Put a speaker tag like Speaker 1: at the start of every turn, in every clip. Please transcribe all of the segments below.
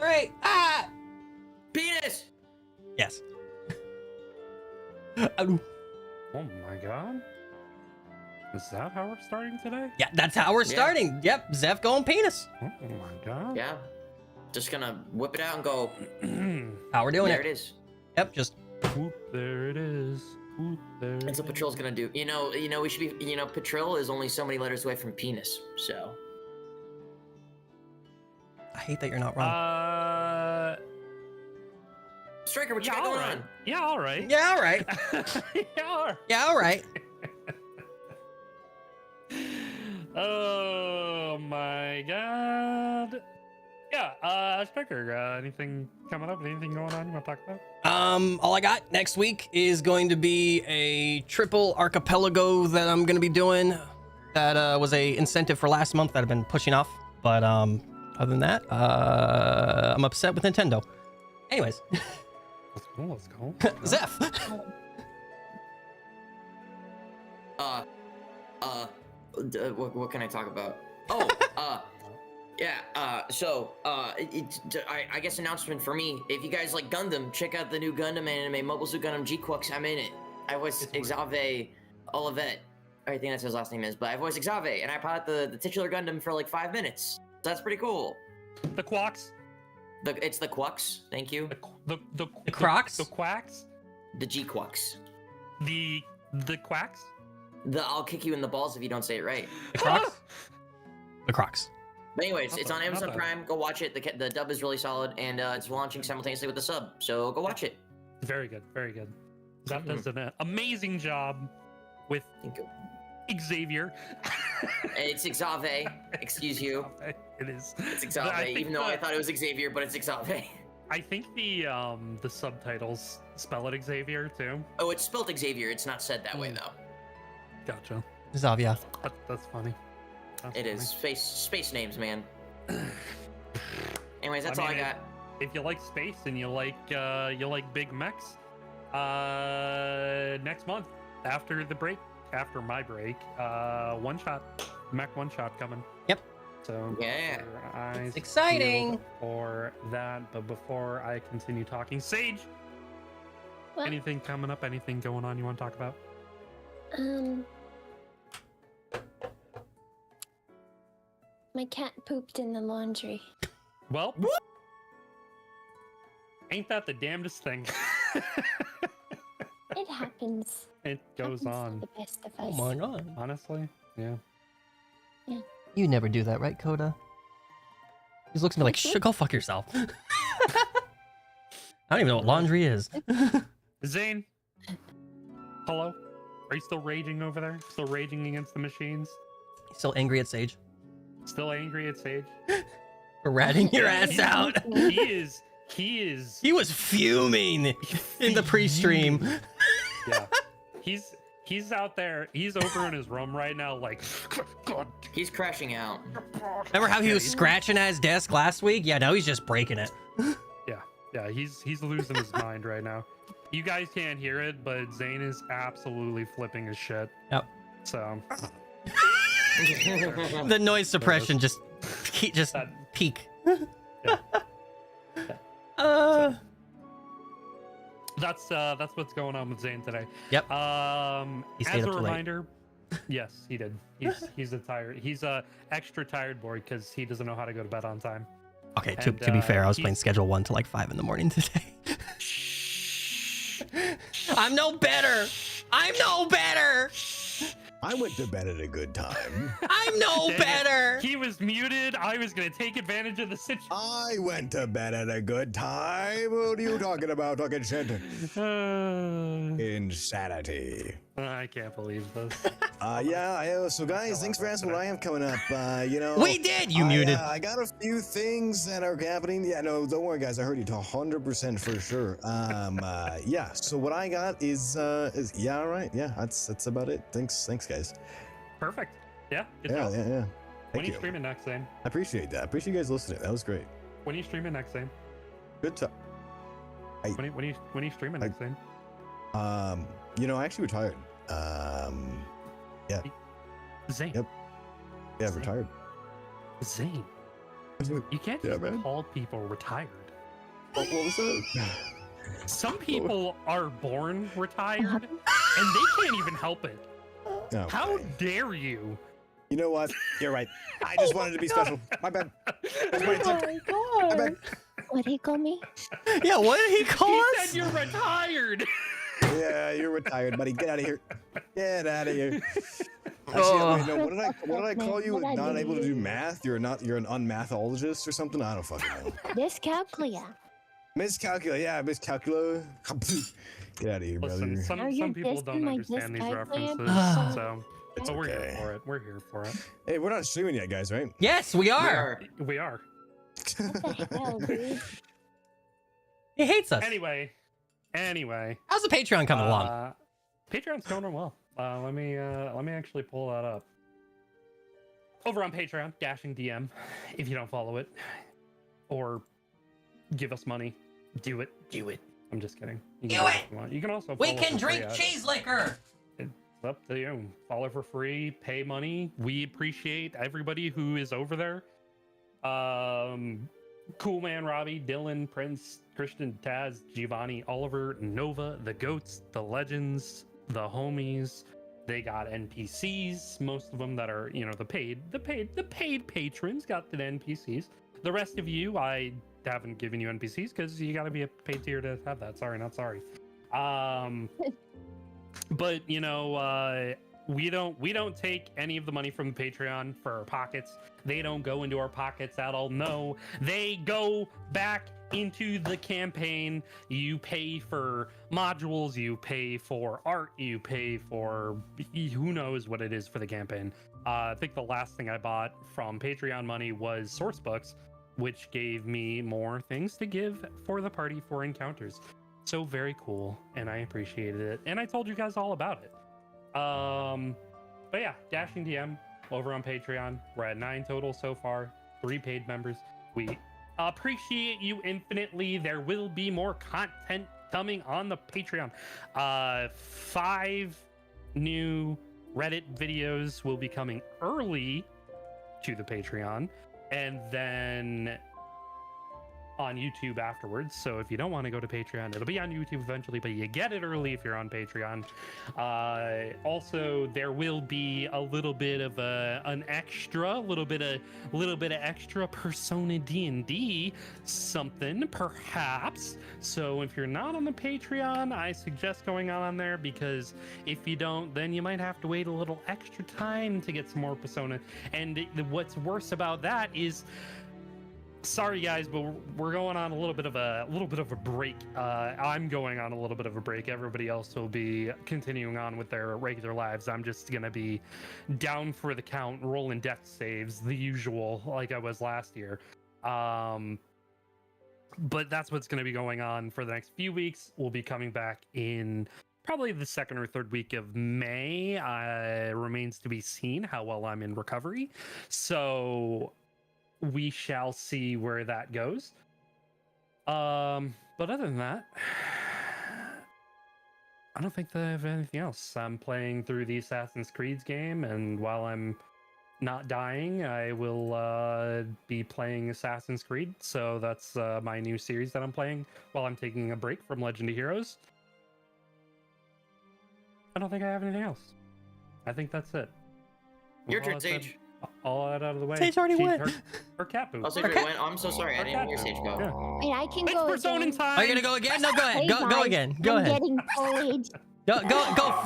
Speaker 1: 3. Ah!
Speaker 2: Penis!
Speaker 1: Yes.
Speaker 3: Oh my god. Is that how we're starting today?
Speaker 1: Yeah, that's how we're starting. Yep, Zeph going penis.
Speaker 3: Oh my god.
Speaker 2: Yeah. Just gonna whip it out and go.
Speaker 1: How we're doing
Speaker 2: There it is.
Speaker 1: Yep, just
Speaker 3: Whoop, there it is. Whoop, there
Speaker 2: That's what Patrol's gonna do. You know, we should be. Patrol is only so many letters away from penis. So.
Speaker 1: I hate that you're not wrong.
Speaker 2: Striker, what you got going on?
Speaker 3: Yeah, all right.
Speaker 1: Yeah, all right.
Speaker 3: Yeah, all right.
Speaker 1: Yeah, all right.
Speaker 3: Oh my god. Yeah, Striker, anything coming up? Anything going on you want to talk about?
Speaker 1: All I got next week is going to be a triple archipelago that I'm going to be doing. That was a incentive for last month that I've been pushing off. But other than that, I'm upset with Nintendo. Anyways,
Speaker 3: Let's go.
Speaker 1: Zeph.
Speaker 2: What can I talk about? Oh, yeah. I guess announcement for me. If you guys like Gundam, check out the new Gundam anime, Mobile Suit Gundam G-Quux. I'm in it. I voice Xave Olivet. I think that's his last name is, but I voice Xave, and I pilot the titular Gundam for like 5 minutes. So that's pretty cool.
Speaker 3: The Quacks.
Speaker 2: It's the Quux. Thank you.
Speaker 3: The
Speaker 1: Crocs?
Speaker 3: The Quacks.
Speaker 2: The G-Quux.
Speaker 3: The Quacks.
Speaker 2: I'll kick you in the balls if you don't say it right.
Speaker 1: The Crocs? The Crocs.
Speaker 2: But anyways,
Speaker 3: Not
Speaker 2: it's
Speaker 3: bad,
Speaker 2: on
Speaker 3: not
Speaker 2: Amazon
Speaker 3: bad.
Speaker 2: Prime. Go watch it. The dub is really solid, and it's launching simultaneously with the sub. So go watch it.
Speaker 3: Very good. Very good. That does an amazing job with
Speaker 2: Thank you.
Speaker 3: Xavier.
Speaker 2: It's Xave. Excuse you.
Speaker 3: It is.
Speaker 2: It's
Speaker 3: But I
Speaker 2: Xave,
Speaker 3: think
Speaker 2: even though I thought it was Xavier, but it's Xave.
Speaker 3: I think the subtitles spell it Xavier too.
Speaker 2: Oh, it's spelled Xavier. It's not said that way though.
Speaker 3: Gotcha.
Speaker 1: Zavia.
Speaker 3: That's funny. That's
Speaker 2: It
Speaker 3: funny.
Speaker 2: is space names, man. Anyways, that's all I got.
Speaker 3: If you like space and you like big mechs, next month after my break, one shot coming.
Speaker 1: Yep.
Speaker 3: So
Speaker 2: Yeah.
Speaker 3: keep your eyes
Speaker 1: It's exciting.
Speaker 3: peeled for that. But before I continue talking, Sage,
Speaker 4: What?
Speaker 3: anything coming up? Anything going on you want to talk about?
Speaker 4: My cat pooped in the laundry.
Speaker 3: Well, ain't that the damnedest thing?
Speaker 4: It happens.
Speaker 3: It goes
Speaker 4: Happens to
Speaker 3: on.
Speaker 4: the best of
Speaker 1: Oh
Speaker 4: us.
Speaker 1: my god.
Speaker 3: Honestly, yeah.
Speaker 1: You never do that, right, Coda? He looks at me like, shh, go fuck yourself. I don't even know what laundry is.
Speaker 3: Zane, hello? Are you still raging over there? Still raging against the machines?
Speaker 1: Still angry at Sage
Speaker 3: Still angry at Sage?
Speaker 1: for ratting your ass out.
Speaker 3: He is.
Speaker 1: He was fuming in the pre-stream.
Speaker 3: Yeah. He's out there. He's over in his room right now, like, God.
Speaker 2: He's crashing out.
Speaker 1: Remember how he was scratching at his desk last week? Yeah, now he's just breaking it.
Speaker 3: Yeah, he's losing his mind right now. You guys can't hear it, but Zane is absolutely flipping his shit.
Speaker 1: Yep.
Speaker 3: So
Speaker 1: The noise suppression just
Speaker 3: That-
Speaker 1: peak.
Speaker 3: Yeah. that's what's going on with Zane today.
Speaker 1: Yep. He stayed
Speaker 3: As
Speaker 1: up
Speaker 3: a
Speaker 1: too late.
Speaker 3: reminder, yes, he did. He's a extra tired boy because he doesn't know how to go to bed on time.
Speaker 1: Okay,
Speaker 3: And,
Speaker 1: to be fair, I was
Speaker 3: he's-
Speaker 1: playing Schedule 1 till like 5 in the morning today. I'm no better. I'm no better.
Speaker 5: I went to bed at a good time.
Speaker 1: I'm no
Speaker 3: Dang it.
Speaker 1: better.
Speaker 3: He was muted. I was gonna take advantage of the situation.
Speaker 5: I went to bed at a good time. What are you talking about? Talking shit. Insanity.
Speaker 3: I can't believe this.
Speaker 5: So guys, thanks for asking what I have coming up.
Speaker 1: We did. You muted.
Speaker 5: I got a few things that are happening. Yeah, no, don't worry, guys. I heard you 100% for sure. So what I got is all right. Yeah, that's about it. Thanks, guys.
Speaker 3: Perfect. Yeah. Good
Speaker 5: Yeah.
Speaker 3: job.
Speaker 5: When
Speaker 3: When
Speaker 5: Thank
Speaker 3: are you
Speaker 5: you.
Speaker 3: streaming next, Zane?
Speaker 5: I appreciate that. I appreciate you guys listening. That was great.
Speaker 3: When are you streaming next, Zane?
Speaker 5: Good time.
Speaker 3: When are you streaming next, Zane?
Speaker 5: I actually retired.
Speaker 3: Zane.
Speaker 5: Yep. Yeah,
Speaker 3: Zane.
Speaker 5: retired.
Speaker 3: Zane. You can't
Speaker 5: Yeah,
Speaker 3: just
Speaker 5: man.
Speaker 3: call people retired.
Speaker 5: What was that?
Speaker 3: Some people are born retired, and they can't even help it.
Speaker 5: Okay.
Speaker 3: How dare you?
Speaker 5: You know what? You're right. I just wanted to be special. My bad. That's my attempt.
Speaker 4: my
Speaker 5: My
Speaker 4: god.
Speaker 5: bad.
Speaker 4: What did he call me?
Speaker 1: Yeah, what did he call
Speaker 3: He
Speaker 1: us?
Speaker 3: said you're retired.
Speaker 5: Yeah, you're retired, buddy. Get out of here. Get out of here. Actually,
Speaker 1: Oh.
Speaker 5: wait, no. What did I call you?
Speaker 4: What I
Speaker 5: Not able to
Speaker 4: did.
Speaker 5: do math? You're an unmathologist or something? I don't fucking know.
Speaker 4: Dyscalculia.
Speaker 5: Miscalculate. Yeah, miscalculate. Get out of here, brother.
Speaker 3: Listen,
Speaker 4: Now
Speaker 3: some
Speaker 4: you're
Speaker 3: people don't
Speaker 4: dissing my
Speaker 3: understand these
Speaker 4: dyscalculia?
Speaker 3: references, so
Speaker 5: It's
Speaker 3: but we're here
Speaker 5: okay.
Speaker 3: for it. We're here for it.
Speaker 5: Hey, we're not streaming yet, guys, right?
Speaker 1: Yes, we
Speaker 2: We
Speaker 1: are.
Speaker 2: are.
Speaker 3: We are.
Speaker 4: What the hell, dude?
Speaker 1: He hates us.
Speaker 3: Anyway.
Speaker 1: How's the Patreon coming along?
Speaker 3: Patreon's going well. Let me actually pull that up. Over on Patreon, Dashing DM. If you don't follow it, or give us money, do it. I'm just kidding. You can
Speaker 1: Do
Speaker 3: do
Speaker 1: it!
Speaker 3: if you want. You can also
Speaker 1: We
Speaker 3: follow
Speaker 1: can
Speaker 3: for free
Speaker 1: drink
Speaker 3: at-
Speaker 1: cheese liquor.
Speaker 3: It's up to you. Follow for free, pay money. We appreciate everybody who is over there. Cool Man Robbie, Dylan, Prince, Christian, Taz, Giovanni, Oliver, Nova, the Goats, the Legends, the Homies. They got NPCs, most of them that are, the paid patrons got the NPCs. The rest of you, I haven't given you NPCs because you got to be a paid tier to have that. Sorry, not sorry. But we don't take any of the money from Patreon for our pockets. They don't go into our pockets at all. No, they go back into the campaign. You pay for modules, you pay for art, you pay for who knows what it is for the campaign. I think the last thing I bought from Patreon money was source books, which gave me more things to give for the party for encounters. So very cool, and I appreciated it, and I told you guys all about it. But yeah, Dashing DM over on Patreon. We're at 9 total so far, 3 paid members. We appreciate you infinitely. There will be more content coming on the Patreon. 5 new Reddit videos will be coming early to the Patreon, and then on YouTube afterwards. So if you don't want to go to Patreon, it'll be on YouTube eventually, but you get it early if you're on Patreon. Also, there will be a little bit of an extra, little bit of extra Persona D&D something perhaps. So if you're not on the Patreon, I suggest going on there, because if you don't, then you might have to wait a little extra time to get some more Persona. And what's worse about that is, sorry guys, but we're going on a little bit of a break. I'm going on a little bit of a break. Everybody else will be continuing on with their regular lives. I'm just gonna be down for the count, rolling death saves, the usual, like I was last year. But that's what's gonna be going on for the next few weeks. We'll be coming back in probably the 2nd or 3rd week of May. Remains to be seen how well I'm in recovery. So we shall see where that goes. But other than that, I don't think that I have anything else. I'm playing through the Assassin's Creed game, and while I'm not dying, I will be playing Assassin's Creed. So that's my new series that I'm playing while I'm taking a break from Legend of Heroes. I don't think I have anything else. I think that's it.
Speaker 2: Your
Speaker 3: With all
Speaker 2: turn,
Speaker 3: that said,
Speaker 2: Sage.
Speaker 3: all that out of the way.
Speaker 1: Sage already went.
Speaker 3: Her cat poop.
Speaker 2: Oh, Sage already went. Oh, I'm so sorry. I didn't hear Sage go.
Speaker 3: Yeah.
Speaker 4: Wait, I can
Speaker 3: It's
Speaker 4: go
Speaker 3: Persona
Speaker 4: again.
Speaker 3: time.
Speaker 1: Are you gonna go again? No, go ahead.
Speaker 4: Hey,
Speaker 1: Go
Speaker 4: guys,
Speaker 1: again. Go
Speaker 4: I'm
Speaker 1: ahead.
Speaker 4: getting bullied.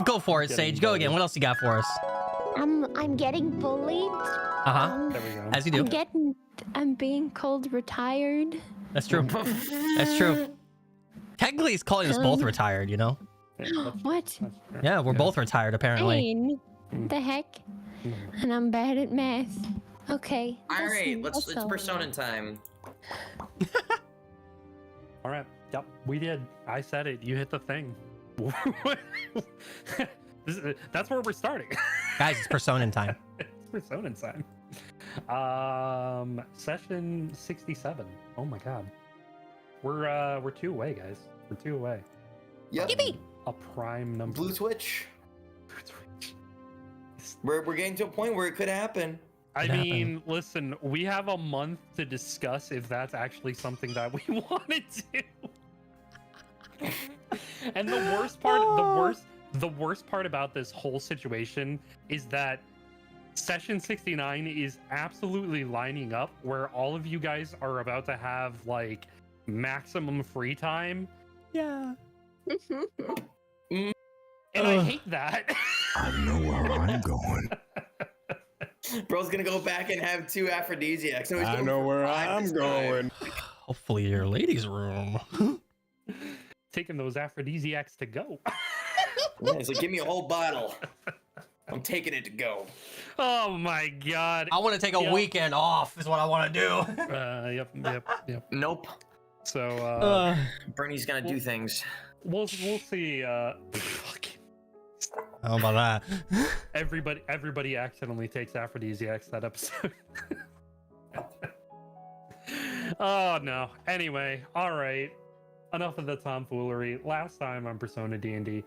Speaker 1: Go for it,
Speaker 3: Getting
Speaker 1: Sage. Go again.
Speaker 3: bullied.
Speaker 1: What else you got for us?
Speaker 4: I'm getting bullied.
Speaker 1: Uh-huh.
Speaker 3: There we go.
Speaker 1: As you do.
Speaker 4: I'm being called retired.
Speaker 1: That's true. That's true. Technically, he's calling us both retired, you know?
Speaker 3: Yeah, that's-
Speaker 4: What?
Speaker 3: that's fair.
Speaker 1: Yeah, we're both retired, apparently.
Speaker 4: Dane. The heck? And I'm bad at math. Okay.
Speaker 2: All right,
Speaker 4: that's
Speaker 2: it's
Speaker 4: all.
Speaker 2: Persona time.
Speaker 3: All right. Yep, we did. I said it. You hit the thing. That's where we're starting.
Speaker 1: Guys, it's Persona time.
Speaker 3: It's Persona time. Session 67. Oh my god. We're 2 away, guys. We're 2 away.
Speaker 2: Yep.
Speaker 3: A prime number.
Speaker 2: Blue Twitch. We're getting to a point where it could happen.
Speaker 3: I
Speaker 1: What
Speaker 3: mean, listen, we have a month to discuss if that's actually something that we want to do. And the worst part, the worst part about this whole situation is that session 69 is absolutely lining up where all of you guys are about to have like maximum free time.
Speaker 1: Yeah.
Speaker 3: And I hate that.
Speaker 5: I know where I'm going.
Speaker 2: Bro's gonna go back and have 2 aphrodisiacs. So he's
Speaker 5: I
Speaker 2: going
Speaker 5: know
Speaker 2: for
Speaker 5: where
Speaker 2: 5
Speaker 5: I'm
Speaker 2: this time.
Speaker 5: going.
Speaker 1: Hopefully your ladies' room.
Speaker 3: Taking those aphrodisiacs to go.
Speaker 2: Yeah, he's like, give me a whole bottle. I'm taking it to go.
Speaker 3: Oh my god.
Speaker 1: I want to take a weekend off. Is what I want to do.
Speaker 3: Yep.
Speaker 2: Nope.
Speaker 3: So
Speaker 2: Bernie's gonna do things.
Speaker 3: we'll see. Fuck.
Speaker 1: How about that?
Speaker 3: Everybody accidentally takes aphrodisiacs that episode. Oh no. Anyway, all right. Enough of the tomfoolery. Last time on Persona D&D.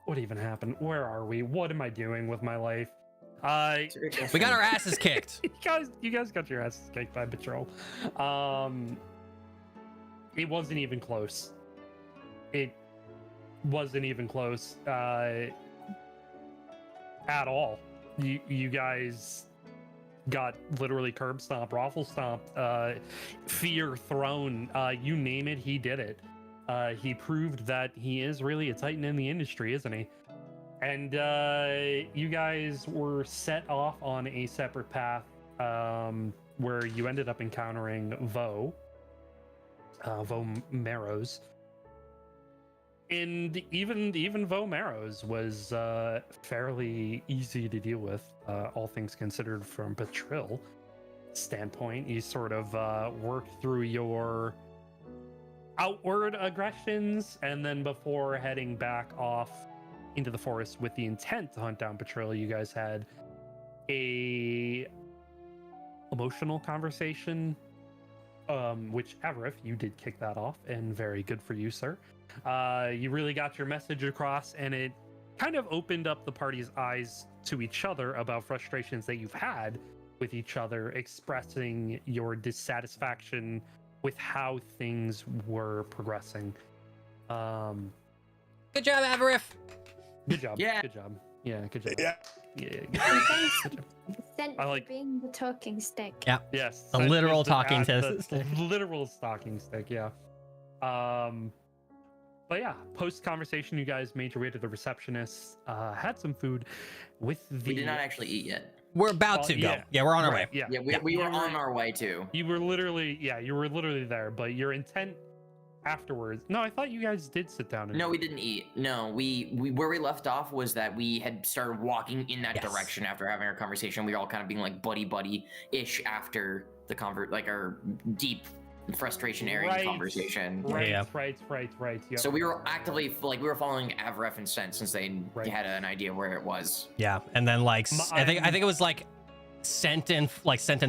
Speaker 3: What even happened? Where are we? What am I doing with my life?
Speaker 1: We got our asses kicked.
Speaker 3: You guys got your asses kicked by Patrol. It wasn't even close. It wasn't even close at all. You guys got literally curb stomp, raffle stomp, fear thrown, you name it, he did it. He proved that he is really a titan in the industry, isn't he? And you guys were set off on a separate path where you ended up encountering Vo Marrows. And even Vo Marrows was fairly easy to deal with, all things considered from Patril standpoint. You sort of worked through your outward aggressions, and then before heading back off into the forest with the intent to hunt down Patril, you guys had a emotional conversation, which Averif, you did kick that off, and very good for you, sir. You really got your message across, and it kind of opened up the party's eyes to each other about frustrations that you've had with each other, expressing your dissatisfaction with how things were progressing.
Speaker 1: Good job, Averif.
Speaker 3: Good job.
Speaker 2: Yeah.
Speaker 3: Good job. Yeah, good job.
Speaker 5: Yeah.
Speaker 3: Yeah, good
Speaker 4: Thanks.
Speaker 3: job.
Speaker 4: Sent
Speaker 3: I
Speaker 4: for
Speaker 3: like-
Speaker 4: being the talking stick.
Speaker 1: Yeah.
Speaker 3: Yes.
Speaker 1: A
Speaker 3: sent
Speaker 1: literal
Speaker 3: just to
Speaker 1: talking
Speaker 3: add
Speaker 1: stick.
Speaker 3: Literal talking stick, yeah. But yeah, post conversation, you guys made your way to the receptionist, had some food with the.
Speaker 2: We did not actually eat yet.
Speaker 1: We're about to go.
Speaker 3: yeah.
Speaker 1: Yeah, we're on our way.
Speaker 3: Yeah.
Speaker 2: Yeah, we were on our way too.
Speaker 3: You were literally there, but your intent afterwards. No, I thought you guys did sit down and
Speaker 2: No, we didn't eat. No, we where we left off was that we had started walking in that
Speaker 1: Yes.
Speaker 2: direction after having our conversation. We were all kind of being like buddy ish after the like our deep frustration area
Speaker 3: Right.
Speaker 2: conversation.
Speaker 3: Right,
Speaker 1: Yeah.
Speaker 3: right. Yep.
Speaker 2: So we were actively we were following Avref and Sent since they
Speaker 3: Right.
Speaker 2: had an idea where it was.
Speaker 1: Yeah, and then like I think
Speaker 3: I'm-
Speaker 1: it was like Sent and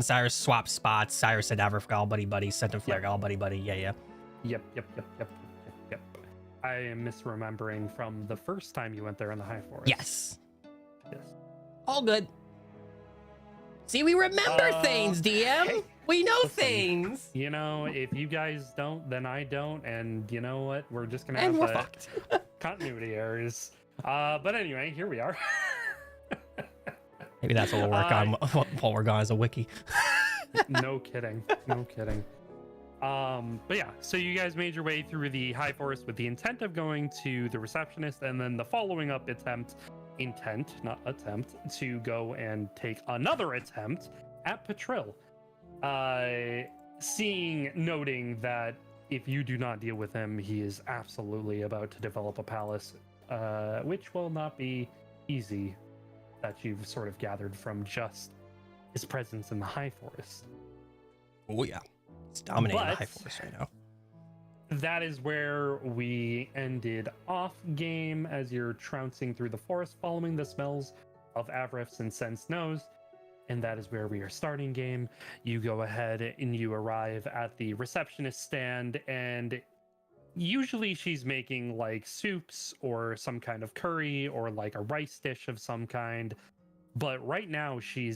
Speaker 1: Cyrus swapped spots. Cyrus said Averif got all buddy. Sent and Flair got all buddy. Yeah.
Speaker 3: Yep. I am misremembering from the first time you went there in the High Forest.
Speaker 1: Yes.
Speaker 3: Yes.
Speaker 1: All good. See, we remember things, DM.
Speaker 3: hey,
Speaker 1: We know
Speaker 3: listen.
Speaker 1: things.
Speaker 3: You know, if you guys don't, then I don't, and you know what? We're just gonna
Speaker 1: And
Speaker 3: have
Speaker 1: we're
Speaker 3: the
Speaker 1: fucked.
Speaker 3: continuity errors. But anyway, here we are.
Speaker 1: Maybe that's what we'll work on while we're gone as a wiki.
Speaker 3: No kidding. But yeah, so you guys made your way through the High Forest with the intent of going to the receptionist, and then the following up intent, not attempt, to go and take another attempt at Patril. Noting that if you do not deal with him, he is absolutely about to develop a palace, which will not be easy, that you've sort of gathered from just his presence in the High Forest.
Speaker 1: Oh yeah, it's dominating the
Speaker 3: But-
Speaker 1: High Forest right now.
Speaker 3: That is where we ended off game as you're trouncing through the forest following the smells of Avrif's and Sen's nose. And that is where we are starting game. You go ahead and you arrive at the receptionist stand, and usually she's making like soups or some kind of curry or like a rice dish of some kind. But right now she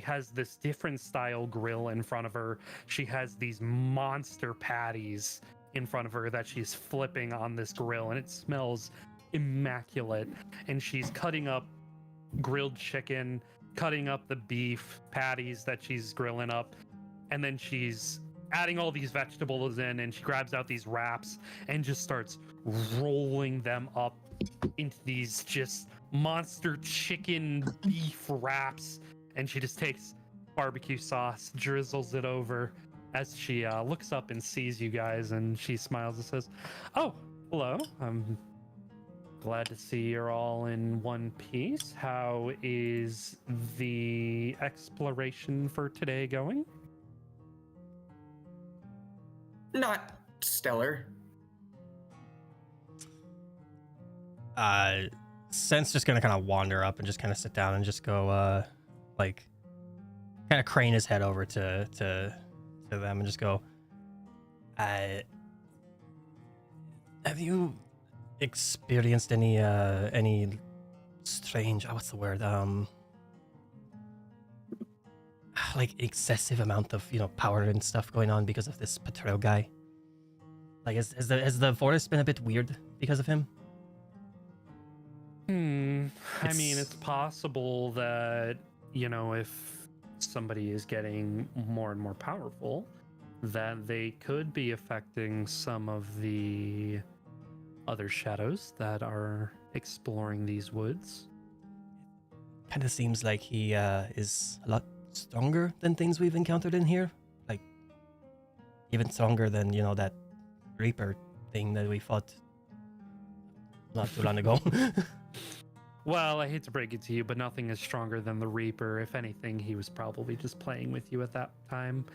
Speaker 3: has this different style grill in front of her. She has these monster patties in front of her that she's flipping on this grill, and it smells immaculate. And she's cutting up grilled chicken, cutting up the beef patties that she's grilling up, and then she's adding all these vegetables in, and she grabs out these wraps and just starts rolling them up into these just monster chicken beef wraps. And she just takes barbecue sauce, drizzles it over as she looks up and sees you guys, and she smiles and says, "Oh, hello. I'm glad to see you're all in one piece. How is the exploration for today going?"
Speaker 2: Not stellar.
Speaker 1: Sen's just gonna kind of wander up and just kind of sit down and just go, like, kind of crane his head over to them and just go, have you experienced any strange, what's the word, like excessive amount of, power and stuff going on because of this Patrol guy? Like, has the forest been a bit weird because of him?
Speaker 3: I mean, it's possible that, if somebody is getting more and more powerful, that they could be affecting some of the other shadows that are exploring these woods.
Speaker 1: Kind of seems like he is a lot stronger than things we've encountered in here. Like, even stronger than, that Reaper thing that we fought not too long ago.
Speaker 3: Well, I hate to break it to you, but nothing is stronger than the Reaper. If anything, he was probably just playing with you at that time.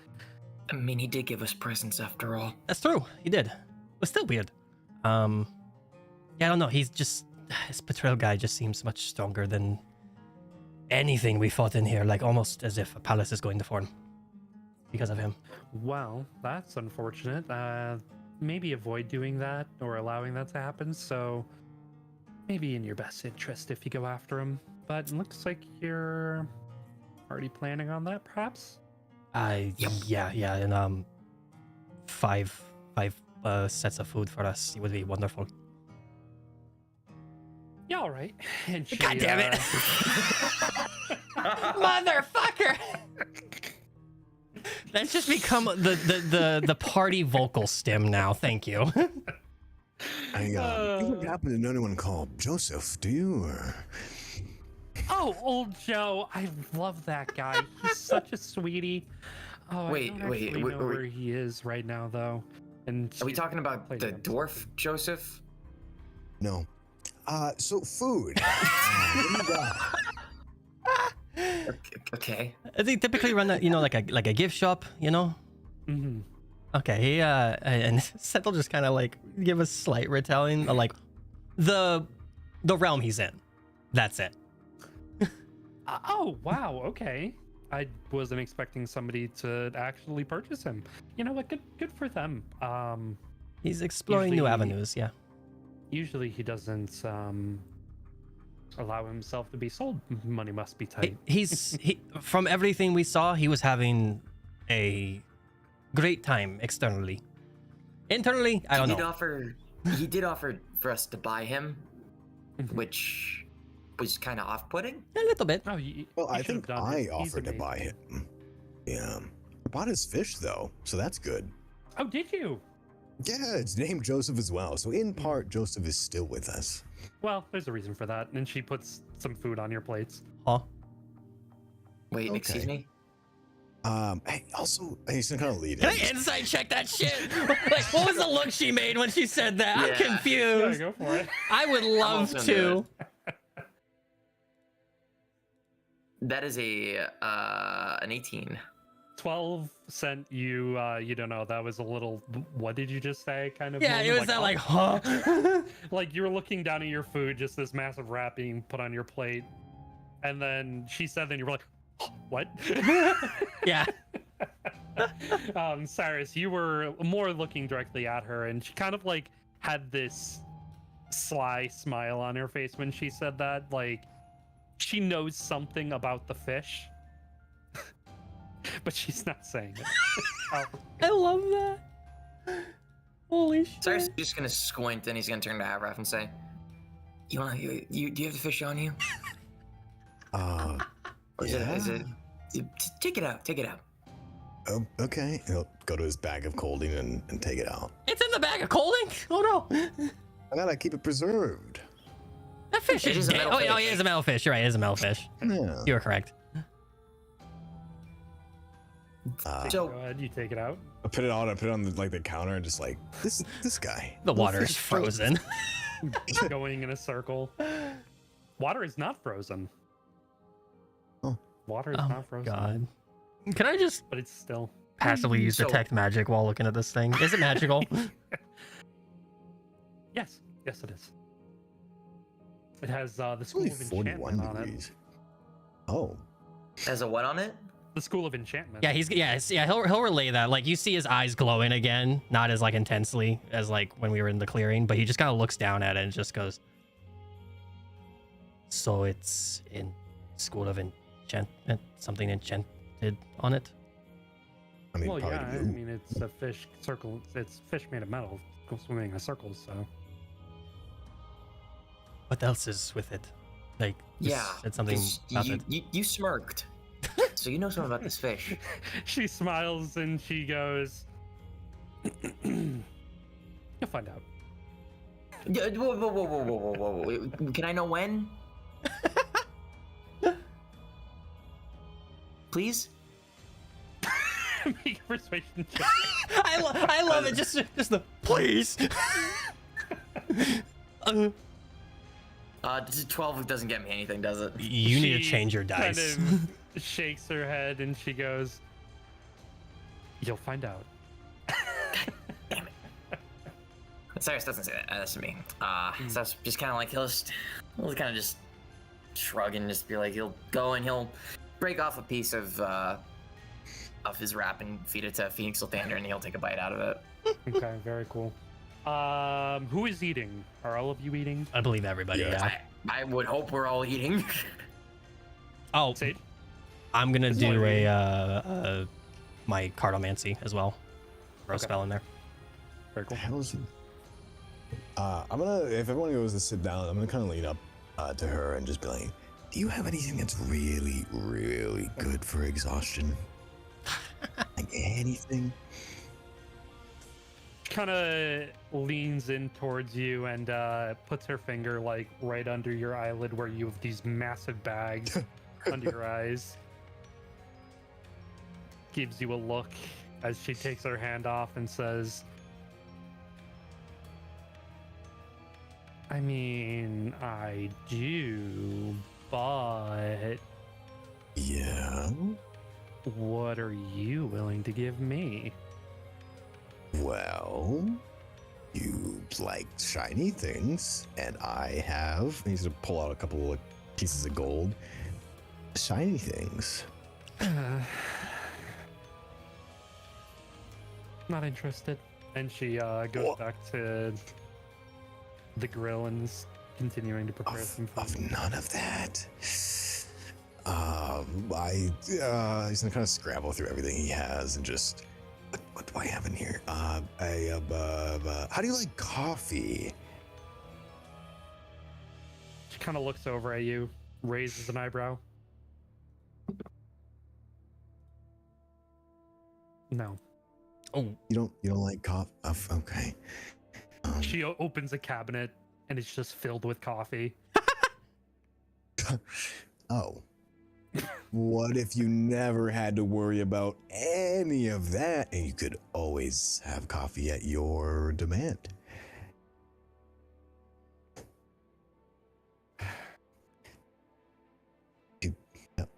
Speaker 2: I mean, he did give us presents after all.
Speaker 1: That's true. He did. It was still weird. Yeah, I don't know. His Patrol guy just seems much stronger than anything we fought in here. Like, almost as if a palace is going to form because of him.
Speaker 3: Well, that's unfortunate. Maybe avoid doing that or allowing that to happen. So maybe in your best interest if you go after him. But it looks like you're already planning on that, perhaps?
Speaker 1: Yeah, and five sets of food for us. It would be wonderful.
Speaker 3: Yeah, all right. And she,
Speaker 1: God damn it. Motherfucker! That's just become the party vocal stem now. Thank you.
Speaker 5: You don't happen to know anyone called Joseph, do you? Or...
Speaker 3: Oh, old Joe. I love that guy. He's such a sweetie. Oh, I don't actually know where he is right now, though. And
Speaker 2: are we talking about the dwarf Joseph?
Speaker 5: No. So food. What do you got?
Speaker 2: Okay.
Speaker 1: They typically run that, like a gift shop,
Speaker 3: Mm-hmm.
Speaker 1: Okay, he and Seth will just kind of like give a slight retelling of like the realm he's in. That's it.
Speaker 3: Oh wow, okay. I wasn't expecting somebody to actually purchase him. You know what? Good for them.
Speaker 1: He's exploring new avenues. Yeah.
Speaker 3: Usually he doesn't allow himself to be sold. Money must be tight.
Speaker 1: He from everything we saw, he was having a great time externally. Internally, I don't know.
Speaker 2: He did offer for us to buy him, which was kind of off-putting.
Speaker 1: A little bit.
Speaker 3: Oh,
Speaker 5: Well, I think I offered to buy him. Yeah. I bought his fish, though, so that's good.
Speaker 3: Oh, did you?
Speaker 5: Yeah, it's named Joseph as well, so in part, Joseph is still with us.
Speaker 3: Well, there's a reason for that. And she puts some food on your plates.
Speaker 1: Huh?
Speaker 2: Wait,
Speaker 5: Okay.
Speaker 2: excuse me?
Speaker 5: Hey, also, he's gonna kind of lead
Speaker 1: Can
Speaker 5: in.
Speaker 1: I insight check that shit? Like, what was the look she made when she said that? I'm
Speaker 2: Yeah.
Speaker 1: confused.
Speaker 3: Yeah, go for it.
Speaker 1: I would love
Speaker 2: also
Speaker 1: to.
Speaker 2: That is an 18.
Speaker 3: 12 sent you, you don't know, that was a little, what did you just say, kind of?
Speaker 1: Yeah,
Speaker 3: moment?
Speaker 1: it was that like, huh?
Speaker 3: Like you were looking down at your food, just this massive wrap being put on your plate. And then she said, then you were like, what?
Speaker 1: Yeah.
Speaker 3: Cyrus, you were more looking directly at her, and she kind of like had this sly smile on her face when she said that. Like, she knows something about the fish, but she's not saying it.
Speaker 1: I love that. Holy shit.
Speaker 2: Cyrus is just gonna squint and he's gonna turn to Avraf and say, do you have the fish on you? Or
Speaker 5: Yeah.
Speaker 2: Take it out.
Speaker 5: Oh, okay. He'll go to his bag of colding and take it out.
Speaker 1: It's in the bag of colding? Oh no.
Speaker 5: I gotta keep it preserved.
Speaker 1: That fish
Speaker 2: It
Speaker 1: is
Speaker 2: is a
Speaker 1: dead.
Speaker 2: metal
Speaker 1: Oh, yeah,
Speaker 2: fish.
Speaker 1: it is a metal fish. You're right, it is a metal fish.
Speaker 5: Yeah.
Speaker 1: You are correct.
Speaker 2: So
Speaker 3: Go ahead, you take it out.
Speaker 5: I put it on the counter and just like this guy.
Speaker 1: The water is frozen.
Speaker 3: Going in a circle. Water is not frozen.
Speaker 5: Oh.
Speaker 3: Water is
Speaker 1: Oh
Speaker 3: not frozen.
Speaker 1: God. Can I just
Speaker 3: But it's still.
Speaker 1: passively use
Speaker 2: So-
Speaker 1: detect magic while looking at this thing? Is it magical?
Speaker 3: Yes, it is. It has the
Speaker 5: It's
Speaker 3: School
Speaker 5: only
Speaker 3: of
Speaker 5: 41
Speaker 3: Enchantment on it.
Speaker 5: degrees. Oh.
Speaker 2: has a what on it?
Speaker 3: The School of Enchantment.
Speaker 1: Yeah, he'll relay that. Like, you see his eyes glowing again, not as like intensely as like when we were in the clearing, but he just kind of looks down at it and just goes, so it's in School of Enchantment, something enchanted on it?
Speaker 5: I mean,
Speaker 3: Well,
Speaker 5: probably
Speaker 3: yeah, I
Speaker 5: blue.
Speaker 3: mean, it's a fish circle. It's fish made of metal, go swimming in a circle. So
Speaker 1: What else is with it? Like, you
Speaker 2: Yeah.
Speaker 1: said something
Speaker 2: 'cause
Speaker 1: about it.
Speaker 2: you smirked. So you know something about this fish.
Speaker 3: she smiles and she goes, "You'll find out."
Speaker 2: Yeah, whoa. Can I know when? Please?
Speaker 3: Make a persuasion check.
Speaker 1: I love it. Just the please.
Speaker 2: 12 doesn't get me anything, does it?
Speaker 1: You need to
Speaker 3: She
Speaker 1: change your dice.
Speaker 3: Kind of shakes her head and she goes, "You'll find out."
Speaker 2: Damn it. Cyrus doesn't say that. That's me. So that's just kind of like he'll kind of just shrug and just be like, he'll go and he'll break off a piece of his wrap and feed it to Phoenix Lathander, and he'll take a bite out of it.
Speaker 3: Okay, very cool. Who is eating? Are all of you eating?
Speaker 1: I believe everybody.
Speaker 5: Yeah.
Speaker 1: Yeah.
Speaker 2: I would hope we're all eating.
Speaker 1: Oh,
Speaker 3: Sage?
Speaker 1: I'm gonna
Speaker 3: It's
Speaker 1: do
Speaker 3: like-
Speaker 1: my cartomancy as well. Throw a
Speaker 3: Okay.
Speaker 1: spell in there.
Speaker 3: Very cool.
Speaker 5: The hell is it? I'm gonna, if everyone goes to sit down, I'm gonna kind of lean up to her and just be like, do you have anything that's really, really good for exhaustion? Like anything?
Speaker 3: Kind of leans in towards you and puts her finger like right under your eyelid where you have these massive bags under your eyes. Gives you a look as she takes her hand off and says, I mean, I do, but
Speaker 5: Yeah.
Speaker 3: what are you willing to give me?
Speaker 5: Well, you like shiny things, and I have. He's gonna pull out a couple of pieces of gold. Shiny things.
Speaker 3: Not interested. And she goes back to the grill and is continuing to prepare some food.
Speaker 5: Of none of that. He's gonna kind of scramble through everything he has and just. What do I have in here? How do you like coffee?
Speaker 3: She kind of looks over at you, raises an eyebrow. No.
Speaker 1: Oh,
Speaker 5: You don't like coffee? Okay.
Speaker 3: She opens a cabinet and it's just filled with coffee.
Speaker 5: Oh. What if you never had to worry about any of that and you could always have coffee at your demand?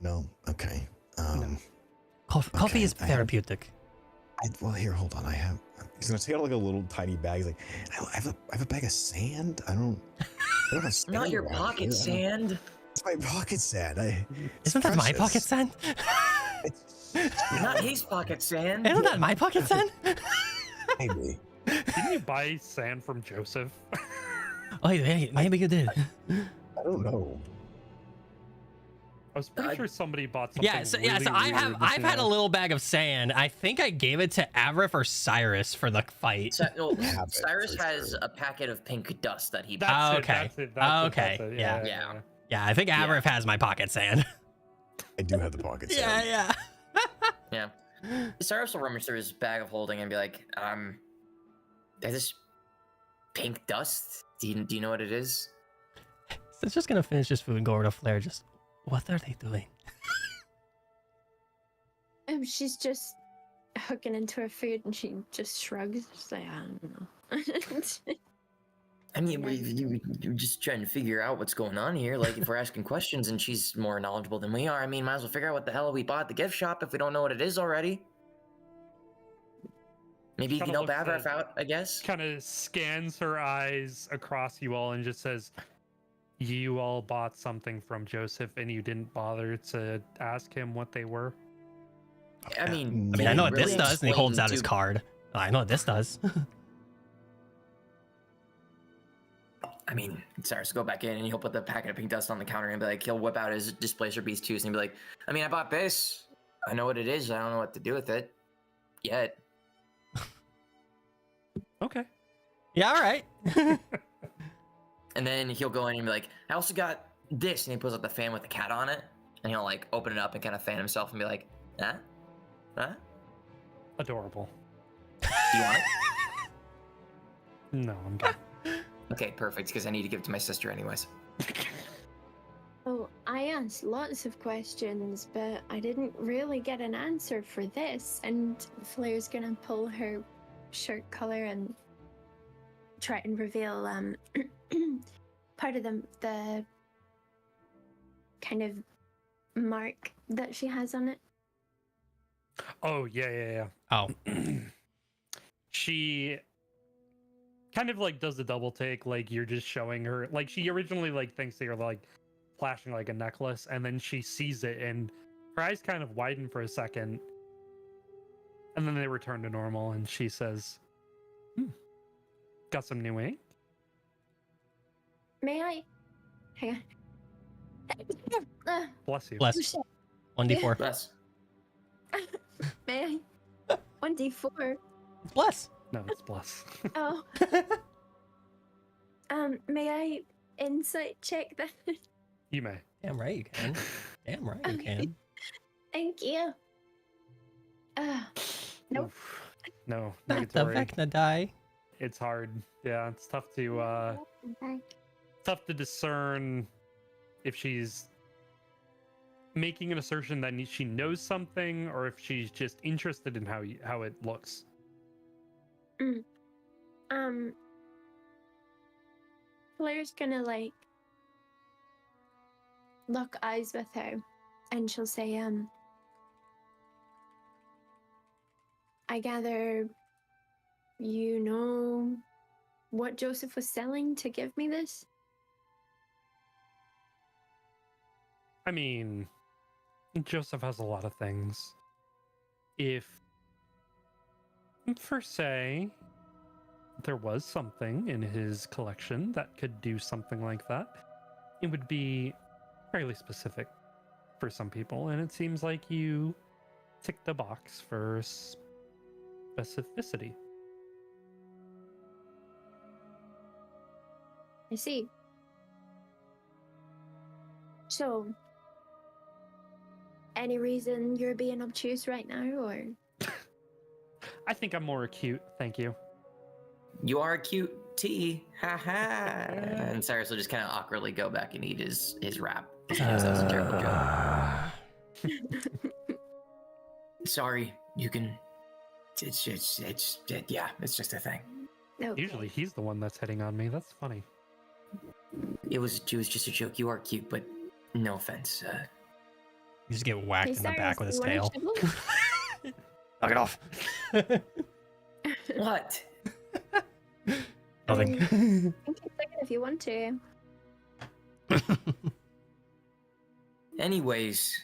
Speaker 5: No. Okay.
Speaker 1: coffee is
Speaker 5: I have-
Speaker 1: therapeutic.
Speaker 5: Well, here, hold on. He's gonna take out like a little tiny bag. He's like, I have a bag of sand. I don't have
Speaker 2: Not
Speaker 5: sand
Speaker 2: your
Speaker 5: around
Speaker 2: pocket
Speaker 5: here.
Speaker 2: sand.
Speaker 5: It's my pocket sand. It's
Speaker 1: Isn't that my
Speaker 5: precious.
Speaker 1: pocket sand?
Speaker 5: It's
Speaker 2: Not his pocket sand.
Speaker 1: Isn't that my pocket sand?
Speaker 5: Maybe.
Speaker 3: Didn't you buy sand from Joseph?
Speaker 1: Oh, hey, maybe you did.
Speaker 5: I don't know.
Speaker 3: I was pretty sure somebody bought something.
Speaker 1: Yeah, so I've had a little bag of sand. I think I gave it to Avrif or Cyrus for the fight.
Speaker 2: Cyrus has a packet of pink dust that he.
Speaker 3: That's
Speaker 1: Okay.
Speaker 3: That's it.
Speaker 1: Yeah. Yeah, I think Avrif has my pocket sand.
Speaker 5: I do have the pocket sand.
Speaker 1: Yeah.
Speaker 2: Yeah. Cyrus will rummage through his bag of holding and be like, there's this pink dust. Do you know what it is?
Speaker 1: So it's just gonna finish this food and go over to Flair. Just, what are they doing?
Speaker 4: She's just hooking into her food and she just shrugs. She's like, I don't know.
Speaker 2: I mean, we're just trying to figure out what's going on here. Like, if we're asking questions and she's more knowledgeable than we are, I mean, might as well figure out what the hell we bought at the gift shop if we don't know what it is already. Maybe you can help Avraf out, I guess.
Speaker 3: Kind of scans her eyes across you all and just says, "You all bought something from Joseph, and you didn't bother to ask him what they were."
Speaker 2: I mean,
Speaker 1: I know what
Speaker 2: really
Speaker 1: this does, and he holds out his
Speaker 2: explain
Speaker 1: card. I know what this does.
Speaker 2: I mean, Cyrus will go back in and he'll put the packet of pink dust on the counter and be like, he'll whip out his Displacer Beast too, and he'll be like, I mean, I bought this. I know what it is. I don't know what to do with it yet.
Speaker 3: Okay.
Speaker 1: Yeah, all right.
Speaker 2: And then he'll go in and be like, I also got this, and he pulls out the fan with the cat on it, and he'll like open it up and kind of fan himself and be like, huh?
Speaker 3: Adorable.
Speaker 2: Do you want it?
Speaker 3: No, I'm good.
Speaker 2: Okay, perfect, because I need to give it to my sister anyways.
Speaker 4: Oh, I asked lots of questions, but I didn't really get an answer for this. And Flair's gonna pull her shirt collar and try and reveal part of the kind of mark that she has on it.
Speaker 3: Oh, yeah.
Speaker 1: Oh.
Speaker 3: She kind of like does a double take, like you're just showing her, like she originally like thinks that you're like flashing like a necklace, and then she sees it and her eyes kind of widen for a second, and then they return to normal, and she says, got some new ink?
Speaker 4: May I? Hang on.
Speaker 3: Bless you.
Speaker 1: Bless. 1d4.
Speaker 2: Bless.
Speaker 4: May I? 1d4.
Speaker 1: Bless.
Speaker 3: No, it's bless.
Speaker 4: Oh. May I insight check that?
Speaker 3: You may.
Speaker 1: Damn right you can. Damn right you can.
Speaker 4: Thank you. Nope.
Speaker 3: Oof. No,
Speaker 1: Not the
Speaker 3: negatory.
Speaker 1: Vecna die.
Speaker 3: It's hard. Yeah, it's tough to discern if she's making an assertion that she knows something or if she's just interested in how it looks.
Speaker 4: Flair's gonna like lock eyes with her, and she'll say, I gather you know what Joseph was selling to give me this?
Speaker 3: I mean, Joseph has a lot of things. If, per se, there was something in his collection that could do something like that, it would be fairly specific for some people, and it seems like you ticked the box for specificity.
Speaker 4: I see. So, any reason you're being obtuse right now, or?
Speaker 3: I think I'm more acute, thank you.
Speaker 2: You are a cute tea. Ha ha. And Cyrus will just kind of awkwardly go back and eat his wrap. He knows that was a terrible joke. Sorry, you can. It's yeah, it's just a thing.
Speaker 4: Okay.
Speaker 3: Usually he's the one that's hitting on me. That's funny.
Speaker 2: It was just a joke. You are cute, but no offense.
Speaker 1: You just get whacked
Speaker 4: Hey,
Speaker 1: in the back with his
Speaker 4: Cyrus,
Speaker 1: tail.
Speaker 4: you wanna
Speaker 1: Knock it off.
Speaker 2: What?
Speaker 1: Nothing.
Speaker 4: You can take it if you want to.
Speaker 2: Anyways,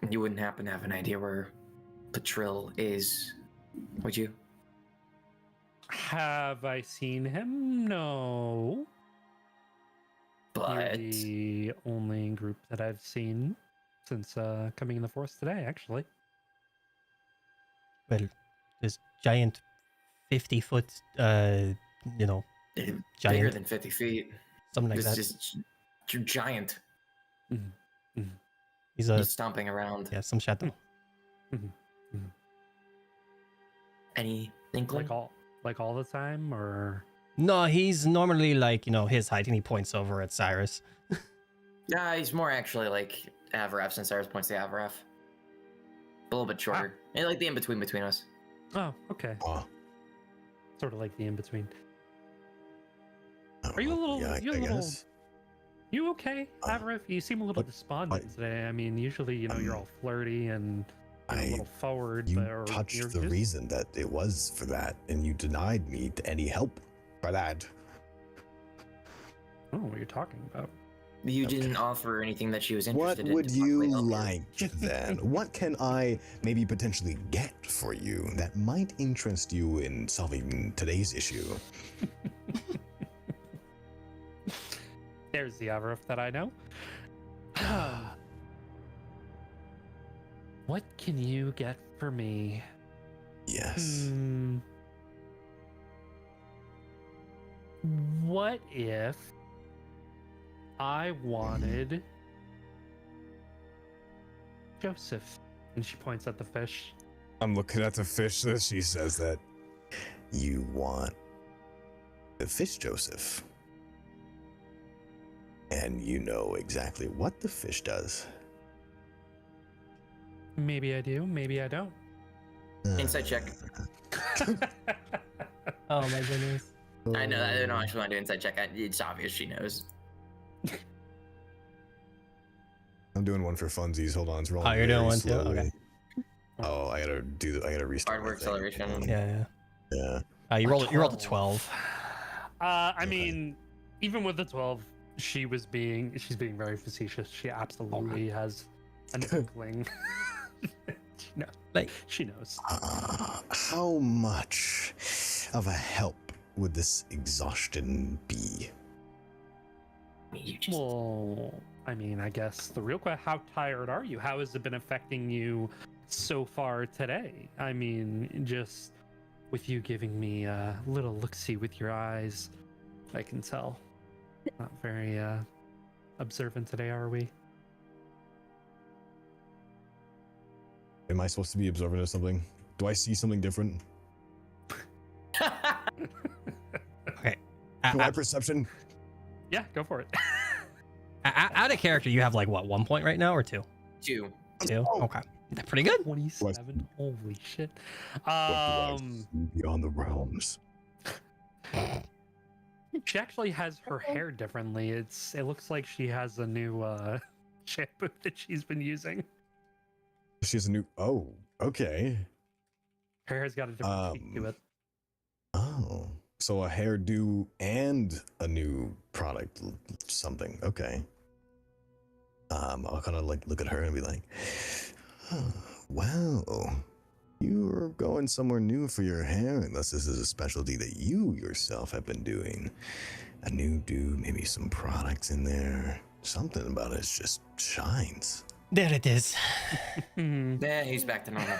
Speaker 2: You wouldn't happen to have an idea where Patril is, would you?
Speaker 3: Have I seen him? No. You're
Speaker 2: But
Speaker 3: the only group that I've seen since coming in the forest today, actually.
Speaker 1: Well, this giant 50-foot,
Speaker 2: bigger
Speaker 1: giant,
Speaker 2: than 50 feet.
Speaker 1: something like
Speaker 2: This
Speaker 1: that.
Speaker 2: is giant.
Speaker 1: He's
Speaker 2: He's stomping around.
Speaker 1: yeah, some shadow.
Speaker 2: Any inkling?
Speaker 3: Like all the time, or
Speaker 1: No, he's normally like, his height, and he points over at Cyrus.
Speaker 2: Nah, he's more actually like Avaraf, since Cyrus points to Avaraf. A little bit shorter. And like the in-between between us.
Speaker 3: oh, okay,
Speaker 5: Oh,
Speaker 3: sort of like the in between.
Speaker 5: I don't
Speaker 3: Are you a
Speaker 5: know.
Speaker 3: little?
Speaker 5: Yeah,
Speaker 3: you a
Speaker 5: I
Speaker 3: little?
Speaker 5: guess.
Speaker 3: You okay, Avaraf? You seem a little
Speaker 5: what-
Speaker 3: despondent today. I mean, usually you're all flirty and a little forward.
Speaker 5: You
Speaker 3: but, or
Speaker 5: touched
Speaker 3: you're
Speaker 5: the
Speaker 3: just-
Speaker 5: reason that it was for that, and you denied me any help for that.
Speaker 3: I don't know what you're talking about.
Speaker 2: You
Speaker 5: Okay.
Speaker 2: didn't offer anything that she was
Speaker 5: What
Speaker 2: interested in.
Speaker 5: would
Speaker 2: to
Speaker 5: you
Speaker 2: possibly help
Speaker 5: like then? What can I maybe potentially get for you that might interest you in solving today's issue?
Speaker 3: There's the Avaraf that I know. What can you get for me?
Speaker 5: Yes.
Speaker 3: What if I wanted Joseph? And she points at the fish.
Speaker 5: I'm looking at the fish as she says that. You want the fish, Joseph. And you know exactly what the fish does.
Speaker 3: Maybe I do, maybe I don't.
Speaker 2: Insight check.
Speaker 1: Oh my goodness.
Speaker 2: I know. I don't actually want to do inside check. It's obvious she knows.
Speaker 5: I'm doing one for funsies. Hold on, it's rolling.
Speaker 1: Oh, you're doing
Speaker 5: very
Speaker 1: one too?
Speaker 5: slowly.
Speaker 1: Okay.
Speaker 5: Oh, I gotta restart.
Speaker 2: Hard
Speaker 5: my
Speaker 2: work
Speaker 5: thing.
Speaker 2: acceleration.
Speaker 1: Yeah.
Speaker 5: Yeah.
Speaker 1: You rolled a 12.
Speaker 3: I
Speaker 5: Okay.
Speaker 3: mean, even with the 12, she's being very facetious. She absolutely has an inkling. She knows.
Speaker 5: How much of a help would this exhaustion be?
Speaker 2: You just
Speaker 3: Well, I mean, I guess the real question: how tired are you? How has it been affecting you so far today? I mean, just with you giving me a little look-see with your eyes, I can tell. Not very observant today, are we?
Speaker 5: Am I supposed to be observant of something? Do I see something different?
Speaker 1: Okay.
Speaker 5: Do I perception?
Speaker 3: Yeah, go for it.
Speaker 1: Out of character, you have like what, 1 point right now or 2?
Speaker 2: 2.
Speaker 1: 2? Okay. That's pretty good.
Speaker 3: 27. Holy shit.
Speaker 5: What do I see beyond the realms?
Speaker 3: She actually has her hair differently. It looks like she has a new shampoo that she's been using.
Speaker 5: She has a new. Oh, okay.
Speaker 3: Her hair's got a different cheek to it.
Speaker 5: Oh, so a hairdo and a new product, something. Okay. I'll kind of like look at her and be like, oh, "Wow, you're going somewhere new for your hair, unless this is a specialty that you yourself have been doing. A new do, maybe some products in there. Something about it just shines."
Speaker 1: There it is.
Speaker 2: Yeah, he's back to normal.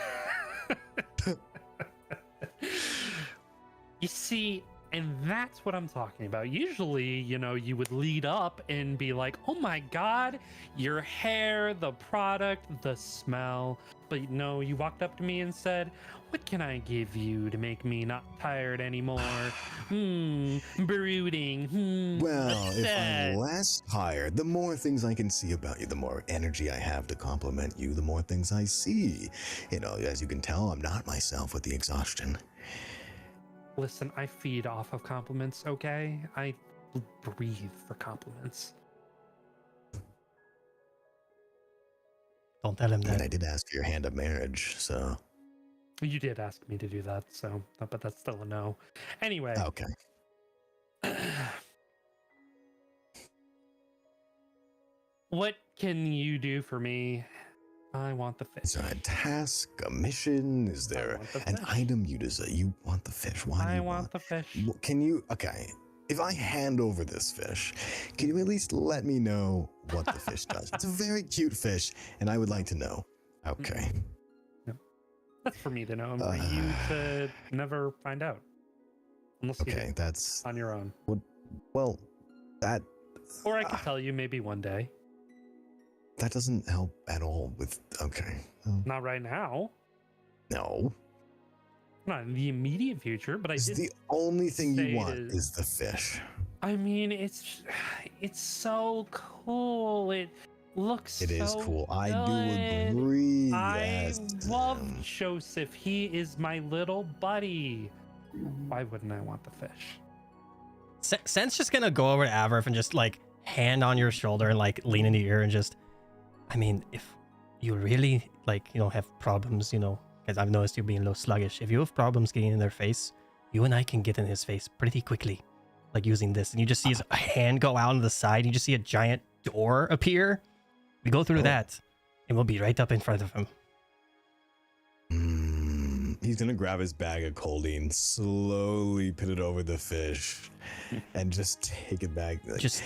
Speaker 3: You see, and that's what I'm talking about. Usually, you would lead up and be like, oh my God, your hair, the product, the smell. But no, you walked up to me and said, what can I give you to make me not tired anymore? Brooding.
Speaker 5: Well, if
Speaker 3: upset."
Speaker 5: I'm less tired, the more things I can see about you, the more energy I have to compliment you, the more things I see. As you can tell, I'm not myself with the exhaustion.
Speaker 3: Listen, I feed off of compliments, okay? I breathe for compliments.
Speaker 1: Don't tell him
Speaker 5: I mean,
Speaker 1: that.
Speaker 5: I did ask for your hand of marriage, so.
Speaker 3: You did ask me to do that, so, but that's still a no. Anyway.
Speaker 5: Okay.
Speaker 3: What can you do for me I want the fish.
Speaker 5: Is there a task, a mission? Is there
Speaker 3: want the
Speaker 5: an
Speaker 3: fish.
Speaker 5: item you desire? You want the fish. Why do
Speaker 3: I
Speaker 5: you
Speaker 3: want the fish.
Speaker 5: Can you? Okay. If I hand over this fish, can you at least let me know what the fish does? It's a very cute fish, and I would like to know. Okay.
Speaker 3: That's for me to know, and for you to never find out. Unless you
Speaker 5: Okay,
Speaker 3: do
Speaker 5: that's
Speaker 3: on your own.
Speaker 5: well. That
Speaker 3: Or I could tell you maybe one day.
Speaker 5: that doesn't help at all. With okay.
Speaker 3: Not right now.
Speaker 5: No.
Speaker 3: Not in the immediate future, but I
Speaker 5: It's
Speaker 3: did.
Speaker 5: the only thing
Speaker 3: say
Speaker 5: you want
Speaker 3: to-
Speaker 5: is the fish.
Speaker 3: I mean, it's so cool. It looks.
Speaker 5: It is
Speaker 3: so
Speaker 5: cool. I do
Speaker 3: good.
Speaker 5: agree.
Speaker 3: I
Speaker 5: Yes.
Speaker 3: love Joseph. He is my little buddy. Why wouldn't I want the fish?
Speaker 1: Sen's just gonna go over to Averf and just like hand on your shoulder and like lean into your ear and just, I mean, if you really like, have problems, because I've noticed you being a little sluggish. If you have problems getting in their face, you and I can get in his face pretty quickly, like using this. And you just see his hand go out on the side. You just see a giant door appear. We go through that, and we'll be right up in front of him.
Speaker 5: He's gonna grab his bag of codeine, slowly put it over the fish, and just take it back. Like,
Speaker 1: Just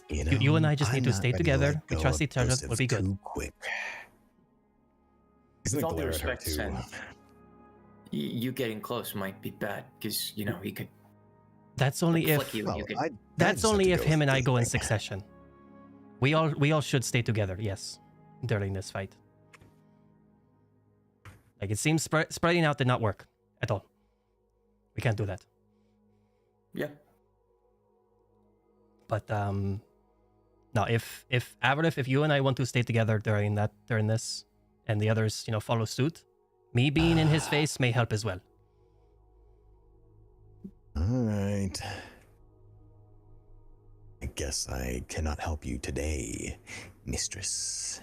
Speaker 1: you and I just
Speaker 5: I'm
Speaker 1: need to
Speaker 5: not
Speaker 1: stay
Speaker 5: ready to
Speaker 1: together.
Speaker 5: let
Speaker 1: We
Speaker 5: go
Speaker 1: trust
Speaker 5: of
Speaker 1: each other.
Speaker 5: Joseph
Speaker 1: We'll be good.
Speaker 5: Too quick. He's
Speaker 2: With
Speaker 5: gonna
Speaker 2: all due
Speaker 5: glare at her
Speaker 2: respect,
Speaker 5: too.
Speaker 2: Sen, you getting close might be bad because he could
Speaker 1: That's only
Speaker 2: flick
Speaker 1: if
Speaker 2: you.
Speaker 5: Well,
Speaker 2: You could.
Speaker 5: I
Speaker 1: that's
Speaker 5: just have
Speaker 1: only
Speaker 5: to
Speaker 1: if
Speaker 5: go
Speaker 1: him
Speaker 5: with
Speaker 1: and I
Speaker 5: the
Speaker 1: go in
Speaker 5: thing.
Speaker 1: succession. We all should stay together. Yes, during this fight. Like it seems spreading out did not work at all. We can't do that.
Speaker 2: Yeah.
Speaker 1: But now if Averif, if you and I want to stay together during this, and the others follow suit, me being in his face may help as well.
Speaker 5: All right. I guess I cannot help you today, mistress.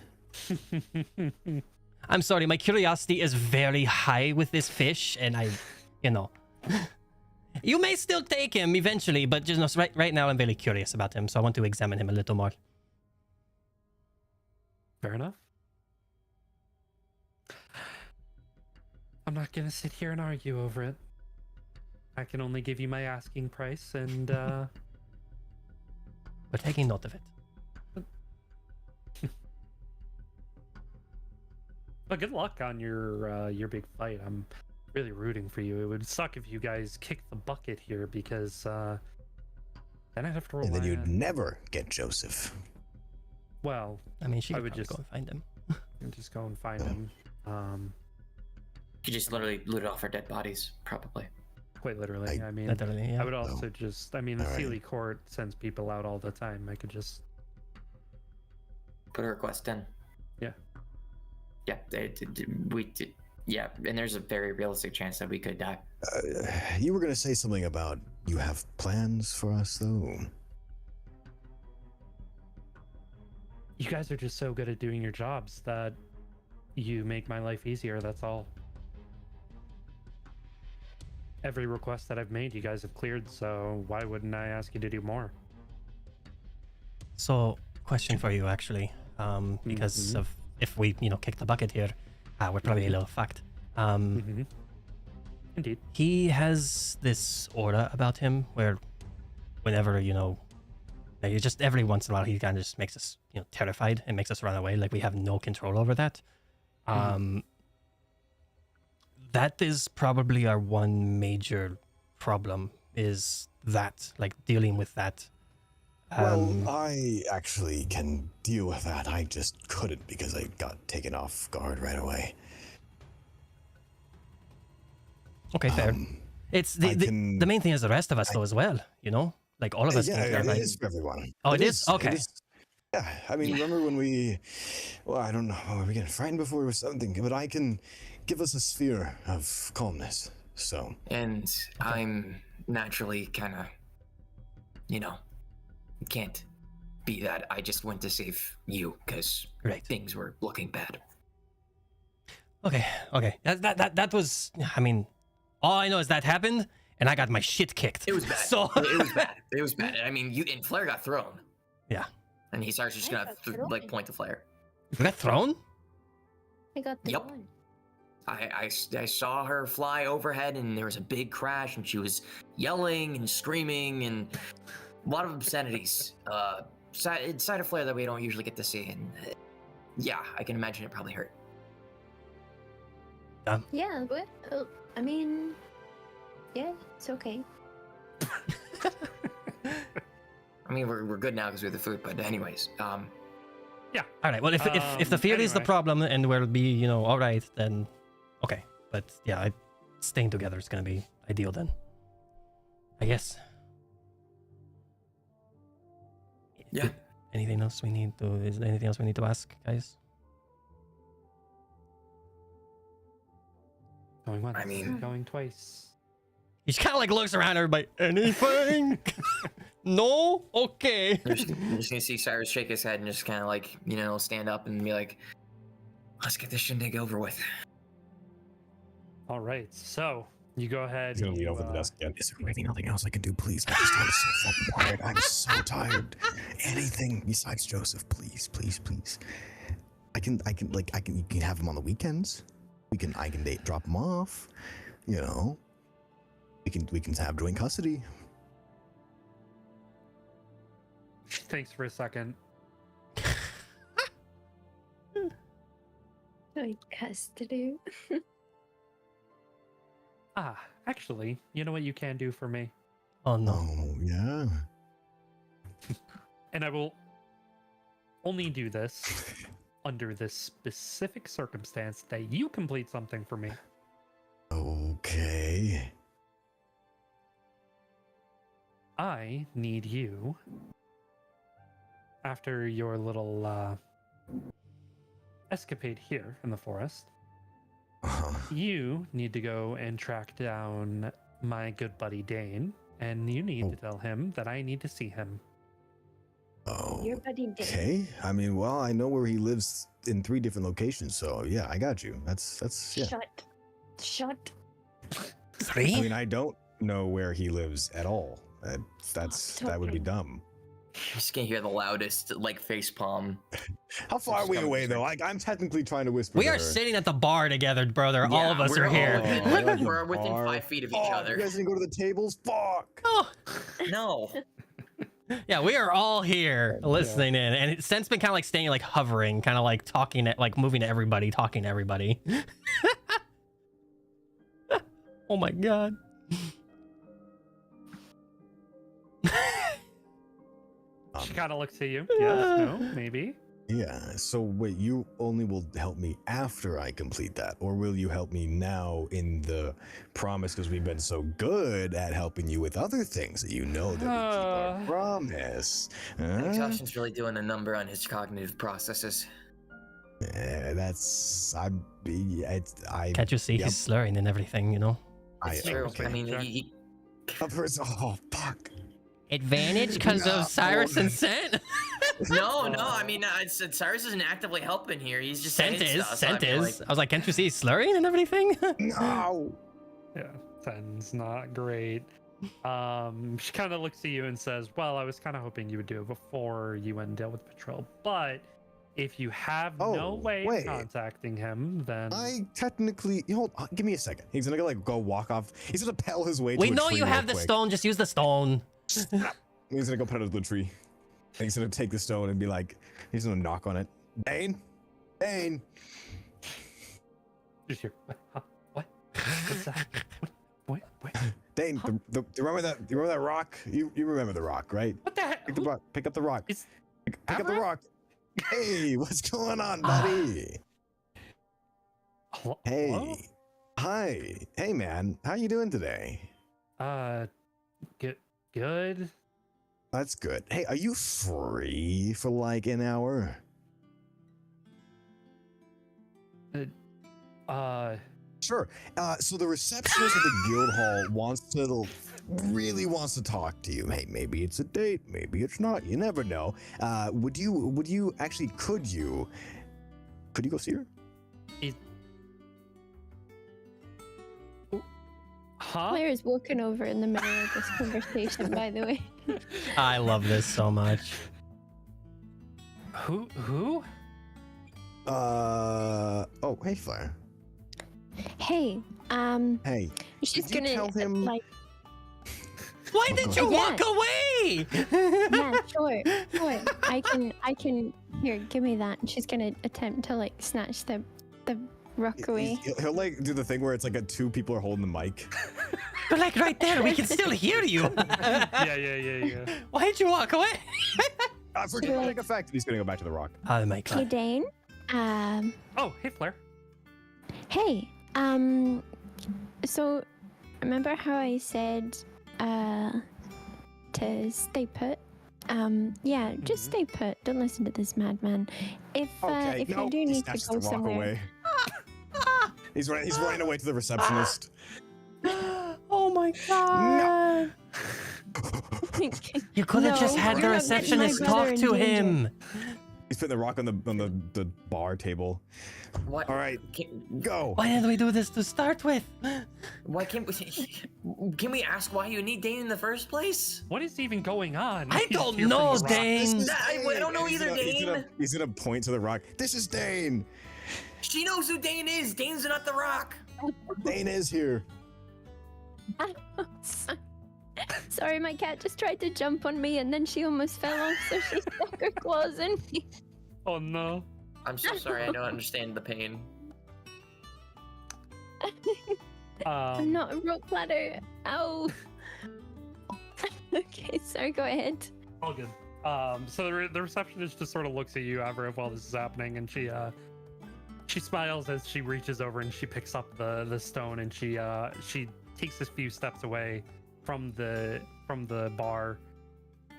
Speaker 1: I'm sorry, my curiosity is very high with this fish, and you may still take him eventually, but just right now I'm very curious about him, so I want to examine him a little more.
Speaker 3: Fair enough. I'm not gonna sit here and argue over it. I can only give you my asking price, and
Speaker 1: We're taking note of it.
Speaker 3: but good luck on your big fight. I'm really rooting for you. It would suck if you guys kicked the bucket here because then I'd have to rely
Speaker 5: And then you'd
Speaker 3: on.
Speaker 5: never get Joseph.
Speaker 3: Well,
Speaker 1: I mean, she
Speaker 3: I
Speaker 1: could
Speaker 3: would
Speaker 1: probably
Speaker 3: just-
Speaker 1: go and find him.
Speaker 3: just go and find him.
Speaker 2: You just literally looted off our dead bodies, probably.
Speaker 3: Quite literally. I mean,
Speaker 1: Literally, yeah.
Speaker 3: I would also just. I mean, the
Speaker 5: All right.
Speaker 3: Sealy Court sends people out all the time. I could just.
Speaker 2: Put a request in.
Speaker 3: Yeah.
Speaker 2: Yeah, yeah, and there's a very realistic chance that we could die.
Speaker 5: You were going to say something about you have plans for us, though.
Speaker 3: You guys are just so good at doing your jobs that you make my life easier. That's all. Every request that I've made, you guys have cleared. So why wouldn't I ask you to do more?
Speaker 1: So, question for you actually, because
Speaker 3: Mhm.
Speaker 1: of if we kick the bucket here, we're probably a little fucked.
Speaker 3: Mm-hmm. Indeed.
Speaker 1: He has this aura about him where whenever like just every once in a while he kind of just makes us terrified and makes us run away, like we have no control over that. That is probably our one major problem, is that, like, dealing with that.
Speaker 5: Well, I actually can deal with that. I just couldn't because I got taken off guard right away.
Speaker 1: Okay, fair. It's the main thing is the rest of us though as well, like all of us can
Speaker 5: Yeah,
Speaker 1: care,
Speaker 5: it
Speaker 1: right?
Speaker 5: is for everyone.
Speaker 1: Oh, it is? Okay.
Speaker 5: Yeah, I mean, remember when I don't know, were we getting frightened before or something? But I can give us a sphere of calmness, so.
Speaker 2: And I'm naturally kind of, can't be that. I just went to save you because
Speaker 1: Right.
Speaker 2: things were looking bad.
Speaker 1: Okay. That was, I mean, all I know is that happened and I got my shit kicked.
Speaker 2: It was bad.
Speaker 1: So
Speaker 2: It was bad. It was bad. I mean, and Flair got thrown.
Speaker 1: Yeah.
Speaker 2: And he starts just
Speaker 4: I
Speaker 2: gonna
Speaker 4: got thrown.
Speaker 2: point to Flair.
Speaker 1: we got thrown?
Speaker 4: I got the
Speaker 2: Yep.
Speaker 4: one.
Speaker 2: I saw her fly overhead, and there was a big crash, and she was yelling and screaming and a lot of obscenities. Side of Flair that we don't usually get to see, and yeah, I can imagine it probably hurt.
Speaker 4: Yeah, but I mean, yeah, it's okay.
Speaker 2: I mean, we're good now because we have the food, but anyways,
Speaker 3: Yeah.
Speaker 1: All right. Well, if the fear is the
Speaker 3: Anyway.
Speaker 1: problem and we'll be, all right, then okay. But yeah, staying together is gonna be ideal then, I guess.
Speaker 2: Yeah.
Speaker 1: Anything else we need to? Is there anything else we need to ask, guys?
Speaker 3: Going once.
Speaker 2: I mean-
Speaker 3: going twice.
Speaker 1: He kind of like looks around everybody. Anything? No? Okay.
Speaker 2: I'm just gonna see Cyrus shake his head and just kind of like, stand up and be like, let's get this shindig over with.
Speaker 3: All right. So you go ahead.
Speaker 5: He's gonna lean
Speaker 3: you,
Speaker 5: over the desk again.
Speaker 6: Is there really nothing else I can do, please? I'm so fucking tired. I'm so tired. Anything besides Joseph, please, please, please. You can have him on the weekends. I can drop him off. We can have joint custody.
Speaker 3: Thanks for a second.
Speaker 4: Like custody.
Speaker 3: Actually, you know what you can do for me?
Speaker 1: Oh no.
Speaker 6: Oh yeah.
Speaker 3: And I will only do this under this specific circumstance that you complete something for me.
Speaker 6: Okay.
Speaker 3: I need you, after your little escapade here in the forest, you need to go and track down my good buddy Dane, and you need to tell him that I need to see him.
Speaker 6: Oh.
Speaker 4: Your buddy Dane.
Speaker 6: Okay. I mean, well, I know where he lives in 3 different locations, so yeah, I got you. That's yeah.
Speaker 4: Shut.
Speaker 1: 3?
Speaker 6: I mean, I don't know where he lives at all. That would be
Speaker 4: okay.
Speaker 6: dumb.
Speaker 2: Just gonna hear the loudest face palm.
Speaker 6: How far are we away though? I'm technically trying to whisper.
Speaker 1: We
Speaker 6: to
Speaker 1: are
Speaker 6: her.
Speaker 1: sitting at the bar together, brother. All of us
Speaker 2: we're
Speaker 1: are here.
Speaker 2: all-
Speaker 6: Oh,
Speaker 2: we're within
Speaker 6: bar.
Speaker 2: 5 feet of each
Speaker 6: Fuck,
Speaker 2: other.
Speaker 6: You guys didn't go to the tables? Fuck.
Speaker 1: Oh.
Speaker 2: No.
Speaker 1: Yeah, we are all here listening in, and it's since been kind of like staying like hovering, kind of like talking, moving to everybody, talking to everybody. Oh my god.
Speaker 3: She kind of looks at you. Yes, no, maybe.
Speaker 6: Yeah. So wait, you only will help me after I complete that, or will you help me now in the promise? Because we've been so good at helping you with other things that you know that we keep our promise. Huh?
Speaker 2: Exhaustion's really doing a number on his cognitive processes.
Speaker 6: That's I.
Speaker 1: Can't you see
Speaker 6: Yep.
Speaker 1: he's slurring and everything,
Speaker 2: It's
Speaker 3: I-
Speaker 2: true.
Speaker 3: okay.
Speaker 2: I mean,
Speaker 3: Jack.
Speaker 6: Oh fuck.
Speaker 1: Advantage because
Speaker 6: No.
Speaker 1: of Cyrus and Scent?
Speaker 2: no. I mean, Cyrus isn't actively helping here. He's just saying
Speaker 1: Scent is.
Speaker 2: stuff.
Speaker 1: Scent
Speaker 2: I mean,
Speaker 1: is. I was like, can't you see he's slurring and everything?
Speaker 6: No.
Speaker 3: Yeah, 10's not great. She kind of looks at you and says, well, I was kind of hoping you would do it before you went and dealt with the patrol. But if you have no way
Speaker 6: wait.
Speaker 3: of contacting him, then...
Speaker 6: I technically give me a second. He's gonna go walk off. He's gonna pedal his way.
Speaker 1: We
Speaker 6: to a
Speaker 1: know
Speaker 6: tree
Speaker 1: you
Speaker 6: real
Speaker 1: have the
Speaker 6: quick.
Speaker 1: stone. Just use the stone.
Speaker 6: He's gonna go pet it to the tree. And he's gonna take the stone and be like, he's gonna knock on it. Dane.
Speaker 3: Just hear, huh? What? What's that? What?
Speaker 6: Dane, you remember that rock? You remember the rock, right?
Speaker 3: What the heck?
Speaker 6: Pick up the rock.
Speaker 3: Is-
Speaker 6: Pick up the
Speaker 3: Alright.
Speaker 6: rock. Hey, what's going on, buddy?
Speaker 3: Hello?
Speaker 6: Hey. Hi. Hey, man. How you doing today?
Speaker 3: Good.
Speaker 6: That's good. Hey, are you free for like an hour? Sure. So the receptionist at the guild hall really wants to talk to you. Hey, maybe it's a date, maybe it's not. You never know. Could you go see her?
Speaker 3: Huh?
Speaker 4: Flair is walking over in the middle of this conversation, by the way.
Speaker 1: I love this so much.
Speaker 3: Who?
Speaker 5: Oh, hey, Flair.
Speaker 4: Hey,
Speaker 5: Hey.
Speaker 4: she's
Speaker 5: Did you
Speaker 4: gonna
Speaker 5: tell him-
Speaker 4: like,
Speaker 1: Why
Speaker 5: Oh,
Speaker 1: did
Speaker 5: go
Speaker 1: you
Speaker 4: ahead.
Speaker 1: walk away?
Speaker 4: yeah, sure. I can. Here, give me that. And she's gonna attempt to like snatch the rock away.
Speaker 5: He'll like do the thing where it's like two people are holding the mic.
Speaker 1: You're like right there. We can still hear you.
Speaker 3: Yeah.
Speaker 1: Why'd you walk away?
Speaker 5: For dramatic effect, he's gonna go back to the rock.
Speaker 1: Oh my
Speaker 4: Hey,
Speaker 1: god.
Speaker 4: Dane.
Speaker 3: Oh, hey, Flair.
Speaker 4: Hey. So, remember how I said, to stay put? Yeah, just stay put. Don't listen to this madman. If if
Speaker 5: no,
Speaker 4: you do
Speaker 5: he
Speaker 4: need to
Speaker 5: snatches
Speaker 4: go
Speaker 5: the rock
Speaker 4: somewhere,
Speaker 5: away. He's running away to the receptionist.
Speaker 1: Oh my god. You could have just
Speaker 4: No,
Speaker 1: had the
Speaker 4: you're not getting my
Speaker 1: receptionist
Speaker 4: brother
Speaker 1: talk
Speaker 4: in
Speaker 1: to
Speaker 4: danger.
Speaker 1: him.
Speaker 5: He's putting the rock on the bar table.
Speaker 2: What?
Speaker 5: All right, go.
Speaker 1: Why did we do this to start with?
Speaker 2: Why can't we? Can we ask why you need Dane in the first place?
Speaker 3: What is even going on?
Speaker 1: I
Speaker 3: He's
Speaker 1: don't
Speaker 3: here from
Speaker 1: know,
Speaker 3: the rock.
Speaker 1: Dane.
Speaker 2: I don't know
Speaker 5: He's
Speaker 2: either, Dane.
Speaker 5: He's gonna point to the rock. This is Dane.
Speaker 2: She knows who Dane is. Dane's not the rock.
Speaker 5: Dane is here.
Speaker 4: Sorry, my cat just tried to jump on me and then she almost fell off, so she stuck her claws in me.
Speaker 3: Oh no.
Speaker 2: I'm so sorry. I don't understand the pain.
Speaker 4: I'm not a rope ladder. Ow. Okay, sorry, go ahead.
Speaker 3: All good. So the receptionist just sort of looks at you, Avra, while this is happening, and she smiles as she reaches over and she picks up the stone, and she takes a few steps away from the bar,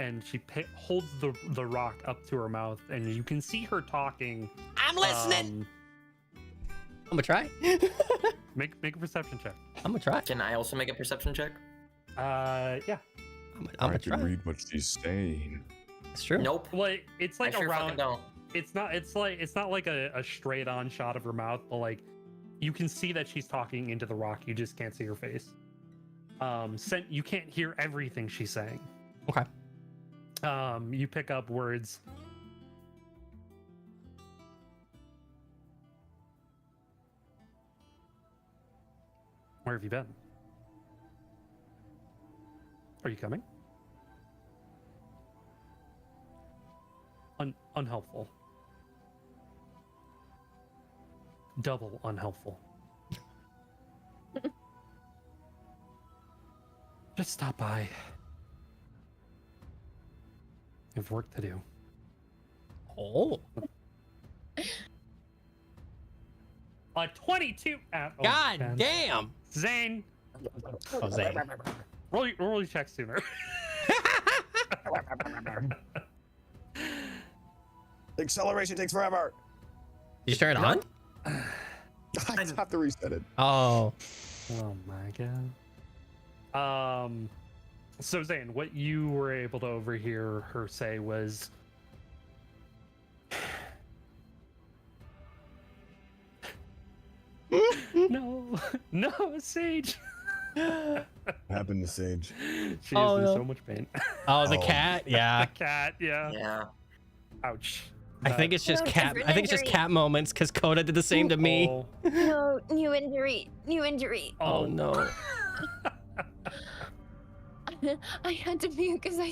Speaker 3: and she holds the rock up to her mouth, and you can see her talking.
Speaker 1: I'm listening. I'm gonna try.
Speaker 3: Make a perception check.
Speaker 1: I'm gonna try.
Speaker 2: Can I also make a perception check?
Speaker 3: Yeah.
Speaker 1: I'm gonna try.
Speaker 5: read what she's saying.
Speaker 1: It's true.
Speaker 2: Nope.
Speaker 3: Well, it's like
Speaker 2: I sure fucking
Speaker 3: around.
Speaker 2: don't.
Speaker 3: It's not like a straight on shot of her mouth, but like you can see that she's talking into the rock. You just can't see her face. You can't hear everything she's saying.
Speaker 1: Okay.
Speaker 3: You pick up words. Where have you been? Are you coming? Unhelpful. Double unhelpful. Just stop by. You have work to do.
Speaker 1: Oh.
Speaker 3: 22. Oh,
Speaker 1: God
Speaker 3: 10.
Speaker 1: damn.
Speaker 3: Zane,
Speaker 1: Oh, Zane.
Speaker 3: roll your check sooner.
Speaker 5: Acceleration takes forever.
Speaker 1: Did you turn it on?
Speaker 5: I just have to reset it.
Speaker 3: Oh
Speaker 1: Oh.
Speaker 3: my god. So Zane, what you were able to overhear her say was, no, Sage.
Speaker 5: What happened to Sage?
Speaker 3: She
Speaker 1: Oh,
Speaker 3: is in
Speaker 1: no.
Speaker 3: so much pain.
Speaker 1: Oh, the
Speaker 5: Oh.
Speaker 1: cat. Yeah.
Speaker 3: The cat, yeah.
Speaker 2: Yeah.
Speaker 3: Ouch.
Speaker 1: I think it's just
Speaker 4: No,
Speaker 1: cat.
Speaker 4: different
Speaker 1: I think it's just
Speaker 4: injury.
Speaker 1: cat moments because Coda did the same to me.
Speaker 3: Oh,
Speaker 4: No, new injury.
Speaker 1: Oh no.
Speaker 4: I had to mute because I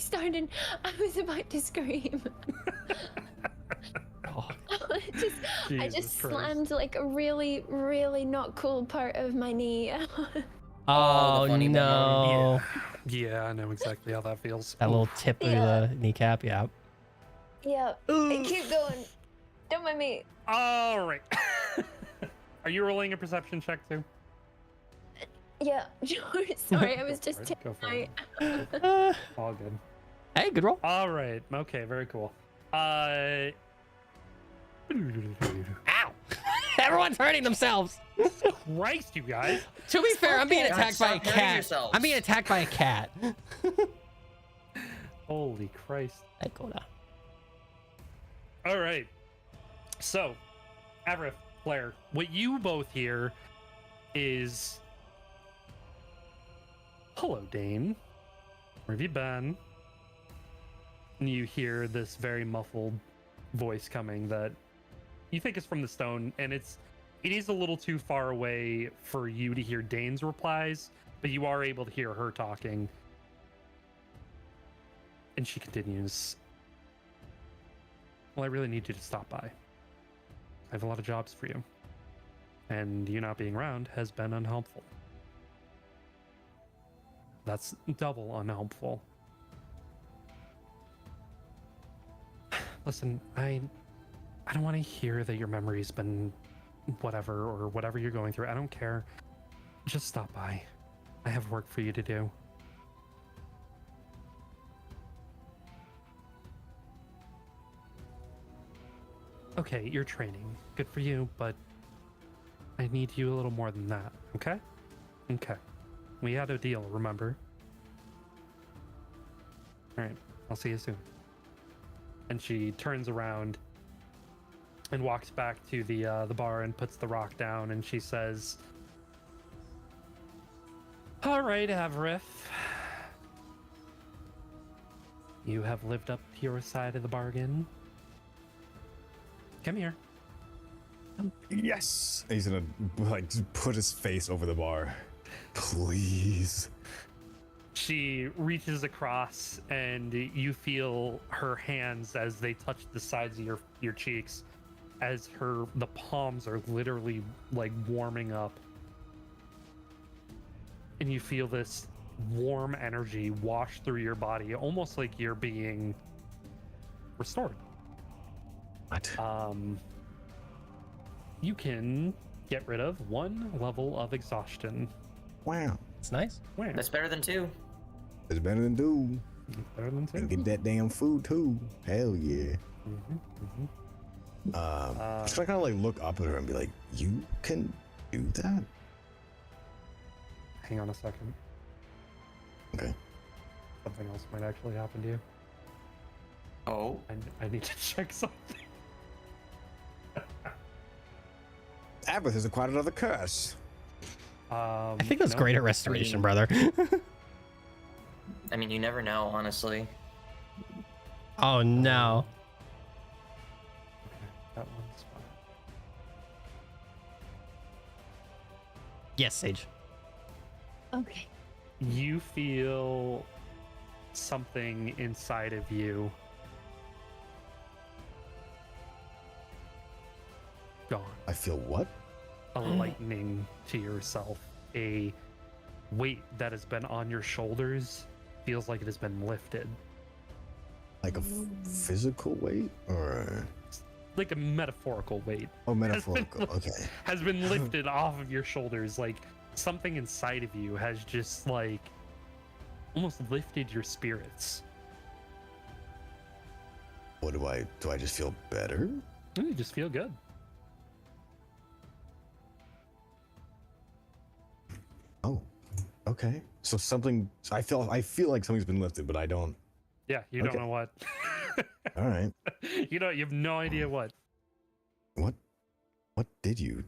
Speaker 4: was about to scream.
Speaker 1: Oh,
Speaker 4: I
Speaker 3: Jesus
Speaker 4: just
Speaker 3: Christ.
Speaker 4: slammed like a really, really not cool part of my knee.
Speaker 1: oh
Speaker 2: the funny
Speaker 1: no.
Speaker 3: Yeah, I know exactly how that feels.
Speaker 1: That little tip of the kneecap. Yeah.
Speaker 4: Yeah, keep going. Don't mind me.
Speaker 3: All right. Are you rolling a perception check too?
Speaker 4: Yeah, sure. Sorry, I was
Speaker 3: Go
Speaker 4: just
Speaker 3: for it, go for
Speaker 4: taking
Speaker 3: it.
Speaker 4: my.
Speaker 3: All good.
Speaker 1: Hey, good roll.
Speaker 3: All right. Okay, very cool.
Speaker 1: Ow. Everyone's hurting themselves.
Speaker 3: Christ, you guys.
Speaker 1: To be fair, I'm being
Speaker 2: it.
Speaker 1: attacked by a
Speaker 2: Stop hurting
Speaker 1: cat.
Speaker 2: yourselves.
Speaker 1: I'm being attacked by a cat.
Speaker 3: Holy Christ.
Speaker 1: Hey, Coda.
Speaker 3: All right. So, Avra, Flair, what you both hear is, hello, Dane. Where have you been? And you hear this very muffled voice coming that you think it's from the stone, and it is a little too far away for you to hear Dane's replies, but you are able to hear her talking. And she continues, well, I really need you to stop by. I have a lot of jobs for you. And you not being around has been unhelpful. That's double unhelpful. Listen, I don't want to hear that your memory's been whatever or whatever you're going through. I don't care. Just stop by. I have work for you to do. Okay, you're training. Good for you, but I need you a little more than that, okay? Okay. We had a deal, remember? Alright, I'll see you soon. And she turns around and walks back to the bar and puts the rock down, and she says, alright, Avarith. You have lived up to your side of the bargain. Come here.
Speaker 5: Yes! He's gonna like just put his face over the bar. Please.
Speaker 3: She reaches across and you feel her hands as they touch the sides of your cheeks, as the palms are literally like warming up. And you feel this warm energy wash through your body, almost like you're being restored.
Speaker 5: What?
Speaker 3: You can get rid of 1 level of exhaustion.
Speaker 5: Wow.
Speaker 1: It's nice.
Speaker 3: Where?
Speaker 2: That's better than 2.
Speaker 5: It's better than do.
Speaker 3: Better than 2.
Speaker 5: And get that damn food too. Hell yeah. Should I kind of like look up at her and be like, you can do that?
Speaker 3: Hang on a second.
Speaker 5: Okay.
Speaker 3: Something else might actually happen to you.
Speaker 2: Oh.
Speaker 3: I need to check something.
Speaker 5: Abbott has acquired another curse.
Speaker 1: I think that's
Speaker 3: no.
Speaker 1: greater restoration, brother.
Speaker 2: I mean, you never know, honestly.
Speaker 1: Oh no.
Speaker 3: Okay, that one's fine.
Speaker 1: Yes, Sage.
Speaker 4: Okay.
Speaker 3: You feel something inside of you gone.
Speaker 5: I feel what?
Speaker 3: A lightening to yourself. A weight that has been on your shoulders feels like it has been lifted.
Speaker 5: Like a physical weight or?
Speaker 3: Like a metaphorical weight.
Speaker 5: Oh, metaphorical. Okay.
Speaker 3: Has been lifted off of your shoulders. Like something inside of you has just like almost lifted your spirits.
Speaker 5: What do I just feel better?
Speaker 3: You just feel good.
Speaker 5: Oh, okay. So something, I feel like something's been lifted, but I don't.
Speaker 3: Yeah, you don't
Speaker 5: Okay.
Speaker 3: know what.
Speaker 5: All right.
Speaker 3: You have no idea what.
Speaker 5: What did you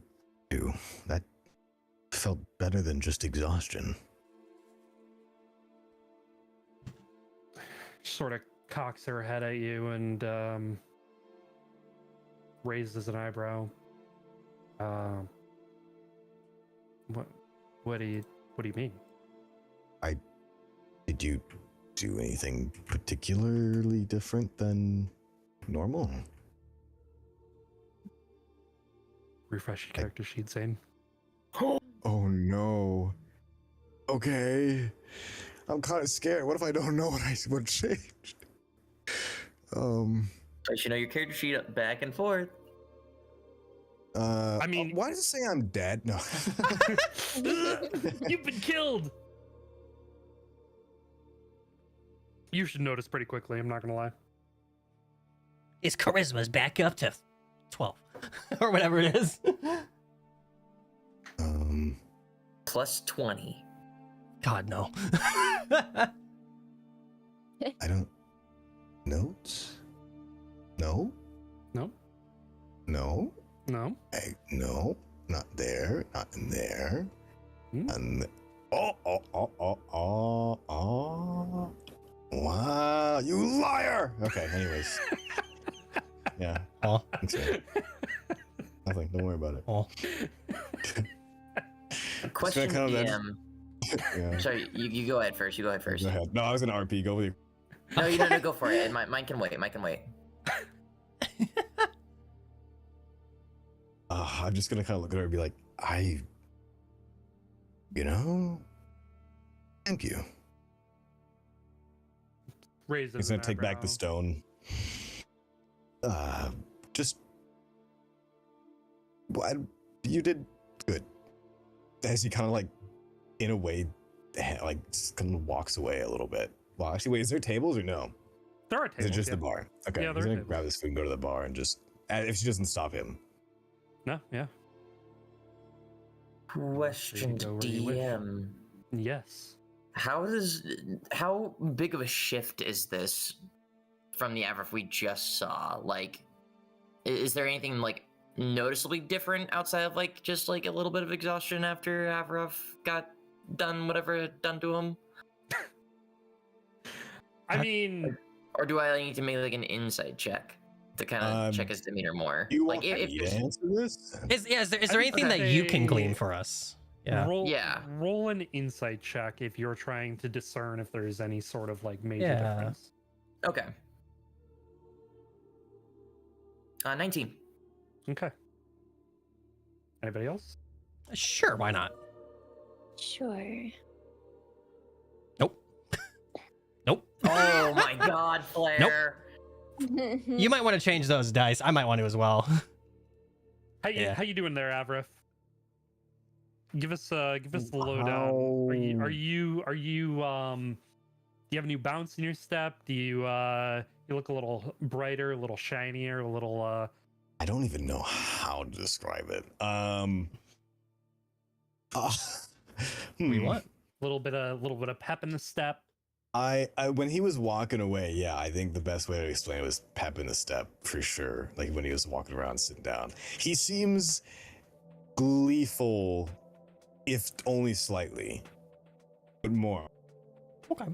Speaker 5: do? That felt better than just exhaustion.
Speaker 3: Sort of cocks her head at you and raises an eyebrow. What do you mean?
Speaker 5: Did you do anything particularly different than normal?
Speaker 3: Refresh your character sheet, Zane.
Speaker 5: Oh no. Okay. I'm kind of scared. What if I don't know what changed?
Speaker 2: Let you know your character sheet back and forth.
Speaker 3: I mean-
Speaker 5: why does it say I'm dead? No.
Speaker 3: You've been killed. You should notice pretty quickly, I'm not gonna lie.
Speaker 1: His charisma's back up to 12 or whatever it is.
Speaker 2: Plus 20.
Speaker 1: God, no.
Speaker 5: I don't. Notes? No?
Speaker 3: No?
Speaker 5: No?
Speaker 3: No?
Speaker 5: Hey, no, not there, not in there.
Speaker 3: Hmm?
Speaker 5: And oh. Wow, you liar! Okay, anyways. Yeah.
Speaker 1: Oh.
Speaker 5: Thanks, man. Don't worry about it.
Speaker 1: Oh,
Speaker 2: Question
Speaker 5: kind of that-
Speaker 2: DM.
Speaker 5: Yeah.
Speaker 2: Sorry, you go ahead first. You go ahead first.
Speaker 5: Go ahead. No, I was gonna RP. Go with you.
Speaker 2: No, you don't go for it. Mine can wait. Mine can wait.
Speaker 5: I'm just gonna kind of look at her and be like, thank you.
Speaker 3: Raises
Speaker 5: He's gonna
Speaker 3: an
Speaker 5: take back the
Speaker 3: eyebrow.
Speaker 5: stone. Just what you did good. As he kind of like, in a way, like just kind of walks away a little bit. Well, actually, wait, is there tables or no?
Speaker 3: There are
Speaker 5: Is
Speaker 3: tables.
Speaker 5: it just
Speaker 3: yeah.
Speaker 5: the bar? Okay,
Speaker 3: Yeah,
Speaker 5: he's
Speaker 3: there are
Speaker 5: gonna grab
Speaker 3: tables.
Speaker 5: this food and go to the bar and just, if she doesn't stop him.
Speaker 3: No, yeah.
Speaker 2: Question to
Speaker 3: go where you wish.
Speaker 2: DM.
Speaker 3: Yes.
Speaker 2: How big of a shift is this from the Avraf we just saw? Like, is there anything like noticeably different outside of like just like a little bit of exhaustion after Avraf got done whatever done to him?
Speaker 3: I mean,
Speaker 2: Or do I need to make like an insight check to kind of check his demeanor more?
Speaker 5: You
Speaker 2: Like
Speaker 5: want me to
Speaker 2: there's-
Speaker 5: answer this?
Speaker 1: is there
Speaker 3: I
Speaker 1: anything
Speaker 3: would
Speaker 1: that you can
Speaker 3: say-
Speaker 1: glean for us? Yeah.
Speaker 3: roll an insight check if you're trying to discern if there's any sort of like major
Speaker 1: Yeah.
Speaker 3: difference.
Speaker 2: Okay. 19.
Speaker 3: Okay. Anybody else?
Speaker 1: Sure, why not?
Speaker 4: Sure.
Speaker 1: Nope. Nope.
Speaker 2: Oh my God, Flair.
Speaker 1: You might want to change those dice. I might want to as well. Yeah.
Speaker 3: How you doing there, Avraf? Give us the lowdown. Are you do you have a new bounce in your step? Do you you look a little brighter, a little shinier, a little
Speaker 5: I don't even know how to describe it.
Speaker 1: Wait, what?
Speaker 3: little bit of pep in the step?
Speaker 5: I when he was walking away, yeah, I think the best way to explain it was pep in the step for sure. Like when he was walking around, sitting down, he seems gleeful, if only slightly, but more.
Speaker 1: Okay.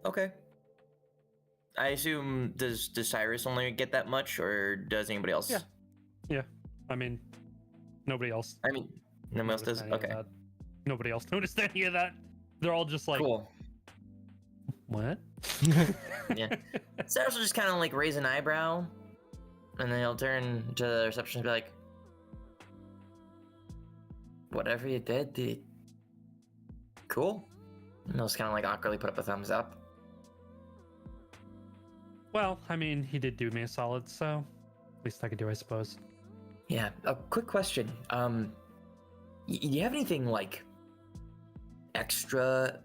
Speaker 2: Okay. I assume does Cyrus only get that much, or does anybody else?
Speaker 3: Yeah. I mean, nobody else.
Speaker 2: I mean, nobody else
Speaker 3: noticed
Speaker 2: does.
Speaker 3: any of
Speaker 2: Okay.
Speaker 3: that. Nobody else noticed any of that. They're all just like,
Speaker 2: Cool.
Speaker 3: what?
Speaker 2: Yeah. Cyrus will just kind of like raise an eyebrow, and then he'll turn to the receptionist and be like, "Whatever you did cool." And he'll just kind of like awkwardly put up a thumbs up.
Speaker 3: Well, I mean, he did do me a solid, so least I could do, I suppose.
Speaker 2: Yeah. A quick question. Do you have anything like extra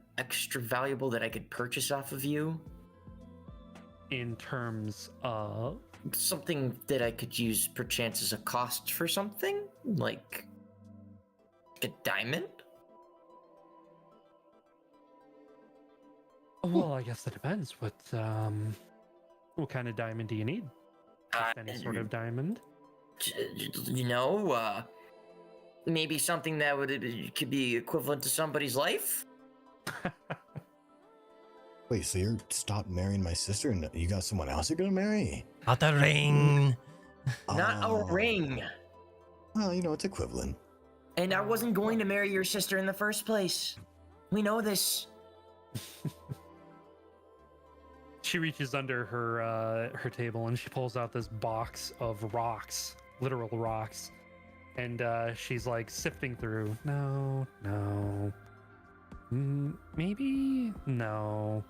Speaker 2: valuable that I could purchase off of you?
Speaker 3: In terms of
Speaker 2: Something that I could use perchance as a cost for something? Like a diamond?
Speaker 3: well, I guess that depends. What kind of diamond do you need? Just any sort of diamond?
Speaker 2: You know, maybe something that could be equivalent to somebody's life?
Speaker 5: Wait, so you're stopped marrying my sister, and you got someone else you're gonna marry?
Speaker 1: Not the ring.
Speaker 2: Not
Speaker 5: Oh.
Speaker 2: a ring.
Speaker 5: Well, you know, it's equivalent.
Speaker 2: And I wasn't going to marry your sister in the first place. We know this.
Speaker 3: She reaches under her table and she pulls out this box of rocks, literal rocks, and she's like sifting through. No, maybe no.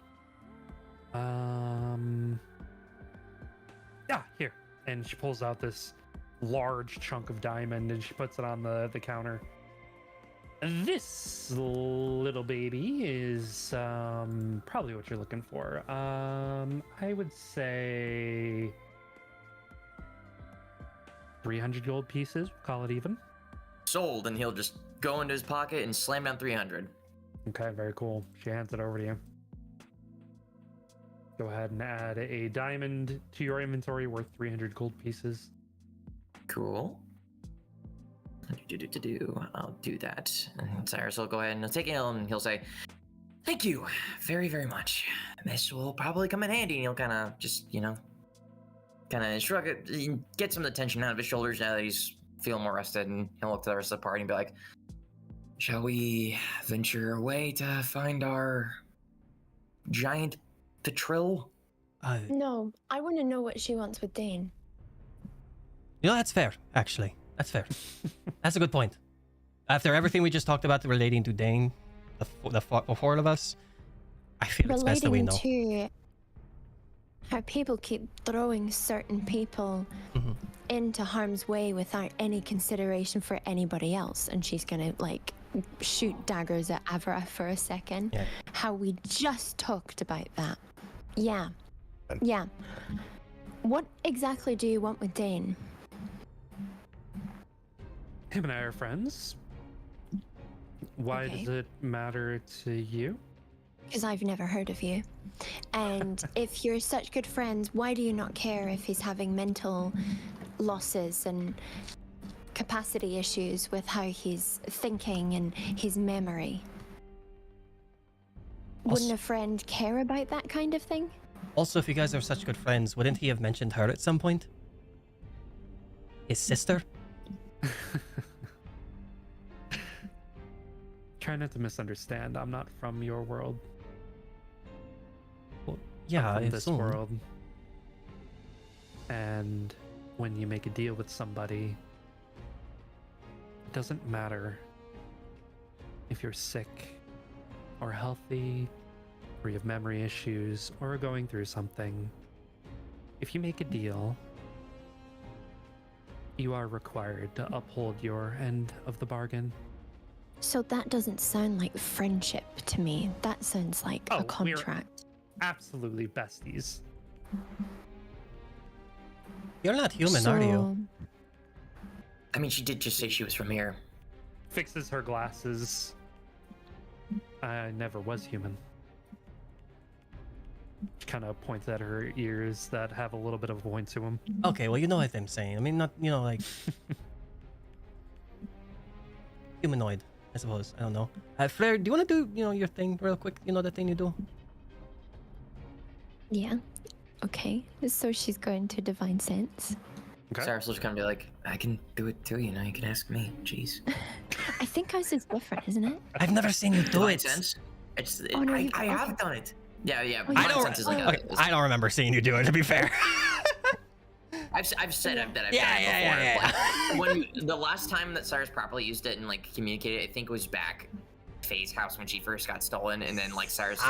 Speaker 3: Yeah, here. And she pulls out this large chunk of diamond and she puts it on the counter. This little baby is probably what you're looking for. I would say 300 gold pieces. We'll call it even.
Speaker 2: Sold, and he'll just go into his pocket and slam down 300.
Speaker 3: Okay, very cool. She hands it over to you. Go ahead and add a diamond to your inventory worth 300 gold pieces.
Speaker 2: Cool. I'll do that. And Cyrus will go ahead and he'll take it and he'll say, "Thank you very, very much. This will probably come in handy." And he'll kind of just, kind of shrug it, get some of the tension out of his shoulders now that he's feel more rested, and he'll look to the rest of the party and be like, "Shall we venture away to find our giant patrol?"
Speaker 4: No, I want to know what she wants with Dane.
Speaker 1: You know, that's fair, actually. That's fair. That's a good point. After everything we just talked about relating to Dane, the four of us, I feel it's best that we know.
Speaker 4: To how people keep throwing certain people into harm's way without any consideration for anybody else, and she's gonna like shoot daggers at Avra for a second.
Speaker 1: Yeah.
Speaker 4: How we just talked about that. Yeah. Yeah. What exactly do you want with Dane?
Speaker 3: Him and I are friends. Why
Speaker 4: Okay.
Speaker 3: does it matter to you?
Speaker 4: Because I've never heard of you. And if you're such good friends, why do you not care if he's having mental losses and capacity issues with how he's thinking and his memory? Wouldn't a friend care about that kind of thing?
Speaker 1: Also, if you guys are such good friends, wouldn't he have mentioned her at some point? His sister?
Speaker 3: Try not to misunderstand. I'm not from your world.
Speaker 1: Well, yeah,
Speaker 3: I'm from
Speaker 1: I
Speaker 3: this
Speaker 1: assumed.
Speaker 3: world. And when you make a deal with somebody, it doesn't matter if you're sick or healthy, or you have memory issues, or are going through something. If you make a deal, you are required to uphold your end of the bargain.
Speaker 4: So that doesn't sound like friendship to me. That sounds like
Speaker 3: Oh,
Speaker 4: a
Speaker 3: we're-
Speaker 4: contract.
Speaker 3: Absolutely besties.
Speaker 1: You're not human, are you?
Speaker 2: I mean, she did just say she was from here.
Speaker 3: Fixes her glasses. I never was human. She kind of points at her ears that have a little bit of a point to them.
Speaker 1: Okay, well, you know what I'm saying. I mean, not, you know, like... humanoid, I suppose. I don't know. Flair, do you want to do, you know, your thing real quick? You know, the thing you do?
Speaker 4: Yeah. Okay. So she's going to Divine Sense.
Speaker 3: Okay.
Speaker 2: Cyrus will just kind of be like, "I can do it too, you know, you can ask me." Jeez.
Speaker 4: I think ours is different, isn't it?
Speaker 1: I've never seen you do
Speaker 2: Divine
Speaker 1: it.
Speaker 2: sense? It's,
Speaker 4: Oh, no,
Speaker 2: I
Speaker 4: you've-
Speaker 2: have
Speaker 4: okay.
Speaker 2: done it. Yeah, yeah.
Speaker 4: Oh,
Speaker 1: I
Speaker 2: Divine
Speaker 1: don't.
Speaker 2: sense is like
Speaker 1: Okay, I don't remember seeing you do it. To be fair.
Speaker 2: I've said that I've
Speaker 1: Yeah,
Speaker 2: done it
Speaker 1: yeah,
Speaker 2: before.
Speaker 1: yeah,
Speaker 2: Like, when the last time that Cyrus properly used it and like communicated, I think it was back Faye's house when she first got stolen, and then like Cyrus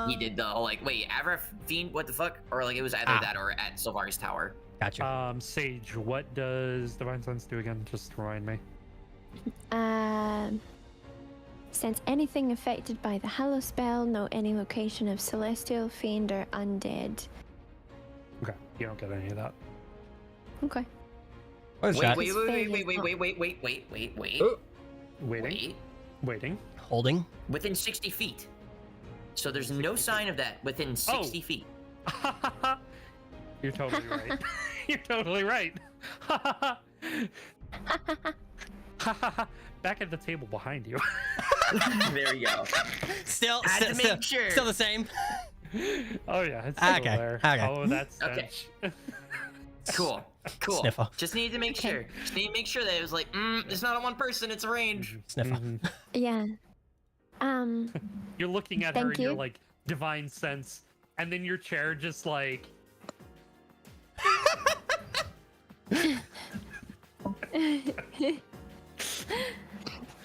Speaker 2: he did the whole like, "Wait, Avra Fiend, what the fuck?" Or like it was either that or at Sylvari's tower.
Speaker 1: Gotcha.
Speaker 3: Sage, what does Divine Sense do again? Just remind me.
Speaker 4: Sense anything affected by the Hallow spell, know any location of celestial, fiend, or undead.
Speaker 3: Okay, you don't get any of that.
Speaker 4: Okay.
Speaker 1: Where's
Speaker 2: Wait,
Speaker 1: that?
Speaker 2: wait,
Speaker 4: Faye
Speaker 2: wait,
Speaker 4: is
Speaker 2: wait, wait,
Speaker 4: not-
Speaker 2: wait, wait, wait, wait, wait, wait,
Speaker 3: Waiting. Waiting.
Speaker 1: Holding.
Speaker 2: within 60 feet. So there's no sign of that within 60 feet.
Speaker 3: You're totally right. You're totally right. Back at the table behind you.
Speaker 2: There you go.
Speaker 1: Still,
Speaker 2: Had to
Speaker 1: still,
Speaker 2: make sure.
Speaker 1: still the same.
Speaker 3: Oh yeah, it's still
Speaker 1: Okay,
Speaker 3: there.
Speaker 1: okay.
Speaker 3: Oh, that's
Speaker 2: Okay.
Speaker 3: stench.
Speaker 2: Cool. Cool.
Speaker 1: Sniffer.
Speaker 2: Just need to make sure. Just need to make sure that it was like, it's not a one person, it's a range.
Speaker 1: Sniffer.
Speaker 3: Mhm.
Speaker 4: Yeah.
Speaker 3: You're looking at her
Speaker 4: Thank
Speaker 3: and you're
Speaker 4: you.
Speaker 3: like, Divine Sense, and then your chair just like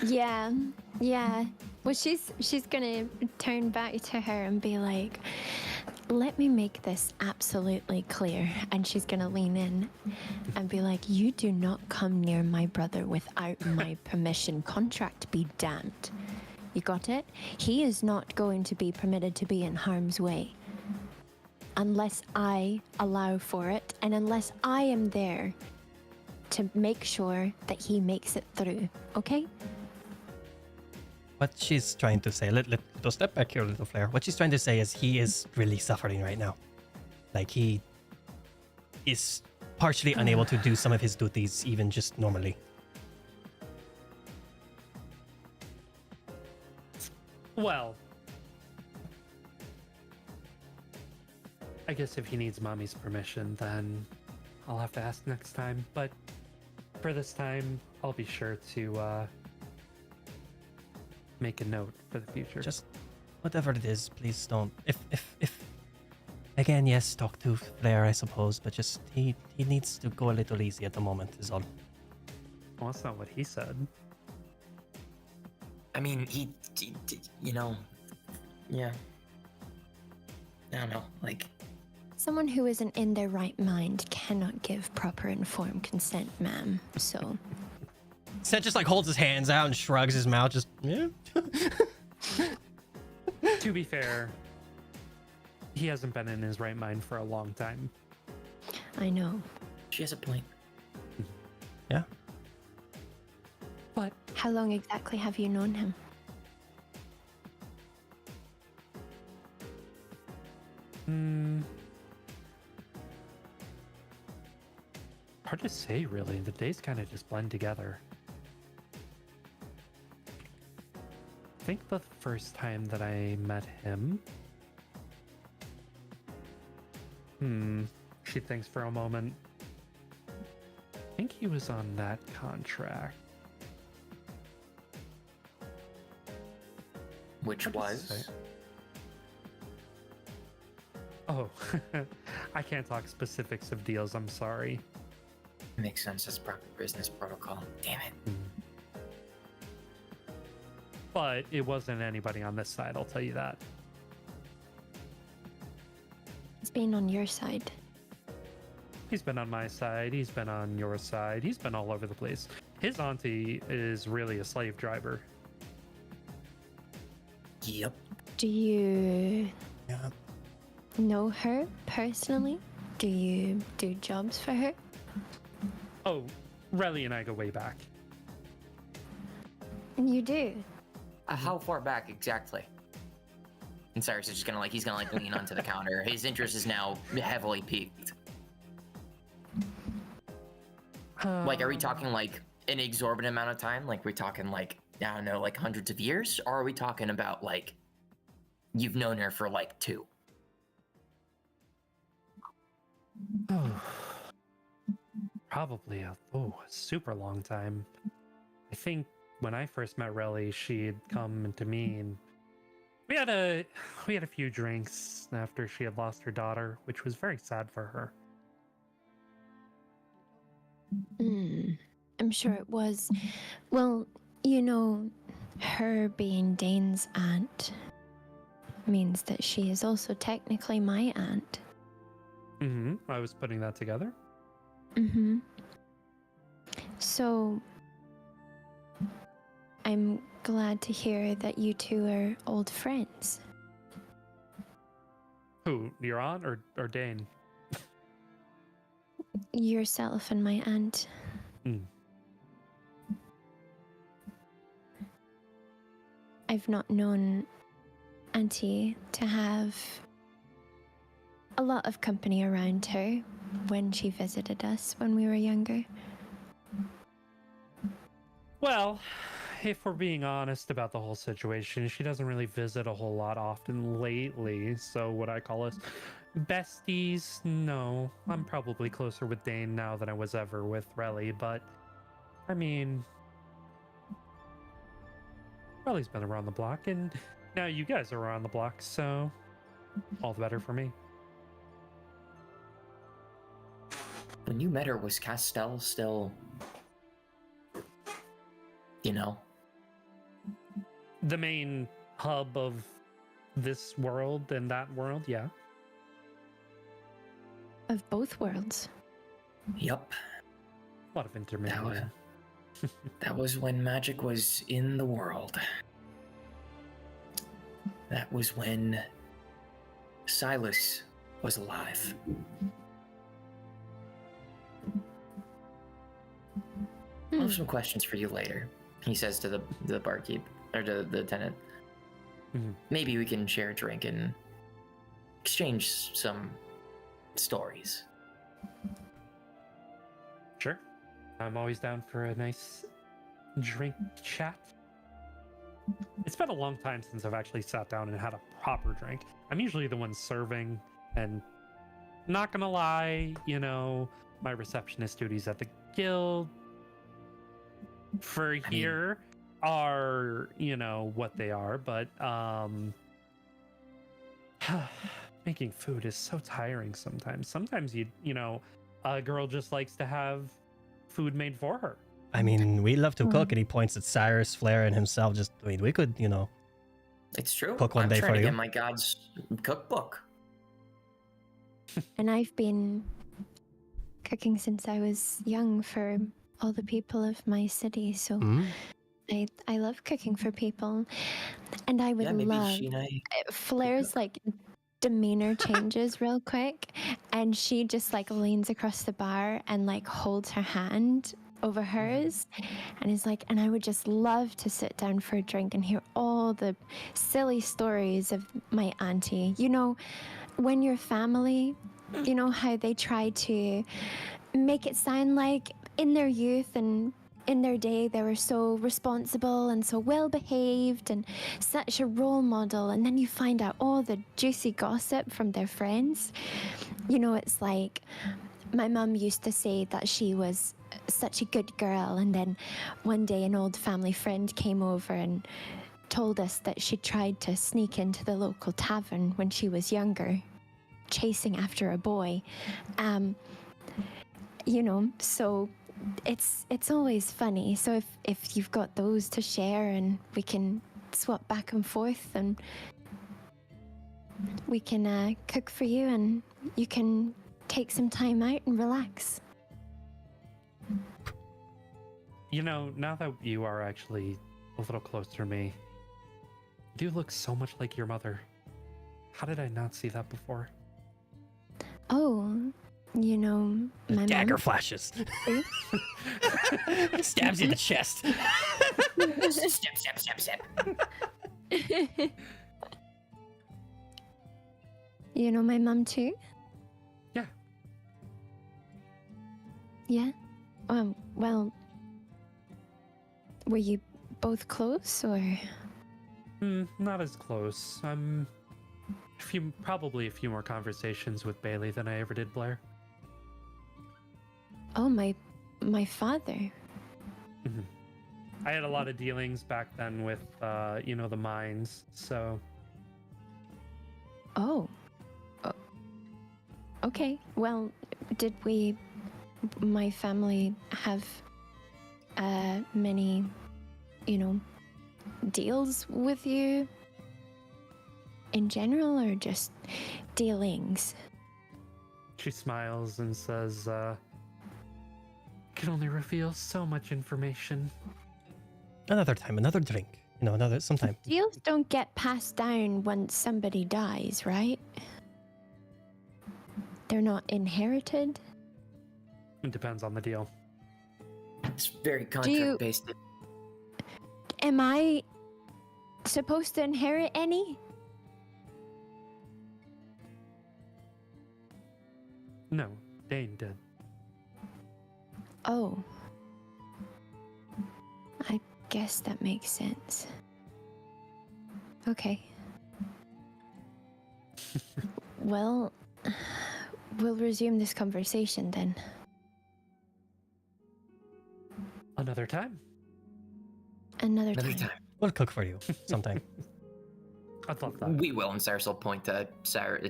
Speaker 4: Yeah. Yeah. Well, she's gonna turn back to her and be like, "Let me make this absolutely clear." And she's gonna lean in and be like, "You do not come near my brother without my permission. Contract be damned. You got it? He is not going to be permitted to be in harm's way unless I allow for it, and unless I am there to make sure that he makes it through. Okay?"
Speaker 1: What she's trying to say, little step back here, little Flair. What she's trying to say is he is really suffering right now. Like he is partially unable to do some of his duties, even just normally.
Speaker 3: Well, I guess if he needs mommy's permission, then I'll have to ask next time. But for this time, I'll be sure to make a note for the future.
Speaker 1: Just whatever it is, please don't. If again, yes, talk to Flair, I suppose, but just he needs to go a little easy at the moment, is all.
Speaker 3: Well, that's not what he said.
Speaker 2: I mean, you know, yeah. I don't know, like,
Speaker 4: Someone who isn't in their right mind cannot give proper informed consent, ma'am. So,
Speaker 1: Seth just like holds his hands out and shrugs his mouth, just yeah.
Speaker 3: To be fair, he hasn't been in his right mind for a long time.
Speaker 4: I know.
Speaker 2: she has a point.
Speaker 1: Yeah.
Speaker 3: But
Speaker 4: How long exactly have you known him?
Speaker 3: hard to say, really. The days kind of just blend together. I think the first time that I met him... She thinks for a moment. I think he was on that contract.
Speaker 2: Which
Speaker 3: Hard to
Speaker 2: was?
Speaker 3: say. Oh, I can't talk specifics of deals, I'm sorry.
Speaker 2: Makes sense, that's proper business protocol. Damn it.
Speaker 3: But it wasn't anybody on this side, I'll tell you that.
Speaker 4: It's been on your side.
Speaker 3: He's been on my side, he's been on your side, he's been all over the place. His auntie is really a slave driver.
Speaker 2: Yep.
Speaker 4: Do you
Speaker 1: Yeah.
Speaker 4: know her personally? Do you do jobs for her?
Speaker 3: Oh, Relly and I go way back.
Speaker 4: You do?
Speaker 2: How far back exactly? And Cyrus is just gonna he's gonna lean onto the counter. His interest is now heavily peaked. Like, are we talking like an exorbitant amount of time? Like, we're talking like, I don't know, like hundreds of years? Or are we talking about like, you've known her for like 2?
Speaker 3: Probably a super long time. I think when I first met Relly, she'd come to me and we had a few drinks after she had lost her daughter, which was very sad for her.
Speaker 4: I'm sure it was. Well, you know, her being Dane's aunt means that she is also technically my aunt.
Speaker 3: I was putting that together.
Speaker 4: So, I'm glad to hear that you two are old friends.
Speaker 3: Who, your aunt or Dane?
Speaker 4: Yourself and my aunt. I've not known Auntie to have a lot of company around her when she visited us when we were younger.
Speaker 3: Well, if we're being honest about the whole situation, she doesn't really visit a whole lot often lately, so would I call us besties? No. I'm probably closer with Dane now than I was ever with Relly, but I mean, Relly's been around the block, and now you guys are around the block, so all the better for me.
Speaker 2: When you met her, was Castell still, you know?
Speaker 3: The main hub of this world and that world, yeah.
Speaker 4: Of both worlds.
Speaker 2: Yep.
Speaker 3: A lot of intermingling.
Speaker 2: That was when magic was in the world. That was when Silas was alive. I'll have some questions for you later, he says to the barkeep, or to the tenant. Maybe we can share a drink and exchange some stories.
Speaker 3: Sure. I'm always down for a nice drink chat. It's been a long time since I've actually sat down and had a proper drink. I'm usually the one serving, and not gonna lie, you know, my receptionist duties at the guild for here are, you know, what they are, but making food is so tiring sometimes. Sometimes you know, a girl just likes to have food made for her.
Speaker 1: I mean, we love to cook, and he points at Cyrus, Flair, and himself. Just, I mean, we could, you know,
Speaker 2: It's true.
Speaker 1: Cook one
Speaker 2: I'm
Speaker 1: day
Speaker 2: trying
Speaker 1: for
Speaker 2: to
Speaker 1: you.
Speaker 2: get my god's cookbook.
Speaker 4: And I've been cooking since I was young for all the people of my city, so
Speaker 1: Mm.
Speaker 4: I love cooking for people. And I would
Speaker 2: Yeah, maybe
Speaker 4: love
Speaker 2: she and I.
Speaker 4: Flair's like demeanor changes real quick, and she just like leans across the bar and like holds her hand over hers and is like, and I would just love to sit down for a drink and hear all the silly stories of my auntie. You know, when your family, you know how they try to make it sound like in their youth and in their day they were so responsible and so well behaved and such a role model, and then you find out all the juicy gossip from their friends. You know, it's like my mum used to say that she was such a good girl, and then one day an old family friend came over and told us that she tried to sneak into the local tavern when she was younger, chasing after a boy. You know, so it's always funny. So if you've got those to share and we can swap back and forth, and we can cook for you and you can take some time out and relax.
Speaker 3: You know, now that you are actually a little closer to me, you look so much like your mother. How did I not see that before?
Speaker 4: Oh, you know, my
Speaker 1: Dagger
Speaker 4: mom.
Speaker 1: flashes. Stabs you in the chest.
Speaker 2: Step.
Speaker 4: You know my mom too?
Speaker 3: Yeah.
Speaker 4: Yeah? Well, were you both close, or?
Speaker 3: Not as close. Probably a few more conversations with Bailey than I ever did Blair.
Speaker 4: Oh, my father.
Speaker 3: I had a lot of dealings back then with, you know, the mines, so...
Speaker 4: Oh. Okay. Well, did my family have many, you know, deals with you in general, or just dealings?
Speaker 3: She smiles and says, can only reveal so much information.
Speaker 1: Another time, another drink. You know, sometime.
Speaker 4: Deals don't get passed down once somebody dies, right? They're not inherited?
Speaker 3: It depends on the deal.
Speaker 2: It's very
Speaker 4: you-
Speaker 2: contract based.
Speaker 4: Am I supposed to inherit any?
Speaker 3: No, Dane did.
Speaker 4: Oh. I guess that makes sense. Okay. Well, we'll resume this conversation then.
Speaker 3: Another time.
Speaker 4: Another
Speaker 2: Another
Speaker 4: time.
Speaker 2: time.
Speaker 1: We'll cook for you sometime.
Speaker 3: I'd love that.
Speaker 2: We will, and Cyrus will point to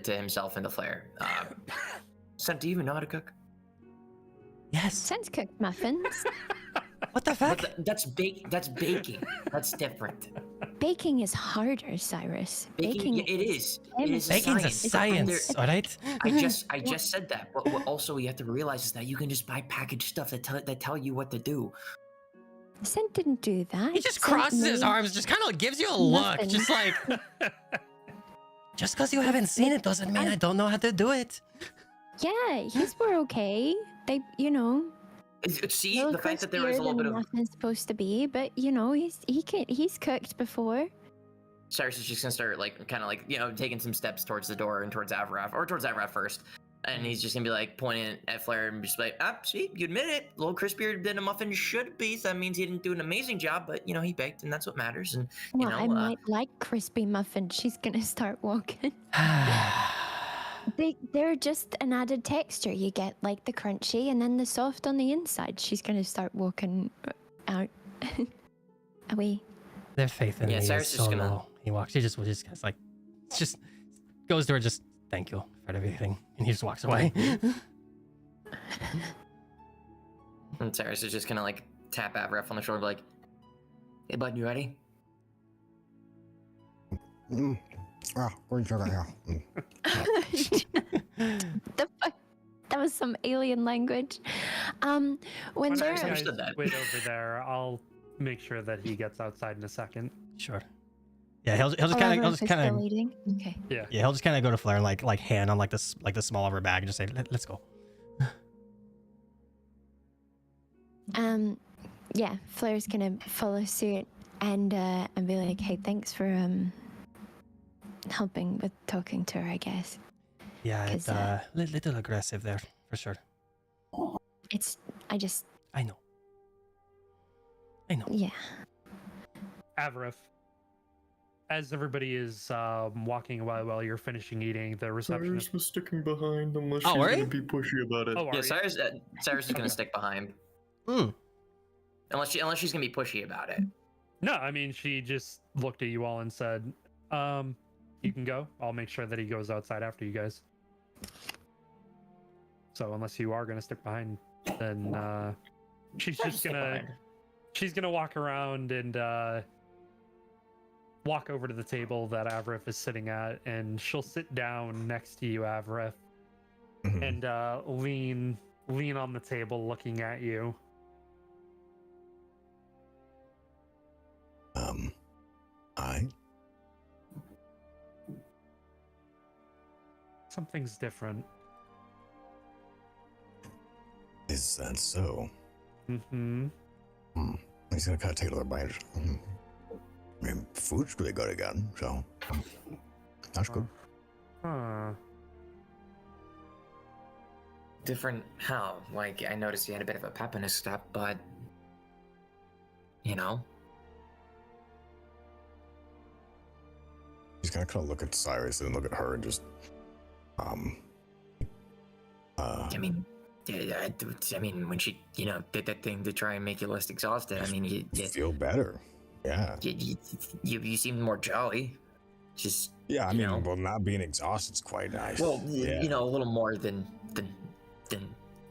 Speaker 2: himself and to Flair. Son, do you even know how to cook?
Speaker 1: Yes.
Speaker 4: Sense cooked muffins.
Speaker 1: What the fuck?
Speaker 2: That's baking. That's different.
Speaker 4: Baking is harder, Cyrus.
Speaker 2: Baking, yeah, it is. It is
Speaker 1: Baking's a
Speaker 2: science.
Speaker 1: science, all right?
Speaker 2: I just said that. But what also you have to realize is that you can just buy packaged stuff that tell you what to do.
Speaker 4: Sent didn't do that.
Speaker 1: He just
Speaker 4: Sent
Speaker 1: crosses his
Speaker 4: made-
Speaker 1: arms, just kind of gives you a look,
Speaker 4: Nothing.
Speaker 1: just like, just because you haven't seen it doesn't mean I don't know how to do it.
Speaker 4: Yeah, his were okay. They, you know,
Speaker 2: See,
Speaker 4: little
Speaker 2: the fact that there is a
Speaker 4: crispier
Speaker 2: little bit
Speaker 4: than
Speaker 2: of
Speaker 4: muffin's supposed to be, but you know, he's cooked before.
Speaker 2: Cyrus is just gonna start like kind of like taking some steps towards the door and towards Avraf, or towards Avraf first, and he's just gonna be like pointing at Flair and just like, see, you admit it, a little crispier than a muffin should be. So that means he didn't do an amazing job, but he baked, and that's what matters. And
Speaker 4: Well, I might like crispy muffins. She's gonna start walking. They're just an added texture. You get like the crunchy and then the soft on the inside. She's gonna start walking out Away.
Speaker 1: Their faith in
Speaker 2: Yeah,
Speaker 1: me
Speaker 2: Cyrus
Speaker 1: is
Speaker 2: is
Speaker 1: so
Speaker 2: gonna-
Speaker 1: low. He walks. He just gets like, just goes to her. Just thank you for everything, and he just walks away.
Speaker 2: And Cyrus is just gonna like tap Avref on the shoulder, like, "Hey, bud, you ready?"
Speaker 6: We're sugar here.
Speaker 4: The fuck? That was some alien language. When
Speaker 3: Why don't
Speaker 4: they're
Speaker 3: you guys
Speaker 2: understood that.
Speaker 3: wait over there? I'll make sure that he gets outside in a second.
Speaker 1: Sure. Yeah, he'll just kind of
Speaker 4: leading. Okay.
Speaker 3: Yeah.
Speaker 1: yeah, he'll just kind of go to Flair and like hand on like the small of her bag and just say, let's go.
Speaker 4: Yeah, Flair's gonna follow suit and be like, hey, thanks for helping with talking to her, I guess.
Speaker 1: Yeah, it's
Speaker 4: 'Cause,
Speaker 1: little aggressive there for sure.
Speaker 4: I
Speaker 1: I know.
Speaker 4: yeah.
Speaker 3: Avref, as everybody is walking away while you're finishing eating, the receptionist.
Speaker 5: was sticking behind unless
Speaker 1: Oh, were you?
Speaker 5: be pushy about it.
Speaker 3: Oh, are
Speaker 2: Yeah,
Speaker 3: you?
Speaker 2: Cyrus is gonna stick behind,
Speaker 1: Hmm.
Speaker 2: unless she's gonna be pushy about it.
Speaker 3: No, I mean, she just looked at you all and said, you can go. I'll make sure that he goes outside after you guys. So unless you are going to stick behind, then she's
Speaker 2: I'll
Speaker 3: just
Speaker 2: stick
Speaker 3: going to...
Speaker 2: behind.
Speaker 3: She's going to walk around and walk over to the table that Avref is sitting at, and she'll sit down next to you, Avref,
Speaker 6: Mhm.
Speaker 3: and lean on the table looking at you.
Speaker 6: I
Speaker 3: Something's different.
Speaker 6: is that so?
Speaker 3: Mm-hmm.
Speaker 6: He's gonna kind of take another bite. I mean, food's really good again, so that's good.
Speaker 3: Huh.
Speaker 2: Different how? Like, I noticed he had a bit of a pep in his step, but you know,
Speaker 6: He's gonna kind of look at Cyrus and look at her and just,
Speaker 2: I mean, yeah, I mean, when she, did that thing to try and make you less exhausted, I mean, you
Speaker 6: feel better. Yeah.
Speaker 2: you seemed more jolly. Just
Speaker 6: Yeah, I
Speaker 2: you
Speaker 6: mean,
Speaker 2: know.
Speaker 6: well, not being exhausted is quite nice.
Speaker 2: well,
Speaker 6: yeah.
Speaker 2: a little more than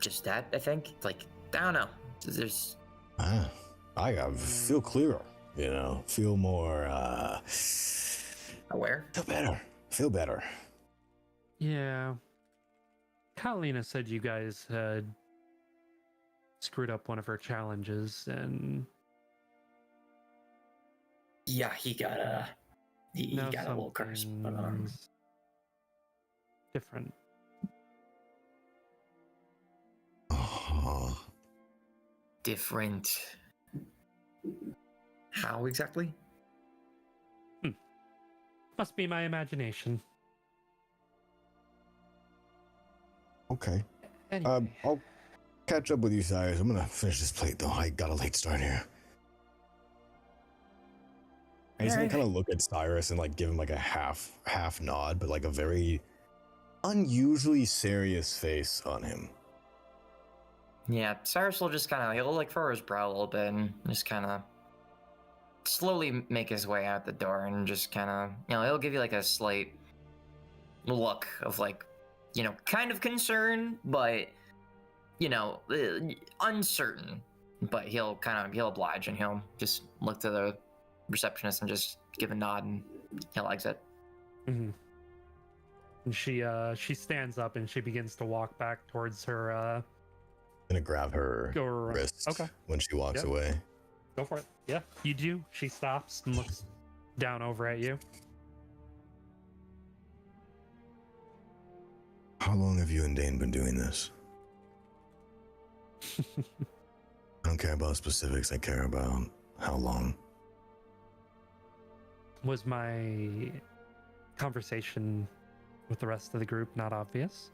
Speaker 2: just that. I think. Like, I don't know. There's
Speaker 6: I feel clearer, feel more,
Speaker 2: aware.
Speaker 6: feel better.
Speaker 3: Yeah. Catalina said you guys had screwed up one of her challenges, and
Speaker 2: Yeah, he got a
Speaker 3: now
Speaker 2: little curse, but
Speaker 3: something's different.
Speaker 2: different. How exactly?
Speaker 3: Must be my imagination.
Speaker 6: Okay.
Speaker 3: Anyway,
Speaker 6: I'll catch up with you, Cyrus. I'm gonna finish this plate, though. I got a late start here. And he's gonna kind of look at Cyrus and like give him like a half nod, but like a very unusually serious face on him.
Speaker 2: Yeah, Cyrus will just kind of, he'll like furrow his brow a little bit and just kind of slowly make his way out the door and just kind of, he'll give you like a slight look of like, kind of concern, but, uncertain. But he'll oblige and he'll just look to the receptionist and just give a nod and he'll exit.
Speaker 3: mhm. And she stands up and she begins to walk back towards her.
Speaker 6: Gonna grab her
Speaker 3: Go
Speaker 6: wrist
Speaker 3: Okay,
Speaker 6: when she walks
Speaker 3: Yep.
Speaker 6: away.
Speaker 3: go for it. Yeah, you do. She stops and looks down over at you.
Speaker 6: How long have you and Dane been doing this? I don't care about specifics. I care about how long.
Speaker 3: Was my conversation with the rest of the group not obvious?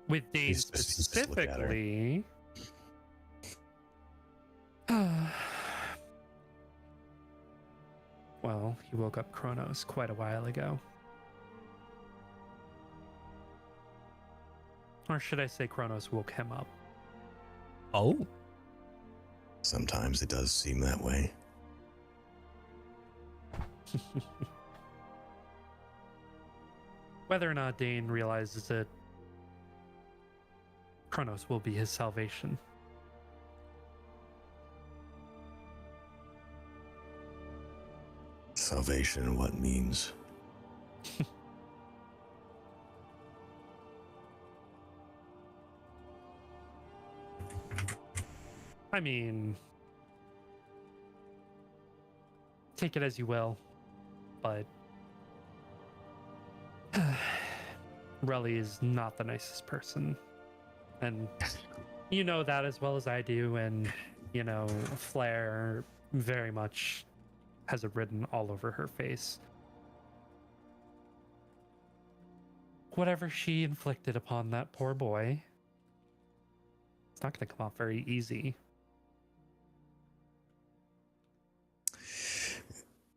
Speaker 3: With Dane
Speaker 6: He's just looking at her.
Speaker 3: specifically. Well, he woke up Kronos quite a while ago. Or should I say Kronos woke him up?
Speaker 1: Oh.
Speaker 5: Sometimes it does seem that way.
Speaker 3: Whether or not Dane realizes it, Kronos will be his salvation.
Speaker 5: Salvation, what means?
Speaker 3: I mean, take it as you will, but Relly is not the nicest person. And you know that as well as I do, and you know, Flair very much has it written all over her face. Whatever she inflicted upon that poor boy, it's not going to come off very easy.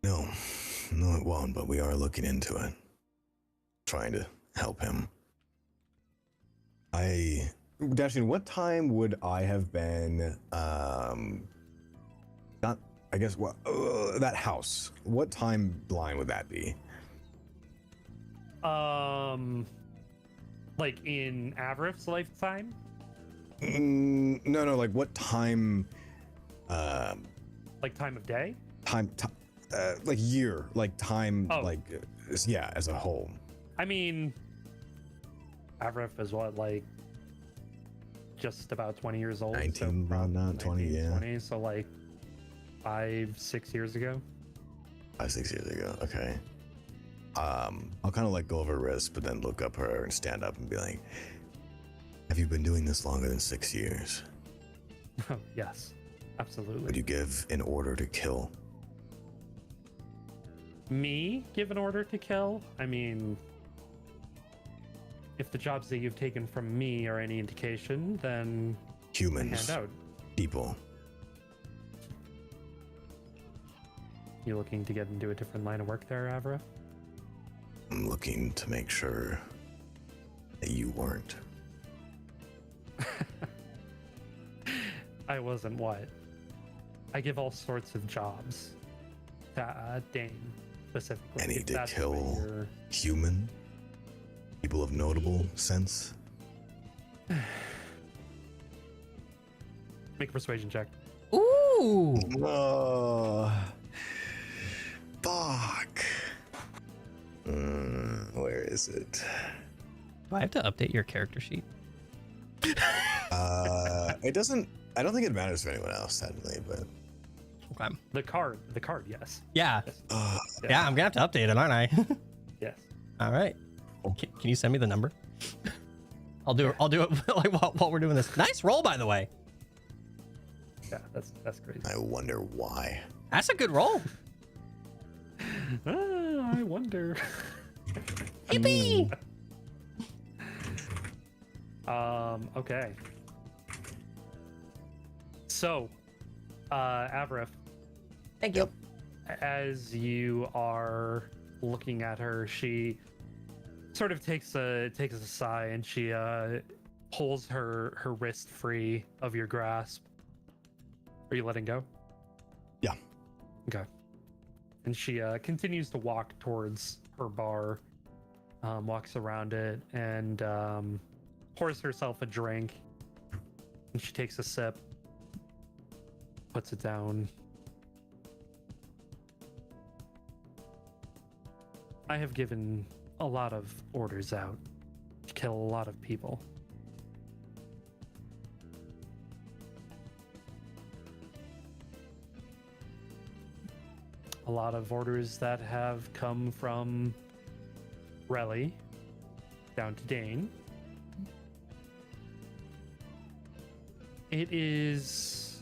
Speaker 5: No, it won't, but we are looking into it. Trying to help him. Dashin, what time would I have been, not, I guess, what, that house? What timeline would that be?
Speaker 3: Like in Avrif's lifetime?
Speaker 5: No, like what time,
Speaker 3: Like time of day?
Speaker 5: Like year, like time,
Speaker 3: Oh.
Speaker 5: like, yeah, as a whole.
Speaker 3: I mean, Avrif is what, like, just about 20 years old?
Speaker 5: 19, around that, 20, yeah.
Speaker 3: 20, so like 5-6 years ago.
Speaker 5: 5-6 years ago, okay. I'll kind of like go over wrist, but then look up her and stand up and be like, have you been doing this longer than 6 years?
Speaker 3: Oh, yes, absolutely.
Speaker 5: Would you give an order to kill?
Speaker 3: Me give an order to kill? I mean, if the jobs that you've taken from me are any indication, then
Speaker 5: Humans,
Speaker 3: hand out.
Speaker 5: people.
Speaker 3: You looking to get into a different line of work there, Avrif?
Speaker 5: I'm looking to make sure that you weren't.
Speaker 3: I wasn't what? I give all sorts of jobs. Dane, specifically.
Speaker 5: And he
Speaker 3: if
Speaker 5: did
Speaker 3: that's what
Speaker 5: kill
Speaker 3: you're-
Speaker 5: human? People of notable sense?
Speaker 3: Make a persuasion check.
Speaker 1: Ooh.
Speaker 5: Oh, fuck. Where is it?
Speaker 1: Do I have to update your character sheet?
Speaker 5: It doesn't. I don't think it matters for anyone else, sadly, but.
Speaker 1: Okay.
Speaker 3: The card, yes.
Speaker 1: Yeah.
Speaker 5: Uh,
Speaker 1: Yeah, I'm gonna have to update it, aren't I?
Speaker 3: Yes.
Speaker 1: All right. Can you send me the number? I'll do it like while we're doing this. Nice roll, by the way.
Speaker 3: Yeah, that's crazy.
Speaker 5: I wonder why.
Speaker 1: That's a good roll.
Speaker 3: I wonder.
Speaker 1: Yippee!
Speaker 3: Okay. So, Avrif,
Speaker 1: Thank you.
Speaker 3: as you are looking at her, she sort of takes a sigh, and she pulls her wrist free of your grasp. Are you letting go?
Speaker 5: Yeah.
Speaker 3: Okay. And she continues to walk towards her bar, walks around it, and pours herself a drink. And she takes a sip, puts it down. I have given a lot of orders out to kill a lot of people. A lot of orders that have come from Relly down to Dane. It is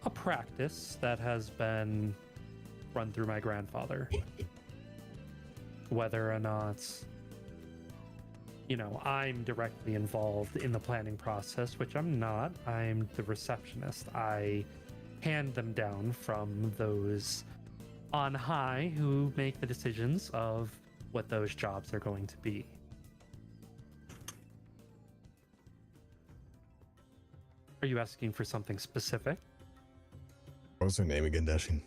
Speaker 3: a practice that has been run through my grandfather. Whether or not, you know, I'm directly involved in the planning process, which I'm not. I'm the receptionist. I hand them down from those on high who make the decisions of what those jobs are going to be. Are you asking for something specific?
Speaker 5: What was her name again, Dashing?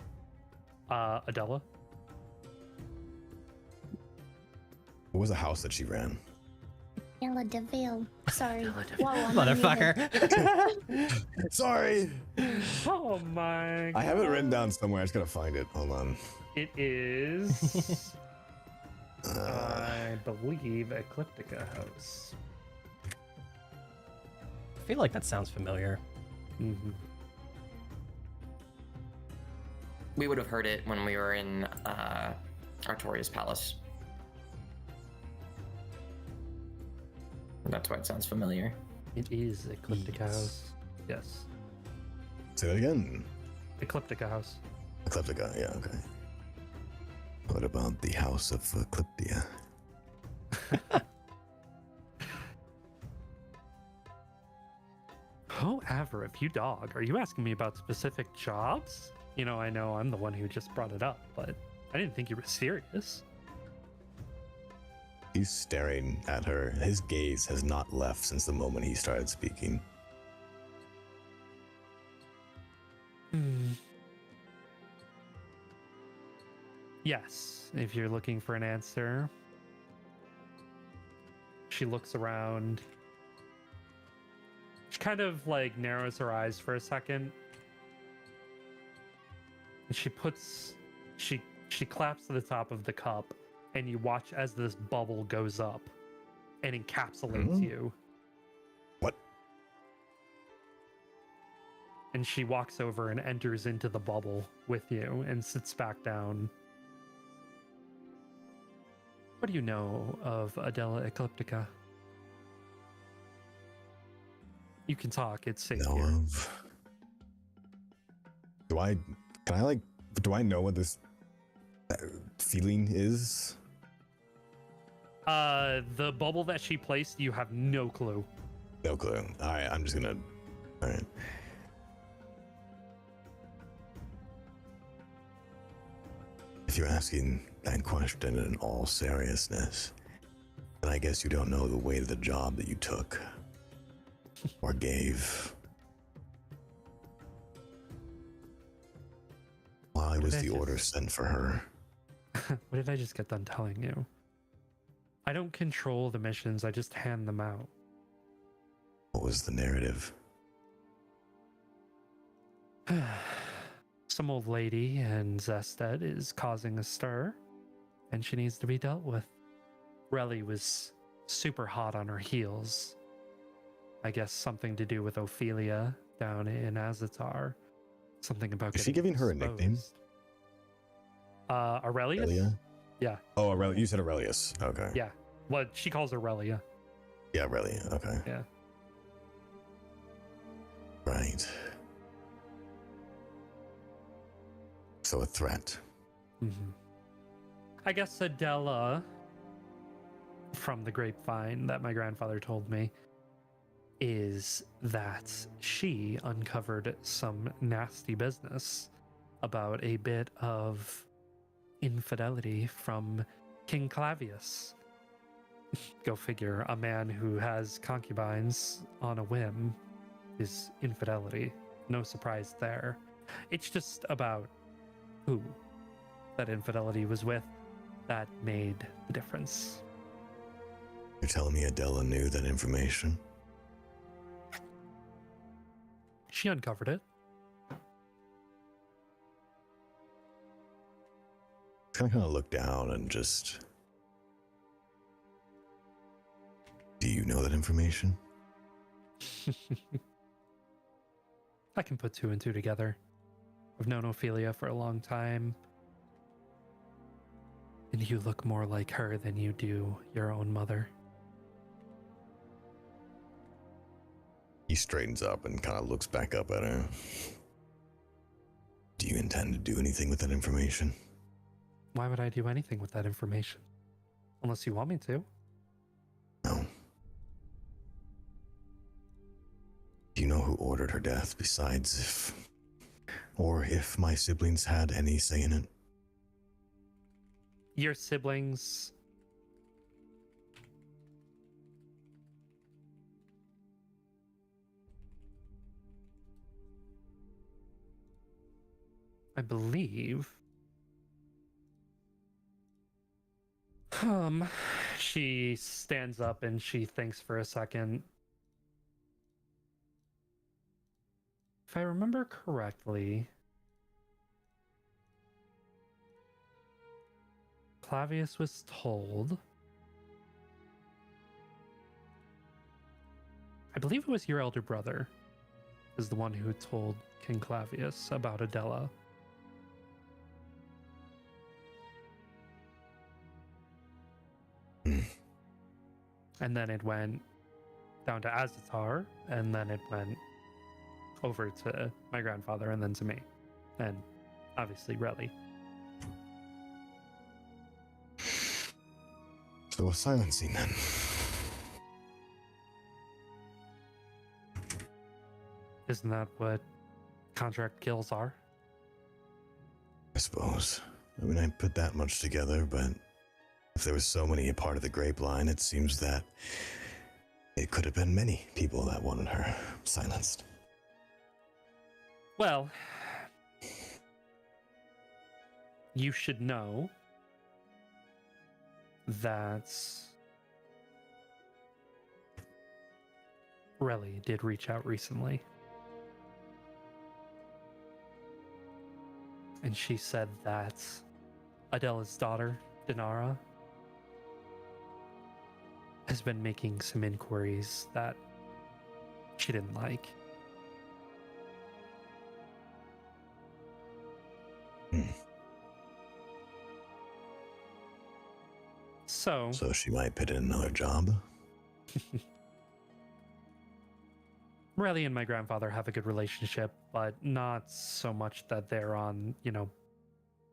Speaker 3: Adela?
Speaker 5: What was the house that she ran?
Speaker 4: Ella DeVille. Sorry.
Speaker 3: Ella DeVille.
Speaker 4: Whoa, I'm
Speaker 1: Motherfucker.
Speaker 5: Sorry!
Speaker 3: Oh my
Speaker 5: I have it written down somewhere. I just gotta find it. Hold on.
Speaker 3: It is, I believe, Ecliptica House.
Speaker 1: I feel like that sounds familiar.
Speaker 3: Mm-hmm.
Speaker 2: We would have heard it when we were in Artoria's palace. That's why it sounds familiar.
Speaker 3: It is Ecliptica
Speaker 1: Yes.
Speaker 3: House. Yes.
Speaker 5: Say that again.
Speaker 3: Ecliptica House.
Speaker 5: Ecliptica, yeah, okay. What about the House of Ecliptia?
Speaker 3: However, if you dog, are you asking me about specific jobs? You know I'm the one who just brought it up, but I didn't think you were serious.
Speaker 5: He's staring at her. His gaze has not left since the moment he started speaking.
Speaker 3: Yes, if you're looking for an answer. She looks around. She kind of like narrows her eyes for a second. And she claps to the top of the cup, and you watch as this bubble goes up and encapsulates you.
Speaker 5: What?
Speaker 3: And she walks over and enters into the bubble with you and sits back down. What do you know of Adela Ecliptica? You can talk, it's safe
Speaker 5: Know
Speaker 3: here.
Speaker 5: of? Do I know what this feeling is?
Speaker 3: The bubble that she placed, you have no clue.
Speaker 5: No clue. Alright, I'm just gonna. Alright. If you're asking that question in all seriousness, then I guess you don't know the weight of the job that you took or gave. Why was the order sent for her?
Speaker 3: What did I just get done telling you? I don't control the missions, I just hand them out.
Speaker 5: What was the narrative?
Speaker 3: Some old lady in Zested is causing a stir, and she needs to be dealt with. Relly was super hot on her heels. I guess something to do with Ophelia down in Azatar. Something about
Speaker 5: Is she
Speaker 3: getting
Speaker 5: giving her a nickname?
Speaker 3: exposed. Aurelius?
Speaker 5: Aurelia?
Speaker 3: Yeah.
Speaker 5: Oh, Aurelius. You said Aurelius. Okay.
Speaker 3: Yeah. What she calls Aurelia.
Speaker 5: Yeah, Aurelia. Okay.
Speaker 3: Yeah.
Speaker 5: Right. So a threat.
Speaker 3: Mm-hmm. I guess Adela, from the grapevine that my grandfather told me, is that she uncovered some nasty business about a bit of infidelity from King Clavius. Go figure, a man who has concubines on a whim is infidelity. No surprise there. It's just about who that infidelity was with that made the difference.
Speaker 5: You're telling me Adela knew that information?
Speaker 3: She uncovered it.
Speaker 5: Kind of look down and just. Do you know that information?
Speaker 3: I can put two and two together. I've known Ophelia for a long time. And you look more like her than you do your own mother.
Speaker 5: He straightens up and kind of looks back up at her. Do you intend to do anything with that information?
Speaker 3: Why would I do anything with that information? Unless you want me to.
Speaker 5: No. Do you know who ordered her death besides if my siblings had any say in it?
Speaker 3: Your siblings... I believe. She stands up and she thinks for a second. If I remember correctly, Clavius was told. I believe it was your elder brother is the one who told King Clavius about Adela. And then it went down to Azatar, and then it went over to my grandfather, and then to me. And obviously Relly.
Speaker 5: So a silencing then.
Speaker 3: Isn't that what contract kills are?
Speaker 5: I suppose. I mean, I put that much together, but if there was so many a part of the grape line, it seems that it could have been many people that wanted her silenced.
Speaker 3: Well, you should know that Relly did reach out recently. And she said that Adela's daughter, Dinara, has been making some inquiries that she didn't like. So
Speaker 5: she might put in another job?
Speaker 3: Relly and my grandfather have a good relationship, but not so much that they're on,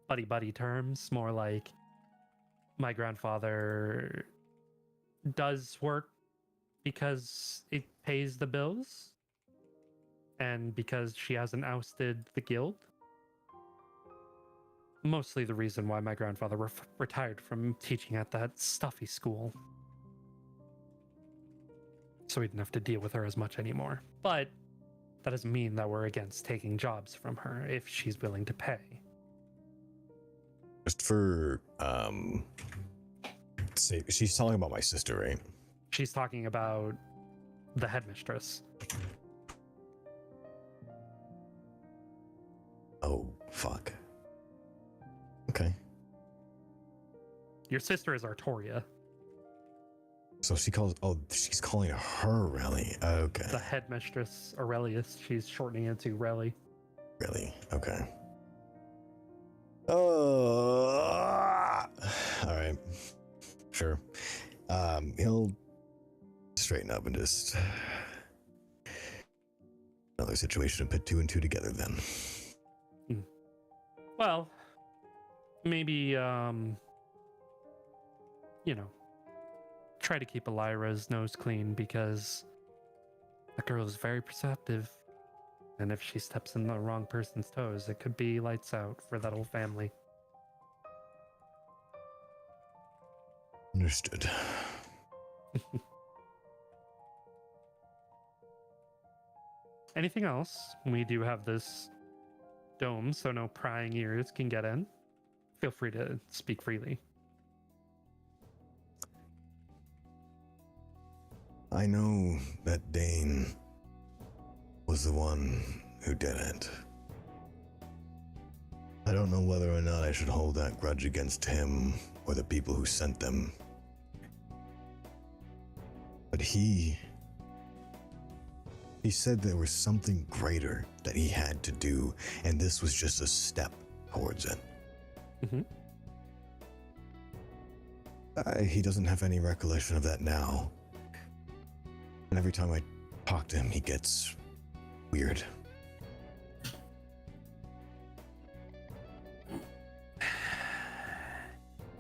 Speaker 3: buddy-buddy terms. More like my grandfather does work because it pays the bills and because she hasn't ousted the guild. Mostly the reason why my grandfather retired from teaching at that stuffy school. So we didn't have to deal with her as much anymore. But that doesn't mean that we're against taking jobs from her if she's willing to pay.
Speaker 5: Just for, say, she's talking about my sister, right?
Speaker 3: She's talking about the headmistress.
Speaker 5: Oh, fuck. Okay.
Speaker 3: Your sister is Artoria.
Speaker 5: So she's calling her Relly. Okay.
Speaker 3: The headmistress, Aurelius. She's shortening it to Relly.
Speaker 5: Really? Okay. Oh, all right. Sure. He'll straighten up and just another situation to put two and two together then.
Speaker 3: Well, maybe, try to keep Elira's nose clean because that girl is very perceptive. And if she steps in the wrong person's toes, it could be lights out for that whole family.
Speaker 5: Understood.
Speaker 3: Anything else? We do have this dome, so no prying ears can get in. Feel free to speak freely.
Speaker 5: I know that Dane was the one who did it. I don't know whether or not I should hold that grudge against him or the people who sent them. But he said there was something greater that he had to do, and this was just a step towards it. He doesn't have any recollection of that now. And every time I talk to him, he gets weird.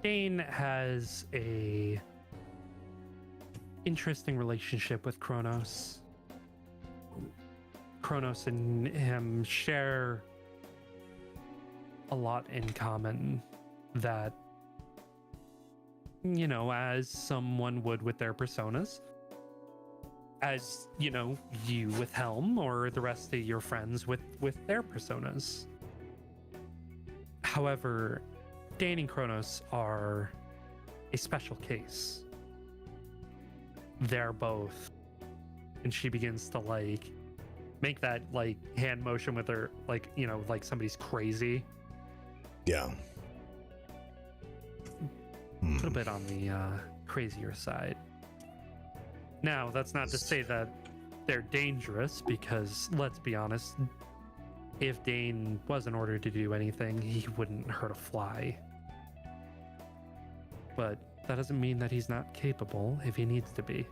Speaker 3: Dane has a interesting relationship with Kronos. Kronos and him share a lot in common that, as someone would with their personas. As, you with Helm or the rest of your friends with their personas. However, Dane and Kronos are a special case. They're both, and she begins to like make that like hand motion with her, like, you know, like somebody's crazy.
Speaker 5: Yeah.
Speaker 3: A little bit on the crazier side. Now, that's not to say that they're dangerous, because let's be honest, if Dane wasn't ordered to do anything, he wouldn't hurt a fly. But that doesn't mean that he's not capable if he needs to be.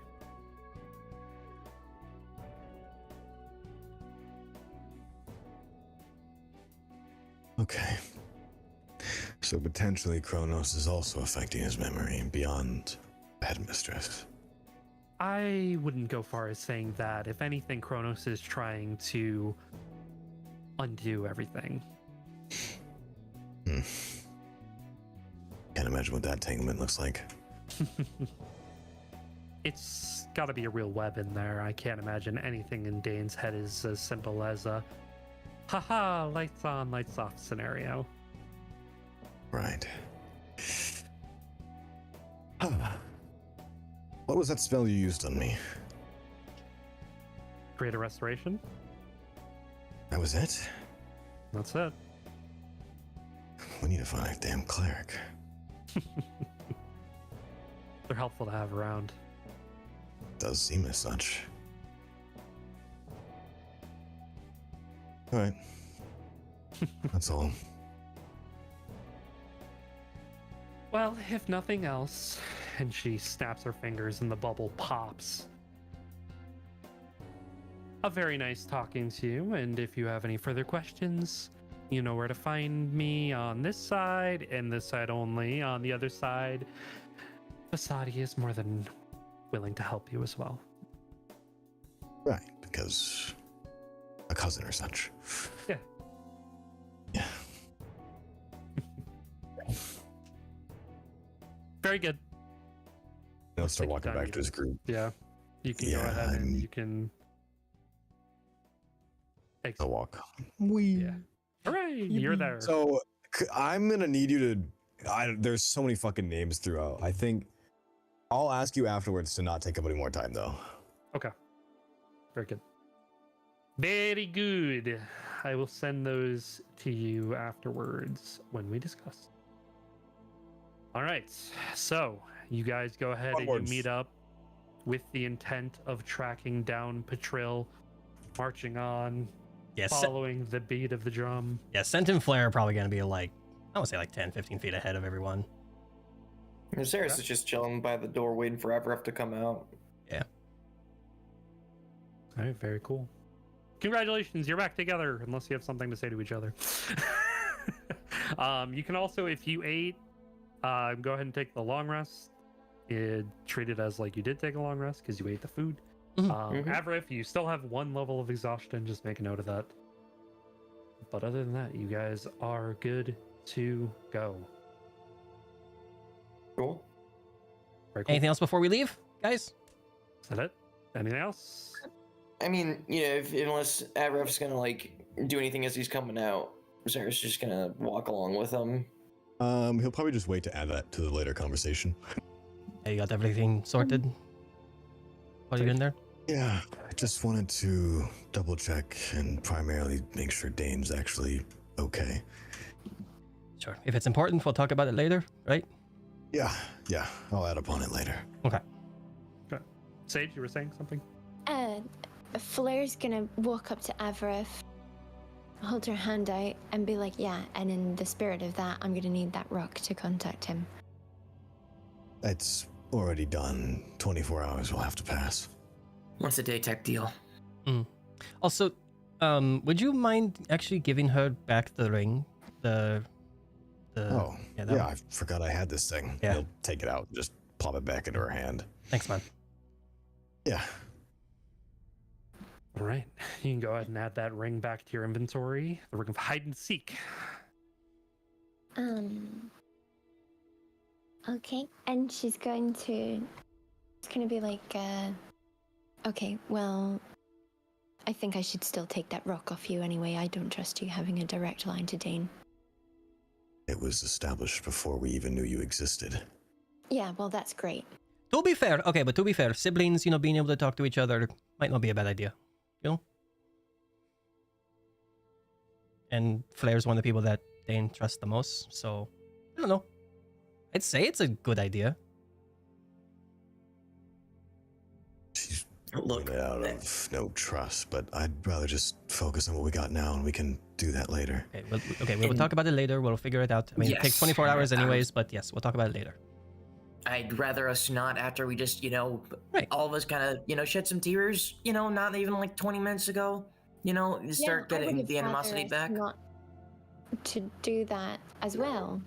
Speaker 5: Okay. So potentially Kronos is also affecting his memory beyond Headmistress.
Speaker 3: I wouldn't go far as saying that. If anything, Kronos is trying to undo everything.
Speaker 5: Can't imagine what that entanglement looks like.
Speaker 3: It's got to be a real web in there. I can't imagine anything in Dane's head is as simple as a haha, lights on, lights off scenario.
Speaker 5: Right. What was that spell you used on me?
Speaker 3: Create a restoration.
Speaker 5: That was it?
Speaker 3: That's it.
Speaker 5: We need to find a damn cleric.
Speaker 3: They're helpful to have around.
Speaker 5: Does seem as such. Alright. That's all.
Speaker 3: Well, if nothing else, and she snaps her fingers and the bubble pops. A very nice talking to you, and if you have any further questions, you know where to find me on this side, and this side only. On the other side, Vasadi is more than willing to help you as well.
Speaker 5: Right, because a cousin or such.
Speaker 3: Yeah.
Speaker 5: Yeah.
Speaker 3: Very good.
Speaker 5: He'll start
Speaker 3: Take your
Speaker 5: walking
Speaker 3: time,
Speaker 5: back
Speaker 3: you
Speaker 5: to his group.
Speaker 3: Yeah. You can go
Speaker 5: Yeah,
Speaker 3: ahead and you can
Speaker 5: I'll walk.
Speaker 3: Yeah. Hooray! You're there.
Speaker 5: So I'm gonna need you to. There's so many fucking names throughout. I think I'll ask you afterwards to not take up any more time, though.
Speaker 3: Okay. Very good. Very good. I will send those to you afterwards when we discuss. All right. So you guys go ahead and
Speaker 5: Onwards.
Speaker 3: you meet up with the intent of tracking down Patril, marching on,
Speaker 1: Yes.
Speaker 3: following the beat of the drum.
Speaker 1: Yeah, Scent and Flair are probably going to be like, I would say like 10, 15 feet ahead of everyone.
Speaker 7: Sarah's is just chilling by the door waiting for Everett to come out.
Speaker 3: All right, very cool. Congratulations, you're back together, unless you have something to say to each other. You can also, if you ate, go ahead and take the long rest. Treat it as like you did take a long rest because you ate the food. Avrif, you still have 1 level of exhaustion, just make a note of that. But other than that, you guys are good to go.
Speaker 7: Cool.
Speaker 3: Very cool.
Speaker 1: Anything else before we leave, guys?
Speaker 3: Is that it? Anything else?
Speaker 7: I mean, you know, unless Everett's gonna like do anything as he's coming out, Sarah's just gonna walk along with him.
Speaker 5: He'll probably just wait to add that to the later conversation.
Speaker 1: Hey, you got everything sorted? What are you doing there?
Speaker 5: Yeah, I just wanted to double check and primarily make sure Dane's actually okay.
Speaker 1: Sure. If it's important, we'll talk about it later, right?
Speaker 5: Yeah, I'll add upon it later.
Speaker 1: Okay.
Speaker 3: Sage, you were saying something?
Speaker 4: Flair's gonna walk up to Avarith, hold her hand out, and be like, yeah, and in the spirit of that, I'm gonna need that rock to contact him.
Speaker 5: It's already done. 24 hours will have to pass.
Speaker 2: What's a day tech deal?
Speaker 1: Also, would you mind actually giving her back the ring?
Speaker 5: Oh,
Speaker 1: that
Speaker 5: yeah,
Speaker 1: one.
Speaker 5: I forgot I had this thing.
Speaker 1: Yeah.
Speaker 5: He'll take it out, just plop it back into her hand.
Speaker 1: Thanks, man.
Speaker 5: Yeah.
Speaker 3: All right. You can go ahead and add that ring back to your inventory. The ring of hide and seek.
Speaker 4: Okay, and she's gonna be like, okay, well, I think I should still take that rock off you anyway. I don't trust you having a direct line to Dane.
Speaker 6: It was established before we even knew you existed.
Speaker 4: Yeah, well, that's great.
Speaker 1: To be fair, okay, but to be fair, siblings, being able to talk to each other might not be a bad idea, And Flair's one of the people that Dane trusts the most, so I don't know. I'd say it's a good idea.
Speaker 6: She's
Speaker 2: Look,
Speaker 6: doing it out of no trust, but I'd rather just focus on what we got now, and we can do that later.
Speaker 1: Okay, we'll talk about it later. We'll figure it out. I mean, it takes
Speaker 2: Yes.
Speaker 1: 24 hours anyways, but yes, we'll talk about it later.
Speaker 2: I'd rather us not after we just,
Speaker 1: Right.
Speaker 2: all of us kind of, shed some tears, not even like 20 minutes ago, start
Speaker 4: Yeah, I
Speaker 2: getting
Speaker 4: would
Speaker 2: the
Speaker 4: have
Speaker 2: animosity
Speaker 4: rather us
Speaker 2: back.
Speaker 4: Not to do that as well.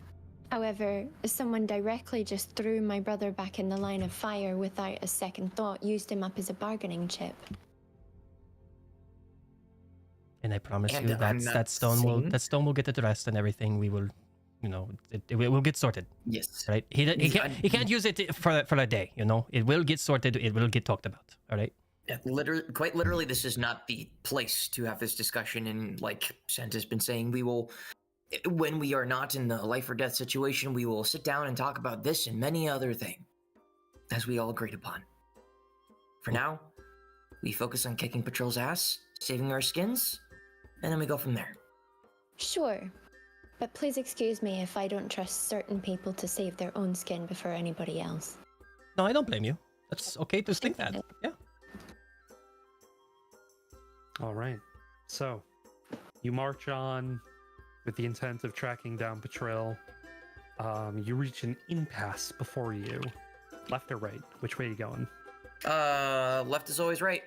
Speaker 4: However, someone directly just threw my brother back in the line of fire without a second thought, used him up as a bargaining chip.
Speaker 1: And I promise
Speaker 2: And
Speaker 1: you
Speaker 2: I'm
Speaker 1: that
Speaker 2: not
Speaker 1: that stone will get addressed, and everything we will, it will get sorted.
Speaker 2: Yes.
Speaker 1: Right? He can't use it for a day. It will get sorted. It will get talked about. All right.
Speaker 2: Yeah, quite literally, this is not the place to have this discussion. And like Santa's been saying, we will, when we are not in the life or death situation, we will sit down and talk about this and many other things, as we all agreed upon. For now, we focus on kicking Patrol's ass, saving our skins, and then we go from there.
Speaker 4: Sure, but please excuse me if I don't trust certain people to save their own skin before anybody else.
Speaker 1: No, I don't blame you. That's okay to think that. Yeah.
Speaker 3: All right. So, you march on with the intent of tracking down Patrol. You reach an impasse before you. Left or right? Which way are you going?
Speaker 2: Left is always right.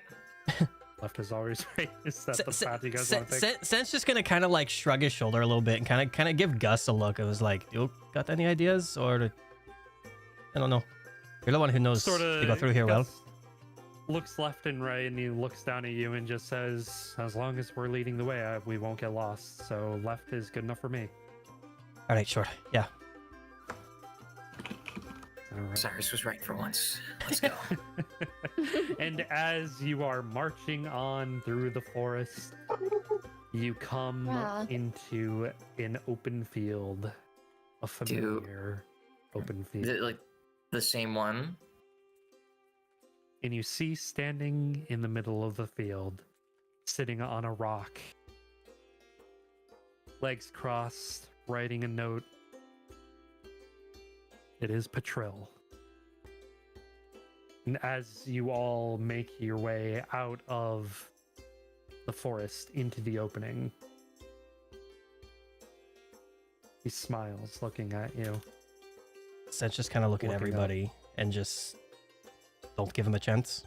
Speaker 3: Left is always right. Is that the path you guys want to take?
Speaker 1: Sen's just gonna kind of like shrug his shoulder a little bit and kind of give Gus a look. It was like, you got any ideas, or I don't know. You're the one who knows to go through here well.
Speaker 3: Looks left and right, and he looks down at you and just says, "As long as we're leading the way, we won't get lost. So left is good enough for me."
Speaker 1: All right, sure. Yeah.
Speaker 3: All right.
Speaker 2: Cyrus was right for once. Let's go.
Speaker 3: And as you are marching on through the forest, you come
Speaker 4: Wow.
Speaker 3: into an open field, a familiar open field.
Speaker 2: Is it like the same one?
Speaker 3: And you see standing in the middle of the field, sitting on a rock, legs crossed, writing a note. It is Patril. And as you all make your way out of the forest into the opening, he smiles, looking at you.
Speaker 1: Sen's just kind of looking at
Speaker 3: Looking
Speaker 1: everybody and just don't give him a chance.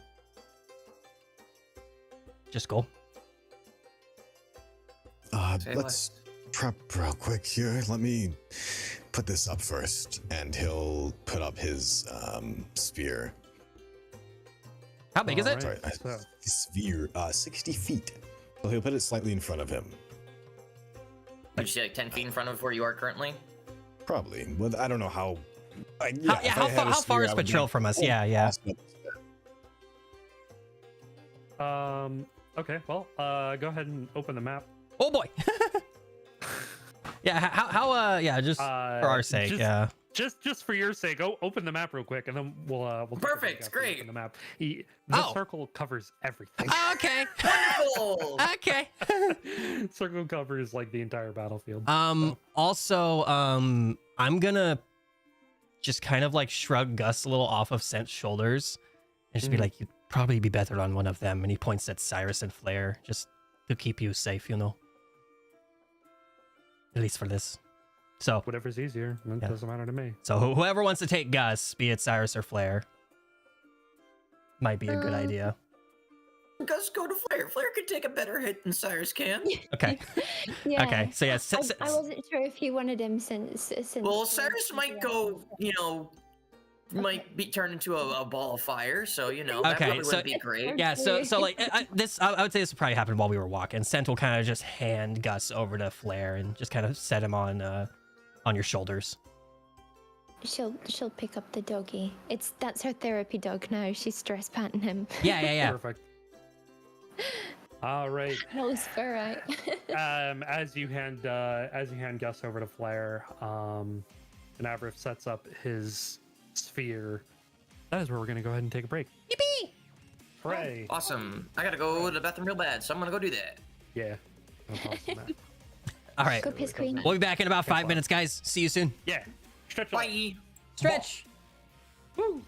Speaker 1: Just go.
Speaker 2: Say
Speaker 6: Let's prep real quick here. Let me put this up first, and he'll put up his spear.
Speaker 1: How big is it?
Speaker 3: Alright.
Speaker 6: Sorry,
Speaker 3: So-
Speaker 6: sphere, 60 feet. So he'll put it slightly in front of him.
Speaker 2: Would you say like 10 feet in front of where you are currently?
Speaker 6: Probably. Well, I don't know how.
Speaker 1: How far is Patrol from us? Yeah.
Speaker 3: Okay, well, go ahead and open the map.
Speaker 1: Oh boy. Yeah. Just for our sake. Yeah.
Speaker 3: Just for your sake, open the map real quick, and then we'll talk about
Speaker 2: Perfect,
Speaker 3: it after you
Speaker 2: great.
Speaker 3: open the map. The
Speaker 1: Oh.
Speaker 3: circle covers everything.
Speaker 1: Okay.
Speaker 2: Wonderful!
Speaker 1: Okay.
Speaker 3: Circle covers like the entire battlefield.
Speaker 1: Also, I'm gonna just kind of like shrug Gus a little off of Scent's shoulders and just be like, you'd probably be better on one of them. And he points at Cyrus and Flair just to keep you safe, At least for this. So,
Speaker 3: Whatever's easier, it
Speaker 1: Yeah.
Speaker 3: doesn't matter to me.
Speaker 1: so whoever wants to take Gus, be it Cyrus or Flair, might be a good idea.
Speaker 2: Gus, go to Flair. Flair could take a better hit than Cyrus can.
Speaker 1: Okay.
Speaker 4: Yeah.
Speaker 1: Okay. So yeah,
Speaker 4: I wasn't sure if you wanted him since
Speaker 2: Well, Cyrus might go, might be turned into a ball of fire, so, that
Speaker 1: Okay,
Speaker 2: probably
Speaker 1: so-
Speaker 2: wouldn't be great.
Speaker 1: Yeah, so like I would say this probably happened while we were walking. Scent will kind of just hand Gus over to Flair and just kind of set him on your shoulders.
Speaker 4: She'll pick up the doggy. That's her therapy dog now. She's stress patting him.
Speaker 1: Yeah.
Speaker 3: Perfect. All right.
Speaker 4: That was fair, right?
Speaker 3: As you hand Gus over to Flair, and Avrif sets up his sphere. That is where we're gonna go ahead and take a break.
Speaker 1: Yippee!
Speaker 3: Hooray!
Speaker 2: Awesome. I gotta go to the bathroom real bad, so I'm gonna go do that.
Speaker 3: Yeah. No problem, Matt.
Speaker 1: All right.
Speaker 4: Go piss queen.
Speaker 1: We'll be back in about 5 minutes, guys. See you soon.
Speaker 3: Yeah. Stretch it out.
Speaker 2: Bye.
Speaker 1: Stretch.
Speaker 3: Woo!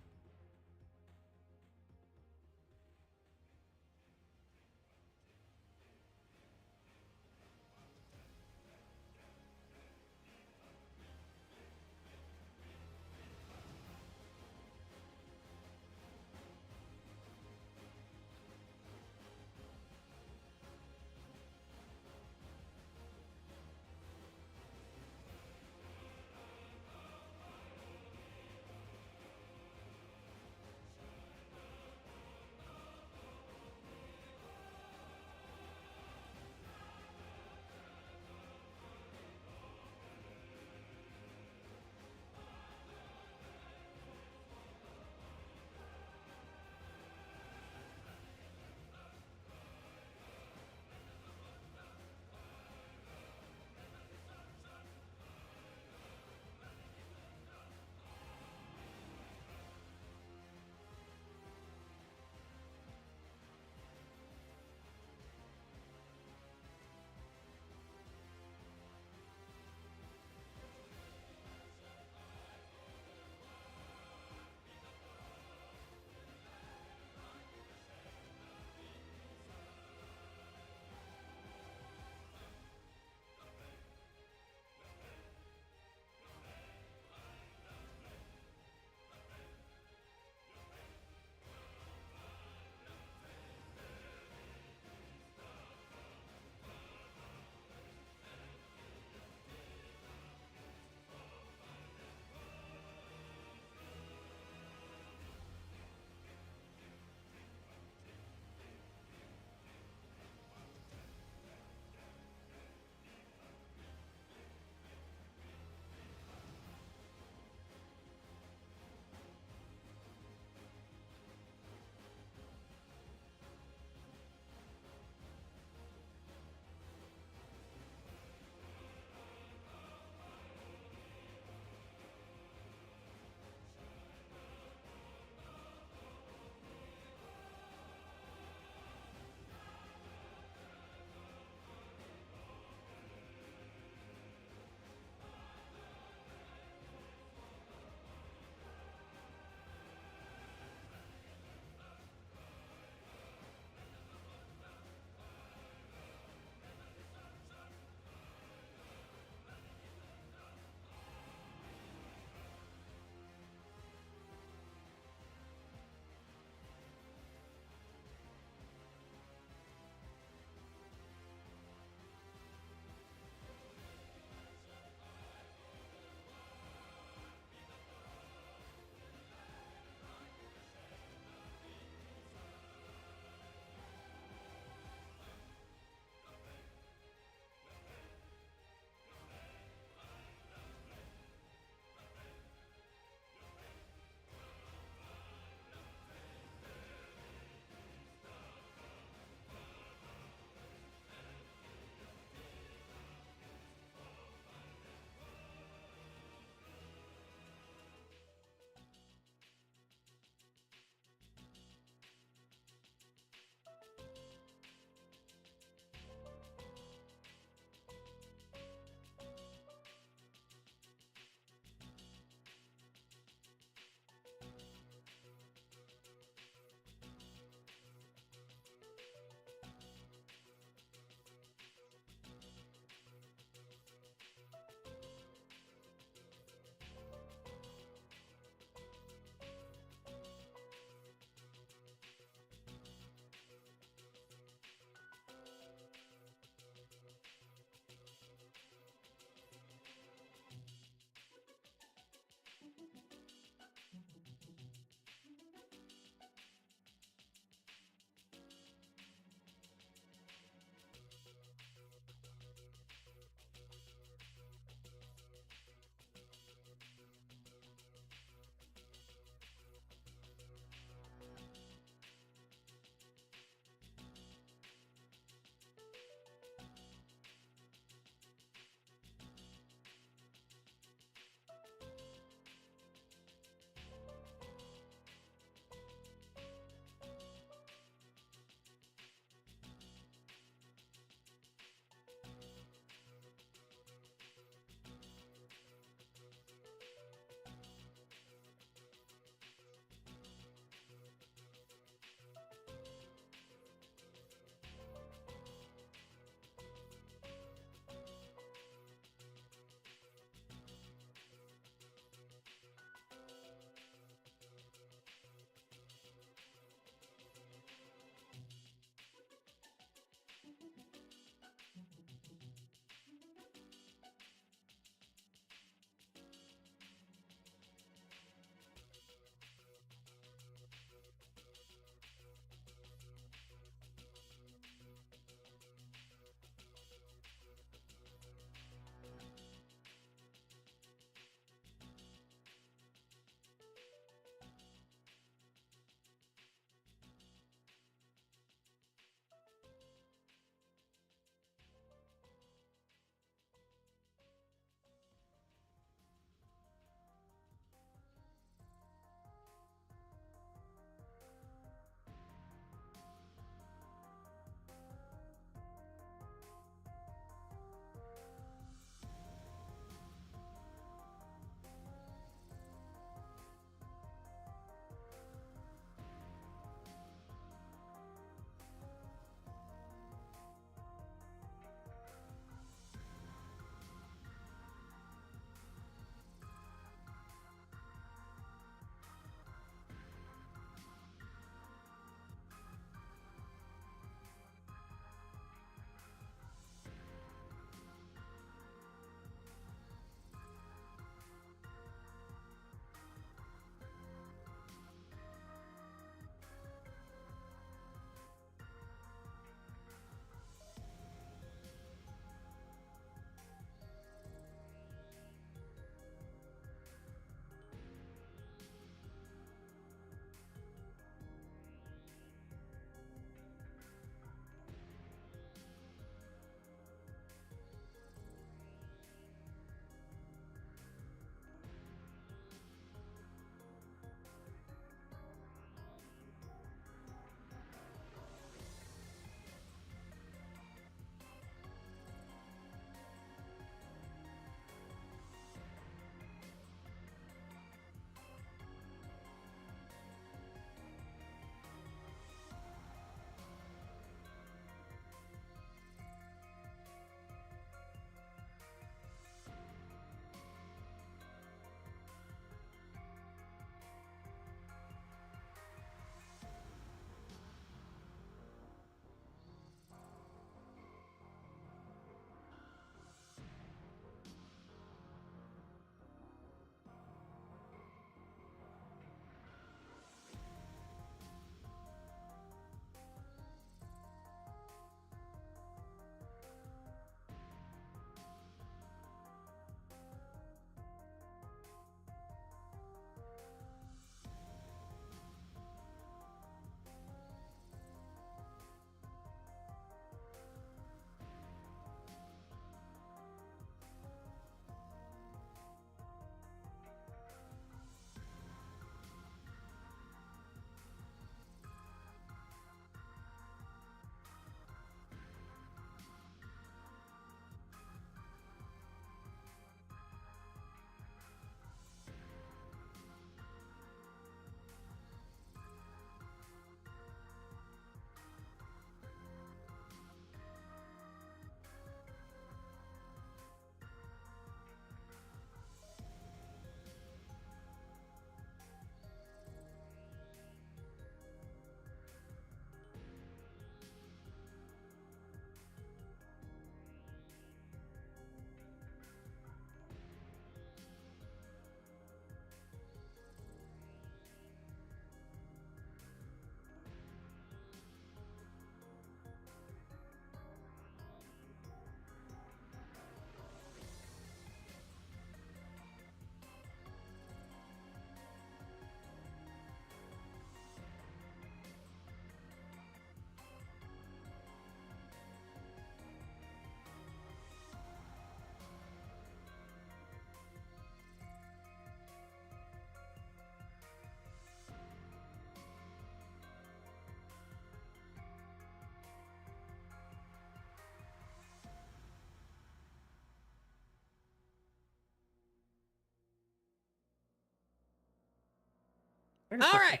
Speaker 1: All right,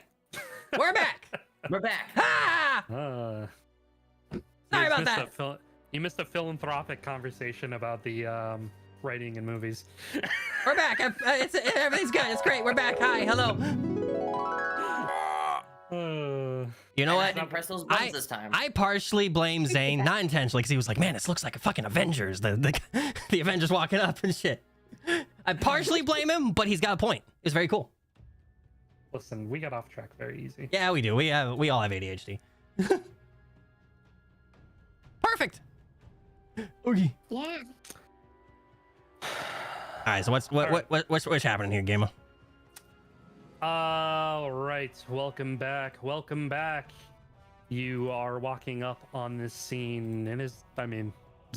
Speaker 1: we're back.
Speaker 2: We're back.
Speaker 1: Ah!
Speaker 3: You
Speaker 1: Sorry
Speaker 3: guys
Speaker 1: about
Speaker 3: missed you missed a philanthropic conversation about the writing in movies.
Speaker 1: We're back. Everything's good. It's great. We're back. Hi. Hello. You know
Speaker 2: And I
Speaker 1: what?
Speaker 2: didn't press those buttons this time.
Speaker 1: I partially blame Zane, not intentionally, because he was like, "Man, this looks like a fucking Avengers." The Avengers walking up and shit. I partially blame him, but he's got a point. It's very cool.
Speaker 3: Listen, we got off track very easy.
Speaker 1: Yeah, we do. We all have ADHD. Perfect. Okay.
Speaker 4: Yeah.
Speaker 1: All right. So what's happening here, gamer?
Speaker 3: All right, welcome back. Welcome back. You are walking up on this scene, and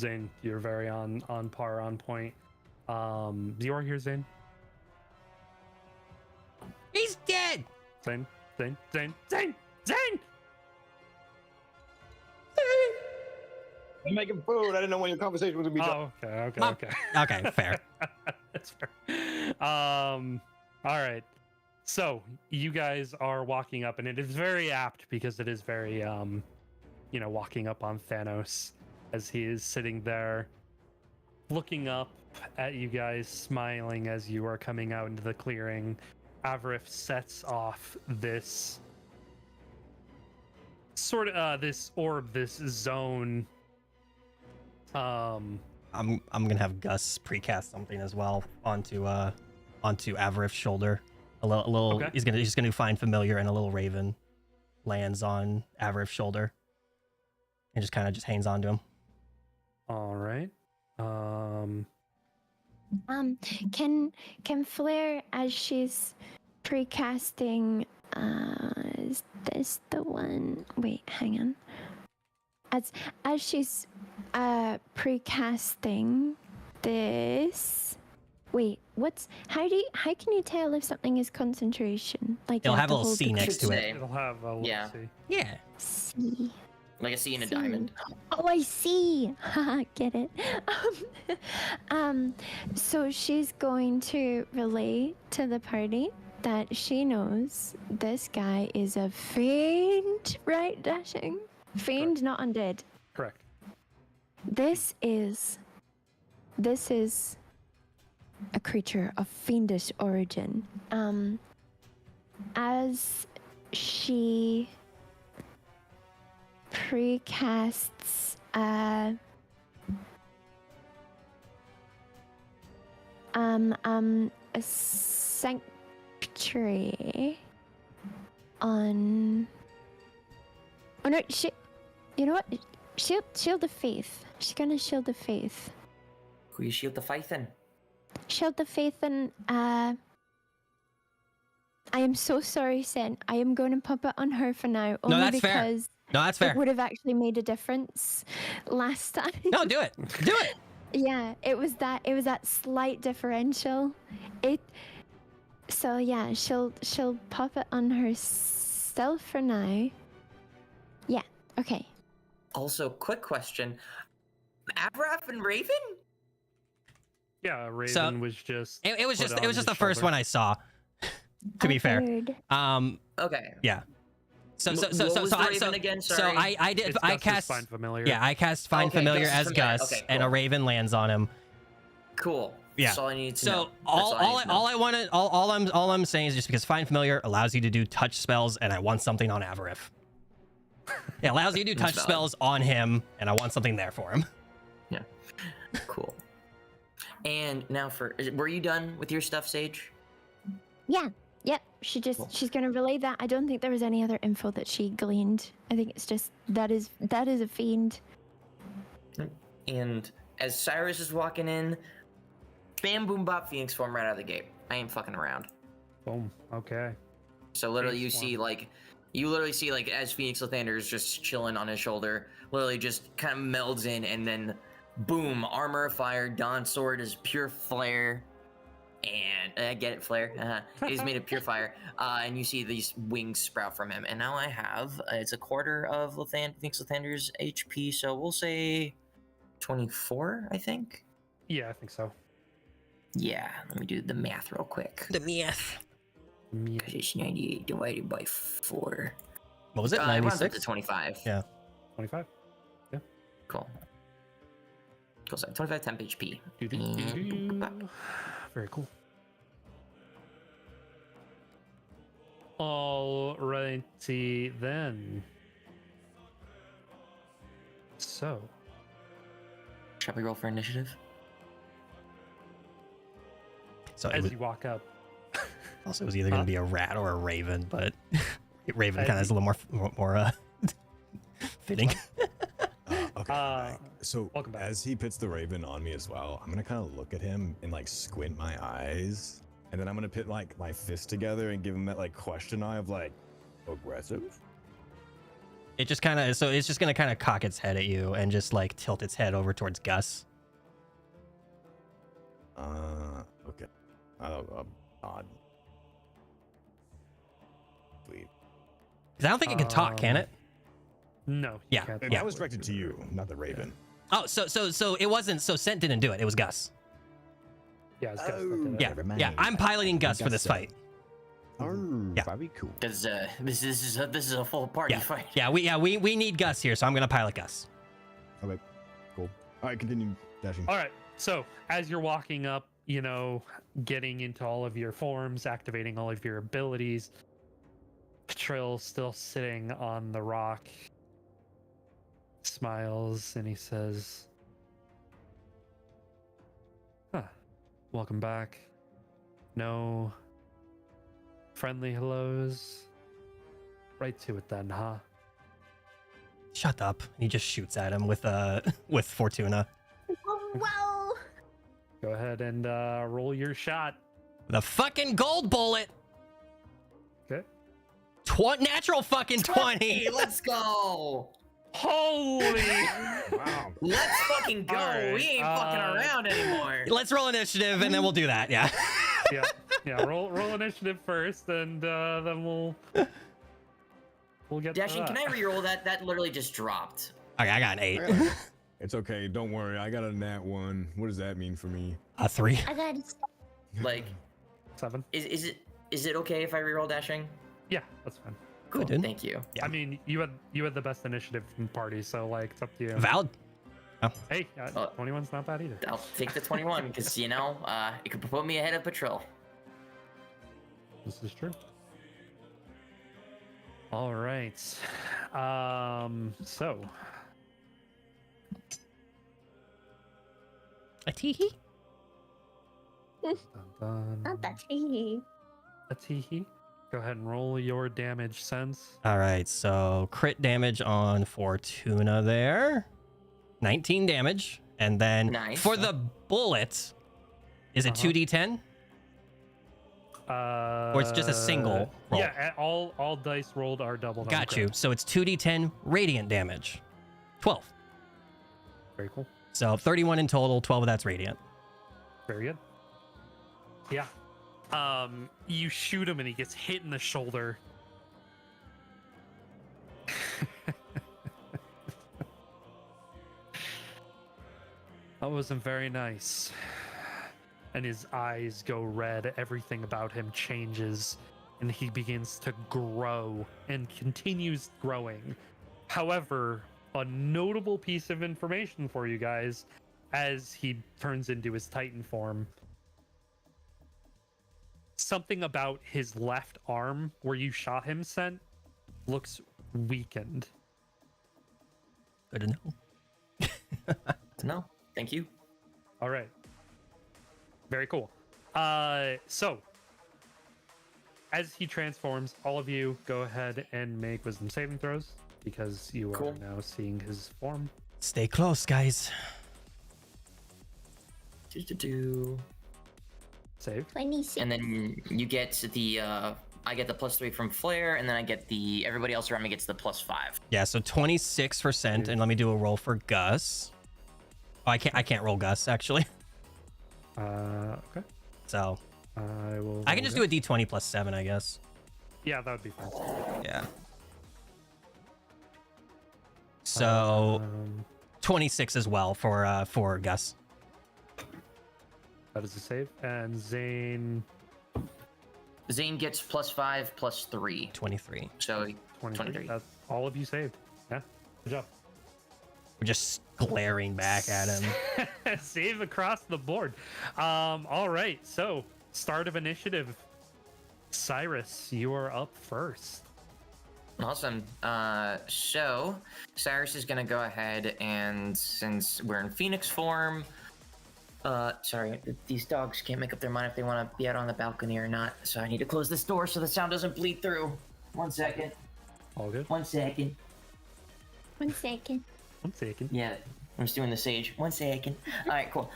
Speaker 3: Zane, you're very on par, on point. You are here, Zane.
Speaker 1: He's dead.
Speaker 3: Zane.
Speaker 5: I'm making food. I didn't know when your conversation was gonna be done.
Speaker 3: Oh, okay.
Speaker 1: Okay, fair.
Speaker 3: That's fair. All right. So you guys are walking up, and it is very apt because it is very, walking up on Thanos as he is sitting there, looking up at you guys, smiling as you are coming out into the clearing. Avrif sets off this sort of this orb, this zone.
Speaker 1: I'm gonna have Gus precast something as well onto Avrif's shoulder. A little.
Speaker 3: Okay.
Speaker 1: He's gonna do find familiar, and a little raven lands on Avrif's shoulder, and just kind of hangs on to him.
Speaker 3: All right.
Speaker 4: Can Flair, as she's precasting, is this the one? Wait, hang on. As she's precasting this. Wait, how can you tell if something is concentration? Like
Speaker 1: It'll
Speaker 4: you
Speaker 1: have a
Speaker 4: to
Speaker 1: little
Speaker 4: hold
Speaker 1: C
Speaker 4: the
Speaker 1: next to
Speaker 2: Should
Speaker 1: it.
Speaker 2: say.
Speaker 3: It'll have a
Speaker 2: Yeah.
Speaker 1: Yeah.
Speaker 4: C.
Speaker 2: Like a C in a
Speaker 4: C.
Speaker 2: diamond.
Speaker 4: Oh, I see. Haha, get it. So she's going to relay to the party that she knows this guy is a fiend, right, Dashing? Fiend, not undead.
Speaker 3: Correct.
Speaker 4: This is a creature of fiendish origin. As she precasts a sanctuary on. Oh no, you know what? Shield of faith. She's gonna shield of faith.
Speaker 2: Who you shield the faith in?
Speaker 4: Shield of faith and I am so sorry, Sen. I am going to pop it on her for now. Only
Speaker 1: that's fair.
Speaker 4: because
Speaker 1: No, that's fair.
Speaker 4: it would have actually made a difference last time.
Speaker 1: No, do it. Do it.
Speaker 4: Yeah, it was that slight differential. So yeah, she'll pop it on herself for now. Yeah, okay.
Speaker 2: Also, quick question. Avraf and Raven?
Speaker 3: Yeah, Raven
Speaker 1: So,
Speaker 3: was just.
Speaker 1: It was
Speaker 3: put
Speaker 1: just
Speaker 3: on
Speaker 1: the
Speaker 3: his
Speaker 1: first
Speaker 3: shoulder.
Speaker 1: one I saw. To be fair.
Speaker 4: Heard.
Speaker 2: Okay.
Speaker 1: Yeah. So
Speaker 2: What was the Raven again? Sorry.
Speaker 1: I did
Speaker 3: It's
Speaker 1: I
Speaker 3: Gus's
Speaker 1: cast
Speaker 3: Find Familiar.
Speaker 1: Yeah, I cast Find
Speaker 2: Okay,
Speaker 1: Familiar
Speaker 2: Gus is
Speaker 1: as
Speaker 2: familiar.
Speaker 1: Gus,
Speaker 2: Okay,
Speaker 1: and a
Speaker 2: cool.
Speaker 1: raven lands on him.
Speaker 2: Cool.
Speaker 1: Yeah.
Speaker 2: That's all I need to
Speaker 1: So
Speaker 2: know.
Speaker 1: all I'm saying is just because Find Familiar allows you to do touch spells, and I want something on Avarif. It allows you to do touch
Speaker 2: That's valid.
Speaker 1: spells on him, and I want something there for him.
Speaker 2: Yeah. Cool. And now were you done with your stuff, Sage?
Speaker 4: Yeah. Yep. She's gonna relay that. I don't think there was any other info that she gleaned. I think it's just that is a fiend.
Speaker 2: And as Cyrus is walking in, bam, boom, bop, Phoenix form right out of the gate. I ain't fucking around.
Speaker 3: Boom. Okay.
Speaker 2: So literally,
Speaker 3: Phoenix
Speaker 2: you literally see as Phoenix Lathander is just chilling on his shoulder, literally just kind of melds in, and then boom, armor of fire, Dawn sword is pure flare, and I get it, flare. He's made of pure fire, and you see these wings sprout from him. And now I have it's a quarter of Phoenix Lathander's HP, so we'll say 24, I think.
Speaker 3: Yeah, I think so.
Speaker 2: Yeah, let me do the math real quick.
Speaker 1: The math.
Speaker 3: Yeah.
Speaker 2: Because it's 98 divided by 4.
Speaker 1: What was it?
Speaker 2: It runs up
Speaker 1: 96?
Speaker 2: to 25.
Speaker 1: Yeah.
Speaker 3: 25.
Speaker 2: Cool. Cool. So 25 temp HP.
Speaker 3: Doo-doo-doo-doo. Very cool. Alrighty then. So,
Speaker 2: Shall we roll for initiative?
Speaker 1: So it
Speaker 3: as
Speaker 1: was,
Speaker 3: you walk up,
Speaker 1: also it was either going to be a rat or a raven, but raven
Speaker 3: As
Speaker 1: kind of is a little more fitting.
Speaker 5: Okay.
Speaker 3: Uh,
Speaker 5: so
Speaker 3: welcome back.
Speaker 5: as he puts the raven on me as well, I'm gonna kind of look at him and like squint my eyes, and then I'm gonna put like my fist together and give him that like question eye of like aggressive.
Speaker 1: It just kind of, so it's just going to kind of cock its head at you and just like tilt its head over towards Gus.
Speaker 5: Okay. Odd. Sweet.
Speaker 1: Because I don't think it can talk, can it?
Speaker 3: no. you
Speaker 1: Yeah.
Speaker 3: can't
Speaker 5: And
Speaker 1: Yeah.
Speaker 5: that was directed to you, not the raven.
Speaker 1: Oh, so it wasn't, so Scent didn't do it. It was Gus.
Speaker 3: Yeah, it's Gus that did it.
Speaker 1: Yeah.
Speaker 6: Never mind.
Speaker 1: Yeah. I'm piloting Gus for this fight.
Speaker 6: Oh,
Speaker 1: Yeah.
Speaker 6: very cool.
Speaker 2: Because this is a full party fight.
Speaker 1: Yeah. We need Gus here, so I'm going to pilot Gus.
Speaker 5: Okay. Cool. All right, continue dashing.
Speaker 3: All right. So as you're walking up, getting into all of your forms, activating all of your abilities, Patrill's still sitting on the rock, smiles, and he says, welcome back. No friendly hellos? Right to it then, huh?
Speaker 1: Shut up. He just shoots at him with Fortuna.
Speaker 4: Oh, well.
Speaker 3: Go ahead and roll your shot.
Speaker 1: The fucking gold bullet.
Speaker 3: Okay.
Speaker 1: Natural fucking 20.
Speaker 2: Let's go.
Speaker 3: Holy!
Speaker 5: Wow.
Speaker 2: Let's fucking go.
Speaker 3: All right,
Speaker 2: We ain't fucking around anymore.
Speaker 1: Let's roll initiative and then we'll do that. Yeah.
Speaker 3: yeah. Roll initiative first, and then we'll get.
Speaker 2: Dashing, can I re-roll that? That literally just dropped.
Speaker 1: Okay, I got an 8.
Speaker 5: It's okay. Don't worry. I got a nat 1. What does that mean for me?
Speaker 1: A 3.
Speaker 4: I got it.
Speaker 2: Like,
Speaker 3: 7?
Speaker 2: is it okay if I re-roll Dashing?
Speaker 3: Yeah, that's fine.
Speaker 2: Cool.
Speaker 1: dude.
Speaker 2: Thank you.
Speaker 1: Yeah.
Speaker 3: I mean, you had the best initiative in party, so like it's up to you.
Speaker 1: Valid.
Speaker 3: Hey, 21's not bad either.
Speaker 2: I'll take the 21 because it could put me ahead of Patrol.
Speaker 3: This is true. All right. So
Speaker 1: A teehee?
Speaker 4: Not that easy.
Speaker 3: a teehee. Go ahead and roll your damage sense.
Speaker 1: All right, so crit damage on Fortuna there. 19 damage. And then
Speaker 2: Nice.
Speaker 1: for the bullet, is it 2d10? Or it's just a single roll?
Speaker 3: Yeah, all dice rolled are doubled. on
Speaker 1: Got you.
Speaker 3: crit.
Speaker 1: So it's 2d10 radiant damage. 12.
Speaker 3: Very cool.
Speaker 1: So 31 in total, 12 of that's radiant.
Speaker 3: Very good. Yeah. You shoot him and he gets hit in the shoulder. That wasn't very nice. And his eyes go red. Everything about him changes. And he begins to grow and continues growing. However, a notable piece of information for you guys as he turns into his Titan form. Something about his left arm where you shot him sent looks weakened.
Speaker 1: Good to know.
Speaker 2: No, thank you.
Speaker 3: All right. Very cool. So as he transforms, all of you go ahead and make wisdom saving throws because you
Speaker 2: Cool.
Speaker 3: are now seeing his form.
Speaker 1: Stay close, guys.
Speaker 2: Do.
Speaker 3: Save.
Speaker 4: 26.
Speaker 2: And then you get the I get the +3 from Flair, and then I get everybody else around me gets the +5.
Speaker 1: Yeah, so 26 for Scent, and let me do a roll for Gus. Oh, I can't roll Gus, actually.
Speaker 3: Okay.
Speaker 1: So
Speaker 3: I will.
Speaker 1: I can just do a d20 plus 7, I guess.
Speaker 3: Yeah, that would be fine.
Speaker 1: Yeah. So 26 as well for Gus.
Speaker 3: That is a save. And Zane.
Speaker 2: Zane gets +5 +3.
Speaker 1: 23.
Speaker 2: So
Speaker 3: 23.
Speaker 2: 23.
Speaker 3: That's all of you saved. Yeah. Good job.
Speaker 1: We're just glaring back at him.
Speaker 3: Save across the board. All right. So, start of initiative. Cyrus, you are up first.
Speaker 2: Awesome. So Cyrus is gonna go ahead and, since we're in Phoenix form, sorry, these dogs can't make up their mind if they want to be out on the balcony or not. So I need to close this door so the sound doesn't bleed through. 1 second.
Speaker 3: All good.
Speaker 2: 1 second.
Speaker 4: 1 second.
Speaker 3: 1 second.
Speaker 2: Yeah, I'm just doing the sage. 1 second. All right, cool.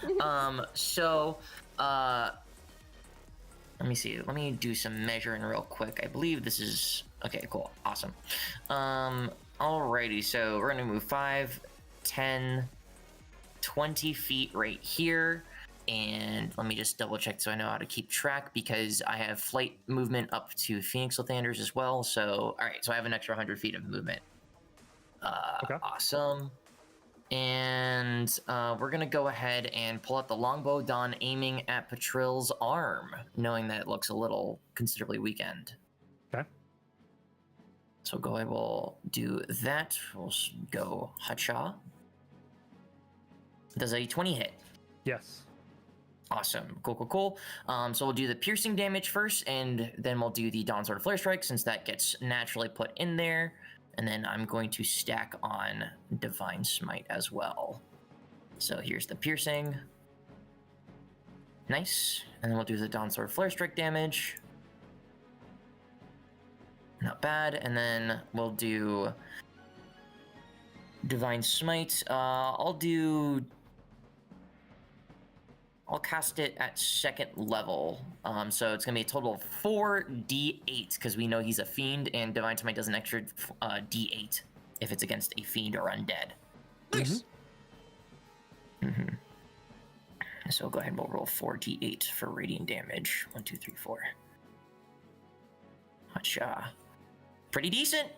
Speaker 2: Let me see. Let me do some measuring real quick. I believe this is okay. Cool. Awesome. Alrighty. So we're gonna move 5, 10, 20 feet right here. And let me just double check so I know how to keep track, because I have flight movement up to Phoenix Lathanders as well. So, all right. So I have an extra 100 feet of movement.
Speaker 3: Okay.
Speaker 2: Awesome. And we're gonna go ahead and pull out the longbow Dawn, aiming at Patril's arm, knowing that it looks a little considerably weakened.
Speaker 3: Okay.
Speaker 2: So go ahead, we'll do that. We'll go Hacha. Does a 20 hit?
Speaker 3: Yes.
Speaker 2: Awesome. Cool. So we'll do the piercing damage first, and then we'll do the Dawn Sword of Flare Strike, since that gets naturally put in there. And then I'm going to stack on Divine Smite as well. So here's the piercing. Nice. And then we'll do the Dawn Sword Flare Strike damage. Not bad. And then we'll do Divine Smite. I'll cast it at 2nd level. So it's gonna be a total of 4d8, because we know he's a fiend, and Divine Smite does an extra d8 if it's against a fiend or undead.
Speaker 1: Nice.
Speaker 2: Mm-hmm. So go ahead and we'll roll 4d8 for radiant damage. 1, 2, 3, 4. Hacha. Pretty decent.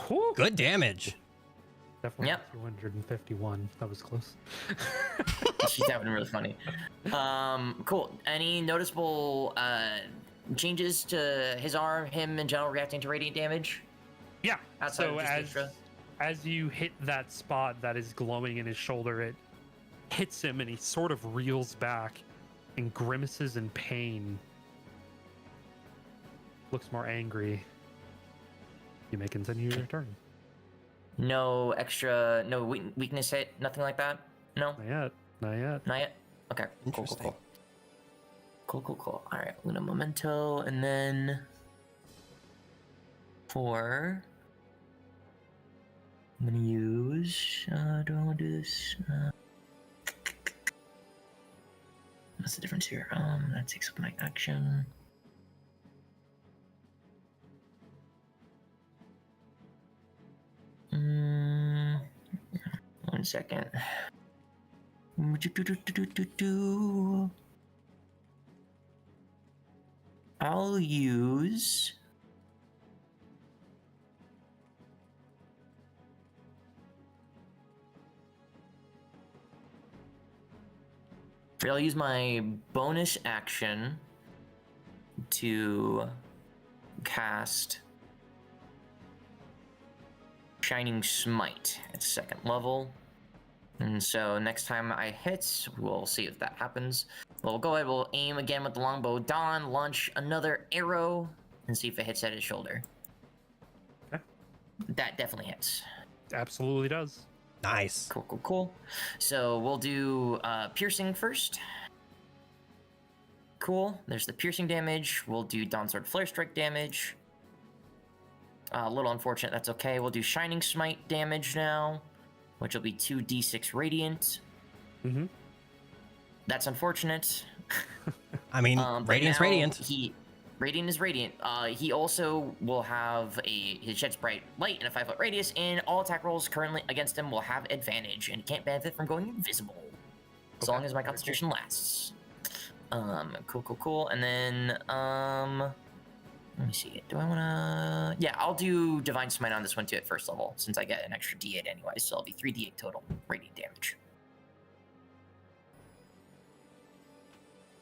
Speaker 3: Whew.
Speaker 1: Good damage.
Speaker 3: Definitely
Speaker 2: Yep.
Speaker 3: 251. That was close.
Speaker 2: She's having really funny. Cool. Any noticeable changes to his arm, him in general reacting to radiant damage?
Speaker 3: Yeah.
Speaker 2: Outside
Speaker 3: So
Speaker 2: of just extra?
Speaker 3: as you hit that spot that is glowing in his shoulder, it hits him and he sort of reels back and grimaces in pain. Looks more angry. You may continue your turn.
Speaker 2: No extra, no weakness hit, nothing like that? No?
Speaker 3: Not yet. Not yet.
Speaker 2: Not yet? Okay.
Speaker 1: Interesting.
Speaker 2: Cool. All right, Luna Memento, and then I'm gonna use, do I want to do this? What's the difference here? That takes up my action. One second. I'll use my bonus action to cast Shining Smite at 2nd level. And so next time I hit, we'll see if that happens. We'll go ahead, we'll aim again with the longbow Dawn, launch another arrow, and see if it hits at his shoulder.
Speaker 3: Okay.
Speaker 2: That definitely hits.
Speaker 3: Absolutely does.
Speaker 1: Nice.
Speaker 2: Cool. So we'll do piercing first. Cool. There's the piercing damage. We'll do Dawn Sword Flare Strike damage. A little unfortunate, that's okay. We'll do Shining Smite damage now, which will be 2d6 radiant.
Speaker 3: Mm-hmm.
Speaker 2: That's unfortunate.
Speaker 1: I mean,
Speaker 2: But
Speaker 1: Radiant's
Speaker 2: now
Speaker 1: Radiant.
Speaker 2: Radiant is Radiant. He also will have he sheds bright light in a 5-foot radius, and all attack rolls currently against him will have advantage, and he can't benefit from going invisible. As long as my concentration lasts. Cool. And then, let me see. Do I want to... Yeah, I'll do Divine Smite on this one too at 1st level, since I get an extra d8 anyway, so it'll be 3d8 total radiant damage.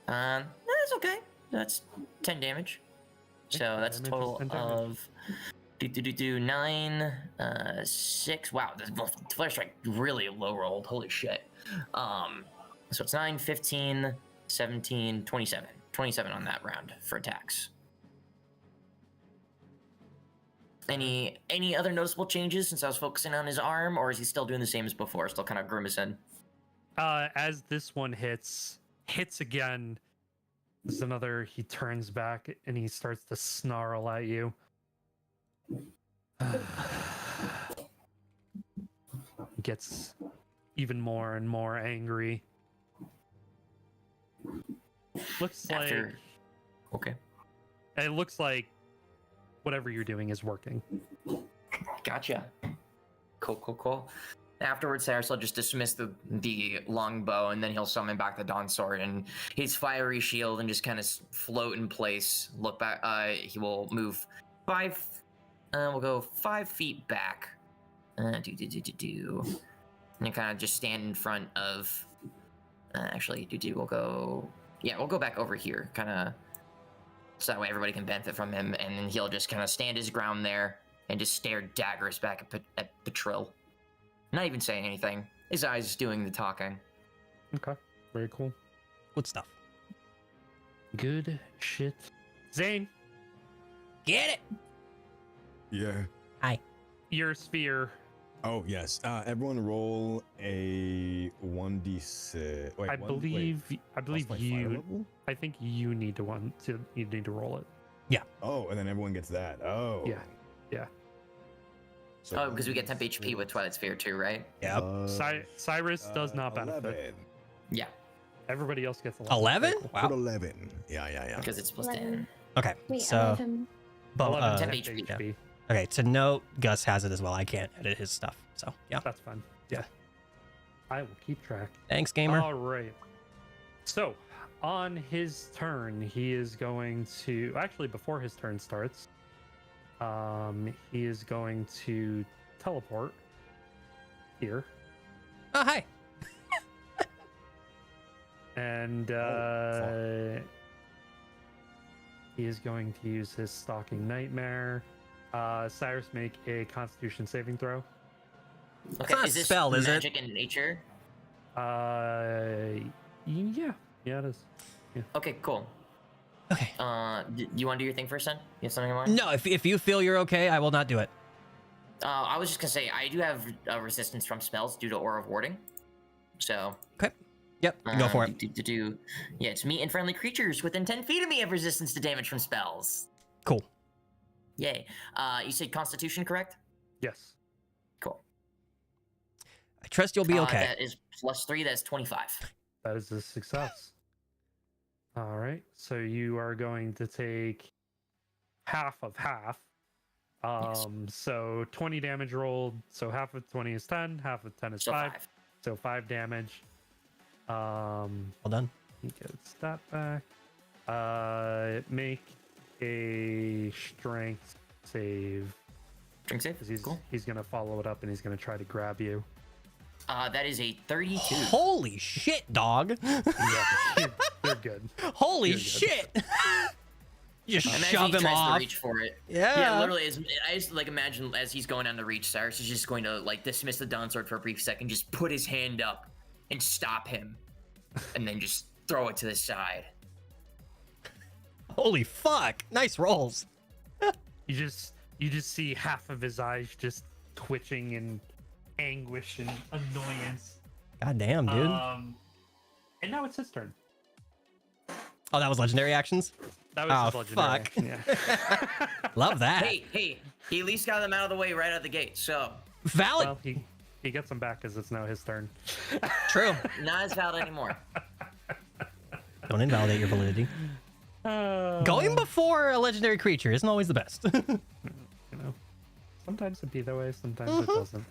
Speaker 2: That's okay. That's 10 damage. So that's a
Speaker 3: damage is
Speaker 2: total
Speaker 3: 10 damage.
Speaker 2: of 9, 6. Wow, this Flair Strike really low rolled. Holy shit. So it's 9, 15, 17, 27. 27 on that round for attacks. Any other noticeable changes since I was focusing on his arm, or is he still doing the same as before, still kind of grimacing?
Speaker 3: As this one hits again, there's another. He turns back and he starts to snarl at you. Gets even more and more angry. Looks
Speaker 2: After-
Speaker 3: like
Speaker 2: Okay.
Speaker 3: it looks like whatever you're doing is working.
Speaker 2: Gotcha. Cool. Afterwards, Cyrus will just dismiss the longbow, and then he'll summon back the Dawn Sword and his fiery shield and just kind of float in place. Look back. He will move 5. We'll go 5 feet back. And kind of just stand in front of. We'll go. Yeah, we'll go back over here, kind of. So that way everybody can benefit from him, and then he'll just kind of stand his ground there and just stare daggers back at Patril. Not even saying anything. His eyes doing the talking.
Speaker 3: Okay, very cool.
Speaker 1: Good stuff.
Speaker 3: Good shit. Zane,
Speaker 1: Get it.
Speaker 5: Yeah.
Speaker 3: your sphere.
Speaker 5: Oh yes. Everyone roll a 1d6. Wait,
Speaker 3: I believe
Speaker 5: plus my fire
Speaker 3: you.
Speaker 5: level?
Speaker 3: I think you need to roll it.
Speaker 5: Oh, and then everyone gets that. Oh.
Speaker 3: Yeah.
Speaker 5: So
Speaker 2: Oh, because we get temp HP with Twilight Sphere too, right?
Speaker 1: Yep.
Speaker 3: Cyrus does not benefit.
Speaker 5: 11.
Speaker 2: Yeah,
Speaker 3: Everybody else gets
Speaker 1: 11?
Speaker 3: Very cool.
Speaker 1: Wow.
Speaker 5: Put 11. Yeah.
Speaker 2: because it's plus 10.
Speaker 4: 11.
Speaker 1: Okay.
Speaker 4: Wait,
Speaker 1: So,
Speaker 4: 11.
Speaker 1: but,
Speaker 3: 11
Speaker 2: temp
Speaker 3: temp
Speaker 2: HP.
Speaker 3: HP.
Speaker 1: okay. To note, Gus has it as well. I can't edit his stuff. So, yeah.
Speaker 3: That's fine. Yeah. I will keep track.
Speaker 1: Thanks, gamer.
Speaker 3: All right. So, on his turn, he is going to actually before his turn starts, he is going to teleport here,
Speaker 1: Oh, hi.
Speaker 3: and he is going to use his Stalking Nightmare. Cyrus, make a Constitution saving throw.
Speaker 2: Okay,
Speaker 1: not a
Speaker 2: is this
Speaker 1: spell, is it?
Speaker 2: magic in nature?
Speaker 3: Yeah, it is.
Speaker 2: Okay, cool.
Speaker 1: Okay.
Speaker 2: You want to do your thing first, then? You have something in mind?
Speaker 1: No, if you feel you're okay, I will not do it.
Speaker 2: I was just gonna say I do have resistance from spells due to Aura of Warding. So.
Speaker 1: Okay. Yep. Go for it.
Speaker 2: Yeah, it's me and friendly creatures within 10 feet of me have resistance to damage from spells.
Speaker 1: Cool.
Speaker 2: Yay. You said Constitution, correct?
Speaker 3: Yes.
Speaker 2: Cool.
Speaker 1: I trust you'll be okay.
Speaker 2: That is +3. That's 25.
Speaker 3: That is a success. All right. So you are going to take half of half.
Speaker 2: Yes.
Speaker 3: So 20 damage rolled. So half of 20 is 10. Half of 10 is
Speaker 2: So
Speaker 3: 5.
Speaker 2: 5.
Speaker 3: So 5 damage.
Speaker 1: Well done.
Speaker 3: He gets that back. Make a strength save.
Speaker 2: Drink save.
Speaker 3: 'Cause
Speaker 2: Cool.
Speaker 3: he's going to follow it up and he's going to try to grab you.
Speaker 2: That is a 32.
Speaker 1: Holy shit, dog.
Speaker 3: Yeah, they're good.
Speaker 1: Holy
Speaker 3: You're good.
Speaker 1: shit. Just
Speaker 2: Imagine
Speaker 1: shove
Speaker 2: he
Speaker 1: him
Speaker 2: tries
Speaker 1: off.
Speaker 2: to reach for it.
Speaker 1: Yeah.
Speaker 2: Literally. I just like imagine as he's going down to reach, Cyrus is just going to like dismiss the Dawn Sword for a brief second, just put his hand up and stop him, and then just throw it to the side.
Speaker 1: Holy fuck. Nice rolls.
Speaker 3: You just see half of his eyes just twitching in anguish and annoyance.
Speaker 1: God damn, dude.
Speaker 3: And now it's his turn.
Speaker 1: Oh, that was legendary actions?
Speaker 3: That was
Speaker 1: Oh,
Speaker 3: his legendary
Speaker 1: fuck.
Speaker 3: action, yeah.
Speaker 1: Love that.
Speaker 2: Hey, he at least got them out of the way right out the gate. So
Speaker 1: Valid.
Speaker 3: Well, he gets them back because it's now his turn.
Speaker 1: True.
Speaker 2: not as valid anymore.
Speaker 1: Don't invalidate your validity. Going before a legendary creature isn't always the best.
Speaker 3: You know, sometimes it be that way, sometimes it doesn't.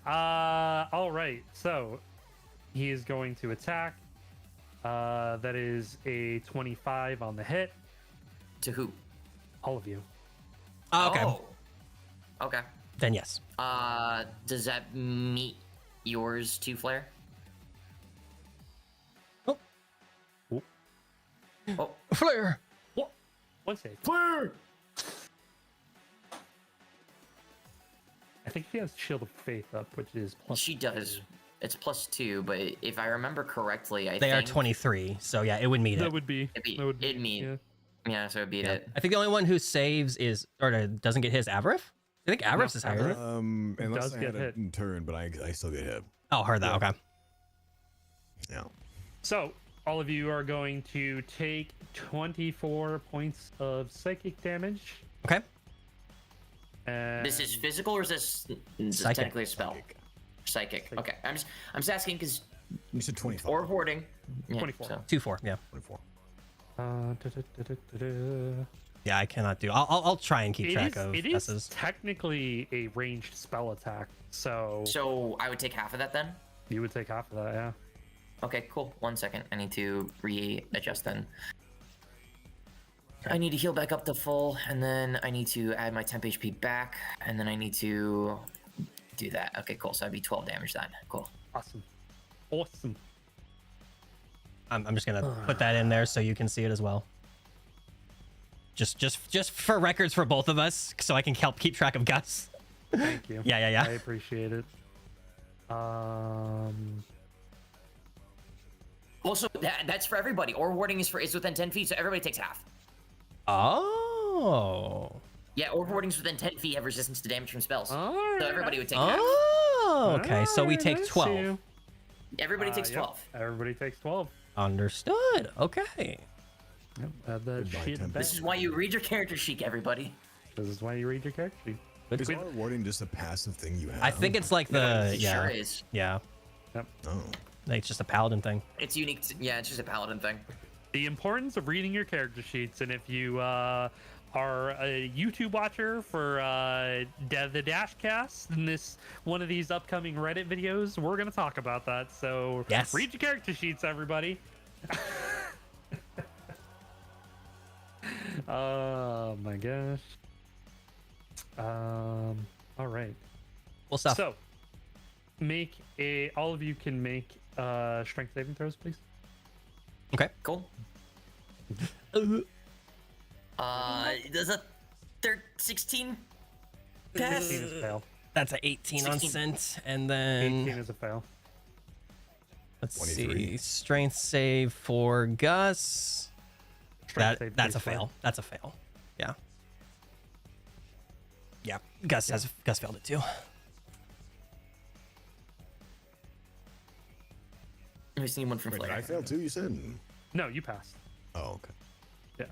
Speaker 3: All right, so he is going to attack. That is a 25 on the hit.
Speaker 2: To who?
Speaker 3: All of you.
Speaker 1: Okay.
Speaker 2: Oh. Okay.
Speaker 1: Then yes.
Speaker 2: Does that meet yours too, Flair?
Speaker 1: Oh.
Speaker 2: Oh.
Speaker 1: Flair.
Speaker 3: One save.
Speaker 2: Flair!
Speaker 3: think she has Shield of Faith up, which is plus.
Speaker 2: She does. It's +2, but if I remember correctly,
Speaker 1: They are 23, so yeah, it would meet
Speaker 3: That
Speaker 1: it.
Speaker 3: would be.
Speaker 2: It'd meet.
Speaker 3: Yeah.
Speaker 2: Yeah, so it'd beat it.
Speaker 1: I think the only one who saves is or doesn't get his Avrif. I think Avrif's is higher. Isn't it?
Speaker 5: Unless
Speaker 3: does
Speaker 5: I
Speaker 3: get
Speaker 5: had a
Speaker 3: hit.
Speaker 5: turn, but I still get hit.
Speaker 1: Oh, heard that. Okay.
Speaker 5: Yeah.
Speaker 3: So all of you are going to take 24 points of psychic damage.
Speaker 1: Okay.
Speaker 3: And
Speaker 2: This is physical, or is this
Speaker 1: Psychic.
Speaker 2: technically a spell? Psychic. Okay, I'm just asking because
Speaker 5: You said 25.
Speaker 2: orb warding. Yeah,
Speaker 3: 24.
Speaker 2: So.
Speaker 1: 2-4. Yeah.
Speaker 5: 24.
Speaker 1: Yeah, I cannot do. I'll try and keep track of
Speaker 3: It is
Speaker 1: guesses.
Speaker 3: technically a ranged spell attack, so
Speaker 2: So I would take half of that then.
Speaker 3: you would take half of that, yeah.
Speaker 2: Okay, cool. 1 second. I need to readjust then. I need to heal back up to full, and then I need to add my temp HP back, and then I need to do that. Okay, cool. So that'd be 12 damage then. Cool.
Speaker 3: Awesome.
Speaker 1: I'm just gonna put that in there so you can see it as well. Just for records for both of us, so I can help keep track of Gus.
Speaker 3: Thank you.
Speaker 1: Yeah.
Speaker 3: I appreciate it.
Speaker 2: Also, that's for everybody. Orb warding is within 10 feet, so everybody takes half.
Speaker 1: Oh.
Speaker 2: Yeah, orb wardings within 10 feet have resistance to damage from spells.
Speaker 3: Alright,
Speaker 2: So everybody would take half.
Speaker 1: Oh. Okay. So we
Speaker 3: Alright,
Speaker 1: take
Speaker 3: I
Speaker 1: 12.
Speaker 3: see you.
Speaker 2: Everybody takes
Speaker 3: Yep,
Speaker 2: 12.
Speaker 3: Everybody takes 12.
Speaker 1: Understood. Okay.
Speaker 3: Yep, add that
Speaker 5: Goodbye,
Speaker 3: shit
Speaker 5: Tempest.
Speaker 3: back.
Speaker 2: This is why you read your character sheet, everybody.
Speaker 3: This is why you read your character sheet.
Speaker 5: Is rewarding just a passive thing you have?
Speaker 1: I think it's like the
Speaker 2: It
Speaker 1: yeah.
Speaker 2: sure is.
Speaker 1: Yeah.
Speaker 5: Oh.
Speaker 1: Like, it's just a paladin thing.
Speaker 2: It's unique. Yeah, it's just a paladin thing.
Speaker 3: The importance of reading your character sheets, and if you are a YouTube watcher for the Dashcast in this one of these upcoming Reddit videos, we're gonna talk about that. So
Speaker 1: Yes.
Speaker 3: read your character sheets, everybody. Oh my gosh. All right.
Speaker 1: Cool stuff.
Speaker 3: So all of you can make strength saving throws, please.
Speaker 1: Okay.
Speaker 2: Cool. Does a 16 pass?
Speaker 3: 16 is a fail.
Speaker 1: That's an 18 on
Speaker 2: 16.
Speaker 1: scent, and then
Speaker 3: 18 is a fail.
Speaker 1: let's
Speaker 5: 23.
Speaker 1: see, strength save for Gus.
Speaker 3: Strength save,
Speaker 1: That's a
Speaker 3: please, Flair.
Speaker 1: fail. That's a fail. Yeah. Yeah. Gus failed it too.
Speaker 2: I just need one from
Speaker 5: Wait, did
Speaker 2: Flair.
Speaker 5: I failed too, you said?
Speaker 3: No, you passed.
Speaker 5: Oh, okay.
Speaker 3: Yeah.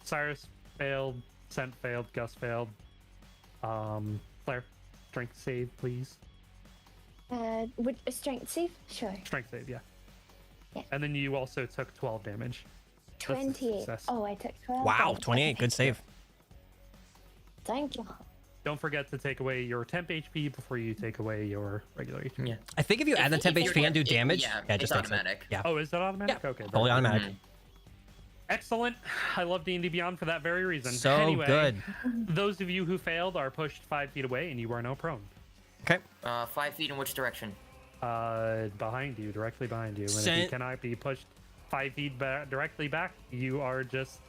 Speaker 3: Cyrus failed. Scent failed. Gus failed. Flair, strength save, please.
Speaker 4: Would a strength save? Sure.
Speaker 3: Strength save, yeah.
Speaker 4: Yeah.
Speaker 3: And then you also took 12 damage. That's a
Speaker 4: 28.
Speaker 3: success.
Speaker 4: Oh, I took 12.
Speaker 1: Wow,
Speaker 4: damage.
Speaker 1: 28.
Speaker 4: Okay,
Speaker 1: Good save.
Speaker 4: Thank you.
Speaker 3: Don't forget to take away your temp HP before you take away your regular HP.
Speaker 2: Yeah.
Speaker 1: I think if you add the temp
Speaker 2: If you're-
Speaker 1: HP and do
Speaker 2: it-
Speaker 1: damage,
Speaker 2: yeah,
Speaker 1: it
Speaker 2: it's
Speaker 1: just takes it.
Speaker 2: automatic.
Speaker 1: Yeah.
Speaker 3: Oh, is that automatic? Okay.
Speaker 1: Totally
Speaker 3: very good.
Speaker 1: automatic.
Speaker 3: Excellent. I love D&D Beyond for that very reason.
Speaker 1: So
Speaker 3: anyway,
Speaker 1: good.
Speaker 3: Those of you who failed are pushed 5 feet away, and you are now prone.
Speaker 1: Okay.
Speaker 2: 5 feet in which direction?
Speaker 3: Behind you, directly behind you. And if you
Speaker 1: Sent-
Speaker 3: cannot be pushed 5 feet directly back, you are just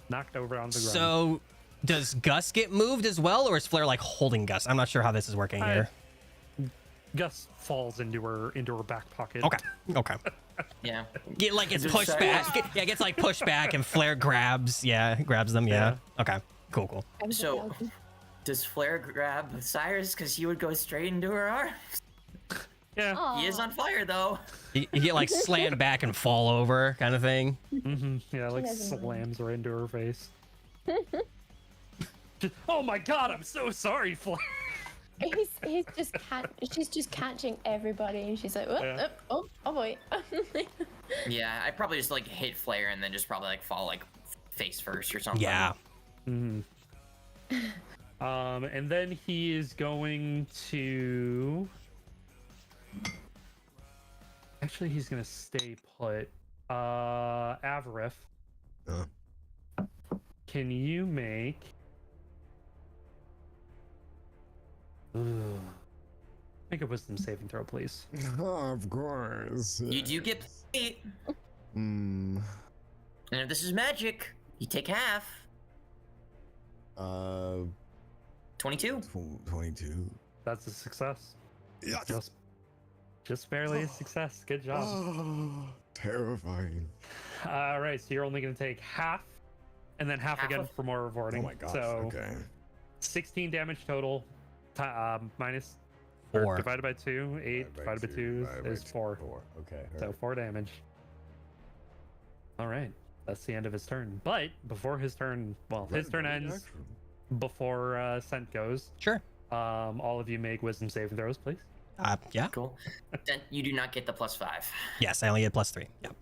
Speaker 3: knocked over on the ground.
Speaker 1: So, does Gus get moved as well, or is Flair like holding Gus? I'm not sure how this is working here.
Speaker 3: Gus falls into her back pocket.
Speaker 1: Okay. Okay.
Speaker 2: Yeah.
Speaker 1: Get like it's
Speaker 2: Just
Speaker 1: pushed
Speaker 2: say-
Speaker 1: back. Yeah, it gets like pushed back, and Flair grabs. Yeah, grabs them. Yeah. Okay. Cool.
Speaker 4: I'm
Speaker 2: So-
Speaker 4: joking.
Speaker 2: Does Flair grab Cyrus because he would go straight into her arms?
Speaker 3: Yeah.
Speaker 2: He is on fire though.
Speaker 1: You get like slammed back and fall over, kind of thing.
Speaker 3: Yeah, like
Speaker 4: doesn't mind.
Speaker 3: slams her into her face. Oh my god, I'm so sorry, Flair.
Speaker 4: He's just she's just catching everybody, and she's like,
Speaker 3: Yeah.
Speaker 4: oh boy.
Speaker 2: Yeah, I'd probably just like hit Flair and then just probably like fall like face first or something.
Speaker 1: Yeah.
Speaker 3: And then he is going to. Actually, he's gonna stay put. Avarif, can you make? Make a wisdom saving throw, please.
Speaker 5: Of course.
Speaker 2: You do get paid.
Speaker 5: Hmm.
Speaker 2: And if this is magic, you take half.
Speaker 5: 12.
Speaker 2: 22.
Speaker 5: 22.
Speaker 3: That's a success.
Speaker 5: Yes.
Speaker 3: Just barely a success. Good job.
Speaker 5: Oh, terrifying.
Speaker 3: All right, so you're only going to take half, and then half again for more rewarding.
Speaker 5: Oh my gosh.
Speaker 3: So
Speaker 5: Okay.
Speaker 3: 16 damage total, minus
Speaker 1: Four.
Speaker 3: or divided by 2. 8 divided by 2 is 4.
Speaker 5: 4. Okay.
Speaker 3: So 4 damage. All right, that's the end of his turn. But before his turn, well, his turn ends before Scent goes.
Speaker 1: Sure.
Speaker 3: All of you make wisdom saving throws, please.
Speaker 1: Yeah.
Speaker 2: Cool. Then you do not get the +5.
Speaker 1: Yes, I only get +3. Yep.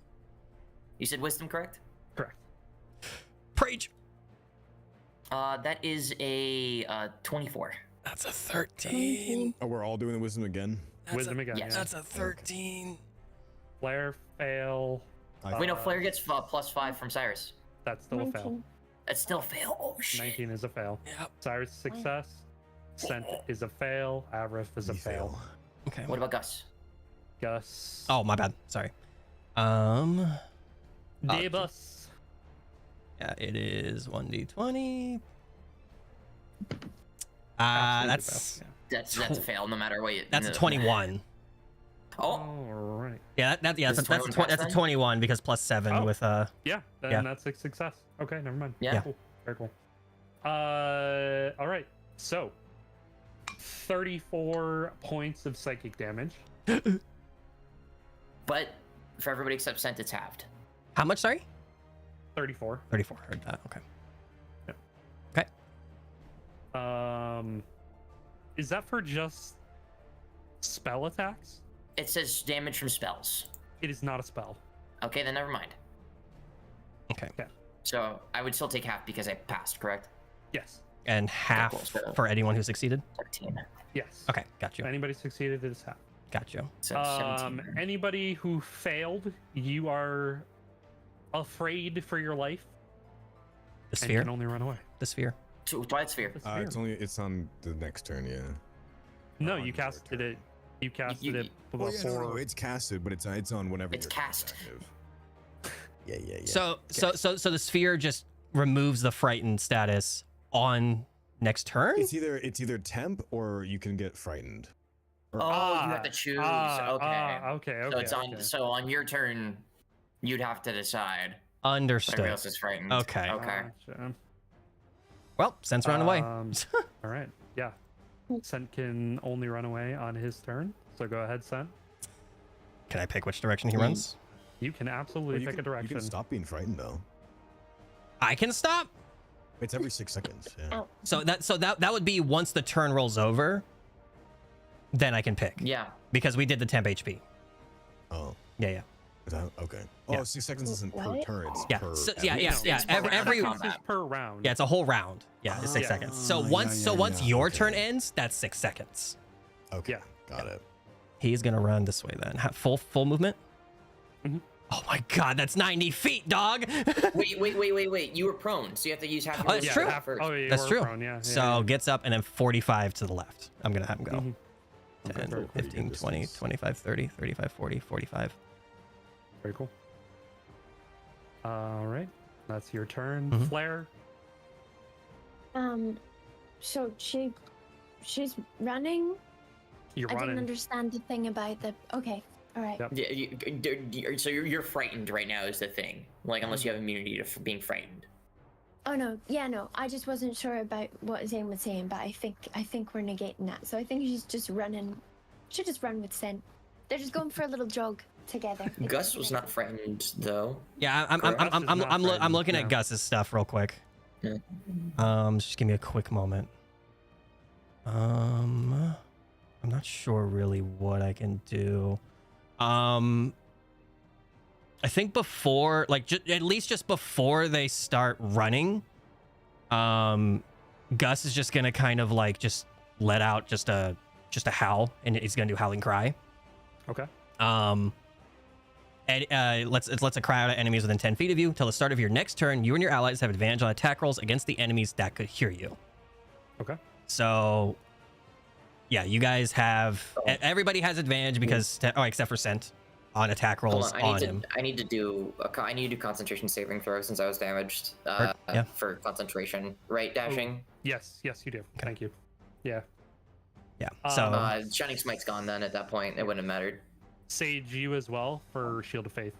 Speaker 2: You said wisdom, correct?
Speaker 3: Correct.
Speaker 1: Preach.
Speaker 2: That is a 24.
Speaker 1: That's a 13.
Speaker 5: Oh, we're all doing the wisdom again?
Speaker 3: Wisdom again.
Speaker 2: yes.
Speaker 3: Yeah.
Speaker 1: That's a 13.
Speaker 3: Flair fail.
Speaker 2: Wait, no, Flair gets +5 from Cyrus.
Speaker 3: That's still a fail.
Speaker 4: 19.
Speaker 2: That's still a fail. Oh, shit.
Speaker 3: 19 is a fail.
Speaker 1: Yep.
Speaker 3: Cyrus success. Scent is a fail. Avrif is a
Speaker 5: We
Speaker 3: fail.
Speaker 1: Okay.
Speaker 2: What about Gus?
Speaker 3: Gus.
Speaker 1: Oh, my bad. Sorry.
Speaker 3: Debus.
Speaker 1: Yeah, it is 1d20.
Speaker 3: Absolutely
Speaker 1: That's
Speaker 3: best,
Speaker 2: That's a fail, no matter what.
Speaker 1: that's a 21.
Speaker 2: Oh,
Speaker 3: All right.
Speaker 1: Yeah,
Speaker 2: Is
Speaker 1: that's
Speaker 2: 21 pass
Speaker 1: a
Speaker 2: then?
Speaker 1: 21 because +7
Speaker 3: Oh.
Speaker 1: with
Speaker 3: Yeah, then
Speaker 1: Yeah.
Speaker 3: that's a success. Okay, never mind.
Speaker 2: Yeah.
Speaker 3: Cool. Very cool. All right. So 34 points of psychic damage.
Speaker 2: but for everybody except Scent, it's halved.
Speaker 1: How much? Sorry.
Speaker 3: 34.
Speaker 1: 34. Heard that. Okay.
Speaker 3: Is that for just spell attacks?
Speaker 2: It says damage from spells.
Speaker 3: It is not a spell.
Speaker 2: Okay, then never mind.
Speaker 1: Okay.
Speaker 2: So I would still take half because I passed, correct?
Speaker 3: Yes.
Speaker 1: And half
Speaker 2: cool. So-
Speaker 1: for anyone who succeeded.
Speaker 2: 13.
Speaker 3: Yes.
Speaker 1: Okay, got
Speaker 3: If
Speaker 1: you.
Speaker 3: anybody succeeded, it is half.
Speaker 1: Got you.
Speaker 2: So 17.
Speaker 3: Anybody who failed, you are afraid for your life
Speaker 1: The
Speaker 3: and
Speaker 1: sphere.
Speaker 3: can only run away.
Speaker 1: The sphere.
Speaker 2: Twilight Sphere.
Speaker 3: The sphere.
Speaker 5: It's on the next turn, yeah.
Speaker 3: No,
Speaker 5: on
Speaker 3: you
Speaker 5: your
Speaker 3: casted
Speaker 5: turn.
Speaker 3: it. You casted
Speaker 2: you-
Speaker 3: it
Speaker 5: Well, yeah,
Speaker 3: before.
Speaker 5: no, it's casted, but it's on whenever
Speaker 2: It's
Speaker 5: your
Speaker 2: cast.
Speaker 5: turn's active. Yeah.
Speaker 1: So the sphere just removes the frightened status on next turn.
Speaker 5: It's either temp or you can get frightened.
Speaker 2: Oh, you have to choose. Okay.
Speaker 3: Okay.
Speaker 2: So it's on. So on your turn, you'd have to decide. Everybody
Speaker 1: Understood.
Speaker 2: else is frightened.
Speaker 1: Okay.
Speaker 2: Okay.
Speaker 3: Gotcha.
Speaker 1: Well, sense run away.
Speaker 3: All right. Yeah. Scent can only run away on his turn. So go ahead, Scent.
Speaker 1: Can I pick which direction he runs?
Speaker 3: You can absolutely
Speaker 5: Well, you
Speaker 3: pick
Speaker 5: can-
Speaker 3: a direction.
Speaker 5: You can stop being frightened though.
Speaker 1: I can stop.
Speaker 5: It's every 6 seconds. Yeah.
Speaker 4: Ow.
Speaker 1: So that would be once the turn rolls over. Then I can pick
Speaker 2: Yeah.
Speaker 1: because we did the temp HP.
Speaker 5: Oh,
Speaker 1: Yeah.
Speaker 5: is that okay?
Speaker 1: Yeah.
Speaker 5: Oh, 6 seconds isn't per
Speaker 4: What?
Speaker 5: turn. It's
Speaker 1: Yeah.
Speaker 5: per.
Speaker 1: So,
Speaker 5: episode.
Speaker 1: yeah.
Speaker 2: It's per round
Speaker 1: Every
Speaker 2: of
Speaker 3: This is
Speaker 2: combat.
Speaker 3: per round.
Speaker 1: yeah, it's a whole round. Yeah, it's 6
Speaker 3: Yeah.
Speaker 1: seconds. So
Speaker 5: Yeah,
Speaker 1: once
Speaker 5: yeah,
Speaker 1: your
Speaker 5: okay.
Speaker 1: turn ends, that's 6 seconds.
Speaker 5: Okay.
Speaker 3: Yeah.
Speaker 5: Got it.
Speaker 1: He's gonna run this way then. Full movement.
Speaker 3: Mhm.
Speaker 1: Oh my god, that's 90 feet, dog.
Speaker 2: Wait. You were prone, so you have to use half your
Speaker 1: Oh, that's
Speaker 2: wisdom
Speaker 1: true.
Speaker 2: first.
Speaker 3: Oh, yeah, you
Speaker 1: That's
Speaker 3: were
Speaker 1: true.
Speaker 3: prone, yeah.
Speaker 1: So gets up and then 45 to the left. I'm gonna have him go.
Speaker 3: Mhm.
Speaker 1: 10,
Speaker 5: Very
Speaker 1: 15,
Speaker 5: good
Speaker 1: 20,
Speaker 5: distance.
Speaker 1: 25, 30, 35, 40, 45.
Speaker 3: Very cool. All right. That's your turn.
Speaker 1: Mhm.
Speaker 3: Flair.
Speaker 4: So she's running.
Speaker 3: You're
Speaker 4: I didn't
Speaker 3: running.
Speaker 4: understand the thing about the. Okay, all right.
Speaker 3: Yep.
Speaker 2: Yeah, so you're frightened right now is the thing. Like unless you have immunity to being frightened.
Speaker 4: Oh no, yeah, no. I just wasn't sure about what Zane was saying, but I think we're negating that. So I think she's just running. Should just run with Sin. They're just going for a little jog together.
Speaker 2: Gus was not frightened though.
Speaker 1: Yeah, I'm
Speaker 3: Gus is not frightened,
Speaker 1: looking
Speaker 3: yeah.
Speaker 1: at Gus's stuff real quick.
Speaker 2: Yeah.
Speaker 1: Just give me a quick moment. I'm not sure really what I can do. I think before, like, at least just before they start running, Gus is just gonna kind of like just let out just a howl, and he's gonna do howling cry.
Speaker 3: Okay.
Speaker 1: And let's a cry out at enemies within 10 feet of you. Till the start of your next turn, you and your allies have advantage on attack rolls against the enemies that could hear you.
Speaker 3: Okay.
Speaker 1: So, yeah, you guys have everybody has advantage because except for Scent on attack rolls on him.
Speaker 2: I need to do concentration saving throw since I was damaged.
Speaker 1: Yeah.
Speaker 2: For concentration, right? Dashing.
Speaker 3: Yes, you do. Thank you. Yeah.
Speaker 1: Yeah. So
Speaker 2: Shining Smite's gone then at that point. It wouldn't have mattered.
Speaker 3: Sage, you as well for Shield of Faith.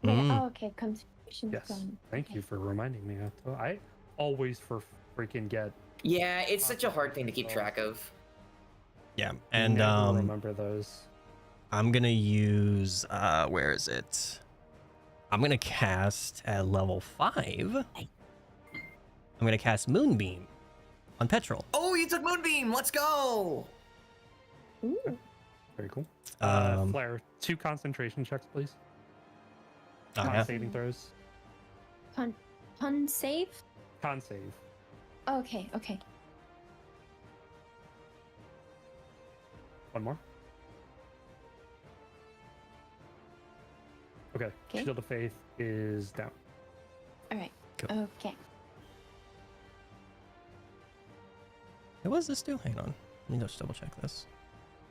Speaker 1: Mm.
Speaker 4: Oh, okay. Constitution's
Speaker 3: Yes.
Speaker 4: gone.
Speaker 3: Thank
Speaker 4: Okay.
Speaker 3: you for reminding me. I always freaking get.
Speaker 2: Yeah, it's such a hard thing to keep track of.
Speaker 1: yeah, and
Speaker 3: never remember those.
Speaker 1: I'm gonna use where is it? I'm gonna cast at level 5. I'm gonna cast Moonbeam on Petrol.
Speaker 2: Oh, you took Moonbeam. Let's go.
Speaker 4: Ooh.
Speaker 3: Very cool.
Speaker 1: Um,
Speaker 3: Flair, 2 concentration checks, please.
Speaker 1: Oh,
Speaker 3: Con
Speaker 1: yeah.
Speaker 3: saving throws.
Speaker 4: Pun save?
Speaker 3: Con save.
Speaker 4: Okay, okay.
Speaker 3: One more. Okay.
Speaker 4: Okay.
Speaker 3: Shield of Faith is down.
Speaker 4: All right.
Speaker 1: Cool.
Speaker 4: Okay.
Speaker 1: What does this do? Hang on. Let me just double check this.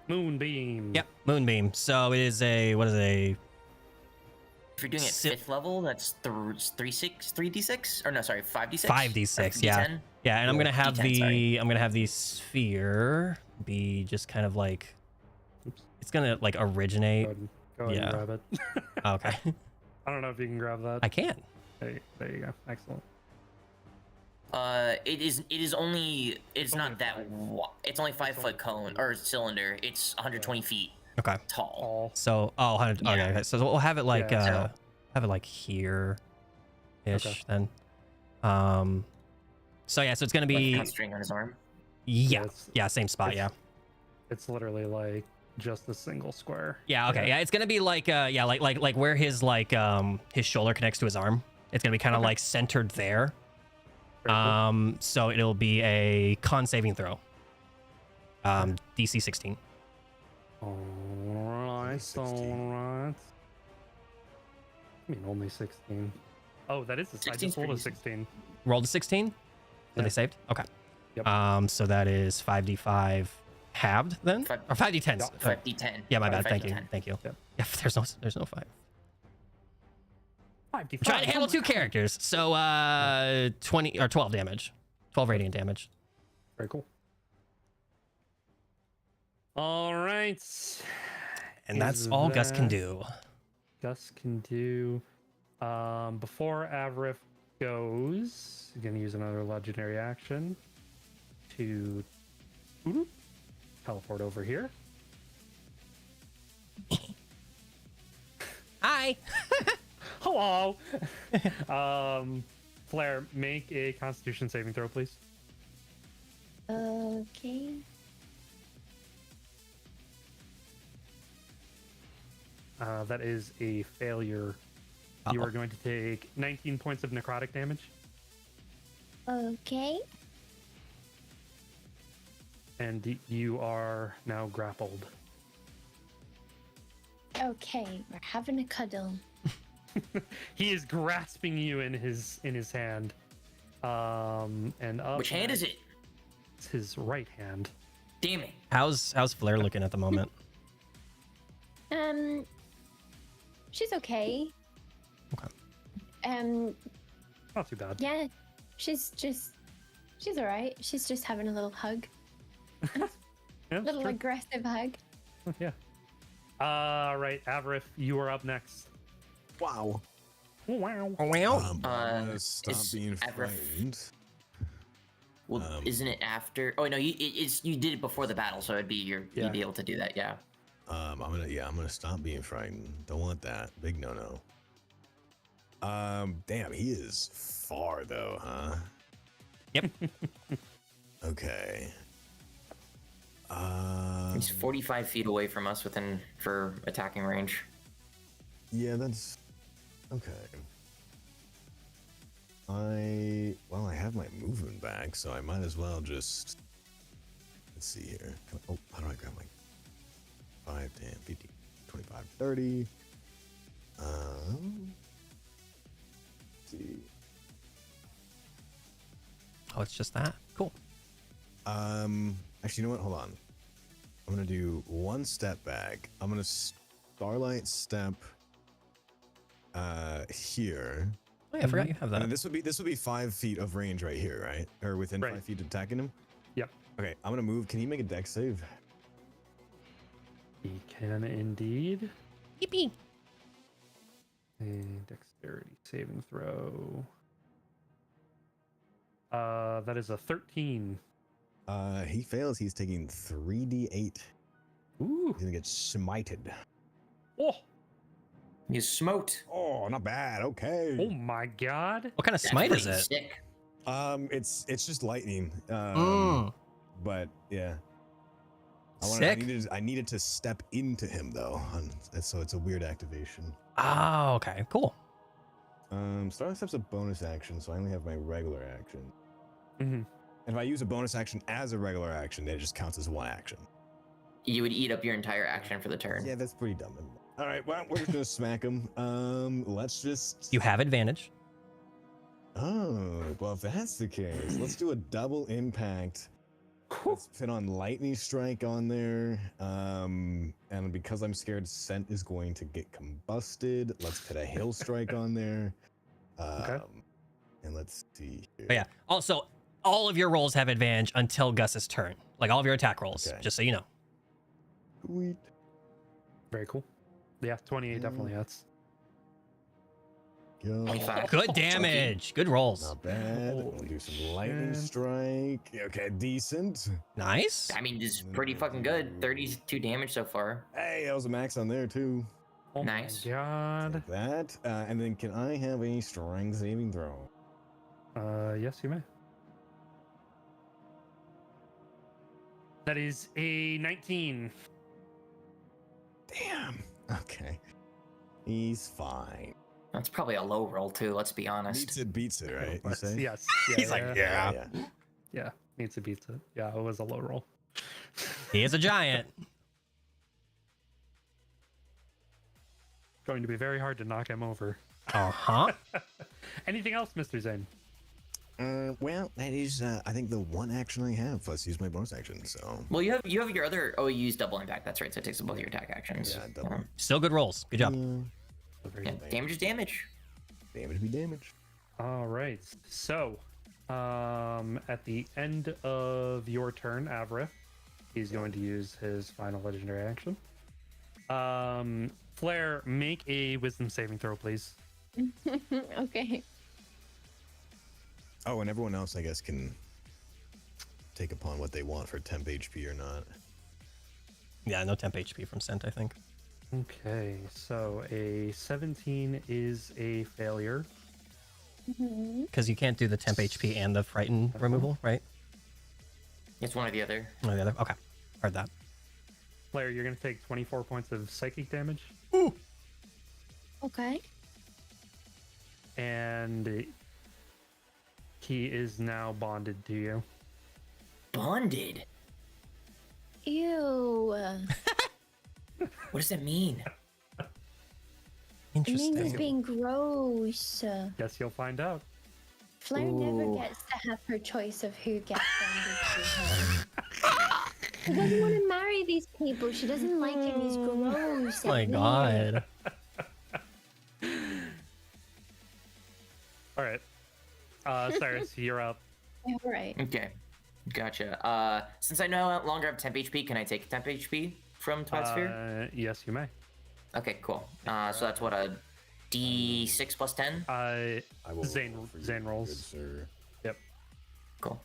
Speaker 3: Moonbeam.
Speaker 1: Yep, Moonbeam. So it is a what is a
Speaker 2: If you're doing it
Speaker 1: Sip.
Speaker 2: 5th level, that's 3d6 or no, sorry, 5d6.
Speaker 1: 5d6, yeah.
Speaker 2: D10?
Speaker 1: Yeah, and I'm gonna have
Speaker 2: D10, sorry.
Speaker 1: I'm gonna have the sphere be just kind of like
Speaker 3: Oops.
Speaker 1: it's gonna like originate.
Speaker 3: Go ahead
Speaker 1: Yeah.
Speaker 3: and grab it.
Speaker 1: Okay.
Speaker 3: I don't know if you can grab that.
Speaker 1: I can.
Speaker 3: There you go. Excellent.
Speaker 2: It's
Speaker 3: only
Speaker 2: not that
Speaker 3: 5.
Speaker 2: it's only 5-foot cone or cylinder. It's 120 feet
Speaker 1: Okay.
Speaker 2: tall.
Speaker 3: All.
Speaker 1: So 100
Speaker 2: Yeah.
Speaker 1: okay. So we'll have it like
Speaker 3: Yeah,
Speaker 2: so-
Speaker 1: have it like here ish
Speaker 3: Okay.
Speaker 1: then. So yeah, so it's gonna
Speaker 2: Like
Speaker 1: be
Speaker 2: concentrating on his arm.
Speaker 1: yeah.
Speaker 3: it's-
Speaker 1: Yeah, same spot, yeah.
Speaker 3: It's literally like just a single square.
Speaker 1: Yeah, okay. Yeah, it's gonna be like like where his his shoulder connects to his arm. It's gonna be kind of
Speaker 3: Okay.
Speaker 1: like centered there.
Speaker 3: Very cool.
Speaker 1: So it'll be a con saving throw. DC 16.
Speaker 3: Alright,
Speaker 6: 16.
Speaker 3: alright. I mean, only 16. Oh, that is the I
Speaker 2: 16's
Speaker 3: just rolled a
Speaker 2: pretty
Speaker 3: 16.
Speaker 1: Rolled a 16. So
Speaker 3: Yeah.
Speaker 1: they saved. Okay.
Speaker 3: Yep.
Speaker 1: So that is 5d5 halved then,
Speaker 2: Five-
Speaker 1: or 5d10.
Speaker 3: Yeah,
Speaker 2: 5d10.
Speaker 1: Yeah, my
Speaker 2: Or
Speaker 1: bad. Thank you.
Speaker 2: 5d10.
Speaker 1: Thank you.
Speaker 3: Yep.
Speaker 1: Yeah, there's no 5.
Speaker 3: 5d5.
Speaker 1: I'm trying to handle 2 characters. So 20 or 12 damage. 12 radiant damage.
Speaker 3: Very cool. All right.
Speaker 1: And that's
Speaker 3: Is
Speaker 1: all Gus can
Speaker 3: that-
Speaker 1: do.
Speaker 3: Gus can do. Before Avrif goes, he's gonna use another legendary action to teleport over here.
Speaker 1: Hi.
Speaker 3: Hello. Flair, make a Constitution saving throw, please.
Speaker 4: Okay.
Speaker 3: That is a failure. You are going to take 19 points of necrotic damage,
Speaker 4: Okay.
Speaker 3: and you are now grappled.
Speaker 4: Okay. We're having a cuddle.
Speaker 3: He is grasping you in his hand. And up
Speaker 2: Which hand is it?
Speaker 3: It's his right hand.
Speaker 2: Damn it.
Speaker 1: How's Flair looking at the moment?
Speaker 4: She's okay.
Speaker 1: Okay.
Speaker 3: Not too bad.
Speaker 4: Yeah. She's all right. She's just having a little hug.
Speaker 3: Yeah,
Speaker 4: Little
Speaker 3: sure.
Speaker 4: aggressive hug.
Speaker 3: Yeah. All right, Avrif, you are up next.
Speaker 6: Wow.
Speaker 3: Wow.
Speaker 1: Wow.
Speaker 6: I'm gonna stop
Speaker 2: is
Speaker 6: being
Speaker 2: Avrith-
Speaker 6: frightened.
Speaker 2: Well, isn't it after? Oh no, you did it before the battle, so it'd be
Speaker 3: Yeah.
Speaker 2: you'd be able to do that. Yeah.
Speaker 6: I'm gonna stop being frightened. Don't want that. Big no. Damn, he is far though, huh?
Speaker 1: Yep.
Speaker 6: Okay.
Speaker 2: He's 45 feet away from us for attacking range.
Speaker 6: Yeah, that's okay. I have my movement back, so I might as well just let's see here. Oh, how do I grab my 5, 10, 15, 25, 30? Let's see.
Speaker 1: Oh, it's just that. Cool.
Speaker 6: Actually, you know what? Hold on. I'm gonna do one step back. I'm gonna starlight step here.
Speaker 1: Oh, yeah, I forgot you have
Speaker 6: And
Speaker 1: that.
Speaker 6: this would be 5 feet of range right here, right? Or within
Speaker 3: Right.
Speaker 6: 5 feet attacking him.
Speaker 3: Yep.
Speaker 5: Okay, I'm gonna move. Can he make a dex save?
Speaker 3: He can indeed.
Speaker 1: Yippee.
Speaker 3: A dexterity saving throw. That is a 13.
Speaker 5: He fails. He's taking 3d8.
Speaker 3: Ooh.
Speaker 5: He's gonna get smited.
Speaker 3: Oh.
Speaker 2: You smote.
Speaker 5: Oh, not bad. Okay.
Speaker 3: Oh my god.
Speaker 1: What kind of smite is it?
Speaker 2: Sick.
Speaker 5: It's just lightning. But yeah.
Speaker 1: Sick.
Speaker 5: I needed to step into him though, so it's a weird activation.
Speaker 1: Oh, okay, cool.
Speaker 5: Starting step's a bonus action, so I only have my regular action.
Speaker 3: Mm-hmm.
Speaker 5: And if I use a bonus action as a regular action, then it just counts as one action.
Speaker 2: You would eat up your entire action for the turn.
Speaker 5: Yeah, that's pretty dumb. All right, well, we're just gonna smack him. Let's just.
Speaker 1: You have advantage.
Speaker 5: Oh, well, if that's the case, let's do a double impact. Let's put on lightning strike on there. And because I'm scared scent is going to get combusted, let's put a hail strike on there.
Speaker 3: Okay.
Speaker 5: And let's see here.
Speaker 1: But yeah. Also, all of your rolls have advantage until Gus's turn. Like all of your attack rolls,
Speaker 5: Okay.
Speaker 1: just so you know.
Speaker 5: Sweet.
Speaker 3: Very cool. Yeah, 28 definitely hits.
Speaker 5: Go.
Speaker 2: 25.
Speaker 1: Good damage. Good rolls.
Speaker 5: Not bad. We'll do some lightning strike. Okay, decent.
Speaker 1: Nice.
Speaker 2: I mean, this is pretty fucking good. 32 damage so far.
Speaker 5: Hey, that was a max on there too.
Speaker 3: Oh
Speaker 2: Nice.
Speaker 3: my god.
Speaker 5: Take that. And then can I have a strength saving throw?
Speaker 3: Yes, you may. That is a 19.
Speaker 5: Damn. Okay. He's fine.
Speaker 2: That's probably a low roll too. Let's be honest.
Speaker 5: Beats it, right? You
Speaker 3: But
Speaker 5: say?
Speaker 3: yes.
Speaker 1: He's like, yeah.
Speaker 3: Yeah, meets it, beats it. Yeah, it was a low roll.
Speaker 1: He is a giant.
Speaker 3: Going to be very hard to knock him over.
Speaker 1: Uh-huh.
Speaker 3: Anything else, Mr. Zane?
Speaker 5: Well, that is, I think the one action I have. Let's use my bonus action. So
Speaker 2: Well, you have your other. Oh, you use double impact. That's right. So it takes both your attack actions.
Speaker 5: yeah, double.
Speaker 1: Still good rolls. Good job.
Speaker 2: Yeah, damage is damage.
Speaker 5: Damage be damage.
Speaker 3: All right. So, at the end of your turn, Avrith, he's going to use his final legendary action. Flair, make a wisdom saving throw, please.
Speaker 4: Okay.
Speaker 5: Oh, and everyone else, I guess, can take upon what they want for temp HP or not.
Speaker 1: Yeah, no temp HP from Scent, I think.
Speaker 3: Okay, so a 17 is a failure.
Speaker 1: Because you can't do the temp HP and the frighten removal, right?
Speaker 2: It's one or the other.
Speaker 1: Or the other. Okay. Heard that.
Speaker 3: Flair, you're going to take 24 points of psychic damage.
Speaker 4: Okay.
Speaker 3: And he is now bonded to you.
Speaker 2: Bonded.
Speaker 4: Ew.
Speaker 2: What does that mean?
Speaker 4: It means it's
Speaker 1: Interesting.
Speaker 4: being gross.
Speaker 3: Guess you'll find out.
Speaker 4: Flair never
Speaker 2: Ooh.
Speaker 4: gets to have her choice of who gets bonded to her. She doesn't want to marry these people. She doesn't like it. He's gross.
Speaker 1: Oh my
Speaker 4: and
Speaker 1: god.
Speaker 3: All right. Cyrus, you're up.
Speaker 4: weird. All right.
Speaker 2: Okay, gotcha. Since I no longer have temp HP, can I take temp HP from Twilight Sphere?
Speaker 3: Yes, you may.
Speaker 2: Okay, cool. So that's what, a D6 plus 10.
Speaker 5: I will
Speaker 3: Zane-
Speaker 5: roll for you,
Speaker 3: Zane
Speaker 5: good
Speaker 3: rolls.
Speaker 5: sir.
Speaker 3: Yep.
Speaker 2: Cool.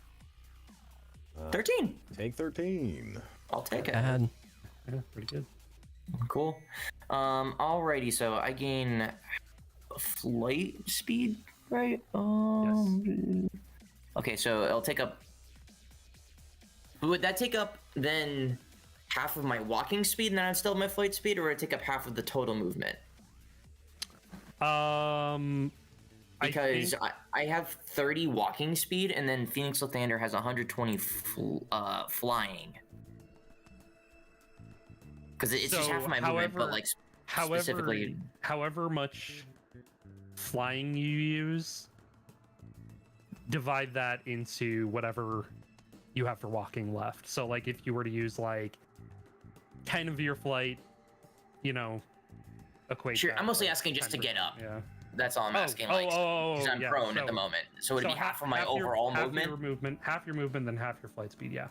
Speaker 2: 13.
Speaker 5: Take 13.
Speaker 2: I'll take it.
Speaker 1: Bad.
Speaker 3: Yeah, pretty good.
Speaker 2: Cool. Alrighty. So I gain flight speed, right? Okay, so it'll take up. Would that take up then half of my walking speed, and then I'd still have my flight speed, or would it take up half of the total movement? Because I have 30 walking speed, and then Phoenix Lathander has 120 flying. Because it's just
Speaker 3: So,
Speaker 2: half of my movement, but like specifically.
Speaker 3: however much flying you use, divide that into whatever you have for walking left. So like if you were to use like 10 of your flight, equate
Speaker 2: Sure,
Speaker 3: that,
Speaker 2: I'm mostly
Speaker 3: like,
Speaker 2: asking just to
Speaker 3: 10%.
Speaker 2: get up.
Speaker 3: Yeah.
Speaker 2: That's all I'm asking. Because I'm
Speaker 3: yeah,
Speaker 2: prone at
Speaker 3: so-
Speaker 2: the moment, so it'd
Speaker 3: so
Speaker 2: be half of my overall movement.
Speaker 3: Half your movement, then half your flight speed. Yeah.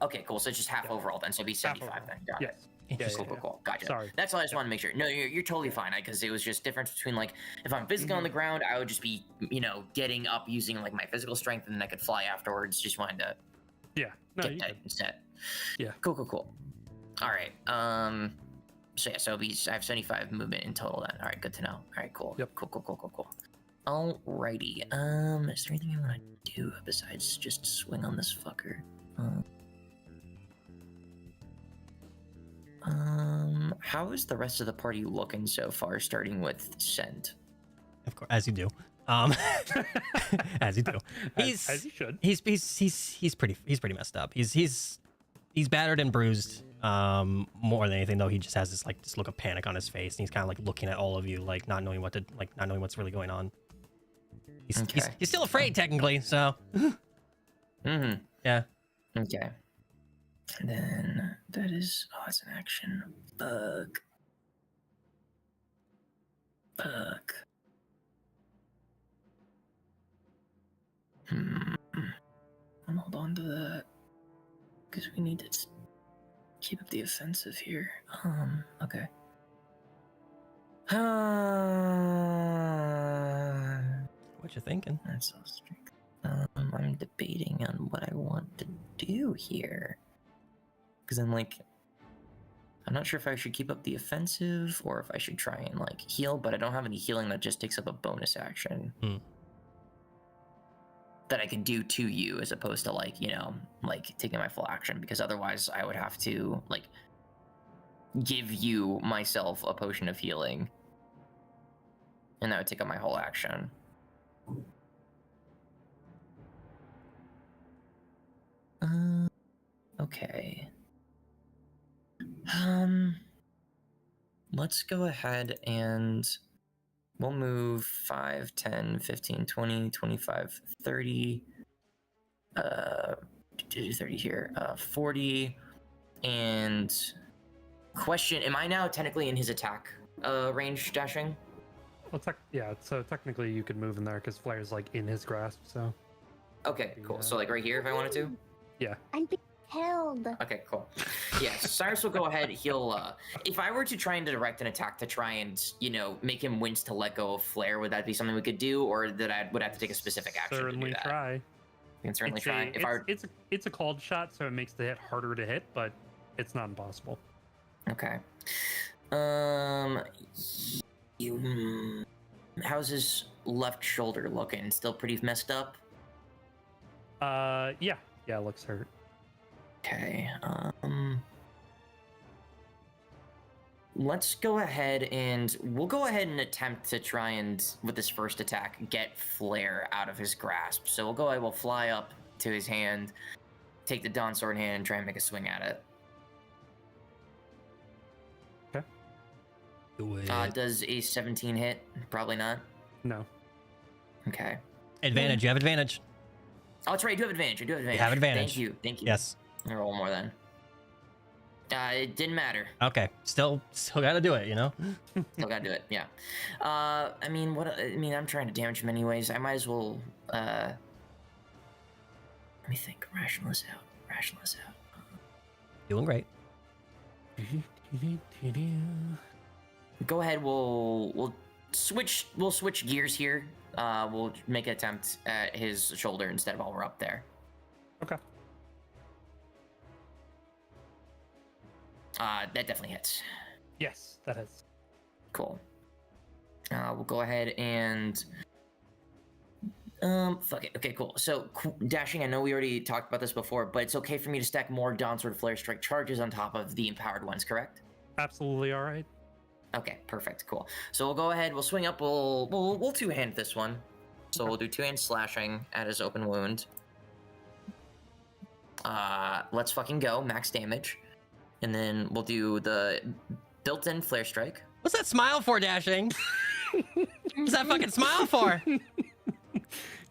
Speaker 2: Okay, cool. So it's just half
Speaker 3: Yeah.
Speaker 2: overall then. So it'd be 75 then. Got it.
Speaker 3: Yes. Yeah,
Speaker 2: Cool, cool, cool. Gotcha.
Speaker 3: Sorry.
Speaker 2: That's all I just wanted to make sure. No, you're totally fine. Because it was just difference between like if I'm physical on the ground, I would just be getting up using like my physical strength, and then I could fly afterwards. Just wanted to
Speaker 3: Yeah. No,
Speaker 2: get
Speaker 3: you
Speaker 2: that
Speaker 3: good.
Speaker 2: instead.
Speaker 3: Yeah.
Speaker 2: Cool. All right. So yeah, so I have 75 movement in total then. All right, good to know. All right, cool.
Speaker 3: Yep.
Speaker 2: Cool. Alrighty. Is there anything I want to do besides just swing on this fucker? How is the rest of the party looking so far, starting with Scent?
Speaker 1: Of course, as you do. As you do.
Speaker 3: As you should.
Speaker 1: He's pretty messed up. He's battered and bruised. More than anything though, he just has this look of panic on his face, and he's kind of like looking at all of you, like not knowing what's really going on. He's still afraid technically, so. Yeah.
Speaker 2: Okay. And then that is it's an action. Fuck. I'll hold on to that because we need to keep up the offensive here. Okay.
Speaker 1: What you thinking?
Speaker 2: That's so strict. I'm debating on what I want to do here. Because I'm not sure if I should keep up the offensive or if I should try and heal, but I don't have any healing that just takes up a bonus action. That I can do to you as opposed to taking my full action, because otherwise I would have to give you myself a potion of healing. And that would take up my whole action. Okay. Let's go ahead and we'll move 5, 10, 15, 20, 25, 30. 30 here. 40. And question, am I now technically in his attack range, Dashing?
Speaker 3: Well, so technically you could move in there because Flair's in his grasp, so.
Speaker 2: Okay, cool. So right here if I wanted to?
Speaker 3: Yeah.
Speaker 4: I'm being held.
Speaker 2: Okay, cool. Yeah, so Cyrus will go ahead. He'll, if I were to try and direct an attack to try and, make him wince to let go of Flair, would that be something we could do, or that I would have to take a specific action to do that?
Speaker 3: Try.
Speaker 2: You can certainly
Speaker 3: It's
Speaker 2: try.
Speaker 3: It's a called shot, so it makes the hit harder to hit, but it's not impossible.
Speaker 2: Okay. How's his left shoulder looking? Still pretty messed up?
Speaker 3: Yeah, it looks hurt.
Speaker 2: Okay, let's go ahead and we'll attempt to try and, with this first attack, get Flair out of his grasp. So we'll fly up to his hand, take the Dawn Sword in hand, and try and make a swing at it.
Speaker 3: Okay.
Speaker 1: Do it.
Speaker 2: Does a 17 hit? Probably not.
Speaker 3: No.
Speaker 2: Okay.
Speaker 1: Advantage. You have advantage.
Speaker 2: Oh, that's right. I do have advantage.
Speaker 1: You have advantage.
Speaker 2: Thank you.
Speaker 1: Yes.
Speaker 2: I'll roll more then. It didn't matter.
Speaker 1: Okay. Still gotta do it.
Speaker 2: Still gotta do it. Yeah. I'm trying to damage him anyways. I might as well. Let me think. Rational this out.
Speaker 1: Doing great.
Speaker 2: Go ahead. We'll switch gears here. We'll make an attempt at his shoulder instead while we're up there.
Speaker 3: Okay.
Speaker 2: That definitely hits.
Speaker 3: Yes, that is.
Speaker 2: Cool. We'll go ahead and fuck it. Okay, cool. So Dashing, I know we already talked about this before, but it's okay for me to stack more Dawn Sword Flare Strike charges on top of the empowered ones, correct?
Speaker 3: Absolutely all right.
Speaker 2: Okay, perfect, cool. So we'll go ahead, we'll swing up, we'll two-hand this one. So we'll do two-hand slashing at his open wound. Let's fucking go, max damage. And then we'll do the built-in Flare Strike.
Speaker 1: What's that smile for, Dashing? What's that fucking smile for?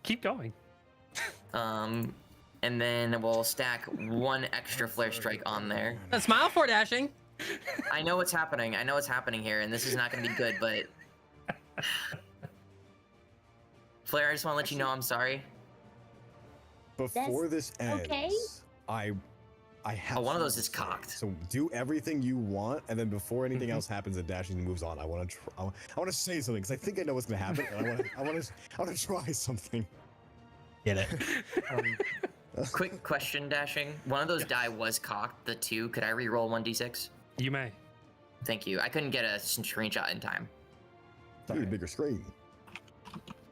Speaker 3: Keep going.
Speaker 2: And then we'll stack one extra Flare Strike on there.
Speaker 1: That smile for, Dashing?
Speaker 2: I know what's happening here, and this is not going to be good, but... Flair, I just want to let you know I'm sorry.
Speaker 5: Before this ends,
Speaker 4: okay.
Speaker 5: I I have.
Speaker 2: Oh, one of
Speaker 5: something
Speaker 2: those
Speaker 5: to
Speaker 2: is
Speaker 5: say.
Speaker 2: cocked.
Speaker 5: So do everything you want, and then before anything
Speaker 3: Mhm.
Speaker 5: else happens and Dashing moves on, I want to. I want to say something because I think I know what's gonna happen, and I want to try something.
Speaker 1: Get it?
Speaker 3: Um,
Speaker 2: Quick question, Dashing. One of those die was cocked. The 2. Could I re-roll 1d6?
Speaker 3: you may.
Speaker 2: Thank you. I couldn't get a screenshot in time.
Speaker 5: I need a bigger screen.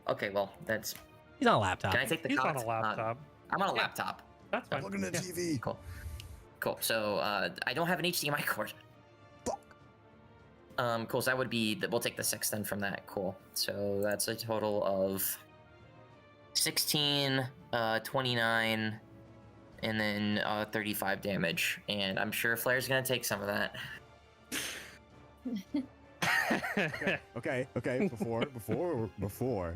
Speaker 2: Okay, well, that's.
Speaker 1: He's on a laptop.
Speaker 2: Can I take the
Speaker 3: He's on
Speaker 2: cocked?
Speaker 3: a laptop.
Speaker 2: I'm on a laptop.
Speaker 3: That's fine.
Speaker 5: Look at the TV.
Speaker 2: Cool. Cool. So I don't have an HDMI cord.
Speaker 5: Fuck.
Speaker 2: Cool. So that would be. We'll take the 6 then from that. Cool. So that's a total of 16, 29, and then 35 damage. And I'm sure Flair's gonna take some of that.
Speaker 5: Okay. Before.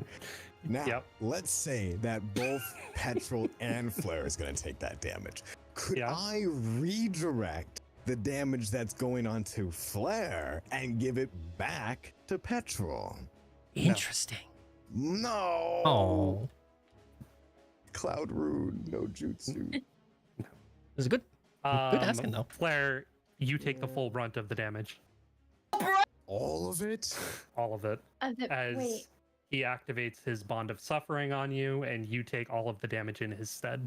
Speaker 5: Now,
Speaker 3: Yep.
Speaker 5: let's say that both Petrol and Flair is gonna take that damage. Could
Speaker 3: Yeah.
Speaker 5: I redirect the damage that's going on to Flair and give it back to Petrol?
Speaker 1: Interesting.
Speaker 5: No.
Speaker 1: Oh,
Speaker 5: Cloud Rune, no jutsu.
Speaker 1: this is good. Good asking though.
Speaker 3: Flair, you take the full brunt of the damage.
Speaker 5: All of it?
Speaker 3: All of it. As
Speaker 4: Wait,
Speaker 3: he activates his bond of suffering on you, and you take all of the damage in his stead.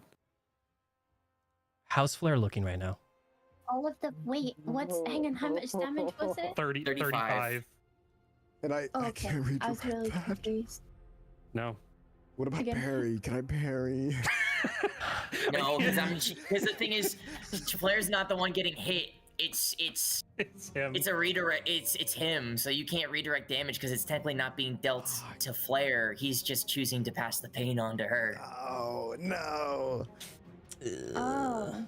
Speaker 1: How's Flair looking right now?
Speaker 4: all of the what's hang on? How much damage was it?
Speaker 3: 35.
Speaker 2: 35.
Speaker 5: And I
Speaker 4: Okay,
Speaker 5: can't redirect
Speaker 4: I was really
Speaker 5: that.
Speaker 4: confused.
Speaker 3: No.
Speaker 5: What about
Speaker 4: Again.
Speaker 5: parry? Can I parry?
Speaker 2: No, because the thing is, Flair's not the one getting hit. It's
Speaker 3: It's him.
Speaker 2: a redirect. It's him. So you can't redirect damage because it's technically not being dealt to Flair. He's just choosing to pass the pain on to her.
Speaker 5: Oh no.
Speaker 4: Oh,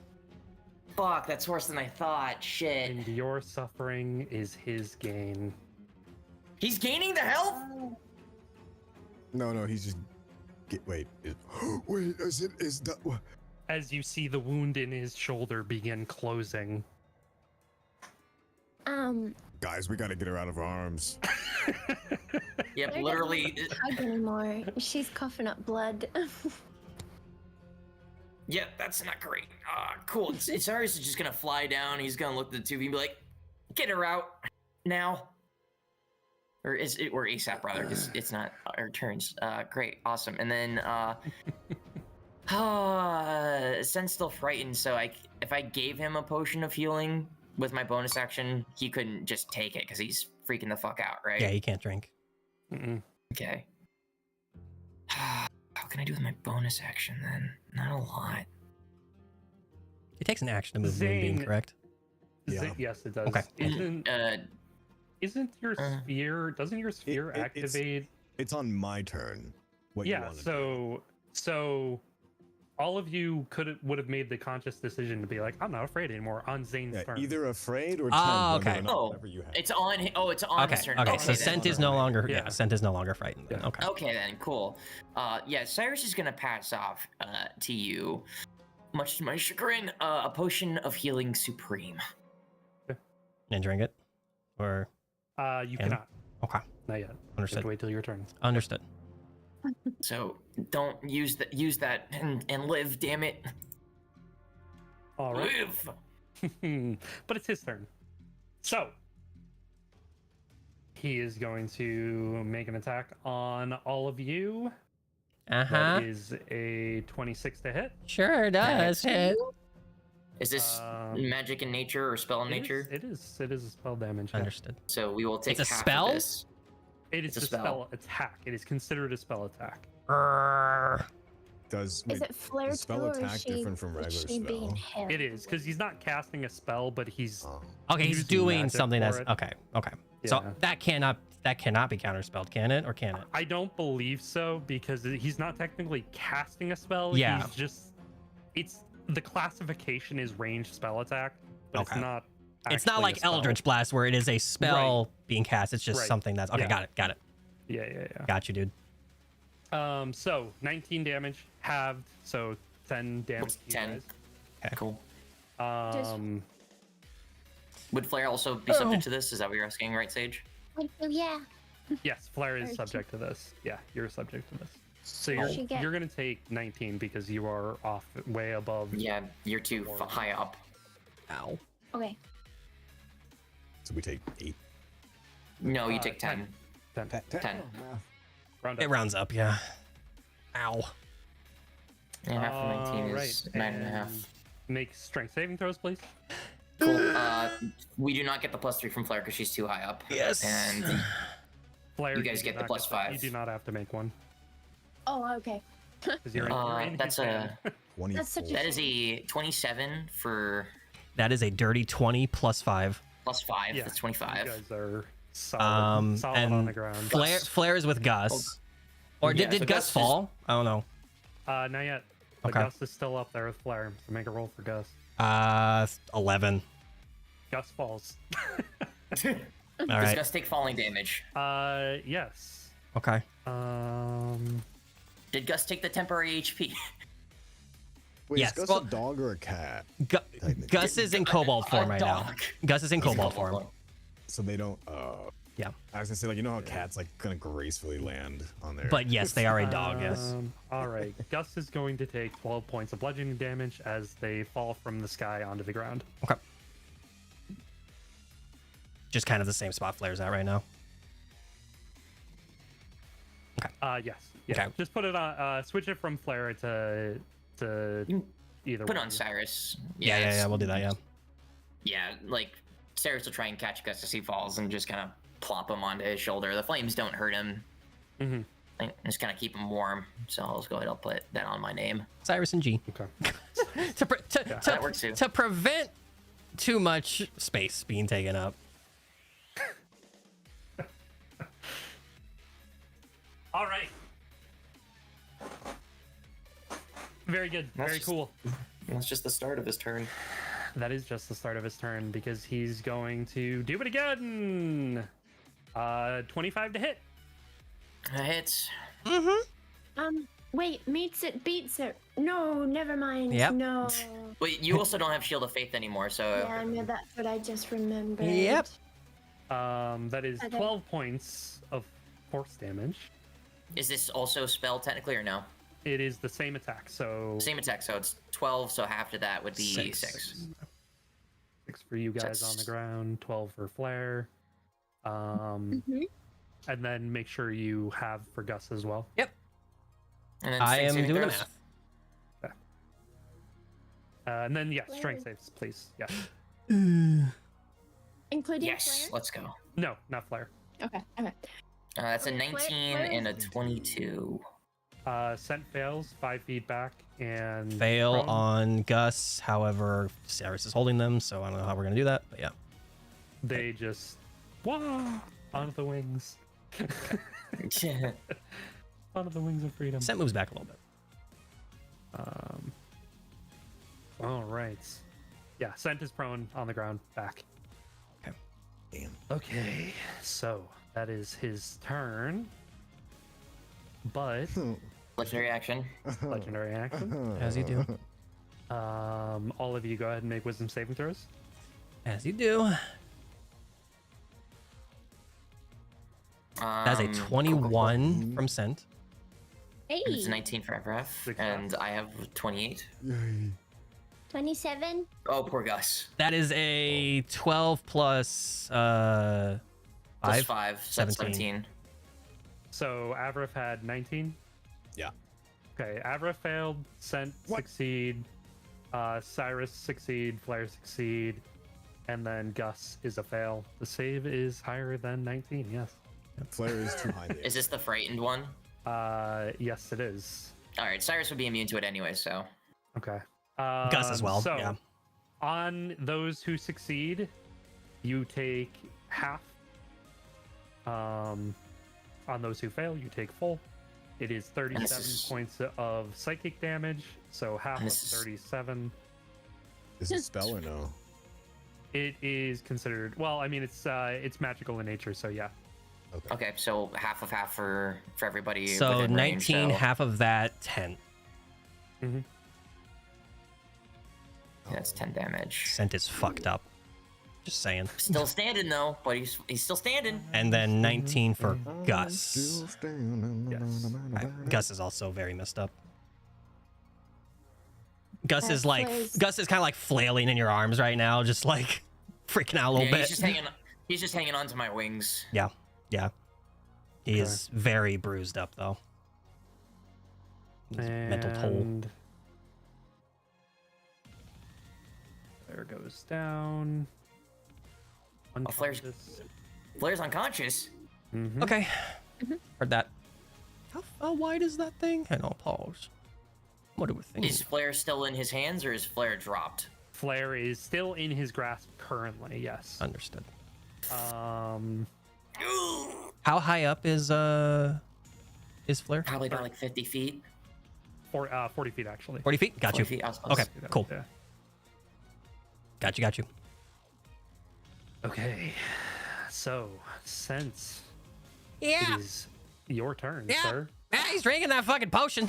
Speaker 2: Fuck, that's worse than I thought. Shit.
Speaker 3: And your suffering is his gain.
Speaker 2: He's gaining the health?
Speaker 5: No, he's just wait, is that
Speaker 3: As you see the wound in his shoulder begin closing.
Speaker 5: guys, we gotta get her out of our arms.
Speaker 2: Yep,
Speaker 4: Claire
Speaker 2: literally.
Speaker 4: doesn't hug anymore. She's coughing up blood.
Speaker 2: Yep, that's not great. Cool. It's Cyrus is just gonna fly down. He's gonna look at the 2 and be like, "Get her out now." Or ASAP rather, because it's not our turns. Great, awesome. And then Sen's still frightened, so if I gave him a potion of healing with my bonus action, he couldn't just take it because he's freaking the fuck out, right?
Speaker 1: Yeah, he can't drink.
Speaker 3: Mm-mm.
Speaker 2: Okay. How can I do with my bonus action then? Not a lot.
Speaker 1: It takes an action to move Moonbeam,
Speaker 3: Zane.
Speaker 1: correct?
Speaker 5: Yeah.
Speaker 3: Yes, it does.
Speaker 1: Okay.
Speaker 3: Isn't your sphere? Doesn't your sphere
Speaker 5: it's-
Speaker 3: activate?
Speaker 5: It's on my turn. What you
Speaker 3: Yeah.
Speaker 5: wanna do.
Speaker 3: So all of you would have made the conscious decision to be like, I'm not afraid anymore on Zane's
Speaker 5: Yeah,
Speaker 3: turn.
Speaker 5: either afraid or
Speaker 1: Ah,
Speaker 5: whether or
Speaker 1: okay.
Speaker 5: not,
Speaker 2: Oh,
Speaker 5: whatever you have.
Speaker 2: it's on his turn.
Speaker 1: Okay. So
Speaker 2: then.
Speaker 1: Scent is no longer. Yeah,
Speaker 3: Yeah.
Speaker 1: Scent is no longer frightened. Then.
Speaker 3: Yeah.
Speaker 1: Okay.
Speaker 2: Okay then, cool. Yeah, Cyrus is gonna pass off to you, much to my chagrin, a potion of healing supreme.
Speaker 1: And drink it, or
Speaker 3: You
Speaker 1: Can-
Speaker 3: cannot.
Speaker 1: okay.
Speaker 3: Not yet. You have
Speaker 1: Understood.
Speaker 3: to wait till your turn.
Speaker 1: Understood.
Speaker 2: So don't use that and live, damn it.
Speaker 3: All right.
Speaker 2: Live.
Speaker 3: But it's his turn. So he is going to make an attack on all of you. That is a 26 to hit.
Speaker 1: Sure does hit.
Speaker 2: Is this
Speaker 3: Um,
Speaker 2: magic in nature or spell in nature?
Speaker 3: It is a spell damage. yeah.
Speaker 1: Understood.
Speaker 2: So we will take
Speaker 1: It's a
Speaker 2: half
Speaker 1: spell?
Speaker 2: of this.
Speaker 3: It is
Speaker 2: It's a
Speaker 3: a spell
Speaker 2: spell.
Speaker 3: attack. It is considered a spell attack.
Speaker 5: Does
Speaker 4: Is it Flair
Speaker 5: is spell
Speaker 4: too, or
Speaker 5: attack
Speaker 4: is she,
Speaker 5: different from
Speaker 4: is
Speaker 5: regular
Speaker 4: she being
Speaker 5: spell?
Speaker 4: held?
Speaker 3: It is because he's not casting a spell, but he's
Speaker 5: Oh.
Speaker 1: Okay, he's
Speaker 3: using
Speaker 1: doing
Speaker 3: magic
Speaker 1: something
Speaker 3: for
Speaker 1: that's
Speaker 3: it.
Speaker 1: okay. Okay. So
Speaker 3: Yeah.
Speaker 1: that cannot be counterspelled, can it? Or can it?
Speaker 3: I don't believe so because he's not technically casting a spell.
Speaker 1: Yeah.
Speaker 3: He's just the classification is ranged spell attack, but
Speaker 1: Okay.
Speaker 3: it's not.
Speaker 1: It's not
Speaker 3: actually a
Speaker 1: like
Speaker 3: spell.
Speaker 1: Eldritch Blast where it is a spell being cast. It's just
Speaker 3: Right.
Speaker 1: something that's okay.
Speaker 3: Yeah.
Speaker 1: Got it.
Speaker 3: Yeah.
Speaker 1: Got you, dude.
Speaker 3: So 19 damage halved, so 10 damage. to you
Speaker 2: 10.
Speaker 3: guys.
Speaker 2: Cool. Would Flair also be subject to this? Is that what you're asking, right, Sage?
Speaker 4: Yeah.
Speaker 3: Yes, Flair is
Speaker 4: Or
Speaker 3: subject to this. Yeah, you're subject to this. So
Speaker 4: What she get?
Speaker 3: you're gonna take 19 because you are off way above.
Speaker 2: Yeah, you're too high up.
Speaker 1: Ow.
Speaker 4: Okay.
Speaker 5: So we take 8.
Speaker 2: No, you take 10.
Speaker 3: 10.
Speaker 2: 10.
Speaker 3: Round
Speaker 1: It
Speaker 3: up.
Speaker 1: rounds up, yeah. Ow.
Speaker 2: And half of 19 is
Speaker 3: Right,
Speaker 2: 9.5.
Speaker 3: and Make strength saving throws, please.
Speaker 2: Cool. We do not get the +3 from Flair because she's too high up.
Speaker 1: Yes.
Speaker 2: And
Speaker 3: Flair,
Speaker 2: You guys
Speaker 3: do
Speaker 2: get the
Speaker 3: not
Speaker 2: +5.
Speaker 3: You do not have to make one.
Speaker 4: Oh, okay.
Speaker 3: 'Cause you're in
Speaker 2: that's
Speaker 3: his hand.
Speaker 5: 24.
Speaker 4: That's such a-
Speaker 2: that is a 27 for
Speaker 1: That is a dirty 20 plus 5.
Speaker 2: +5.
Speaker 3: Yeah,
Speaker 2: That's
Speaker 3: You
Speaker 2: 25.
Speaker 3: guys are solid, solid
Speaker 1: and
Speaker 3: on the ground.
Speaker 1: Flare is with Gus. Or
Speaker 2: Yeah,
Speaker 1: did
Speaker 2: so
Speaker 1: Gus
Speaker 2: Gus is-
Speaker 1: fall? I don't know.
Speaker 3: Not yet. But
Speaker 1: Okay.
Speaker 3: Gus is still up there with Flair, so make a roll for Gus.
Speaker 1: 11.
Speaker 3: Gus falls.
Speaker 1: All
Speaker 2: Does
Speaker 1: right.
Speaker 2: Gus take falling damage?
Speaker 3: Yes.
Speaker 1: Okay.
Speaker 2: Did Gus take the temporary HP?
Speaker 5: Wait,
Speaker 1: Yes,
Speaker 5: is Gus
Speaker 1: well-
Speaker 5: a dog or a cat?
Speaker 1: Gus is in kobold form right now.
Speaker 2: dog.
Speaker 1: Gus is in
Speaker 2: He's in
Speaker 1: kobold
Speaker 2: kobold
Speaker 1: form.
Speaker 5: So they don't.
Speaker 1: Yeah.
Speaker 5: I was gonna say, like, you know how cats like kind of gracefully land on there.
Speaker 1: But yes, they are a dog, yes.
Speaker 3: All right. Gus is going to take 12 points of bludgeoning damage as they fall from the sky onto the ground.
Speaker 1: Okay. Just kind of the same spot Flair's at right now.
Speaker 3: Yes. Yeah.
Speaker 1: Okay.
Speaker 3: Just put it on. Switch it from Flair to
Speaker 2: You
Speaker 3: either
Speaker 2: Put
Speaker 3: one.
Speaker 2: on Cyrus.
Speaker 1: Yeah,
Speaker 2: it's-
Speaker 1: we'll do that, yeah.
Speaker 2: Yeah, like Cyrus will try and catch Gus as he falls and just kind of plop him onto his shoulder. The flames don't hurt him.
Speaker 3: Mhm.
Speaker 2: Just kind of keep him warm. So I'll just go ahead. I'll put that on my name.
Speaker 1: Cyrus and G.
Speaker 3: Okay.
Speaker 2: That works too.
Speaker 1: To prevent too much space being taken up.
Speaker 3: All right. Very good.
Speaker 7: That's
Speaker 3: Very
Speaker 7: just-
Speaker 3: cool.
Speaker 7: That's just the start of his turn.
Speaker 3: That is just the start of his turn because he's going to do it again. 25 to hit.
Speaker 2: That hits.
Speaker 4: Wait, meets it, beats it. No, never mind.
Speaker 1: Yep.
Speaker 4: No.
Speaker 2: Wait, you also don't have Shield of Faith anymore, so
Speaker 4: Yeah, no, that's what I just remembered.
Speaker 1: Yep.
Speaker 3: That is
Speaker 4: Okay.
Speaker 3: 12 points of force damage.
Speaker 2: is this also spell technically or no?
Speaker 3: It is the same attack, so
Speaker 2: Same attack, so it's 12. So half of that would be 6.
Speaker 3: 6 for you guys on the ground, 12 for Flair.
Speaker 4: Mhm.
Speaker 3: And then make sure you have for Gus as well.
Speaker 1: Yep.
Speaker 2: And then
Speaker 1: I
Speaker 2: strength
Speaker 1: am
Speaker 2: saving
Speaker 1: doing the
Speaker 2: throws?
Speaker 1: math.
Speaker 3: And then, yeah, strength saves, please. Yeah.
Speaker 4: Including
Speaker 2: Yes,
Speaker 4: Flair?
Speaker 2: let's go.
Speaker 3: No, not Flair.
Speaker 4: Okay, okay.
Speaker 2: That's a
Speaker 4: Flair-
Speaker 2: 19
Speaker 4: Flair
Speaker 2: and a
Speaker 4: is-
Speaker 2: 22.
Speaker 3: Scent fails, 5 feet back, and
Speaker 1: Fail
Speaker 3: prone.
Speaker 1: on Gus. However, Cyrus is holding them, so I don't know how we're going to do that. But yeah.
Speaker 3: They just wah onto the wings, onto the wings of freedom.
Speaker 1: Scent moves back a little bit.
Speaker 3: All right. Yeah, Scent is prone on the ground, back.
Speaker 5: Damn.
Speaker 3: Okay, so that is his turn. But
Speaker 2: Legendary action.
Speaker 3: legendary action.
Speaker 1: As you do.
Speaker 3: All of you go ahead and make wisdom saving throws.
Speaker 1: As you do. That's a
Speaker 2: Cool.
Speaker 1: 21 from Scent.
Speaker 4: Hey,
Speaker 2: And it's 19 for Evref,
Speaker 3: Six
Speaker 2: and I have 28.
Speaker 4: 27?
Speaker 2: Oh, poor Gus.
Speaker 1: That is a 12 plus
Speaker 2: Plus
Speaker 1: 5.
Speaker 2: 5, so that's
Speaker 1: 17.
Speaker 2: 17.
Speaker 3: So Avraf had 19.
Speaker 5: Yeah.
Speaker 3: Okay, Avraf failed, Scent
Speaker 5: What?
Speaker 3: succeed, Cyrus succeed, Flair succeed, and then Gus is a fail. The save is higher than 19, yes.
Speaker 5: Flair is too high.
Speaker 2: Is this the frightened one?
Speaker 3: Yes, it is.
Speaker 2: Alright, Cyrus would be immune to it anyway, so.
Speaker 3: Okay.
Speaker 1: Gus as well,
Speaker 3: So,
Speaker 1: yeah.
Speaker 3: on those who succeed, you take half. On those who fail, you take full. It is 37
Speaker 2: is-
Speaker 3: points of psychic damage, so half of
Speaker 2: This is-
Speaker 3: 37.
Speaker 5: Is it a spell or no?
Speaker 3: It is considered well. I mean, it's magical in nature, so yeah.
Speaker 2: Okay, so half of half for everybody.
Speaker 1: So
Speaker 2: within range,
Speaker 1: 19,
Speaker 2: so
Speaker 1: half of that, 10.
Speaker 2: that's 10 damage.
Speaker 1: Scent is fucked up. Just saying.
Speaker 2: Still standing though, but he's still standing.
Speaker 1: And then 19 for
Speaker 5: Still
Speaker 1: Gus.
Speaker 5: standing.
Speaker 3: Yes.
Speaker 1: Alright, Gus is also very messed up. Gus is like
Speaker 4: Flair's-
Speaker 1: Gus is kind of like flailing in your arms right now, just like freaking out a little
Speaker 2: Yeah,
Speaker 1: bit.
Speaker 2: he's just hanging on to my wings.
Speaker 1: Yeah. He is very bruised up though. His mental toll.
Speaker 3: And there goes down.
Speaker 2: Flair's- Flair's unconscious.
Speaker 3: Mhm.
Speaker 1: Okay. Heard that. How wide is that thing? Hang on, pause. What do we think?
Speaker 2: Is Flair still in his hands, or is Flair dropped?
Speaker 3: Flair is still in his grasp currently. Yes.
Speaker 1: Understood.
Speaker 3: Um.
Speaker 1: How high up is Flair?
Speaker 2: Probably about like 50 feet.
Speaker 3: 40 feet actually.
Speaker 1: 40 feet? Got
Speaker 2: 40
Speaker 1: you.
Speaker 2: feet, I was
Speaker 1: Okay,
Speaker 2: supposed to-
Speaker 1: cool.
Speaker 3: Yeah.
Speaker 1: Got you.
Speaker 3: Okay. So since
Speaker 1: Yeah.
Speaker 3: it is your turn,
Speaker 1: Yeah.
Speaker 3: sir.
Speaker 1: Ah, he's drinking that fucking potion.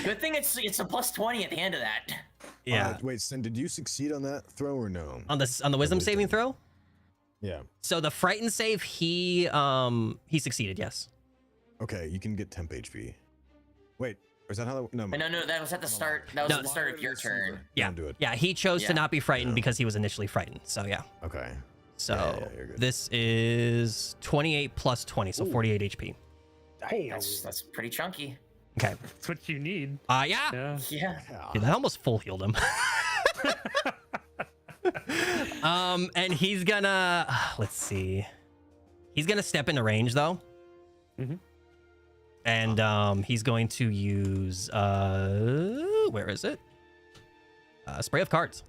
Speaker 2: Good thing it's a +20 at the end of that.
Speaker 1: Yeah.
Speaker 5: Wait, Sin, did you succeed on that throw or no?
Speaker 1: On the wisdom saving throw?
Speaker 5: Yeah.
Speaker 1: So the frighten save, he succeeded, yes.
Speaker 5: Okay, you can get temp HP. Wait, or is that how that? No.
Speaker 2: No, that was at the start. That was
Speaker 1: No.
Speaker 2: at the start of your turn.
Speaker 1: Yeah.
Speaker 5: Don't do it.
Speaker 1: Yeah, he chose to
Speaker 2: Yeah.
Speaker 1: not be frightened
Speaker 5: Yeah.
Speaker 1: because he was initially frightened. So yeah.
Speaker 5: Okay.
Speaker 1: So
Speaker 5: Yeah, you're good.
Speaker 1: this is 28 plus 20, so 48 HP.
Speaker 2: That's pretty chunky.
Speaker 1: Okay.
Speaker 3: That's what you need.
Speaker 1: Yeah.
Speaker 3: Yeah.
Speaker 2: Yeah.
Speaker 1: Dude, that almost full healed him. And he's gonna let's see. He's gonna step into range though.
Speaker 3: Mhm.
Speaker 1: And he's going to use where is it? Spray of cards.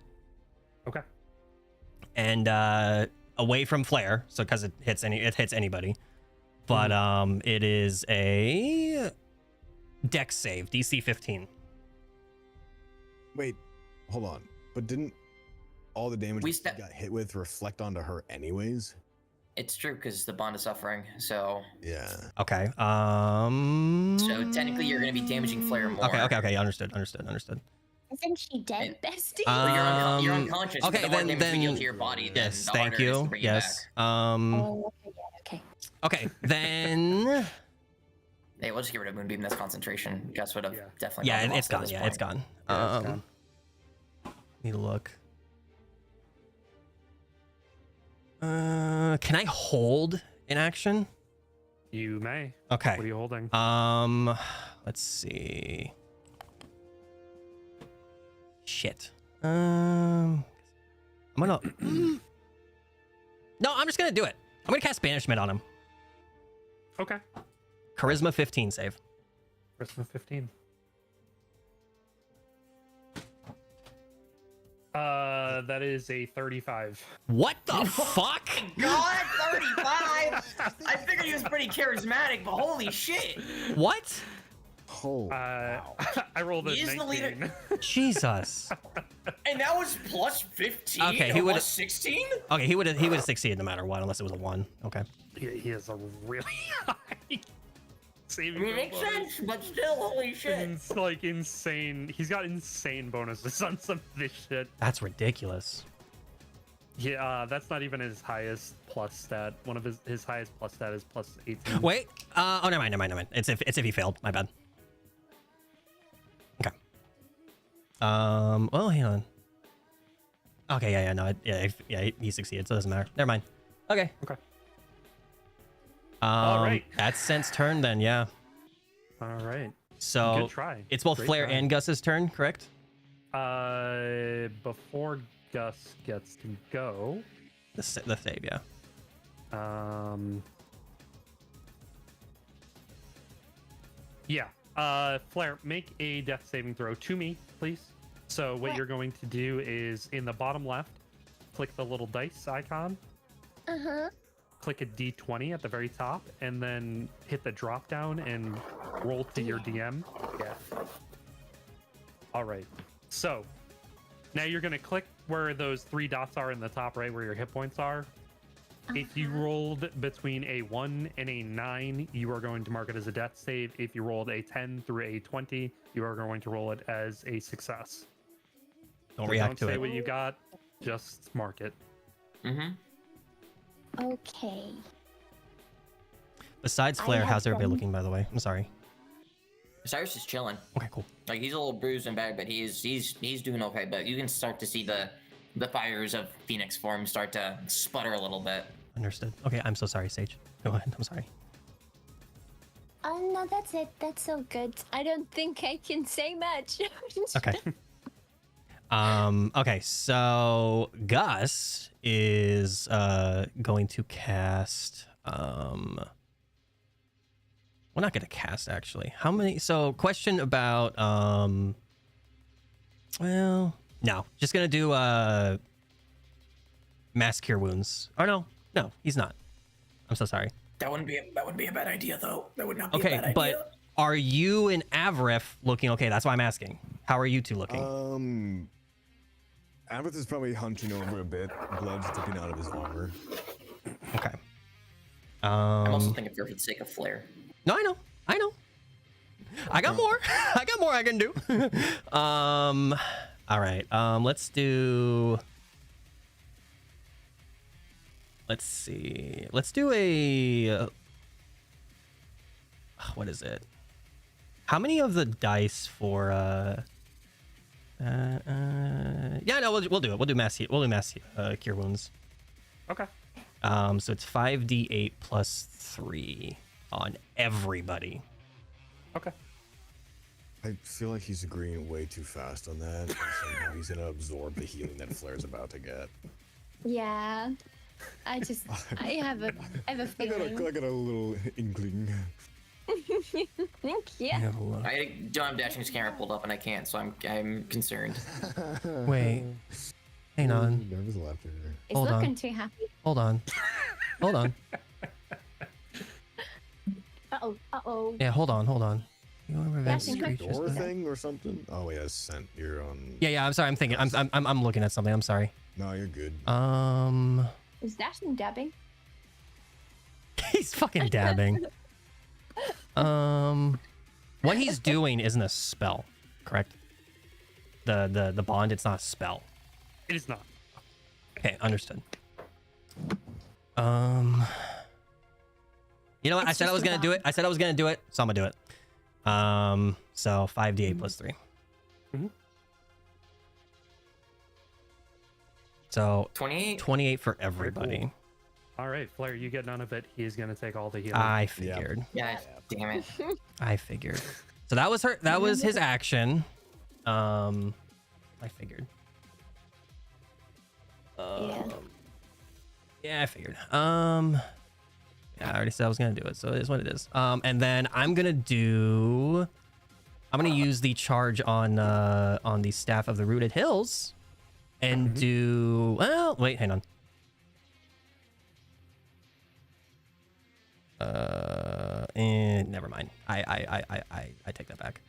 Speaker 3: Okay.
Speaker 1: And away from Flair, so because it hits anybody. But it is a Dex save, DC 15.
Speaker 5: Wait, hold on. But didn't all the damage
Speaker 2: We
Speaker 5: you
Speaker 2: step-
Speaker 5: got hit with reflect onto her anyways?
Speaker 2: It's true because the bond of suffering. So
Speaker 5: Yeah.
Speaker 1: Okay.
Speaker 2: technically you're gonna be damaging Flair more.
Speaker 1: Okay. Understood.
Speaker 4: Isn't she dead, bestie?
Speaker 2: Well, you're unconscious.
Speaker 1: okay,
Speaker 2: the more
Speaker 1: then-
Speaker 2: damage we deal
Speaker 1: then-
Speaker 2: to your body,
Speaker 1: Yes,
Speaker 2: then the
Speaker 1: thank
Speaker 2: harder it is to
Speaker 1: you.
Speaker 2: bring
Speaker 1: Yes.
Speaker 2: back.
Speaker 4: Oh, okay.
Speaker 1: Okay, then
Speaker 2: Hey, we'll just get rid of Moonbeam. That's concentration. Gus would have
Speaker 3: Yeah.
Speaker 2: definitely.
Speaker 1: yeah,
Speaker 2: gotten
Speaker 1: it's
Speaker 2: lost at
Speaker 1: gone.
Speaker 2: this
Speaker 1: Yeah,
Speaker 2: point.
Speaker 1: it's gone.
Speaker 3: Yeah, it's gone.
Speaker 1: Need to look. Can I hold in action?
Speaker 3: You may.
Speaker 1: Okay.
Speaker 3: What are you holding?
Speaker 1: Let's see. Shit. I'm gonna. No, I'm just gonna do it. I'm gonna cast Banishment on him.
Speaker 3: Okay.
Speaker 1: Charisma 15 save.
Speaker 3: Charisma 15. That is a 35.
Speaker 1: What the fuck?
Speaker 2: God, 35. I figured he was pretty charismatic, but holy shit!
Speaker 1: What?
Speaker 5: Oh.
Speaker 3: I rolled a
Speaker 2: He is the
Speaker 3: 19.
Speaker 2: leader.
Speaker 1: Jesus.
Speaker 2: And that was plus 15.
Speaker 1: Okay,
Speaker 2: or
Speaker 1: he would've-
Speaker 2: plus 16.
Speaker 1: Okay, he would have succeeded no matter what, unless it was a 1. Okay.
Speaker 3: He has a really high
Speaker 2: I
Speaker 3: saving
Speaker 2: mean,
Speaker 3: throw
Speaker 2: makes
Speaker 3: bonus.
Speaker 2: sense, but still, holy shit.
Speaker 3: It's like insane. He's got insane bonuses on some of this shit.
Speaker 1: That's ridiculous.
Speaker 3: Yeah, that's not even his highest plus stat. One of his highest plus stat is plus 18.
Speaker 1: Wait. Oh, never mind. It's if he failed. My bad. Okay. Well, hang on. Okay. Yeah. No. He succeeded, so it doesn't matter. Never mind. Okay.
Speaker 3: Okay. All right.
Speaker 1: That's Scent's turn then. Yeah.
Speaker 3: All right.
Speaker 1: So
Speaker 3: Good try.
Speaker 1: it's both
Speaker 3: Great
Speaker 1: Flair
Speaker 3: try.
Speaker 1: and Gus's turn, correct?
Speaker 3: Before Gus gets to go,
Speaker 1: The save. Yeah.
Speaker 3: Flair, make a death saving throw to me, please. So what you're going to do is in the bottom left, click the little dice icon, click a D20 at the very top, and then hit the drop down and roll to your DM. Yeah. All right. So now you're going to click where those 3 dots are in the top right where your hit points are. If you rolled between a 1 and a 9, you are going to mark it as a death save. If you rolled a 10 through a 20, you are going to roll it as a success.
Speaker 1: Don't
Speaker 3: So
Speaker 1: react
Speaker 3: don't
Speaker 1: to
Speaker 3: say
Speaker 1: it.
Speaker 3: what you got, just mark it.
Speaker 2: Mm-hmm.
Speaker 4: Okay.
Speaker 1: Besides
Speaker 4: I
Speaker 1: Flair,
Speaker 4: have
Speaker 1: how's everybody
Speaker 4: some-
Speaker 1: looking? By the way, I'm sorry.
Speaker 2: Cyrus is chilling.
Speaker 1: Okay, cool.
Speaker 2: Like he's a little bruised and bad, but he's doing okay. But you can start to see the fires of Phoenix form start to sputter a little bit.
Speaker 1: Understood. Okay, I'm so sorry, Sage. Go ahead. I'm sorry.
Speaker 4: Oh no, that's it. That's so good. I don't think I can say much.
Speaker 1: Okay. Okay, so Gus is going to cast we're not gonna cast actually. How many? So question about well, no, just gonna do mass cure wounds. Oh no, he's not. I'm so sorry.
Speaker 7: That wouldn't be a bad idea though. That would not be a
Speaker 1: Okay,
Speaker 7: bad idea.
Speaker 1: but are you and Avrif looking okay? That's why I'm asking. How are you two looking?
Speaker 5: Abbott is probably hunching over a bit, blood's dripping out of his armor.
Speaker 1: Okay.
Speaker 2: I'm also thinking for the sake of Flair.
Speaker 1: No, I know. I got more. I got more I can do. All right. Let's do. Let's see. Let's do a. What is it? How many of the dice for? Yeah, no, we'll do it. We'll do mass. We'll do mass cure wounds.
Speaker 3: Okay.
Speaker 1: So it's 5d8 plus 3 on everybody.
Speaker 3: Okay.
Speaker 5: I feel like he's agreeing way too fast on that. And somehow he's gonna absorb the healing that Flair's about to get.
Speaker 4: Yeah. I have a
Speaker 5: I
Speaker 4: feeling.
Speaker 5: got a little inkling.
Speaker 4: Yeah.
Speaker 2: I don't have Dashing's camera pulled up and I can't, so I'm concerned.
Speaker 1: Wait. Hang on.
Speaker 5: Nervous laughter.
Speaker 4: It's
Speaker 1: Hold
Speaker 4: looking
Speaker 1: on.
Speaker 4: too happy.
Speaker 1: Hold on. Hold on.
Speaker 4: Uh-oh.
Speaker 1: Yeah, hold on. You want to prevent
Speaker 4: Dashing, quick.
Speaker 1: creatures
Speaker 5: Door
Speaker 1: that-
Speaker 5: thing or something? Oh yeah, sent. You're on.
Speaker 1: Yeah, I'm sorry. I'm thinking. I'm looking at something. I'm sorry.
Speaker 5: No, you're good.
Speaker 4: Is Dashing dabbing?
Speaker 1: He's fucking dabbing. What he's doing isn't a spell, correct? The bond, it's not a spell.
Speaker 3: It is not.
Speaker 1: Okay, understood. You know what? I
Speaker 4: It's
Speaker 1: said I
Speaker 4: just
Speaker 1: was
Speaker 4: a
Speaker 1: gonna do it.
Speaker 4: bond.
Speaker 1: I said I was gonna do it, so I'm gonna do it. So 5d8 plus 3.
Speaker 3: Mhm.
Speaker 1: So
Speaker 2: 28.
Speaker 1: 28 for everybody.
Speaker 3: All right, Flair, you get none of it. He's gonna take all the healing.
Speaker 1: I figured.
Speaker 2: Yeah, damn it.
Speaker 1: I figured. So that was her. That was his action. I figured. Yeah, I figured. Yeah, I already said I was gonna do it, so it is what it is. And then I'm gonna use the charge on the Staff of the Rooted Hills, and do. Well, wait, hang on. And never mind. I take that back.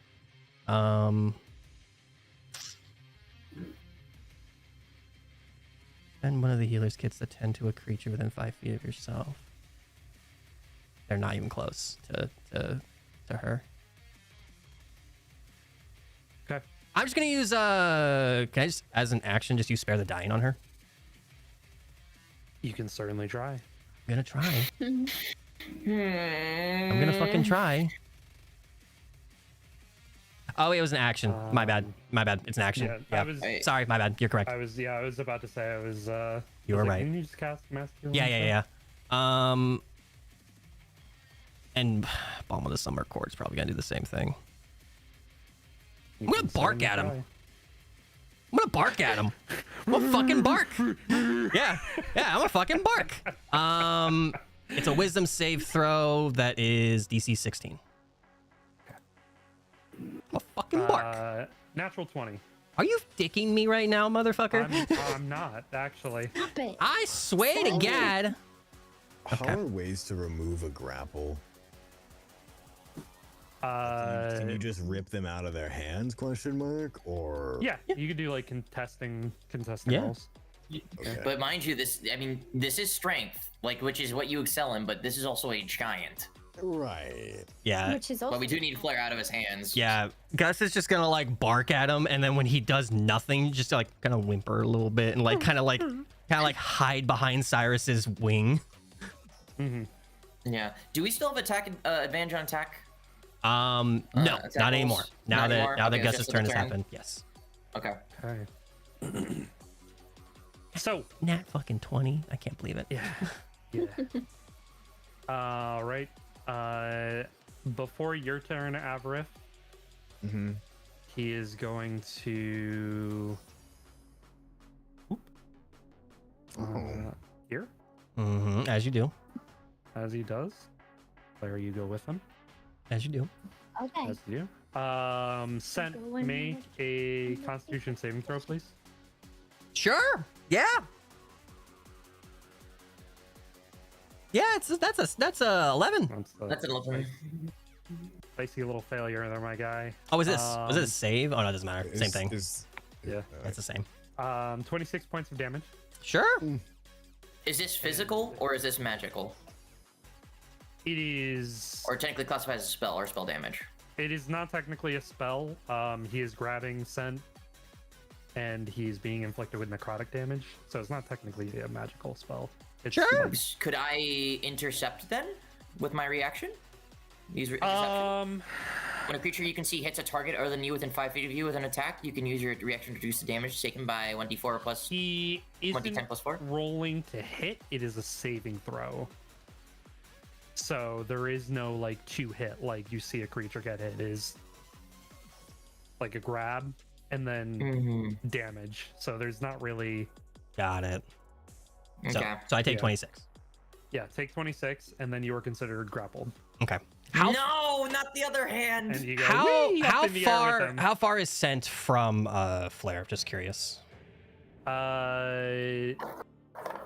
Speaker 1: Spend one of the healer's kits to tend to a creature within 5 feet of yourself. They're not even close to her.
Speaker 3: Okay.
Speaker 1: I'm just gonna use can I just, as an action, just use Spare the Dying on her?
Speaker 3: You can certainly try.
Speaker 1: I'm gonna try. I'm gonna fucking try. Oh, it was an action. My bad. It's an action.
Speaker 3: Yeah,
Speaker 1: Yeah.
Speaker 3: I was.
Speaker 1: Sorry, my bad. You're correct.
Speaker 3: I was about to say I was.
Speaker 1: You were
Speaker 3: was like,
Speaker 1: right.
Speaker 3: Can you just cast Master?
Speaker 1: Yeah. And Balm of the Summer Court's probably gonna do the same thing. I'm gonna bark at him. I'm gonna bark at him. I'm gonna fucking bark. Yeah, I'm gonna fucking bark. It's a Wisdom save throw that is DC 16. I'm gonna fucking bark.
Speaker 3: Natural 20.
Speaker 1: Are you dicking me right now, motherfucker?
Speaker 3: I'm not actually.
Speaker 4: Stop it.
Speaker 1: I swear to God.
Speaker 5: How are ways to remove a grapple? Can you just rip them out of their hands? Question mark. Or
Speaker 3: Yeah, you could do like contesting
Speaker 1: Yeah.
Speaker 3: rolls.
Speaker 5: Okay.
Speaker 2: But mind you, this is strength, like which is what you excel in, but this is also a giant.
Speaker 5: Right.
Speaker 1: Yeah.
Speaker 4: Which is also
Speaker 2: But we do need Flair out of his hands.
Speaker 1: Yeah, Gus is just gonna like bark at him, and then when he does nothing, just like kind of whimper a little bit and like kind of like hide behind Cyrus's wing.
Speaker 3: Mm-hmm.
Speaker 2: Yeah. Do we still have attack advantage on attack?
Speaker 1: No,
Speaker 2: attack
Speaker 1: not anymore.
Speaker 2: rolls?
Speaker 1: Now
Speaker 2: Not
Speaker 1: that
Speaker 2: anymore?
Speaker 1: now that
Speaker 2: Okay,
Speaker 1: Gus's
Speaker 2: just for
Speaker 1: turn
Speaker 2: the
Speaker 1: has
Speaker 2: turn.
Speaker 1: happened, yes.
Speaker 2: Okay.
Speaker 3: Okay. So,
Speaker 1: Nat fucking 20. I can't believe it.
Speaker 3: yeah. Right. Before your turn, Avarith,
Speaker 5: Mm-hmm.
Speaker 3: he is going to. Here,
Speaker 1: As you do.
Speaker 3: as he does. Flair, you go with him.
Speaker 1: As you do.
Speaker 4: Okay.
Speaker 3: As you do. Sent,
Speaker 4: Go in
Speaker 3: make a
Speaker 4: there.
Speaker 3: Constitution saving throw, please.
Speaker 1: Sure. Yeah. Yeah, that's a 11.
Speaker 2: That's an 11.
Speaker 3: Dicey little failure there, my guy.
Speaker 1: Oh, was it a save? Oh no, it doesn't matter. Same thing.
Speaker 3: Yeah.
Speaker 1: That's the same.
Speaker 3: 26 points of damage.
Speaker 1: Sure.
Speaker 2: Is this physical or is this magical?
Speaker 3: It is.
Speaker 2: Or technically classified as a spell or spell damage?
Speaker 3: It is not technically a spell. He is grabbing scent, and he's being inflicted with necrotic damage, so it's not technically a magical spell. It's
Speaker 1: Sure.
Speaker 2: Could I intercept then with my reaction? Use interception. When a creature you can see hits a target other than you within 5 feet of you with an attack, you can use your reaction to reduce the damage taken by 1d4 plus.
Speaker 3: He isn't
Speaker 2: 1d10 plus 4?
Speaker 3: rolling to hit. It is a saving throw. So there is no like 2-hit like you see a creature get hit. It is like a grab and then damage. So there's not really.
Speaker 1: Got it.
Speaker 2: Okay.
Speaker 1: So I take
Speaker 3: Yeah.
Speaker 1: 26.
Speaker 3: Yeah, take 26, and then you are considered grappled.
Speaker 1: Okay.
Speaker 2: No, not the other hand.
Speaker 3: And you go "Whee!" up
Speaker 1: How
Speaker 3: in the air with
Speaker 1: far
Speaker 3: him.
Speaker 1: how far is sent from Flair? Just curious.
Speaker 3: I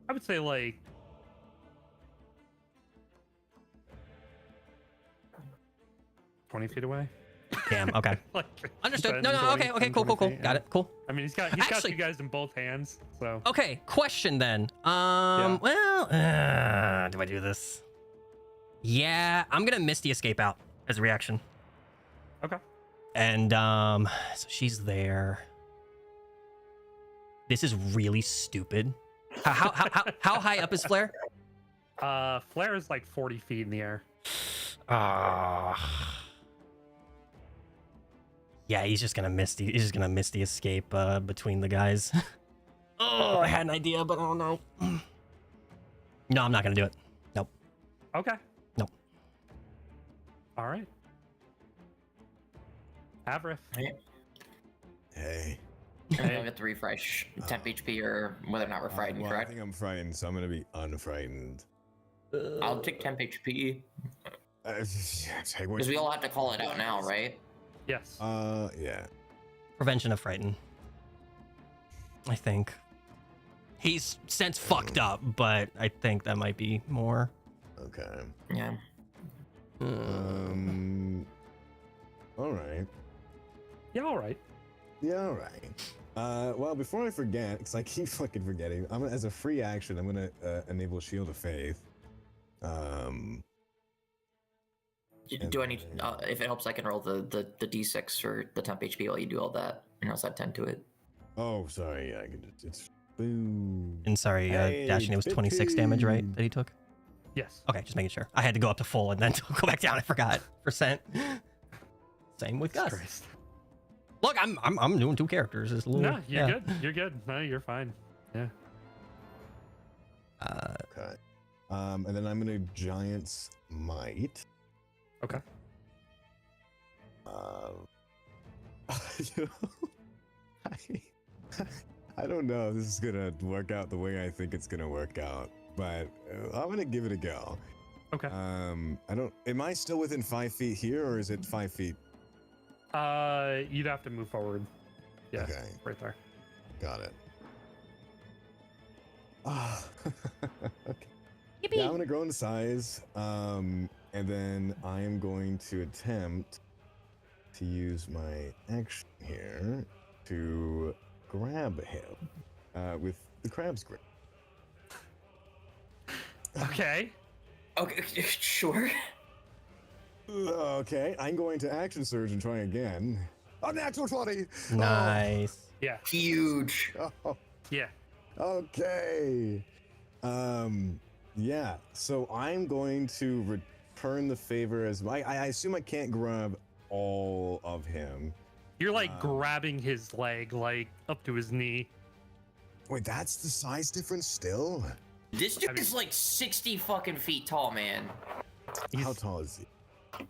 Speaker 3: would say like 20 feet away.
Speaker 1: Damn. Okay.
Speaker 3: Like,
Speaker 1: Understood.
Speaker 3: 10,
Speaker 1: No.
Speaker 3: 20,
Speaker 1: Okay.
Speaker 3: 10,
Speaker 1: Cool.
Speaker 3: 20 feet,
Speaker 1: Got
Speaker 3: yeah.
Speaker 1: it. Cool.
Speaker 3: I mean, he's got
Speaker 1: Actually-
Speaker 3: you guys in both hands, so.
Speaker 1: Okay. Question then.
Speaker 3: Yeah.
Speaker 1: Well, do I do this? Yeah, I'm gonna Misty Escape out as a reaction.
Speaker 3: Okay.
Speaker 1: And so she's there. This is really stupid. How high up is Flair?
Speaker 3: Flair is like 40 feet in the air.
Speaker 1: Yeah, he's just gonna Misty Escape between the guys. Oh, I had an idea, but I don't know. No, I'm not gonna do it. Nope.
Speaker 3: Okay.
Speaker 1: Nope.
Speaker 3: All right. Avrith.
Speaker 5: Hey.
Speaker 2: I have to refresh temp HP or whether or not we're frightened,
Speaker 5: Well, I
Speaker 2: correct?
Speaker 5: think I'm frightened, so I'm gonna be unfrightened.
Speaker 2: I'll take temp HP.
Speaker 5: Take what
Speaker 2: Because we all have to call it out now, right?
Speaker 3: Yes.
Speaker 5: yeah.
Speaker 1: Prevention of frighten. I think. He's since fucked up, but I think that might be more.
Speaker 5: Okay.
Speaker 2: Yeah.
Speaker 5: All right.
Speaker 3: Yeah, all right.
Speaker 5: Yeah, all right. Well, before I forget, because I keep fucking forgetting, I'm gonna, as a free action, I'm gonna enable Shield of Faith.
Speaker 2: Do I need? If it helps, I can roll the d6 for the temp HP while you do all that, and also add 10 to it.
Speaker 5: Oh, sorry. Yeah, I can just. It's boom.
Speaker 1: And sorry,
Speaker 5: Hey,
Speaker 1: Dashing, it was 26 damage, right? That he took?
Speaker 3: Yes.
Speaker 1: Okay, just making sure. I had to go up to full and then go back down. I forgot. Percent. Same with Gus.
Speaker 3: Christ.
Speaker 1: Look, I'm doing 2 characters. It's a little,
Speaker 3: No, you're good. You're good. No, you're fine. Yeah.
Speaker 5: Okay. And then I'm gonna Giant's Might.
Speaker 3: Okay.
Speaker 5: You know, I don't know if this is gonna work out the way I think it's gonna work out, but I'm gonna give it a go.
Speaker 3: Okay.
Speaker 5: I don't. Am I still within 5 feet here, or is it 5 feet?
Speaker 3: You'd have to move forward. Yeah.
Speaker 5: Okay.
Speaker 3: Right there.
Speaker 5: Got it. Ah. Okay. Yeah, I'm gonna grow in size. And then I am going to attempt to use my action here to grab him with the crab's grip.
Speaker 3: Okay.
Speaker 2: Okay, sure.
Speaker 5: Okay, I'm going to action surge and try again. A natural 20.
Speaker 1: Nice.
Speaker 3: Yeah.
Speaker 2: Huge.
Speaker 5: Oh,
Speaker 3: Yeah.
Speaker 5: okay. Yeah. So I'm going to return the favor as I assume I can't grab all of him.
Speaker 3: You're like grabbing his leg, like up to his knee.
Speaker 5: Wait, that's the size difference still?
Speaker 2: This dude is like 60 fucking feet tall, man.
Speaker 5: How tall is he?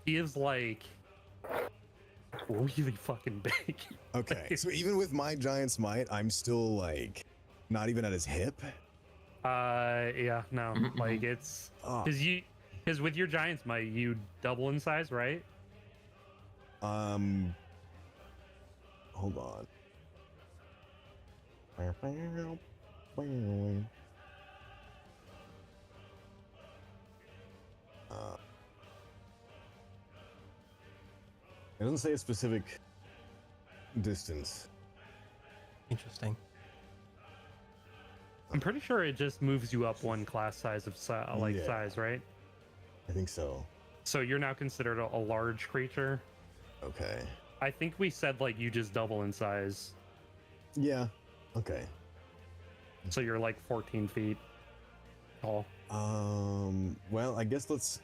Speaker 3: He is like really fucking big.
Speaker 5: Okay, so even with my giant smite, I'm still like not even at his hip.
Speaker 3: Yeah, no, like it's
Speaker 5: Oh.
Speaker 3: because with your giant smite, you double in size, right?
Speaker 5: Hold on. It doesn't say a specific distance.
Speaker 1: Interesting.
Speaker 3: I'm pretty sure it just moves you up one class size of
Speaker 5: Yeah.
Speaker 3: size, right?
Speaker 5: I think so.
Speaker 3: So you're now considered a large creature.
Speaker 5: Okay.
Speaker 3: I think we said like you just double in size,
Speaker 5: Yeah. Okay.
Speaker 3: so you're like 14 feet tall.
Speaker 5: Well, I guess let's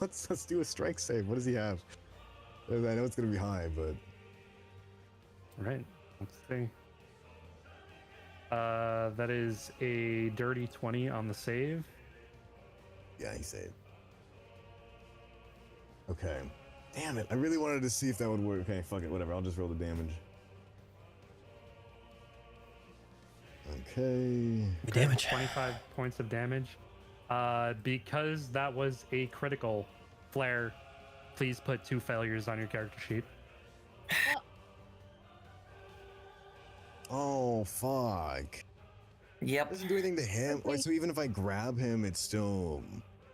Speaker 5: let's do a strike save. What does he have? I know it's gonna be high, but
Speaker 3: Right. Let's see. That is a dirty 20 on the save.
Speaker 5: yeah, he saved. Okay. Damn it! I really wanted to see if that would work. Okay, fuck it. Whatever. I'll just roll the damage. Okay.
Speaker 1: The damage.
Speaker 3: 25 points of damage. Because that was a critical, Flair, please put 2 failures on your character sheet.
Speaker 5: Oh fuck!
Speaker 2: Yep.
Speaker 5: Doesn't do anything to him. Wait, so even if I grab him, it's still.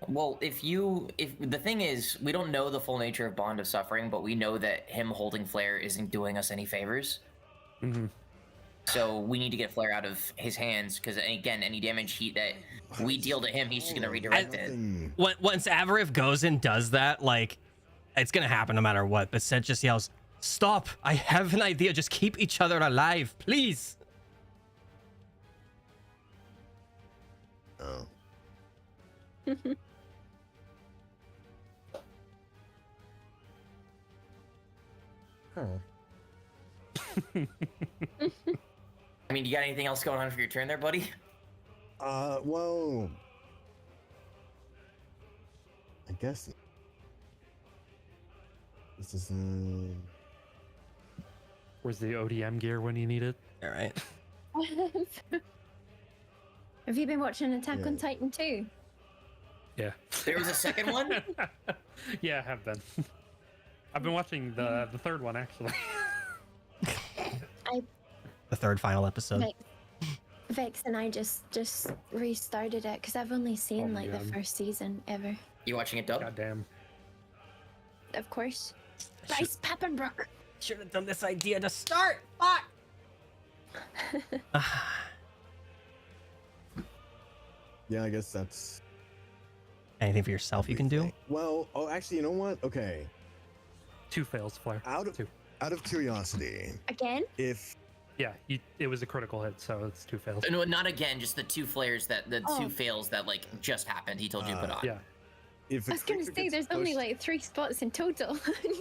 Speaker 2: Well, if the thing is, we don't know the full nature of Bond of Suffering, but we know that him holding Flair isn't doing us any favors.
Speaker 3: Mm-hmm.
Speaker 2: So we need to get Flair out of his hands, because again, any damage that we deal to him, he's just gonna redirect it.
Speaker 1: Once Avarif goes and does that, like, it's gonna happen no matter what. But Seth just yells, "Stop! I have an idea. Just keep each other alive, please."
Speaker 5: Oh.
Speaker 2: I mean, you got anything else going on for your turn there, buddy?
Speaker 5: Well, I guess this is.
Speaker 3: Where's the ODM gear when you need it?
Speaker 1: All right.
Speaker 4: Have you been watching Attack
Speaker 5: Yeah.
Speaker 4: on Titan 2?
Speaker 3: Yeah.
Speaker 2: There was a second one?
Speaker 3: Yeah, I have been. I've been watching the third one actually.
Speaker 1: The third final episode.
Speaker 4: Vex and I just restarted it because I've only seen
Speaker 3: Oh,
Speaker 4: like the
Speaker 3: man.
Speaker 4: first season ever.
Speaker 2: You watching it, Dub?
Speaker 3: Goddamn.
Speaker 4: Of course. Bryce Pappenbrook.
Speaker 1: Should have done this idea to start. Fuck.
Speaker 5: Yeah, I guess that's.
Speaker 1: Anything for yourself you can do?
Speaker 5: Well, oh, actually, you know what? Okay.
Speaker 3: 2 fails, Flair.
Speaker 5: Out of
Speaker 3: 2.
Speaker 5: out of curiosity,
Speaker 4: Again?
Speaker 5: if
Speaker 3: Yeah, it was a critical hit, so it's 2 fails.
Speaker 2: No, not again. Just the 2 flares the
Speaker 4: Oh.
Speaker 2: 2 fails that like just happened. He told you to put on.
Speaker 3: Yeah.
Speaker 5: if
Speaker 4: I was gonna say there's only like 3 spots in total.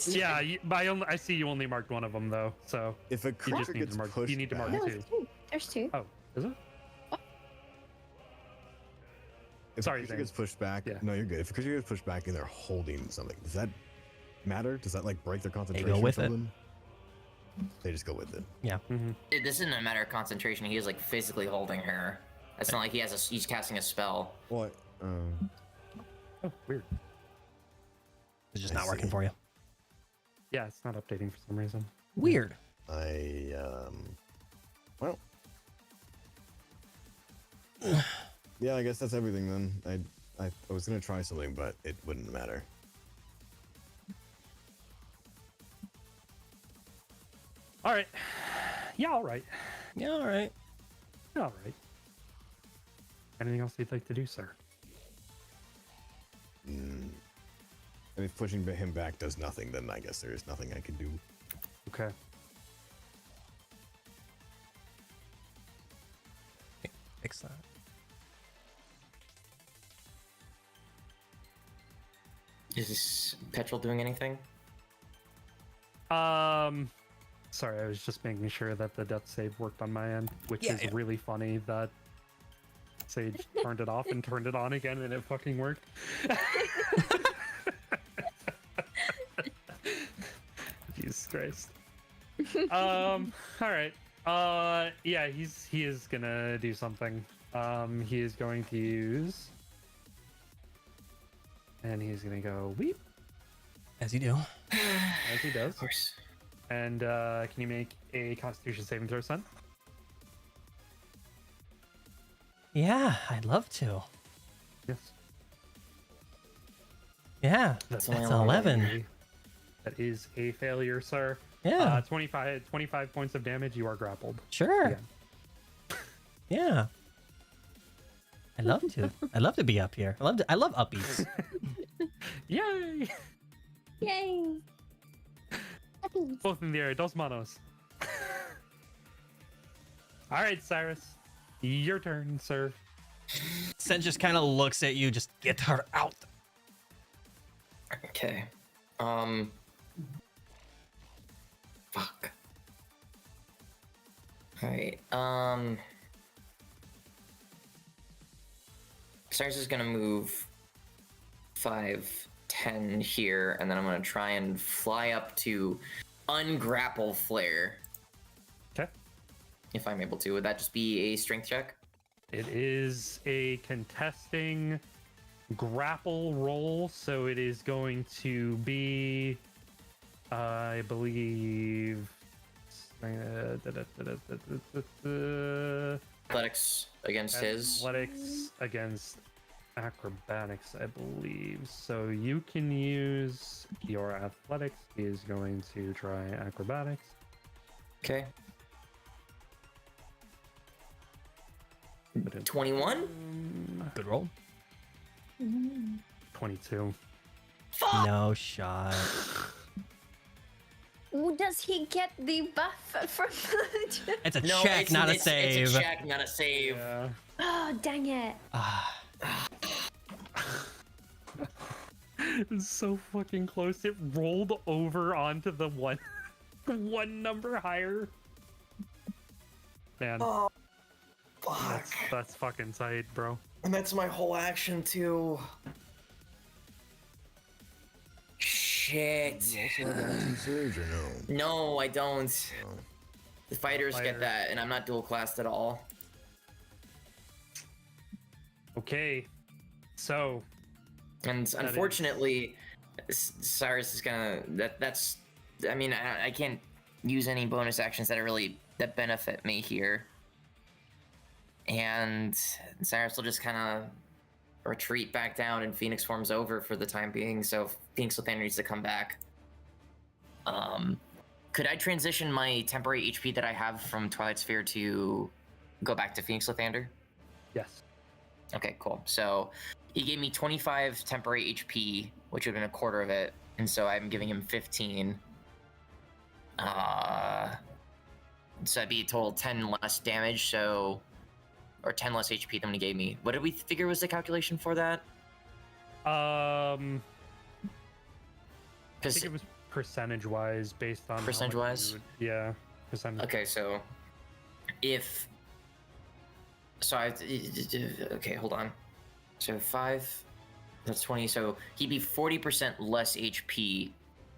Speaker 3: Yeah, I see you only marked one of them though, so
Speaker 5: if a
Speaker 3: you
Speaker 5: creature
Speaker 3: just need
Speaker 5: gets
Speaker 3: to mark.
Speaker 5: pushed
Speaker 3: You need to mark
Speaker 5: back,
Speaker 4: No,
Speaker 3: 2.
Speaker 4: there's 2. There's 2.
Speaker 3: Oh, is it?
Speaker 5: if
Speaker 3: Sorry,
Speaker 5: a creature
Speaker 3: Dane.
Speaker 5: gets pushed back,
Speaker 3: Yeah.
Speaker 5: no, you're good. If a creature gets pushed back and they're holding something, does that matter? Does that like break their concentration?
Speaker 1: with
Speaker 5: or
Speaker 1: it.
Speaker 5: something? They just go with it.
Speaker 3: Mm-hmm.
Speaker 2: This isn't a matter of concentration. He is like physically holding her. It's not like he's casting a spell.
Speaker 5: What?
Speaker 3: Oh, weird.
Speaker 1: It's just
Speaker 5: I
Speaker 1: not working
Speaker 5: see.
Speaker 1: for you.
Speaker 3: Yeah, it's not updating for some reason.
Speaker 1: Weird.
Speaker 5: Well. Yeah, I guess that's everything then. I was gonna try something, but it wouldn't matter.
Speaker 3: All right. Yeah, all right.
Speaker 1: Yeah, all right.
Speaker 3: Yeah, all right. Anything else you'd like to do, sir?
Speaker 5: And if pushing him back does nothing, then I guess there is nothing I can do.
Speaker 3: Okay.
Speaker 1: Fix that.
Speaker 2: Is this petrol doing anything?
Speaker 3: Sorry, I was just making sure that the death save worked on my end, which
Speaker 1: Yeah,
Speaker 3: is
Speaker 1: yeah.
Speaker 3: really funny that Sage turned it off and turned it on again and it fucking worked. Jesus Christ. All right. Yeah, he is gonna do something. He is going to use, and he's gonna go weep
Speaker 1: As you do.
Speaker 3: as he does.
Speaker 2: Of course.
Speaker 3: And can you make a Constitution saving throw, son?
Speaker 1: Yeah, I'd love to.
Speaker 3: Yes.
Speaker 1: Yeah,
Speaker 2: That's
Speaker 1: that's
Speaker 2: only
Speaker 1: 11.
Speaker 3: That is a failure, sir.
Speaker 1: Yeah,
Speaker 3: 25 points of damage. You are grappled.
Speaker 1: sure.
Speaker 3: Again.
Speaker 1: Yeah. I'd love to. I'd love to be up here. I love upbeats.
Speaker 3: Yay!
Speaker 4: Yay! Puppies.
Speaker 3: Both in the air. Dos manos. All right, Cyrus. Your turn, sir.
Speaker 1: Sen just kind of looks at you, just get her out.
Speaker 2: Okay. Fuck. Alright, Cyrus is gonna move 5, 10 here, and then I'm gonna try and fly up to ungrapple Flair.
Speaker 3: Okay.
Speaker 2: If I'm able to. Would that just be a strength check?
Speaker 3: It is a contesting grapple roll, so it is going to be, I believe,
Speaker 2: Athletics against his.
Speaker 3: athletics against acrobatics, I believe. So you can use your athletics. He is going to try acrobatics.
Speaker 2: Okay. 21?
Speaker 1: Good roll.
Speaker 3: 22.
Speaker 1: No shot.
Speaker 4: Ooh, does he get the buff from the...
Speaker 1: It's a
Speaker 2: No,
Speaker 1: check, not a
Speaker 2: it's
Speaker 1: save.
Speaker 2: a check, not a save.
Speaker 3: Yeah.
Speaker 4: Oh, dang it.
Speaker 1: Ah,
Speaker 3: It's so fucking close. It rolled over onto the one number higher. Man,
Speaker 7: Oh, fuck.
Speaker 3: that's fucking tight, bro.
Speaker 7: And that's my whole action too.
Speaker 2: Shit.
Speaker 5: You also have an Sage or no?
Speaker 2: No, I don't.
Speaker 5: Oh.
Speaker 2: The fighters
Speaker 3: Fighter.
Speaker 2: get that, and I'm not dual classed at all.
Speaker 3: Okay, so
Speaker 2: And
Speaker 3: is-
Speaker 2: unfortunately, Cyrus is gonna. That's. I mean, I can't use any bonus actions that benefit me here. And Cyrus will just kind of retreat back down, and Phoenix form's over for the time being. So Phoenix Lathander needs to come back. Could I transition my temporary HP that I have from Twilight Sphere to go back to Phoenix Lathander?
Speaker 3: yes,
Speaker 2: Okay, cool. So he gave me 25 temporary HP, which would have been a quarter of it, and so I'm giving him 15. So that'd be a total 10 less damage, so or 10 less HP than he gave me. What did we figure was the calculation for that?
Speaker 3: I
Speaker 2: Because
Speaker 3: think it was percentage-wise based on how much
Speaker 2: Percentage-wise?
Speaker 3: you would- yeah, percentage.
Speaker 2: okay, so if so, okay, hold on. So 5, that's 20. So he'd be 40% less HP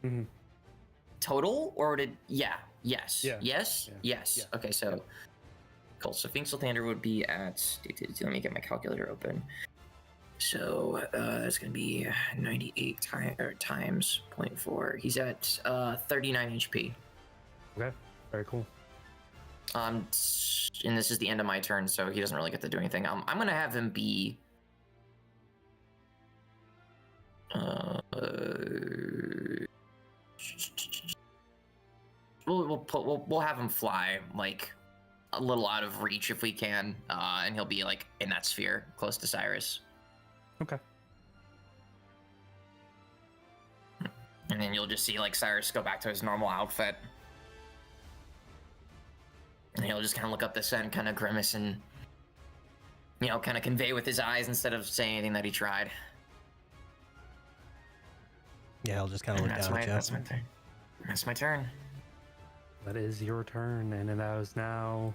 Speaker 3: Mhm.
Speaker 2: total, or did yes,
Speaker 3: Yeah.
Speaker 2: yes,
Speaker 3: Yeah.
Speaker 2: yes.
Speaker 3: Yeah.
Speaker 2: Okay, so cool. So Phoenix Lathander would be at. Let me get my calculator open. So it's gonna be 98 times 0.4. He's at 39 HP.
Speaker 3: Okay, very cool.
Speaker 2: And this is the end of my turn, so he doesn't really get to do anything. I'm gonna have him be. We'll have him fly like a little out of reach if we can, and he'll be like in that sphere close to Cyrus.
Speaker 3: Okay.
Speaker 2: And then you'll just see like Cyrus go back to his normal outfit. And he'll just kind of look up this end, kind of grimace and, kind of convey with his eyes instead of saying anything that he tried.
Speaker 1: Yeah, I'll just kind of look down at you.
Speaker 2: That's my turn. That's my turn.
Speaker 3: That is your turn, and that was now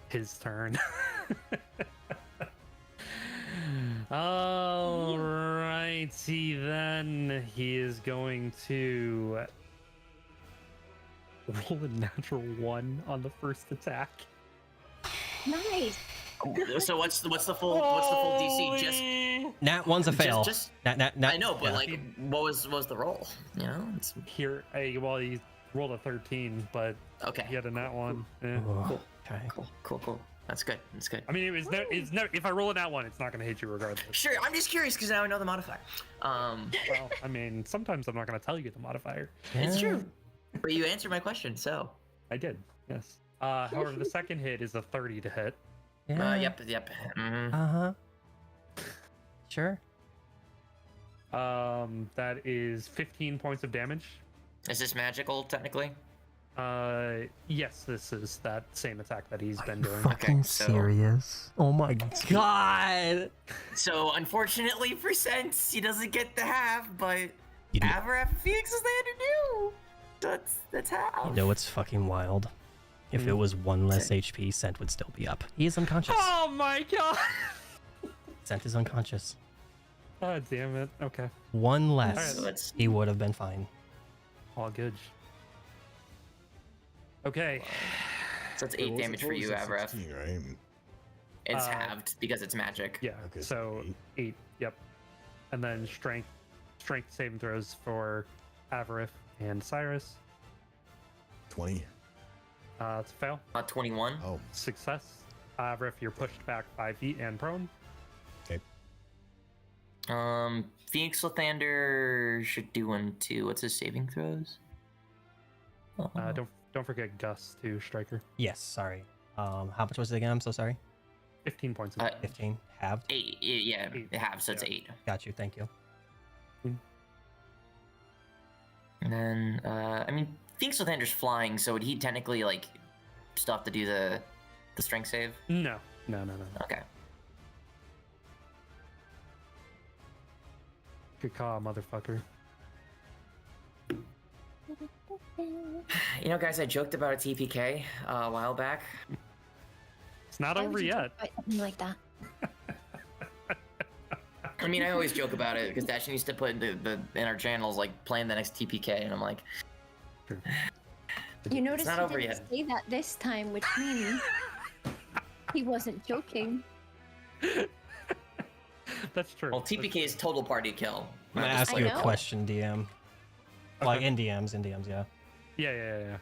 Speaker 3: his turn. Alrighty then. He is going to roll a natural 1 on the first attack.
Speaker 4: Nice.
Speaker 2: So what's the full DC? Just
Speaker 1: Nat 1's a fail.
Speaker 2: Just
Speaker 1: Nat,
Speaker 2: I know, but
Speaker 1: yeah.
Speaker 2: like, what was the roll? You know, it's
Speaker 3: Here, well, he rolled a 13, but
Speaker 2: okay.
Speaker 3: he had a nat 1. Yeah.
Speaker 1: Oh, okay.
Speaker 2: Cool. That's good.
Speaker 3: I mean, it's no. If I roll a nat 1, it's not going to hit you regardless.
Speaker 2: Sure, I'm just curious because now I know the modifier.
Speaker 3: Well, I mean, sometimes I'm not going to tell you the modifier.
Speaker 2: It's true. But you answered my question, so.
Speaker 3: I did, yes. However, the second hit is a 30 to hit.
Speaker 1: Yeah.
Speaker 2: Yep. Mhm.
Speaker 1: Uh-huh. Sure.
Speaker 3: That is 15 points of damage.
Speaker 2: Is this magical technically?
Speaker 3: Yes, this is that same attack that he's been doing.
Speaker 1: Fucking
Speaker 2: so-
Speaker 1: serious? Oh my god!
Speaker 2: So unfortunately for Sense, he doesn't get the half, but
Speaker 1: You know,
Speaker 2: Avaraf and Phoenix is there to do. That's half.
Speaker 1: you know what's fucking wild? If it was 1 less HP, Scent would still be up. He is unconscious.
Speaker 3: Oh my god!
Speaker 1: Scent is unconscious.
Speaker 3: God damn it. Okay.
Speaker 1: 1 less,
Speaker 2: So let's
Speaker 1: he would have been fine.
Speaker 3: All good. Okay.
Speaker 2: So that's
Speaker 5: Wait,
Speaker 2: 8
Speaker 5: what was
Speaker 2: damage
Speaker 5: it-
Speaker 2: for
Speaker 5: what was
Speaker 2: you,
Speaker 5: it,
Speaker 2: Avaraf.
Speaker 5: 16, right?
Speaker 2: It's halved because it's magic.
Speaker 3: Yeah.
Speaker 5: Okay,
Speaker 3: So
Speaker 5: so
Speaker 3: 8. Yep. And then strength saving throws for Avarif and Cyrus.
Speaker 5: 20.
Speaker 3: It's a fail.
Speaker 2: 21.
Speaker 5: Oh,
Speaker 3: Success. Avarif, you're pushed back 5 feet and prone.
Speaker 5: okay.
Speaker 2: Phoenix Lathander should do 1 too. What's his saving throws?
Speaker 3: Don't forget Gus too, Striker.
Speaker 1: Yes, sorry. How much was it again? I'm so sorry.
Speaker 3: 15 points of damage.
Speaker 1: 15. Halved.
Speaker 2: 8. Yeah,
Speaker 3: Eight.
Speaker 2: it halves, so it's
Speaker 3: Yeah.
Speaker 2: 8.
Speaker 1: Got you. Thank you.
Speaker 2: And then, I mean, Phoenix Lathander's flying, so would he technically like still have to do the strength save?
Speaker 3: No.
Speaker 2: Okay.
Speaker 3: Good call, motherfucker.
Speaker 2: You know, guys, I joked about a TPK a while back.
Speaker 3: It's not
Speaker 4: Why
Speaker 3: over
Speaker 4: would you
Speaker 3: yet.
Speaker 4: talk about something like that?
Speaker 2: I mean, I always joke about it because Dashin used to put in our channels like playing the next TPK, and I'm like,
Speaker 4: You notice
Speaker 2: not
Speaker 4: he
Speaker 2: over
Speaker 4: didn't
Speaker 2: yet.
Speaker 4: say that this time, which means he wasn't joking.
Speaker 3: That's true.
Speaker 2: well, TPK is total party kill.
Speaker 1: I'm gonna
Speaker 2: Not just,
Speaker 1: ask
Speaker 4: I
Speaker 1: you a
Speaker 4: know.
Speaker 1: question, DM. Like in DMs, yeah.
Speaker 3: Yeah.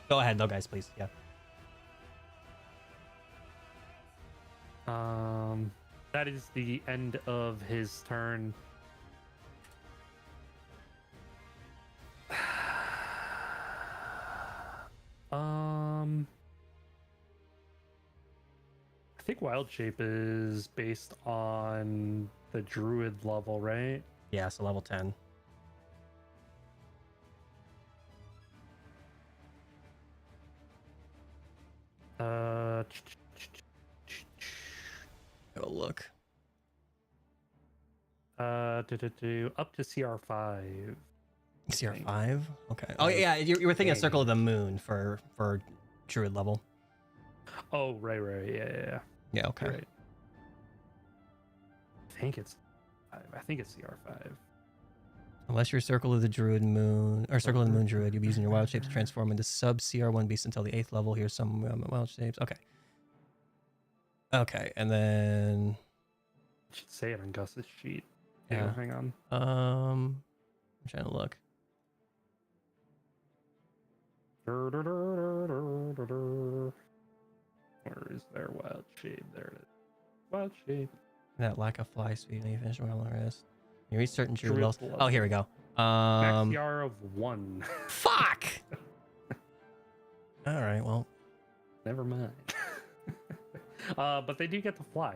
Speaker 1: Go ahead though, guys, please. Yeah.
Speaker 3: That is the end of his turn. I think Wild Shape is based on the Druid level, right?
Speaker 1: Yeah, so level 10. Go look.
Speaker 3: Up to CR5.
Speaker 1: CR5? Okay. Oh yeah, you were thinking of Circle of the Moon for Druid level.
Speaker 3: Oh, right. Yeah.
Speaker 1: Yeah, okay.
Speaker 3: You're right. I think it's CR5.
Speaker 1: Unless you're Circle of the Druid Moon or Circle of the Moon Druid, you'll be using your wild shape to transform into sub CR1 beast until the 8th level. Here's some wild shapes. Okay, and then
Speaker 3: I should say it on Gus's sheet.
Speaker 1: Yeah.
Speaker 3: Hang on.
Speaker 1: I'm trying to look.
Speaker 3: Where is their wild shape? There it is. Wild shape.
Speaker 1: That lack of fly speed when you finish one on the rest. You reach certain Druid
Speaker 3: Druid
Speaker 1: levels.
Speaker 3: level.
Speaker 1: Oh, here we go.
Speaker 3: Max CR of 1.
Speaker 1: Fuck. All right, well,
Speaker 3: Never mind. But they do get to fly.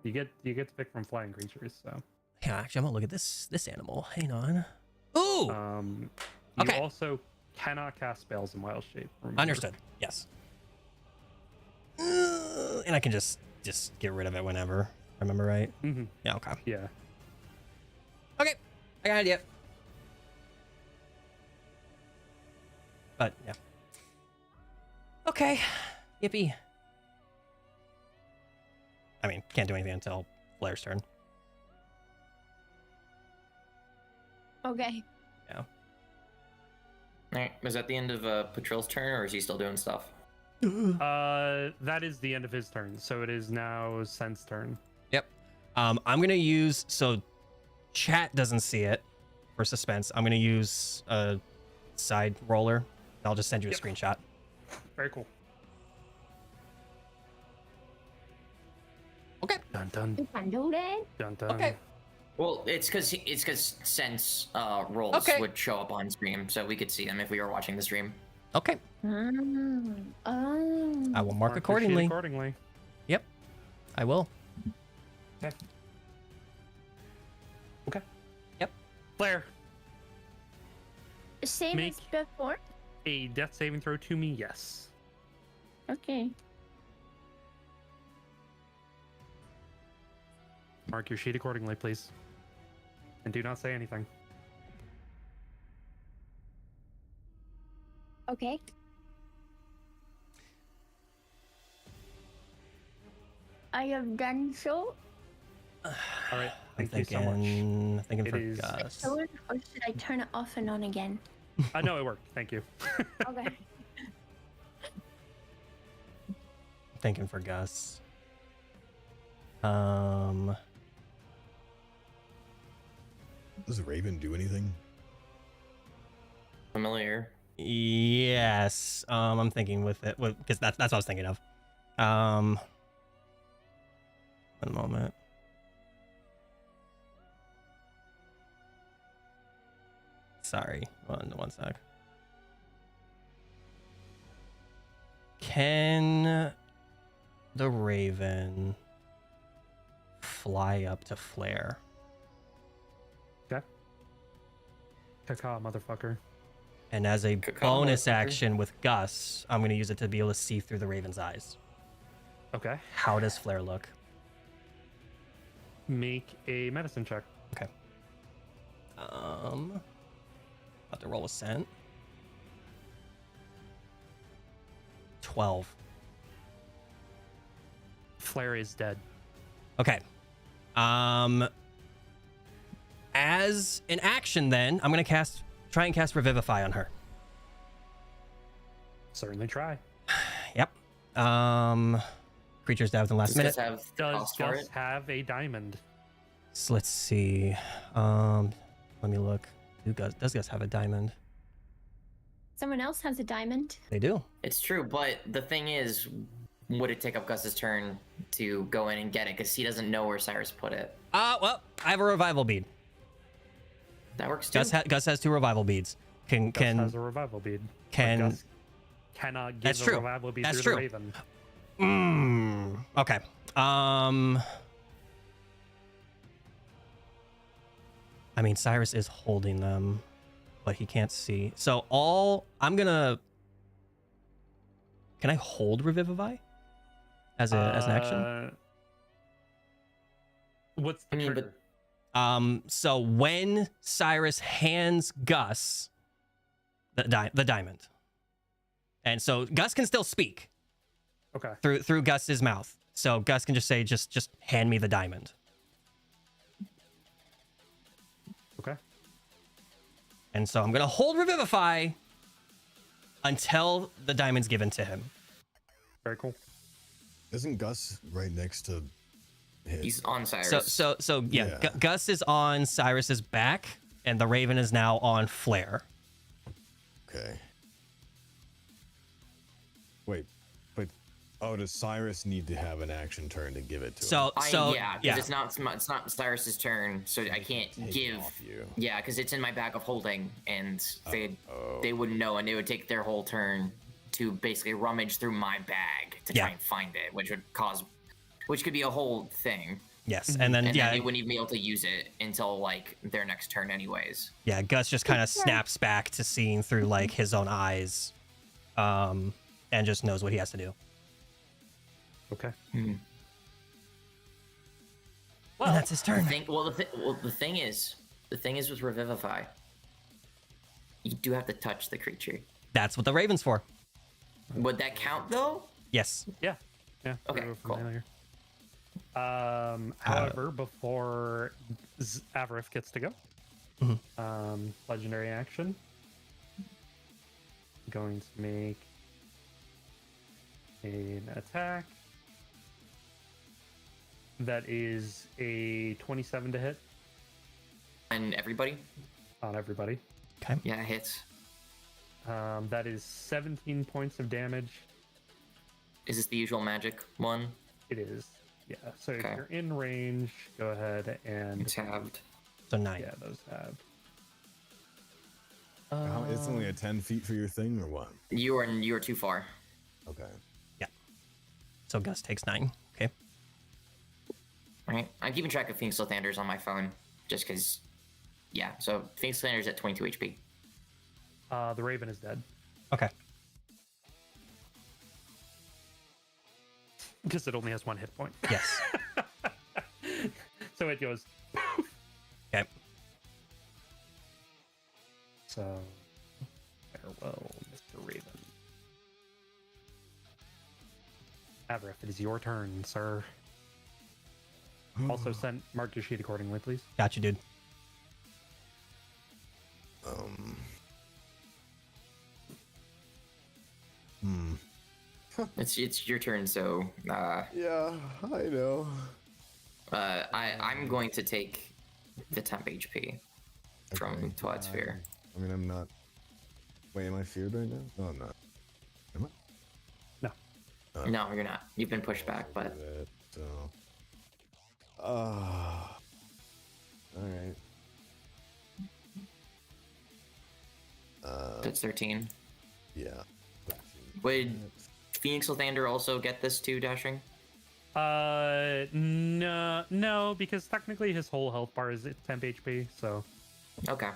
Speaker 3: You get to pick from flying creatures. So
Speaker 1: yeah. Actually, I'm gonna look at this animal. Hang on. Ooh.
Speaker 3: you
Speaker 1: Okay.
Speaker 3: also cannot cast spells in wild shape. remember.
Speaker 1: Understood. Yes. And I can just get rid of it whenever. Remember right?
Speaker 3: Mhm.
Speaker 1: Yeah. Okay.
Speaker 3: Yeah.
Speaker 1: Okay. I got an idea. But yeah. Okay. Yippee. I mean, can't do anything until Flair's turn.
Speaker 4: Okay.
Speaker 1: Yeah.
Speaker 2: All right. Was that the end of Patril's turn, or is he still doing stuff?
Speaker 3: That is the end of his turn, so it is now Sen's turn.
Speaker 1: Yep. I'm gonna use, so chat doesn't see it for suspense. I'm gonna use a side roller. I'll just send you a screenshot.
Speaker 3: Very cool.
Speaker 1: Okay.
Speaker 3: Dun dun
Speaker 4: You can do that.
Speaker 3: dun dun.
Speaker 1: Okay.
Speaker 2: Well, it's because Sense rolls
Speaker 1: Okay.
Speaker 2: would show up on stream, so we could see them if we were watching the stream.
Speaker 1: Okay.
Speaker 4: Oh.
Speaker 1: I will mark
Speaker 3: Mark your sheet
Speaker 1: accordingly.
Speaker 3: accordingly.
Speaker 1: Yep. I will.
Speaker 3: Okay. Okay.
Speaker 1: Yep.
Speaker 3: Flair,
Speaker 4: Same
Speaker 3: Make-
Speaker 4: as before?
Speaker 3: a death saving throw to me, yes.
Speaker 4: Okay.
Speaker 3: Mark your sheet accordingly, please. And do not say anything.
Speaker 4: Okay. I have done so.
Speaker 3: All right.
Speaker 1: I'm
Speaker 3: Thank you so much.
Speaker 1: thinking
Speaker 3: It
Speaker 1: for
Speaker 3: is-
Speaker 1: Gus.
Speaker 4: So, or should I turn it off and on again?
Speaker 3: I know it worked. Thank you.
Speaker 4: Okay.
Speaker 1: Thinking for Gus.
Speaker 5: Does Raven do anything?
Speaker 2: Familiar.
Speaker 1: Yes. I'm thinking with it, because that's what I was thinking of. One moment. Sorry. One sec. Can the Raven fly up to Flair?
Speaker 3: Caca, motherfucker.
Speaker 1: And as a
Speaker 2: Caca,
Speaker 1: bonus
Speaker 2: motherfucker.
Speaker 1: action with Gus, I'm going to use it to be able to see through the Raven's eyes.
Speaker 3: Okay.
Speaker 1: How does Flair look?
Speaker 3: Make a medicine check.
Speaker 1: About to roll a cent. 12.
Speaker 3: Flair is dead.
Speaker 1: Okay. As an action, then I'm gonna try and cast Revivify on her.
Speaker 3: Certainly try.
Speaker 1: Yep. Creatures die within the last
Speaker 2: Does
Speaker 1: minute.
Speaker 2: Gus have
Speaker 3: Does
Speaker 2: cost for
Speaker 3: Gus
Speaker 2: it?
Speaker 3: have a diamond?
Speaker 1: So let's see. Let me look. Does Gus have a diamond?
Speaker 4: Someone else has a diamond.
Speaker 1: They do.
Speaker 2: It's true, but the thing is, would it take up Gus's turn to go in and get it? Because he doesn't know where Cyrus put it.
Speaker 1: Well, I have a revival bead.
Speaker 2: That works too.
Speaker 1: Gus has 2 revival beads.
Speaker 3: Gus has a revival bead. but
Speaker 1: can-
Speaker 3: Gus cannot give
Speaker 1: That's
Speaker 3: a
Speaker 1: true.
Speaker 3: revival bead
Speaker 1: That's
Speaker 3: through
Speaker 1: true.
Speaker 3: the Raven.
Speaker 1: Okay. I mean, Cyrus is holding them, but he can't see. So I'm gonna. Can I hold Revivify as an action?
Speaker 3: What's the
Speaker 2: I mean,
Speaker 3: trigger?
Speaker 1: So when Cyrus hands Gus the diamond, and so Gus can still speak
Speaker 3: Okay.
Speaker 1: through Gus's mouth. So Gus can just say, just hand me the diamond.
Speaker 3: Okay.
Speaker 1: And so I'm gonna hold Revivify until the diamond's given to him.
Speaker 3: Very cool.
Speaker 5: Isn't Gus right next to his?
Speaker 2: He's on Cyrus.
Speaker 1: So yeah,
Speaker 5: Yeah.
Speaker 1: Gus is on Cyrus's back, and the Raven is now on Flair.
Speaker 5: Okay. Wait, but does Cyrus need to have an action turn to give it to him?
Speaker 2: Yeah, because it's not Cyrus's turn, so I can't
Speaker 5: Take it
Speaker 2: give.
Speaker 5: off you.
Speaker 2: Yeah, because it's in my bag of holding, and they wouldn't know, and it would take their whole turn to basically rummage through my bag to
Speaker 1: Yeah.
Speaker 2: try and find it, which could be a whole thing.
Speaker 1: Yes, and then
Speaker 2: And
Speaker 1: yeah,
Speaker 2: then they wouldn't even be able to use it until like their next turn, anyways.
Speaker 1: yeah, Gus just kind of snaps back to seeing through like his own eyes, and just knows what he has to do.
Speaker 3: Okay.
Speaker 1: Well, and that's his turn.
Speaker 2: The thing is, The thing is with Revivify, you do have to touch the creature.
Speaker 1: That's what the Raven's for.
Speaker 2: Would that count though?
Speaker 1: Yes.
Speaker 3: Yeah. Yeah.
Speaker 2: Okay,
Speaker 3: we'll go
Speaker 2: cool.
Speaker 3: from there. However, before Avarif gets to go, legendary action. Going to make an attack. That is a 27 to hit
Speaker 2: And everybody?
Speaker 3: on everybody.
Speaker 1: Okay.
Speaker 2: Yeah, it hits.
Speaker 3: That is 17 points of damage.
Speaker 2: Is this the usual magic one?
Speaker 3: It is. Yeah. So
Speaker 2: Okay.
Speaker 3: if you're in range, go ahead and
Speaker 2: It's halved.
Speaker 1: So 9.
Speaker 3: yeah, those have.
Speaker 5: It's only a 10 feet for your thing, or what?
Speaker 2: You are too far.
Speaker 5: Okay.
Speaker 1: So Gus takes 9. Okay.
Speaker 2: Right? I'm keeping track of Phoenix Lathanders on my phone, just because. Yeah. So Phoenix Lathanders at 22 HP.
Speaker 3: The Raven is dead
Speaker 1: Okay.
Speaker 3: because it only has 1 hit point.
Speaker 1: Yes.
Speaker 3: So it goes.
Speaker 1: Okay.
Speaker 3: So farewell, Mr. Raven. Avarif, it is your turn, sir. Also mark your sheet accordingly, please.
Speaker 1: Got you, dude.
Speaker 2: It's your turn. So
Speaker 5: Yeah, I know.
Speaker 2: I'm going to take the temp HP from
Speaker 5: Okay,
Speaker 2: Twilight Sphere.
Speaker 5: I mean, I'm not. Wait, am I feared right now? No, I'm not. Am I?
Speaker 3: No.
Speaker 2: No, you're not. You've been pushed back, but
Speaker 5: So. All right.
Speaker 2: that's 13.
Speaker 5: Yeah.
Speaker 2: Would Phoenix Lathander also get this too, Dashing?
Speaker 3: No, because technically his whole health bar is at temp HP, so.
Speaker 2: Okay.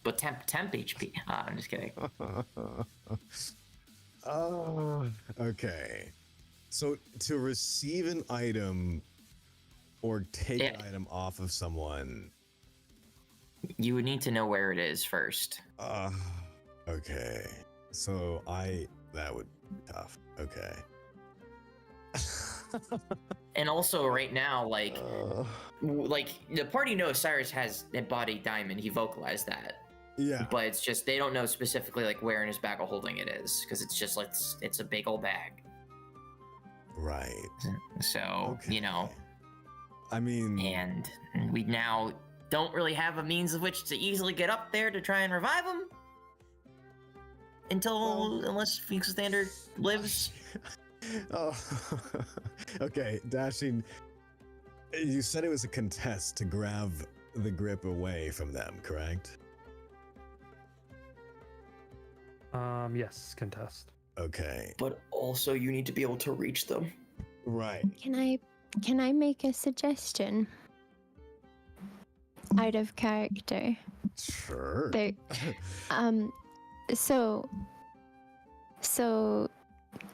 Speaker 2: But temp HP. I'm just kidding.
Speaker 5: Okay. So to receive an item or take an
Speaker 2: Yeah.
Speaker 5: item off of someone.
Speaker 2: You would need to know where it is first.
Speaker 5: Okay. So that would be tough. Okay.
Speaker 2: And also, right now, like the party knows Cyrus has embodied diamond. He vocalized that,
Speaker 5: Yeah.
Speaker 2: but it's just they don't know specifically like where in his bag of holding it is because it's just like it's a big old bag.
Speaker 5: Right.
Speaker 2: So you know,
Speaker 5: I mean,
Speaker 2: and we now don't really have a means of which to easily get up there to try and revive him unless Phoenix Standard lives.
Speaker 5: oh, okay, Dashing. You said it was a contest to grab the grip away from them, correct?
Speaker 3: Yes, contest.
Speaker 5: Okay,
Speaker 7: But also, you need to be able to reach them.
Speaker 5: right.
Speaker 4: Can I make a suggestion? Out of character.
Speaker 5: Sure.
Speaker 4: There,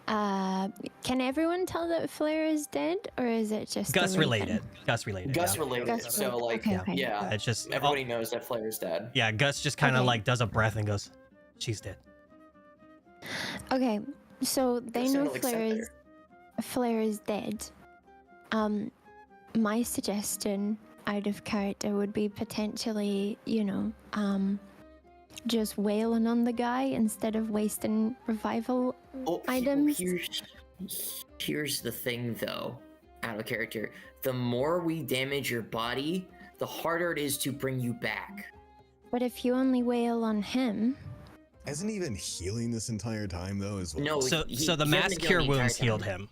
Speaker 4: can everyone tell that Flair is dead, or is it just the
Speaker 1: Gus
Speaker 4: Raven?
Speaker 1: related. Gus related.
Speaker 7: Gus
Speaker 1: yeah.
Speaker 7: related.
Speaker 4: Gus
Speaker 7: So,
Speaker 4: related.
Speaker 7: like,
Speaker 4: Okay, okay.
Speaker 7: yeah,
Speaker 1: It's just
Speaker 7: everybody knows that Flair's dead.
Speaker 1: Yeah, Gus just kind of
Speaker 4: Okay.
Speaker 1: like does a breath and goes, "She's dead."
Speaker 4: Okay, so they
Speaker 7: Gus
Speaker 4: know
Speaker 7: sounded like Cynthia.
Speaker 4: Flair is dead. My suggestion out of character would be potentially, just wailing on the guy instead of wasting revival items.
Speaker 2: Here's the thing, though, out of character. The more we damage your body, the harder it is to bring you back.
Speaker 4: But if you only wail on him,
Speaker 5: Hasn't he been healing this entire time though? As well?
Speaker 2: No,
Speaker 1: So
Speaker 2: he
Speaker 1: the
Speaker 2: hasn't
Speaker 1: mass
Speaker 2: been
Speaker 1: cure
Speaker 2: healing the
Speaker 1: wounds
Speaker 2: entire
Speaker 1: healed
Speaker 2: time.
Speaker 1: him.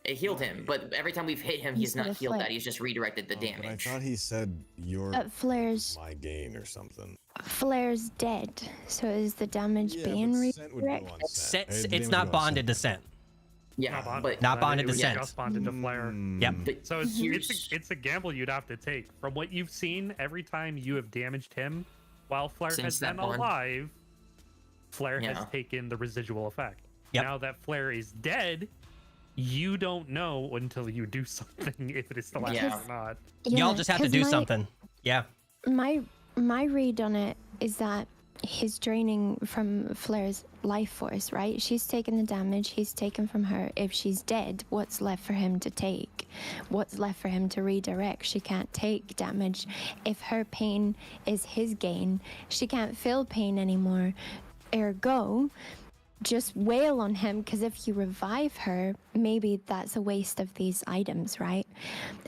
Speaker 2: It healed him, but every time we've hit him, he's
Speaker 4: Instead
Speaker 2: not
Speaker 4: of
Speaker 2: healed
Speaker 4: Flair.
Speaker 2: that. He's just redirected the
Speaker 5: But I
Speaker 2: damage.
Speaker 5: thought he said you're
Speaker 4: Flair's
Speaker 5: my gain or something.
Speaker 4: dead. So is the damage being
Speaker 5: but scent would go
Speaker 4: redirected?
Speaker 5: on scent.
Speaker 1: It's
Speaker 5: Damage
Speaker 1: not
Speaker 5: would go on
Speaker 1: bonded to
Speaker 5: scent.
Speaker 1: scent.
Speaker 2: Yeah, but
Speaker 1: Not bonded
Speaker 3: it
Speaker 1: to
Speaker 3: was
Speaker 1: scent.
Speaker 3: just bonded to Flair.
Speaker 1: Yep.
Speaker 2: but
Speaker 3: So
Speaker 2: here's-
Speaker 3: it's a gamble you'd have to take. From what you've seen, every time you have damaged him, while Flair
Speaker 2: Since
Speaker 3: has
Speaker 2: that
Speaker 3: been
Speaker 2: one.
Speaker 3: alive, Flair
Speaker 2: Yeah.
Speaker 3: has taken the residual effect.
Speaker 1: Yep.
Speaker 3: Now that Flair is dead, you don't know until you do something if it is still active
Speaker 2: Yeah.
Speaker 3: or not.
Speaker 1: Y'all just have to
Speaker 4: 'cause
Speaker 1: do something. Yeah.
Speaker 4: My read on it is that he's draining from Flair's life force, right? She's taken the damage he's taken from her. If she's dead, what's left for him to take? What's left for him to redirect? She can't take damage. If her pain is his gain, she can't feel pain anymore. Ergo, just wail on him, because if you revive her, maybe that's a waste of these items, right?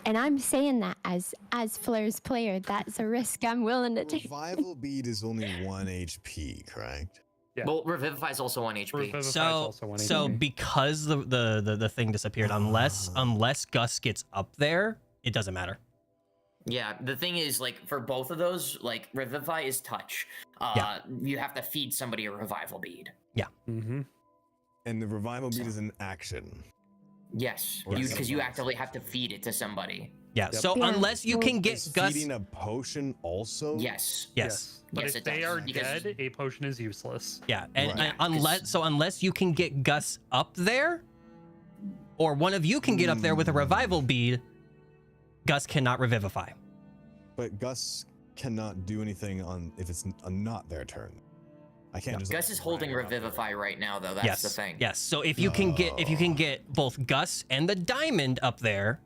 Speaker 4: And I'm saying that as Flair's player, that's a risk I'm willing to take.
Speaker 5: Revival bead is only 1 HP, correct?
Speaker 3: Yeah.
Speaker 2: Well, Revivify is also 1 HP.
Speaker 3: Revivify is
Speaker 1: So
Speaker 3: also 1 HP.
Speaker 1: because the thing disappeared, unless Gus gets up there, it doesn't matter.
Speaker 2: Yeah, the thing is, like, for both of those, like, Revivify is touch.
Speaker 1: Yeah.
Speaker 2: You have to feed somebody a revival bead.
Speaker 3: Mm-hmm.
Speaker 5: And the revival bead is an action.
Speaker 2: Yes,
Speaker 5: Or
Speaker 2: because you
Speaker 5: something.
Speaker 2: actively have to feed it to somebody.
Speaker 1: Yeah.
Speaker 3: Yep.
Speaker 1: So
Speaker 4: Yeah.
Speaker 1: unless you can get
Speaker 5: Is
Speaker 1: Gus,
Speaker 5: feeding a potion also?
Speaker 2: Yes.
Speaker 1: yes.
Speaker 3: But
Speaker 2: Yes,
Speaker 3: if
Speaker 2: it
Speaker 3: they
Speaker 2: does,
Speaker 3: are
Speaker 2: because-
Speaker 3: dead, a potion is useless.
Speaker 1: Yeah, and,
Speaker 5: Right.
Speaker 1: and unless you can get Gus up there, or one of you can get up there with a revival bead, Gus cannot revivify.
Speaker 5: But Gus cannot do anything on if it's not their turn. I can't just.
Speaker 2: Gus is holding
Speaker 5: run up there.
Speaker 2: Revivify right now, though. That's
Speaker 1: yes,
Speaker 2: the thing.
Speaker 1: yes. So if you can get both Gus and the diamond up there,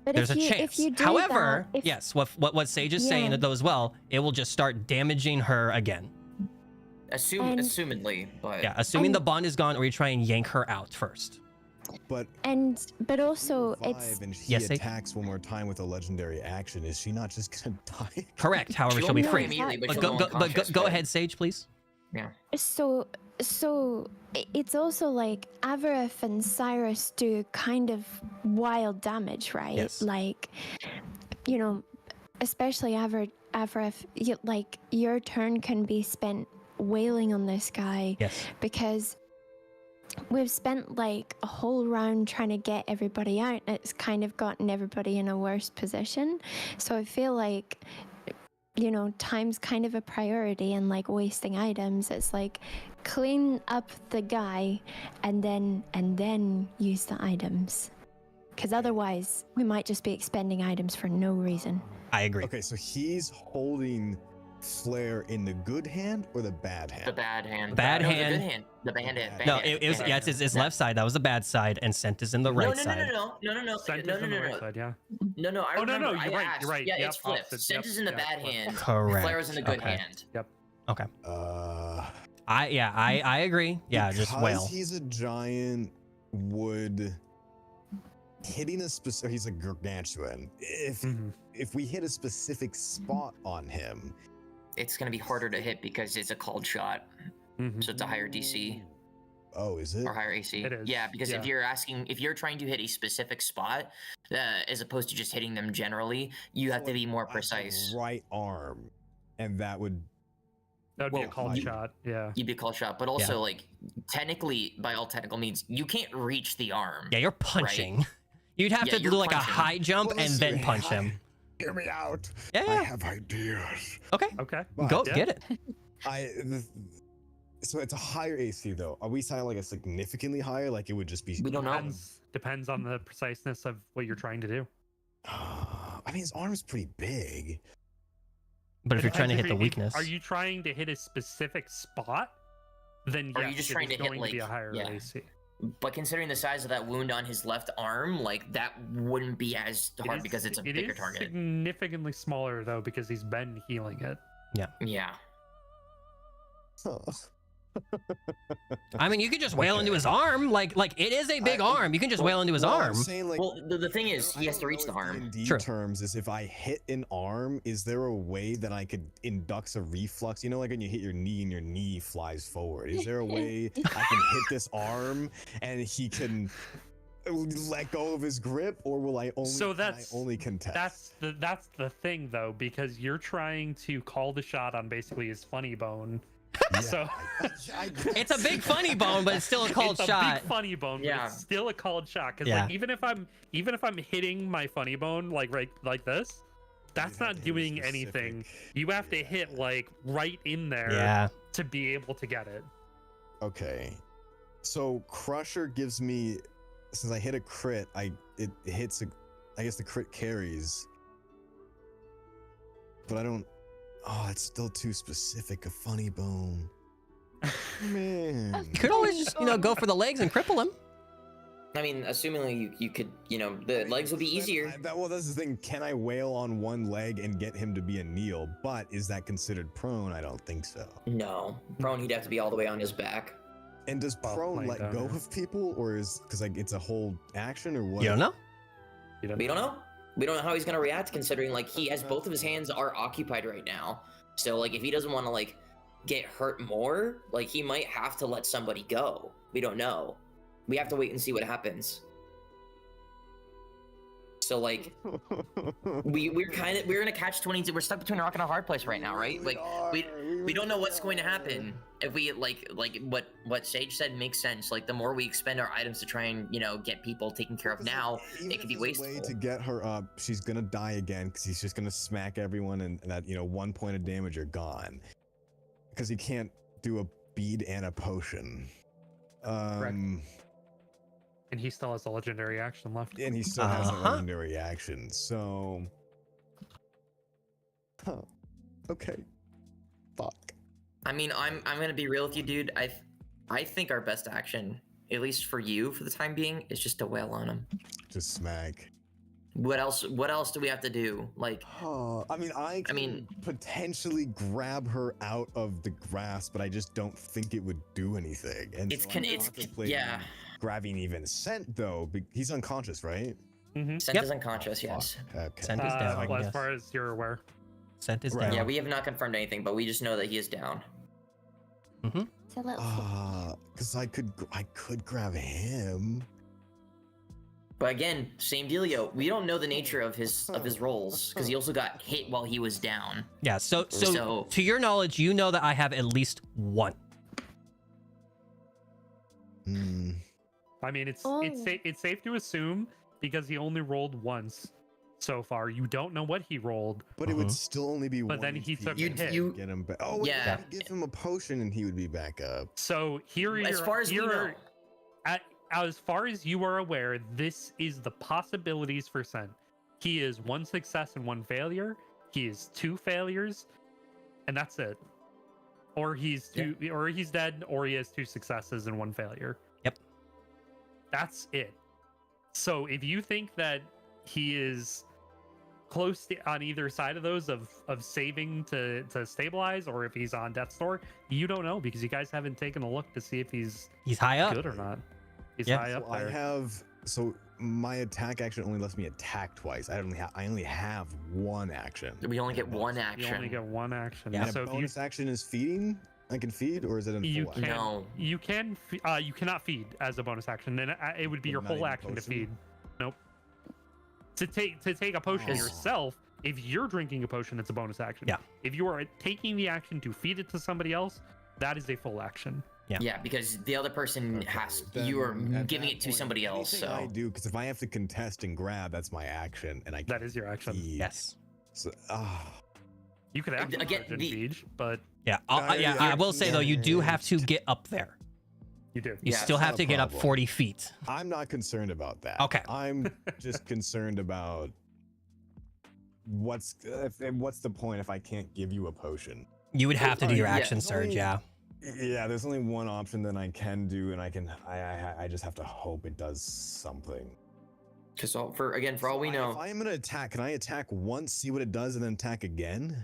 Speaker 4: But
Speaker 1: there's
Speaker 4: if
Speaker 1: a
Speaker 4: you,
Speaker 1: chance.
Speaker 4: If you do
Speaker 1: However,
Speaker 4: that, if,
Speaker 1: yes, what Sage is saying
Speaker 4: Yeah.
Speaker 1: though as well, it will just start damaging her again.
Speaker 4: And-
Speaker 2: Assumedly, but
Speaker 1: Yeah, assuming
Speaker 4: And-
Speaker 1: the bond is gone, or you try and yank her out first.
Speaker 5: But
Speaker 4: but also it's
Speaker 5: revive and he
Speaker 1: Yes, Sage?
Speaker 5: attacks one more time with a legendary action. Is she not just gonna die?
Speaker 1: Correct. However,
Speaker 2: She
Speaker 1: she'll be
Speaker 2: won't die
Speaker 1: free.
Speaker 2: immediately, but
Speaker 1: But
Speaker 2: she'll
Speaker 1: go,
Speaker 2: go
Speaker 1: go,
Speaker 2: unconscious,
Speaker 1: go
Speaker 2: but-
Speaker 1: ahead, Sage, please.
Speaker 4: so it's also like Avarith and Cyrus do kind of wild damage, right?
Speaker 1: Yes.
Speaker 4: Like, you know, especially Avarith, like your turn can be spent wailing on this guy
Speaker 1: Yes.
Speaker 4: because we've spent like a whole round trying to get everybody out, and it's kind of gotten everybody in a worse position. So I feel like, you know, time's kind of a priority, and like wasting items, it's like clean up the guy and then use the items, because otherwise we might just be expending items for no reason.
Speaker 1: I agree.
Speaker 5: Okay, so he's holding Flair in the good hand or the bad hand?
Speaker 2: the bad hand.
Speaker 1: Bad
Speaker 2: No,
Speaker 1: hand.
Speaker 2: The good hand. The bad hand. Bad
Speaker 1: No,
Speaker 2: hand,
Speaker 1: it was
Speaker 2: bad
Speaker 1: yeah,
Speaker 2: hand.
Speaker 1: it's his
Speaker 2: No.
Speaker 1: left side. That was the bad side, and Scent is in the right side.
Speaker 2: No.
Speaker 3: Scent is on the right side, yeah.
Speaker 2: No, I
Speaker 3: Oh, no,
Speaker 2: remember.
Speaker 3: you're
Speaker 2: I
Speaker 3: right,
Speaker 2: asked.
Speaker 3: you're right.
Speaker 2: Yeah,
Speaker 3: Yep,
Speaker 2: it's flipped.
Speaker 3: opposite,
Speaker 2: Scent
Speaker 3: yep,
Speaker 2: is in the
Speaker 3: yeah,
Speaker 2: bad
Speaker 3: flipped.
Speaker 2: hand.
Speaker 1: Correct.
Speaker 2: Flair is in the good
Speaker 1: Okay.
Speaker 2: hand.
Speaker 1: Okay.
Speaker 5: I
Speaker 1: I agree. Yeah, just
Speaker 5: because
Speaker 1: wail.
Speaker 5: he's a giant, would hitting a specific. He's a gargantuan. If we hit a specific spot on him,
Speaker 2: It's gonna be harder to hit because it's a cold shot, so it's a higher DC
Speaker 5: oh, is it?
Speaker 2: or higher AC.
Speaker 3: It is,
Speaker 2: Yeah, because
Speaker 3: yeah.
Speaker 2: if you're trying to hit a specific spot, as opposed to just hitting them generally, you have to be more
Speaker 5: I have
Speaker 2: precise.
Speaker 5: Right arm, and that would.
Speaker 3: That would be a
Speaker 5: Well,
Speaker 3: cold
Speaker 5: you-
Speaker 3: shot, yeah.
Speaker 2: You'd be a call shot, but also like technically, by all technical means, you can't reach the arm.
Speaker 1: Yeah, you're punching. You'd have
Speaker 2: Yeah,
Speaker 1: to do
Speaker 2: you're
Speaker 1: like
Speaker 2: punching.
Speaker 1: a high jump and then punch him.
Speaker 5: Hear me out.
Speaker 1: Yeah,
Speaker 5: I
Speaker 1: yeah.
Speaker 5: have ideas.
Speaker 1: Okay.
Speaker 3: Okay.
Speaker 1: Go
Speaker 3: Yeah.
Speaker 1: get it.
Speaker 5: So it's a higher AC though. Are we saying like a significantly higher? Like it would just be.
Speaker 2: We don't know.
Speaker 3: Depends on the preciseness of what you're trying to do.
Speaker 5: I mean, his arm's pretty big.
Speaker 1: But if
Speaker 3: It
Speaker 1: you're trying to hit
Speaker 3: depends
Speaker 1: the
Speaker 3: if
Speaker 1: weakness,
Speaker 3: Are you trying to hit a specific spot? Then
Speaker 2: Or are
Speaker 3: yes,
Speaker 2: you just
Speaker 3: it
Speaker 2: trying
Speaker 3: is
Speaker 2: to hit,
Speaker 3: going to be a
Speaker 2: like-
Speaker 3: higher
Speaker 2: yeah.
Speaker 3: AC.
Speaker 2: But considering the size of that wound on his left arm, like that wouldn't be as
Speaker 3: It
Speaker 2: hard
Speaker 3: is-
Speaker 2: because it's a
Speaker 3: it
Speaker 2: bigger
Speaker 3: is
Speaker 2: target.
Speaker 3: significantly smaller though because he's been healing it.
Speaker 2: Yeah.
Speaker 5: Huh.
Speaker 1: I mean, you could just wail into his arm. Like it is a big arm. You can just wail into his
Speaker 5: Well, I'm
Speaker 1: arm.
Speaker 5: saying, like,
Speaker 2: Well, the thing is,
Speaker 5: I
Speaker 2: he has to
Speaker 5: don't
Speaker 2: reach
Speaker 5: know
Speaker 2: the
Speaker 5: if
Speaker 2: arm.
Speaker 5: D&D
Speaker 1: True.
Speaker 5: terms is if I hit an arm, is there a way that I could induct a reflux? You know, like when you hit your knee and your knee flies forward. Is there a way I can hit this arm and he can let go of his grip, or will I only?
Speaker 3: So
Speaker 5: can
Speaker 3: that's-
Speaker 5: I only contest.
Speaker 3: That's the thing though, because you're trying to call the shot on basically his funny bone.
Speaker 5: Yeah,
Speaker 3: So
Speaker 1: It's a big funny bone, but it's still a cold
Speaker 3: it's
Speaker 1: shot.
Speaker 3: a big funny bone, but
Speaker 2: Yeah.
Speaker 3: it's still a called shot. Because
Speaker 1: Yeah.
Speaker 3: like even if I'm hitting my funny bone like right like this, that's
Speaker 5: You'd have
Speaker 3: not
Speaker 5: to hit
Speaker 3: doing
Speaker 5: specific.
Speaker 3: anything. You have to hit like right in there
Speaker 1: Yeah.
Speaker 3: to be able to get it.
Speaker 5: Okay. So Crusher gives me, since I hit a crit, it hits I guess the crit carries. But I don't. Oh, it's still too specific. A funny bone. Man.
Speaker 1: You could always just, go for the legs and cripple him.
Speaker 2: I mean, assuming you could, the legs would be easier.
Speaker 5: Well, that's the thing. Can I wail on one leg and get him to be a kneel? But is that considered prone? I don't think so.
Speaker 2: No, prone. He'd have to be all the way on his back.
Speaker 5: And does prone let go of people, or is because like it's a whole action, or what?
Speaker 1: You don't know.
Speaker 2: We don't know. We don't know how he's gonna react, considering like he has both of his hands are occupied right now. So like if he doesn't want to like get hurt more, like he might have to let somebody go. We don't know. We have to wait and see what happens. So like we're in a catch-22. We're stuck between a rock and a hard place right now, right? Like we don't know what's going to happen. If we like what Sage said makes sense. Like the more we expend our items to try and get people taken care of now, it could be wasteful.
Speaker 5: Way to get her up, she's gonna die again because he's just gonna smack everyone, and that 1 point of damage are gone. Because he can't do a bead and a potion.
Speaker 3: Correct. And he still has a legendary action left.
Speaker 5: And he still has a legendary action. So, okay. Fuck.
Speaker 2: I mean, I'm gonna be real with you, dude. I think our best action, at least for you for the time being, is just to wail on him.
Speaker 5: Just smack.
Speaker 2: What else do we have to do? Like,
Speaker 5: I mean, potentially grab her out of the grass, but I just don't think it would do anything. And
Speaker 2: yeah.
Speaker 5: Grabbing even Scent though, he's unconscious, right?
Speaker 3: Mm-hmm.
Speaker 2: Scent is unconscious, yes.
Speaker 5: Okay.
Speaker 1: Scent is down.
Speaker 3: Well, as far as you're aware.
Speaker 1: Scent is
Speaker 5: Right.
Speaker 1: down.
Speaker 2: Yeah, we have not confirmed anything, but we just know that he is down.
Speaker 1: Mm-hmm.
Speaker 4: It's a little.
Speaker 5: Because I could grab him.
Speaker 2: But again, same dealio. We don't know the nature of his rolls because he also got hit while he was down.
Speaker 1: Yeah. So to your knowledge, you know that I have at least one.
Speaker 3: I mean, it's safe to assume because he only rolled once so far. You don't know what he rolled,
Speaker 5: But it would still only be one.
Speaker 3: But then he took a
Speaker 5: feet
Speaker 3: hit.
Speaker 5: to get him back. Oh,
Speaker 2: Yeah.
Speaker 5: Give him a potion and he would be back up.
Speaker 3: So
Speaker 2: As far as we know.
Speaker 3: As far as you are aware, this is the possibilities for Scent. He is 1 success and 1 failure. He is 2 failures, and that's it. Or he's dead, or he has 2 successes and 1 failure.
Speaker 1: Yep.
Speaker 3: That's it. So if you think that he is close on either side of those of saving to stabilize, or if he's on death's door, you don't know because you guys haven't taken a look to see if he's
Speaker 1: high up.
Speaker 3: good or not. He's
Speaker 1: Yeah.
Speaker 3: high up there.
Speaker 5: So my attack action only lets me attack twice. I only have one action.
Speaker 2: We only get one
Speaker 3: You
Speaker 2: action.
Speaker 3: only get 1 action.
Speaker 1: Yeah.
Speaker 5: And
Speaker 3: So
Speaker 5: a bonus action is feeding. I can feed, or is it in
Speaker 3: you
Speaker 5: full
Speaker 3: can
Speaker 5: action?
Speaker 2: No.
Speaker 3: you cannot feed as a bonus action, and it would be your
Speaker 5: Not
Speaker 3: full
Speaker 5: even
Speaker 3: action to
Speaker 5: potion?
Speaker 3: feed. Nope. To take a potion
Speaker 5: Oh.
Speaker 3: yourself, if you're drinking a potion, it's a bonus action.
Speaker 1: Yeah.
Speaker 3: If you are taking the action to feed it to somebody else, that is a full action.
Speaker 2: Yeah, because the other person you are giving it to somebody else. So
Speaker 5: I do, because if I have to contest and grab, that's my action, and I
Speaker 3: That is your action.
Speaker 5: feed.
Speaker 1: Yes.
Speaker 5: So,
Speaker 3: You could actually
Speaker 2: Again,
Speaker 3: feed, but
Speaker 1: Yeah. I will say though, you do have to get up there.
Speaker 3: you do.
Speaker 1: You
Speaker 2: Yeah,
Speaker 1: still
Speaker 5: it's
Speaker 1: have
Speaker 5: not
Speaker 1: to
Speaker 5: a
Speaker 1: get up
Speaker 5: problem.
Speaker 1: 40 feet.
Speaker 5: I'm not concerned about that.
Speaker 1: Okay.
Speaker 5: I'm just concerned about what's the point if I can't give you a potion?
Speaker 1: You would have to do your
Speaker 2: Yeah.
Speaker 1: action surge. Yeah.
Speaker 5: Yeah, there's only one option that I can do, and I just have to hope it does something.
Speaker 2: because for all we
Speaker 5: If
Speaker 2: know,
Speaker 5: I am gonna attack, can I attack once, see what it does, and then attack again?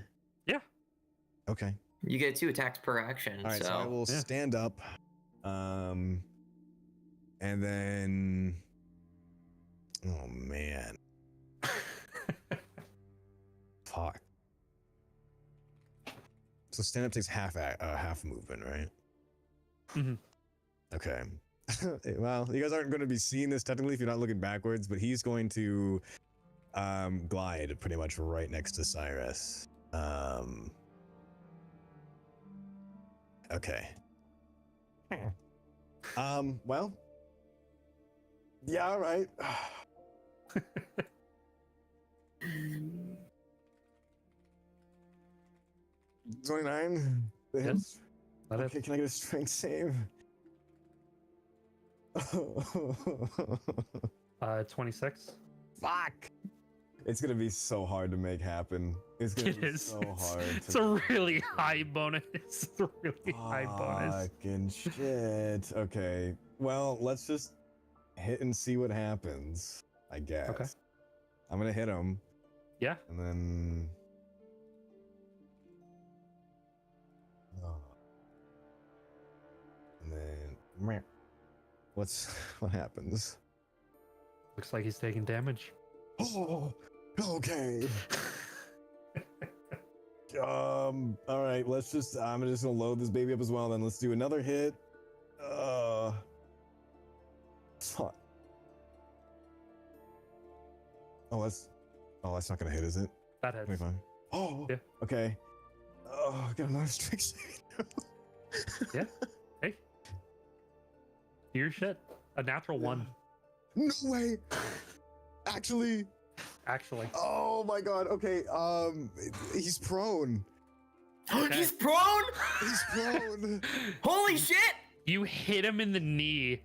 Speaker 3: Yeah.
Speaker 5: Okay.
Speaker 2: you get 2 attacks per action.
Speaker 5: All right, so I will
Speaker 3: Yeah.
Speaker 5: stand up, and then, oh man, fuck. So stand up takes half movement, right?
Speaker 3: Mhm.
Speaker 5: Okay. Well, you guys aren't going to be seeing this technically if you're not looking backwards, but he's going to glide pretty much right next to Cyrus. Okay. Well. Yeah, all right. 29.
Speaker 3: Yes. That is-
Speaker 5: Okay, can I get a strength save?
Speaker 3: 26.
Speaker 5: Fuck. It's gonna be so hard to make happen. It's gonna
Speaker 3: It
Speaker 5: be
Speaker 3: is.
Speaker 5: so hard.
Speaker 3: It's a really high bonus. It's a really high bonus.
Speaker 5: Fucking shit. Okay. Well, let's just hit and see what happens, I guess.
Speaker 3: Okay.
Speaker 5: I'm gonna hit him.
Speaker 3: Yeah.
Speaker 5: And then. Oh. And then. What happens?
Speaker 3: Looks like he's taking damage.
Speaker 5: Oh, okay. All right, I'm just gonna load this baby up as well. Then let's do another hit. Fuck. Oh, that's not gonna hit, is it?
Speaker 3: That hits.
Speaker 5: 25. Oh,
Speaker 3: Yeah.
Speaker 5: okay. Oh, got another strike saving throw.
Speaker 3: Yeah. Hey. Do your shit. A natural 1.
Speaker 5: No way. Actually. Oh my god. Okay. He's prone.
Speaker 3: Okay.
Speaker 2: He's prone.
Speaker 5: He's prone.
Speaker 2: Holy shit!
Speaker 3: You hit him in the knee.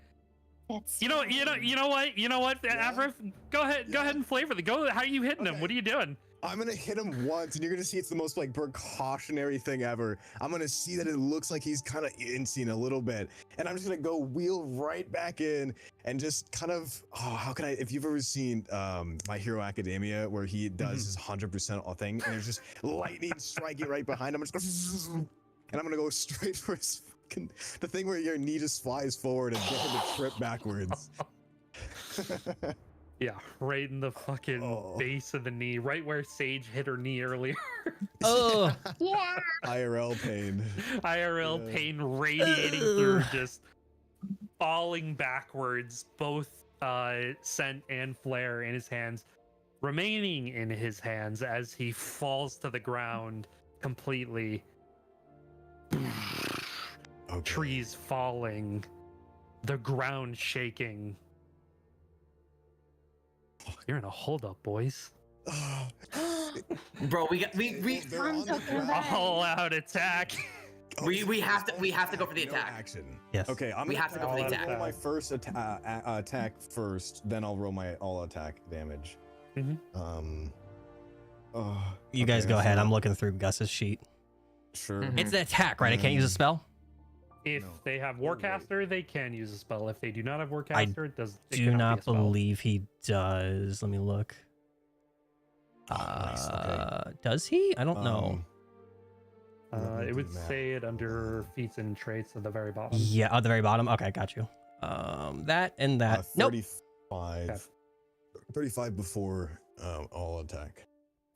Speaker 4: That's
Speaker 3: You know what?
Speaker 5: Yeah?
Speaker 3: Avrith, go ahead and flavor the go. How are you hitting him?
Speaker 5: Okay.
Speaker 3: What are you doing?
Speaker 5: I'm gonna hit him once, and you're gonna see it's the most like precautionary thing ever. I'm gonna see that it looks like he's kind of inching a little bit, and I'm just gonna go wheel right back in and just kind of. Oh, how can I? If you've ever seen My Hero Academia, where he does his 100% thing, and there's just lightning striking right behind him, I'm just gonna, and I'm gonna go straight for his fucking the thing where your knee just flies forward and get him to trip backwards.
Speaker 3: Yeah, right in the fucking base of the knee, right where Sage hit her knee earlier.
Speaker 1: Oh,
Speaker 4: yeah.
Speaker 5: IRL pain.
Speaker 3: IRL
Speaker 5: Yeah.
Speaker 3: pain radiating through, just falling backwards, both Scent and Flair in his hands, remaining in his hands as he falls to the ground completely.
Speaker 5: Okay.
Speaker 3: Trees falling, the ground shaking. You're in a holdup, boys.
Speaker 2: Bro, we
Speaker 5: They're on the
Speaker 4: talking
Speaker 5: ground.
Speaker 4: about-
Speaker 3: All out attack.
Speaker 2: we have to go for the
Speaker 5: No
Speaker 2: attack.
Speaker 5: action.
Speaker 1: yes.
Speaker 5: Okay,
Speaker 2: We have to go for the
Speaker 5: I'll
Speaker 2: attack.
Speaker 5: roll my first attack first, then I'll roll my all attack damage.
Speaker 3: Mhm.
Speaker 1: You guys go ahead. I'm looking through Gus's sheet.
Speaker 5: Sure.
Speaker 2: Mhm.
Speaker 1: It's an attack, right? I can't use a spell.
Speaker 3: If
Speaker 5: No.
Speaker 3: they have
Speaker 5: Oh, wait.
Speaker 3: Warcaster, they can use a spell. If they do not have
Speaker 1: I
Speaker 3: Warcaster, it
Speaker 1: Do
Speaker 3: cannot
Speaker 1: not
Speaker 3: be a spell.
Speaker 1: believe he does. Let me look.
Speaker 5: nice, okay.
Speaker 1: Does he? I don't know.
Speaker 5: Let me
Speaker 3: It
Speaker 5: do
Speaker 3: would
Speaker 5: the math.
Speaker 3: say it under feats and traits at the very bottom.
Speaker 1: Yeah, at the very bottom. Okay, got you. That and that. Nope.
Speaker 5: 35.
Speaker 3: Okay.
Speaker 5: 35 before all attack.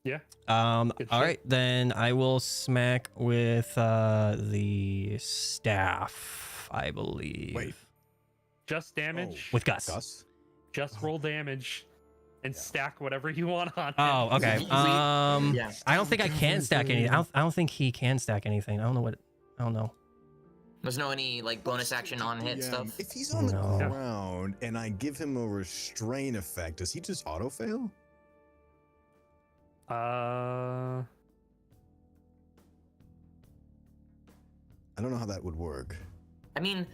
Speaker 3: Yeah.
Speaker 1: All
Speaker 3: Good
Speaker 1: right,
Speaker 3: shit.
Speaker 1: then I will smack with the staff, I believe.
Speaker 5: Wait.
Speaker 3: Just damage.
Speaker 1: With Gus.
Speaker 5: Gus?
Speaker 3: Just roll damage and stack whatever you want on.
Speaker 1: Oh,
Speaker 3: him.
Speaker 1: okay.
Speaker 2: Yeah.
Speaker 1: I don't think I can stack anything. I don't think he can stack anything. I don't know what. I don't know.
Speaker 2: There's no any like bonus action on hit stuff.
Speaker 5: If he's on the
Speaker 1: No.
Speaker 5: ground and I give him a restrain effect, does he just auto fail?
Speaker 3: Uh,
Speaker 5: I don't know how that would work.
Speaker 2: I mean,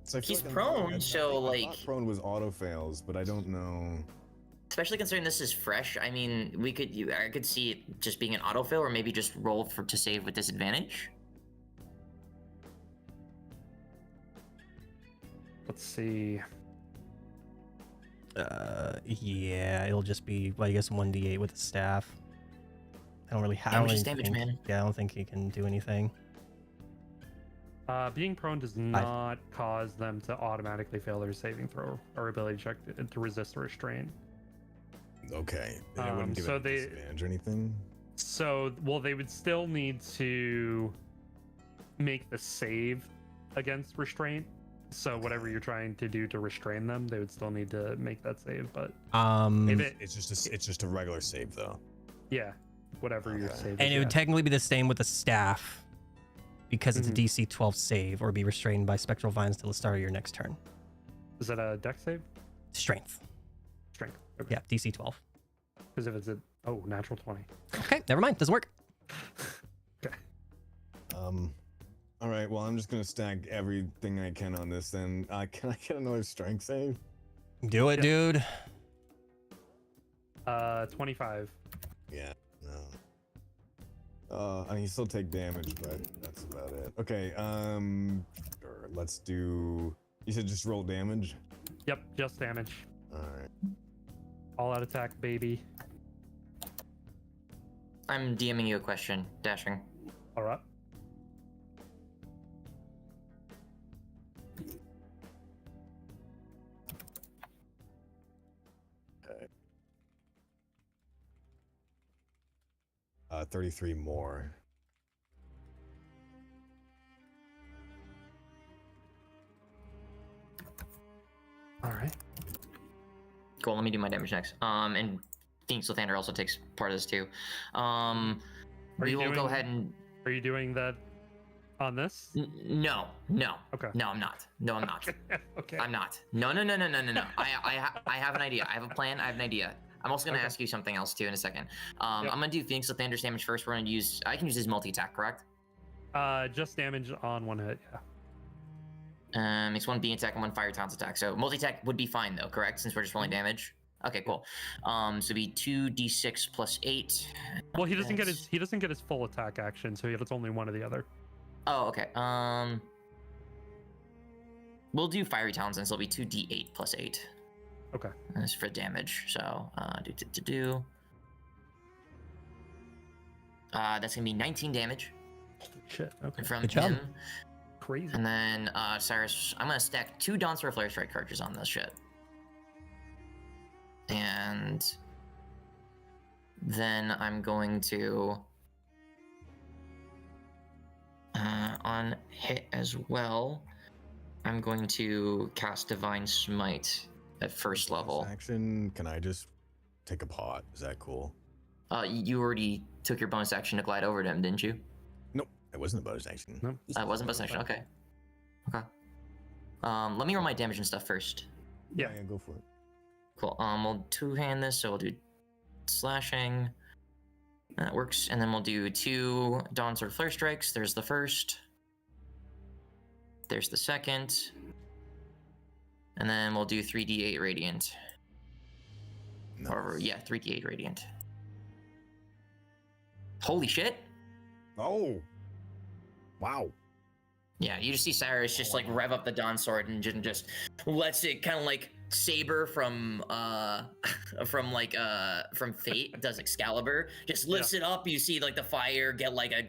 Speaker 5: So I feel
Speaker 2: He's
Speaker 5: like
Speaker 2: prone,
Speaker 5: I
Speaker 2: so,
Speaker 5: thought
Speaker 2: like-
Speaker 5: prone was auto fails, but I don't know.
Speaker 2: especially considering this is fresh. I mean, I could see it just being an autofill, or maybe just roll to save with disadvantage.
Speaker 3: let's see.
Speaker 1: Yeah, it'll just be, well, I guess 1d8 with the staff. I don't really have.
Speaker 2: Damage is damage, man.
Speaker 1: Yeah, I don't think he can do anything.
Speaker 3: Being prone does not cause them to automatically fail their saving throw or ability check to resist a restraint.
Speaker 5: Okay. And it wouldn't give
Speaker 3: so
Speaker 5: it
Speaker 3: they-
Speaker 5: disadvantage or anything?
Speaker 3: So, well, they would still need to make the save against restraint. So whatever you're trying to do to restrain them, they would still need to make that save. But if it,
Speaker 5: It's just a regular save though.
Speaker 3: yeah, whatever your
Speaker 5: Okay.
Speaker 3: save.
Speaker 1: And
Speaker 3: is,
Speaker 1: it would
Speaker 3: yeah.
Speaker 1: technically be the same with the staff, because it's
Speaker 3: Mhm.
Speaker 1: a DC 12 save, or be restrained by spectral vines till the start of your next turn.
Speaker 3: Is that a dex save?
Speaker 1: Strength.
Speaker 3: Strength. Okay.
Speaker 1: Yeah, DC 12.
Speaker 3: Because if it's a natural 20.
Speaker 1: Okay, never mind. Doesn't work.
Speaker 3: Okay.
Speaker 5: All right. Well, I'm just gonna stack everything I can on this. Then, can I get another strength save?
Speaker 1: Do it, dude.
Speaker 3: 25.
Speaker 5: Yeah. No. I mean, you still take damage, but that's about it. Okay. Sure, let's do. You said just roll damage.
Speaker 3: Yep, just damage.
Speaker 5: All right.
Speaker 3: All out attack, baby.
Speaker 2: I'm DMing you a question, Dashing.
Speaker 3: All right.
Speaker 5: Okay. 33 more.
Speaker 3: All right.
Speaker 2: Cool, let me do my damage next. And Phoenix Lathander also takes part of this too. We
Speaker 3: you
Speaker 2: will go
Speaker 3: doing-
Speaker 2: ahead and...
Speaker 3: Are you doing that on this?
Speaker 2: No.
Speaker 3: Okay.
Speaker 2: No, I'm not. No, I'm not.
Speaker 3: Okay.
Speaker 2: I'm not. No. I have an idea. I have a plan. I have an idea. I'm also gonna ask you something else too in a second. I'm gonna do Phoenix Lathander's damage first. We're gonna use. I can use his multi-attack, correct?
Speaker 3: Just damage on one hit. Yeah.
Speaker 2: Makes one beam attack and one fire talents attack. So multi-attack would be fine though, correct? Since we're just rolling damage. Okay, cool. So it'd be 2d6 plus 8.
Speaker 3: Well, he doesn't get his full attack action, so it's only one or the other.
Speaker 2: Oh, okay. We'll do fiery talons, and so it'll be 2d8 plus 8.
Speaker 3: Okay.
Speaker 2: And that's for damage. So that's gonna be 19 damage
Speaker 3: Holy shit. Okay.
Speaker 2: from
Speaker 1: Good job.
Speaker 2: him.
Speaker 3: Crazy.
Speaker 2: And then Cyrus, I'm gonna stack 2 Dawn's Flare Strike cartridges on this shit. And then I'm going to on hit as well. I'm going to cast Divine Smite at first level.
Speaker 5: Action. Can I just take a pot? Is that cool?
Speaker 2: You already took your bonus action to glide over to him, didn't you?
Speaker 5: Nope. It wasn't a bonus action.
Speaker 3: No.
Speaker 2: It wasn't bonus action. Okay. Let me roll my damage and stuff first.
Speaker 3: Yeah.
Speaker 5: Go for it.
Speaker 2: Cool. We'll two-hand this, so we'll do slashing. That works. And then we'll do 2 Dawn's Sword Flare Strikes. There's the first. There's the second. And then we'll do 3d8 Radiant.
Speaker 5: Nice.
Speaker 2: Or, yeah, 3d8 Radiant. Holy shit!
Speaker 5: Oh. Wow.
Speaker 2: Yeah, you just see Cyrus just like rev up the Dawn Sword and just lets it kind of like Saber from Fate does Excalibur, just lifts it up. You see like the fire get like a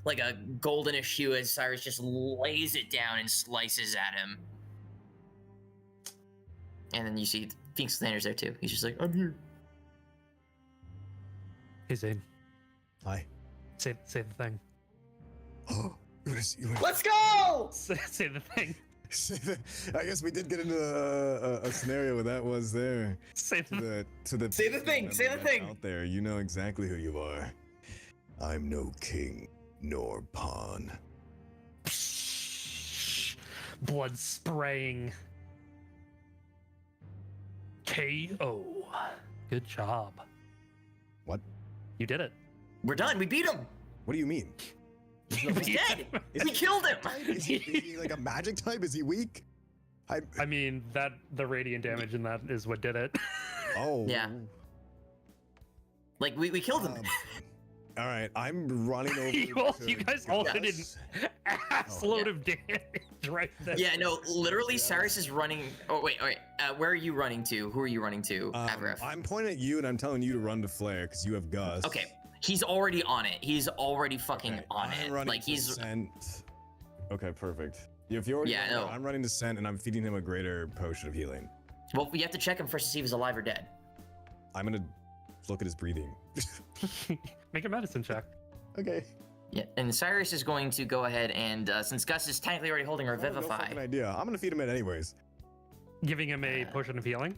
Speaker 2: goldenish hue as Cyrus just lays it down and slices at him. And then you see Phoenix Lathander's there too. He's just like, I'm here.
Speaker 3: Hey Zane,
Speaker 5: Hi.
Speaker 3: say the thing.
Speaker 5: Oh.
Speaker 2: Let's go!
Speaker 3: Say the thing.
Speaker 5: I guess we did get into a scenario where that was there.
Speaker 3: Say the
Speaker 5: To the
Speaker 2: Say the thing, say the thing.
Speaker 5: out there. You know exactly who you are. I'm no king nor pawn.
Speaker 3: blood spraying. KO. Good job.
Speaker 5: What?
Speaker 3: You did it.
Speaker 2: We're done. We beat him.
Speaker 5: What do you mean?
Speaker 2: He's dead. We killed him.
Speaker 5: Is he like a magic type? Is he weak?
Speaker 3: I mean, the radiant damage in that is what did it.
Speaker 5: Oh.
Speaker 2: Yeah. Like we killed him.
Speaker 5: All right, I'm running over.
Speaker 3: You guys all did an ass load of damage right there.
Speaker 2: Yeah, no, literally Cyrus is running. Oh, wait. Where are you running to? Who are you running to, Avref?
Speaker 5: I'm pointing at you and I'm telling you to run to Flair because you have Gus.
Speaker 2: Okay, he's already on it. He's already fucking on
Speaker 5: I'm
Speaker 2: it.
Speaker 5: running
Speaker 2: Like
Speaker 5: to
Speaker 2: he's.
Speaker 5: Scent. Okay, perfect. If you're already
Speaker 2: Yeah,
Speaker 5: running,
Speaker 2: no.
Speaker 5: I'm running to Scent and I'm feeding him a greater potion of healing.
Speaker 2: Well, we have to check him first to see if he's alive or dead.
Speaker 5: I'm gonna look at his breathing.
Speaker 3: Make a medicine check.
Speaker 5: Okay.
Speaker 2: Yeah, and Cyrus is going to go ahead and since Gus is technically already holding
Speaker 5: No
Speaker 2: Revivify.
Speaker 5: fucking idea. I'm gonna feed him it anyways.
Speaker 3: Giving him a potion of healing.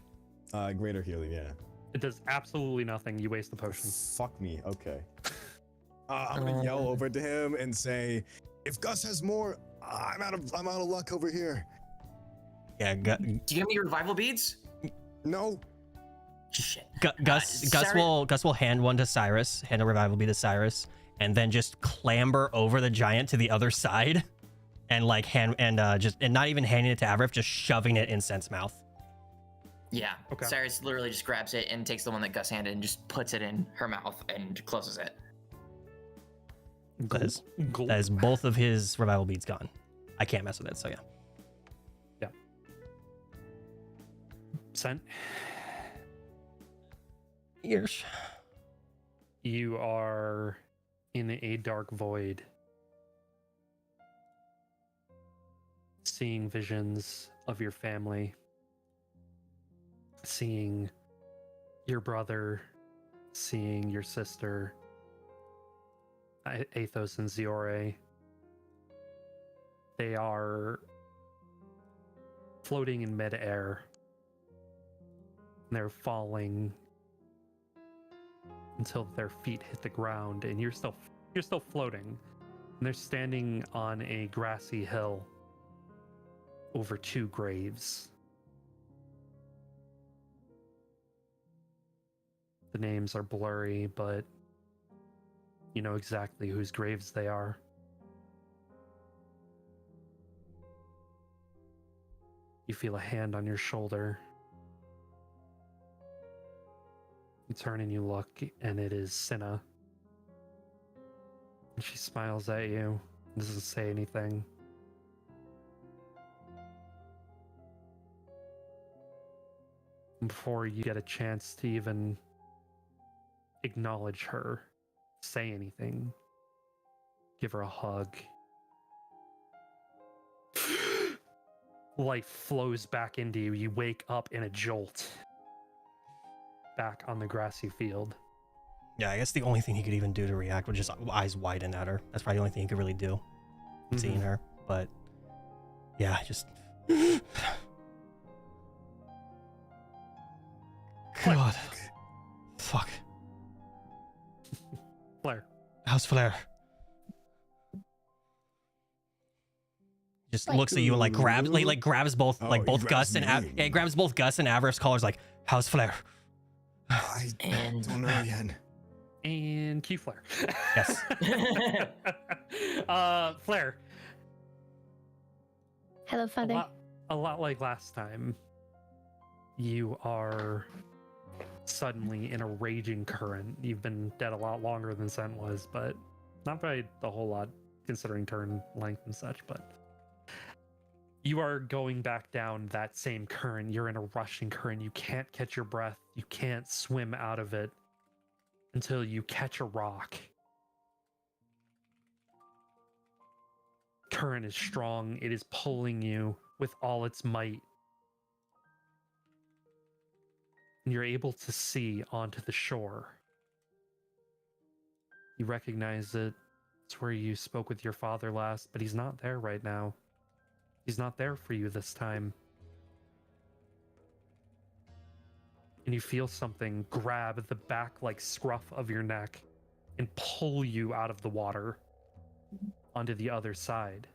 Speaker 5: Greater healing, yeah.
Speaker 3: It does absolutely nothing. You waste the potion.
Speaker 5: Fuck me. Okay. I'm gonna yell over to him and say, "If Gus has more, I'm out of luck over here."
Speaker 1: Yeah,
Speaker 2: Do you have any revival beads?
Speaker 5: No.
Speaker 2: Shit.
Speaker 1: Gus
Speaker 2: Cyrus-
Speaker 1: will hand one to Cyrus, hand a revival bead to Cyrus, and then just clamber over the giant to the other side, and like not even handing it to Avrif, just shoving it in Scent's mouth.
Speaker 2: Yeah.
Speaker 3: Okay.
Speaker 2: Cyrus literally just grabs it and takes the one that Gus handed and just puts it in her mouth and closes it.
Speaker 1: That is both of his revival beads gone. I can't mess with it, so yeah.
Speaker 3: Yeah. Scent.
Speaker 1: Ears.
Speaker 3: You are in a dark void, seeing visions of your family, seeing your brother, seeing your sister, Athos and Ziore. They are floating in midair. They're falling until their feet hit the ground, and you're still floating. And they're standing on a grassy hill over 2 graves. The names are blurry, but you know exactly whose graves they are. You feel a hand on your shoulder. You turn and you look, and it is Cinna. And she smiles at you, doesn't say anything. Before you get a chance to even acknowledge her, say anything, give her a hug. Life flows back into you. You wake up in a jolt. Back on the grassy field.
Speaker 1: Yeah, I guess the only thing he could even do to react was just eyes widen at her. That's probably the only thing he could really do, seeing her. But yeah, just God, fuck.
Speaker 3: Flair.
Speaker 1: How's Flair? Just looks at you and like grabs both both Gus and grabs both Gus and Avrif's collars. Like, how's Flair?
Speaker 6: I don't know yet.
Speaker 3: And cue Flair.
Speaker 1: Yes.
Speaker 3: Flair.
Speaker 4: Hello, Father.
Speaker 3: A lot like last time, you are suddenly in a raging current. You've been dead a lot longer than Scent was, but not by a whole lot considering turn length and such, but you are going back down that same current. You're in a rushing current. You can't catch your breath. You can't swim out of it until you catch a rock. Current is strong. It is pulling you with all its might. And you're able to see onto the shore. You recognize it. It's where you spoke with your father last, but he's not there right now. He's not there for you this time. And you feel something grab the back like scruff of your neck and pull you out of the water onto the other side.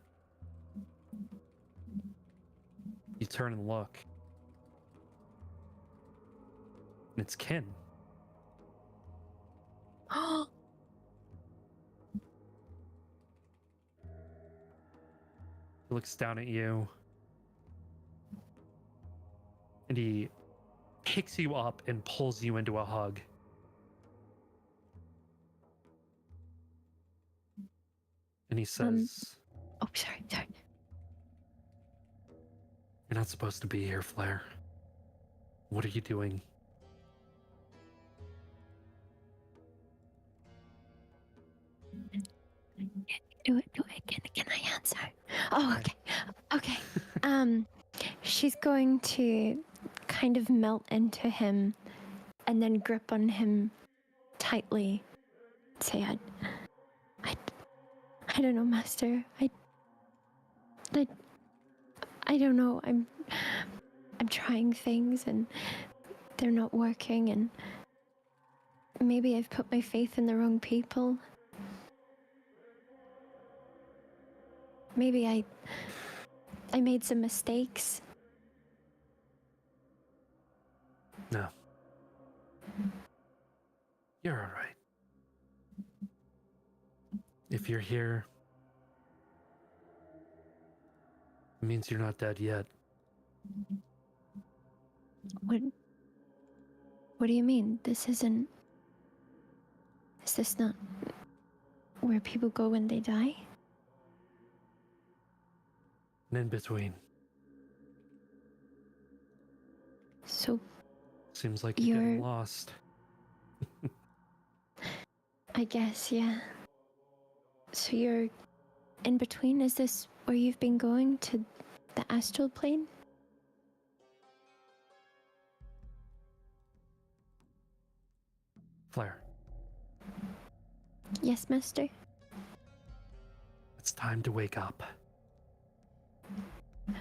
Speaker 3: You turn and look. And it's Kin. He looks down at you. And he picks you up and pulls you into a hug. And he says,
Speaker 4: Oh, sorry.
Speaker 3: "You're not supposed to be here, Flair. What are you doing?"
Speaker 4: Do it. Can I answer? Oh, okay. She's going to kind of melt into him and then grip on him tightly. Say, I don't know, Master. I don't know. I'm trying things and they're not working, and maybe I've put my faith in the wrong people. Maybe I made some mistakes.
Speaker 3: No. You're all right. If you're here, it means you're not dead yet.
Speaker 4: What do you mean? This isn't... Is this not where people go when they die?
Speaker 3: And in between.
Speaker 4: So
Speaker 3: Seems like you're getting
Speaker 4: You're-
Speaker 3: lost.
Speaker 4: I guess, yeah. So you're in between? Is this where you've been going to the astral plane?
Speaker 3: Flair,
Speaker 4: Yes, master.
Speaker 3: it's time to wake up.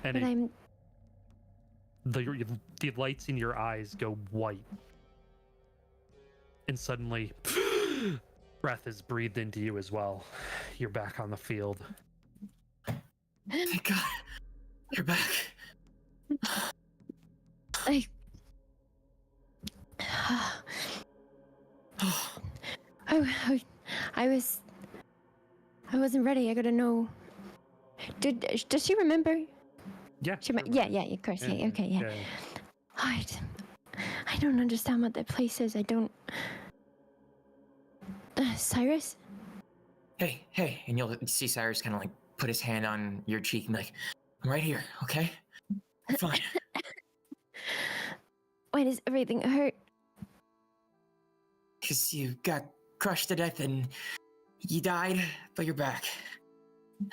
Speaker 3: And
Speaker 4: But I'm...
Speaker 3: the lights in your eyes go white. And suddenly, breath is breathed into you as well. You're back on the field.
Speaker 7: Thank God. You're back.
Speaker 4: I wasn't ready. I gotta know. Does she remember?
Speaker 3: Yeah.
Speaker 4: Yeah, of course. Yeah, okay, yeah. I don't understand what that place is. I don't. Cyrus?
Speaker 7: Hey, and you'll see Cyrus kind of like put his hand on your cheek and be like, I'm right here, okay? I'm fine.
Speaker 4: Why does everything hurt?
Speaker 7: Because you got crushed to death and you died, but you're back.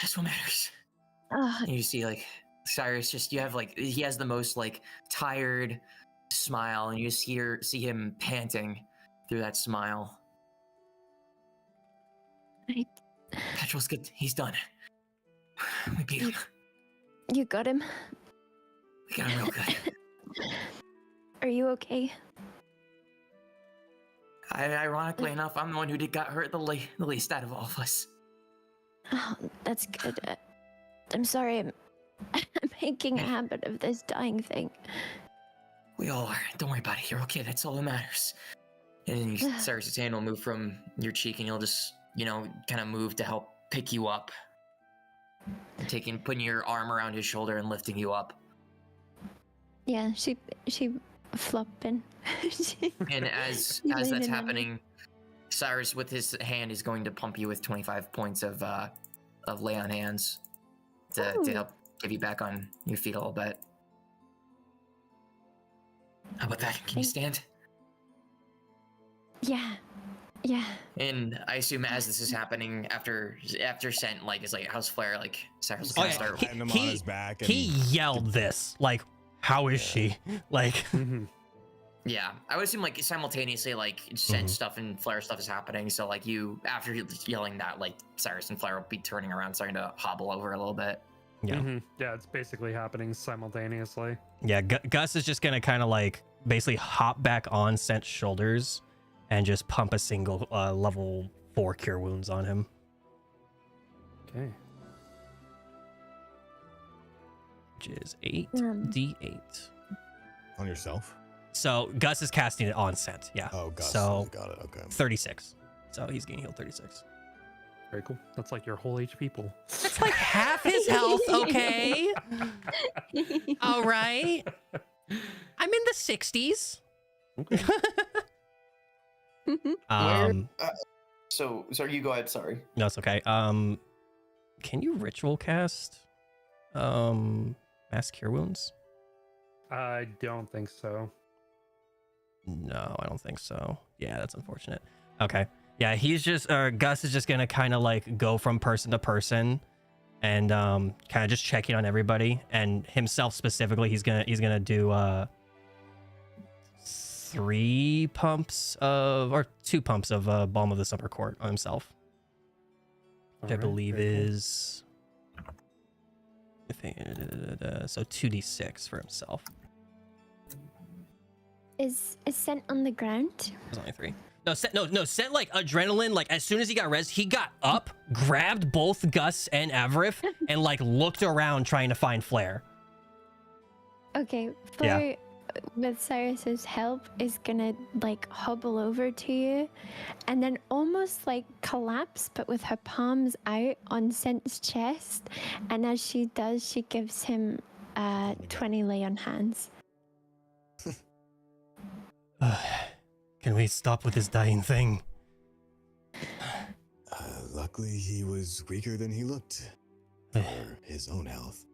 Speaker 7: That's what matters. And you see like Cyrus you have like, he has the most like tired smile and you just see him panting through that smile. Petrol's good. He's done. We beat him.
Speaker 4: You got him.
Speaker 7: We got him real good.
Speaker 4: Are you okay?
Speaker 7: Ironically enough, I'm the one who got hurt the least out of all of us.
Speaker 4: Oh, that's good. I'm sorry. I'm making a habit of this dying thing.
Speaker 7: We all are. Don't worry about it. You're okay. That's all that matters. And then Cyrus's hand will move from your cheek, and you'll just, kind of move to help pick you up. Putting your arm around his shoulder and lifting you up.
Speaker 4: Yeah, she flopping.
Speaker 7: And as
Speaker 4: leaning
Speaker 7: that's
Speaker 4: on
Speaker 7: happening, Cyrus with his hand is going to pump you with 25 points of lay on hands to help give you back on your feet a little bit. How about that? Can you stand?
Speaker 4: Yeah.
Speaker 7: And I assume as this is happening, after Scent is like, how's Flair? Like Cyrus will
Speaker 1: Oh,
Speaker 7: kind of
Speaker 1: yeah.
Speaker 7: start.
Speaker 5: Patting him on his back.
Speaker 1: He yelled this. Like, how is she? Like,
Speaker 7: Yeah, I would assume like simultaneously like Scent stuff and Flair stuff is happening. So like you, after yelling that, like Cyrus and Flair will be turning around, starting to hobble over a little bit.
Speaker 1: yeah.
Speaker 3: Yeah, it's basically happening simultaneously.
Speaker 1: Yeah, Gus is just gonna kind of like basically hop back on Scent's shoulders and just pump a single level 4 cure wounds on him.
Speaker 3: Okay.
Speaker 1: Which is 8d8.
Speaker 5: On yourself?
Speaker 1: So Gus is casting it on Scent. Yeah.
Speaker 5: Oh, Gus.
Speaker 1: So
Speaker 5: Got it. Okay.
Speaker 1: 36. So he's getting healed 36.
Speaker 3: Very cool. That's like your whole HP pool.
Speaker 1: That's like half his health, okay? All right. I'm in the 60s.
Speaker 3: Okay.
Speaker 7: So you go ahead. Sorry.
Speaker 1: No, it's okay. Can you ritual cast mass cure wounds?
Speaker 3: I don't think so.
Speaker 1: No, I don't think so. Yeah, that's unfortunate. Okay. Yeah, he's just Gus is just gonna kind of like go from person to person and kind of just checking on everybody, and himself specifically. He's gonna do 2 pumps of Balm of the Supper Court on himself, which I
Speaker 3: Alright,
Speaker 1: believe
Speaker 3: very cool.
Speaker 1: is so 2d6 for himself.
Speaker 4: Is Scent on the ground?
Speaker 1: There's only 3. No, Scent like adrenaline. Like as soon as he got res, he got up, grabbed both Gus and Avrif, and like looked around trying to find Flair.
Speaker 4: Okay, Flair, with Cyrus's help, is gonna like hobble over to you and then almost like collapse, but with her palms out on Scent's chest. And as she does, she gives him 20 lay on hands.
Speaker 1: Can we stop with this dying thing?
Speaker 5: Luckily, he was weaker than he looked for his own health.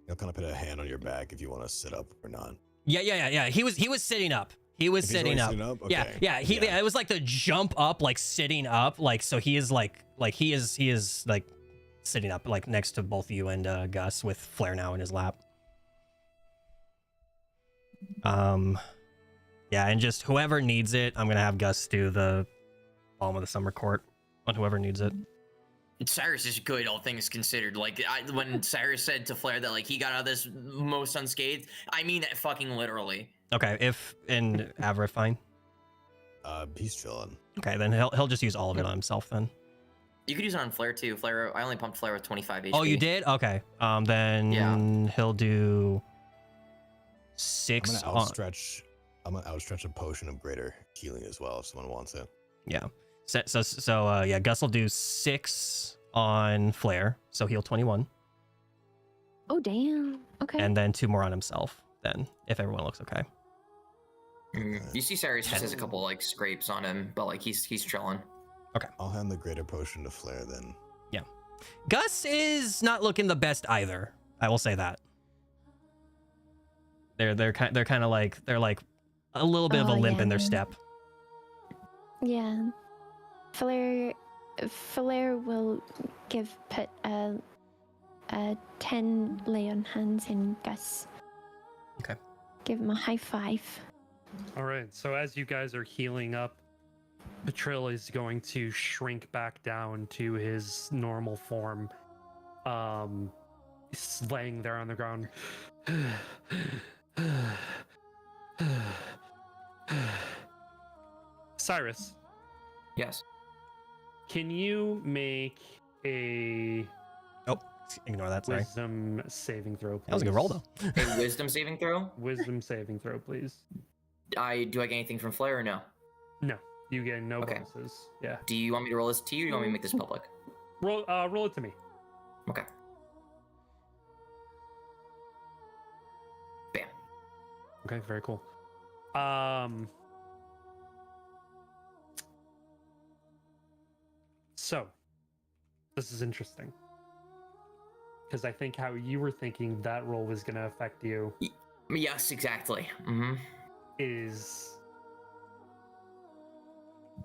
Speaker 5: He'll kind of put a hand on your back if you want to sit up or not.
Speaker 1: Yeah. He was sitting up. He was sitting up.
Speaker 5: Okay.
Speaker 1: Yeah. It was like the jump up, like sitting up, like so he is like he is like sitting up, like next to both you and Gus, with Flair now in his lap. Yeah, and just whoever needs it, I'm gonna have Gus do the Balm of the Summer Court on whoever needs it.
Speaker 7: Cyrus is good, all things considered. Like, when Cyrus said to Flair that, like, he got out of this most unscathed, I mean that fucking literally.
Speaker 1: Okay, and Averett fine.
Speaker 5: He's chilling.
Speaker 1: Okay, then he'll just use all of it on himself then.
Speaker 7: You could use it on Flair, too. Flair, I only pumped Flair with 25 HP.
Speaker 1: Oh, you did? Okay. Then he'll do 6
Speaker 5: I'm gonna outstretch a potion of greater healing as well if someone wants it.
Speaker 1: Yeah. So yeah, Gus will do 6 on Flair, so heal 21.
Speaker 4: Oh, damn. Okay.
Speaker 1: And then 2 more on himself, then, if everyone looks okay.
Speaker 7: You see Cyrus just has a couple, like, scrapes on him, but, like, he's chilling.
Speaker 1: Okay.
Speaker 5: I'll hand the greater potion to Flair then.
Speaker 1: Yeah. Gus is not looking the best either. I will say that. They're kind of like a little bit of a limp in their step.
Speaker 4: Yeah. Flair will put a 10 lay on hands in Gus.
Speaker 1: Okay.
Speaker 4: Give him a high five.
Speaker 3: All right. So as you guys are healing up, Patril is going to shrink back down to his normal form. He's laying there on the ground. Cyrus.
Speaker 7: Yes.
Speaker 3: Can you make a
Speaker 1: Ignore that, sorry.
Speaker 3: wisdom saving throw, please?
Speaker 1: That was a good roll, though.
Speaker 7: A wisdom saving throw?
Speaker 3: Wisdom saving throw, please.
Speaker 7: Do I get anything from Flair or no?
Speaker 3: No, you get no
Speaker 7: Okay.
Speaker 3: bonuses. Yeah.
Speaker 7: Do you want me to roll this to you or do you want me to make this public?
Speaker 3: Roll it to me.
Speaker 7: Okay. Bam.
Speaker 3: Okay, very cool. So, this is interesting. Because I think how you were thinking that roll was going to affect you
Speaker 7: Yes, exactly. Mm-hmm.
Speaker 3: is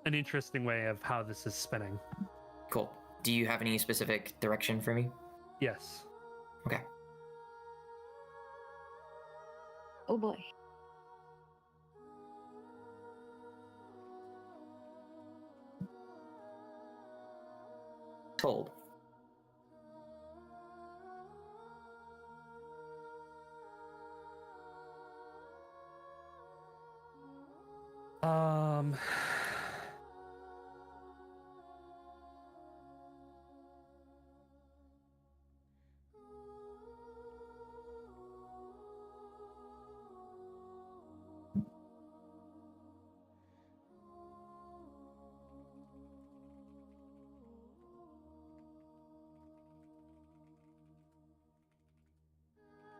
Speaker 3: an interesting way of how this is spinning.
Speaker 7: Cool. Do you have any specific direction for me?
Speaker 3: Yes.
Speaker 7: Okay.
Speaker 4: Oh boy.
Speaker 7: Told.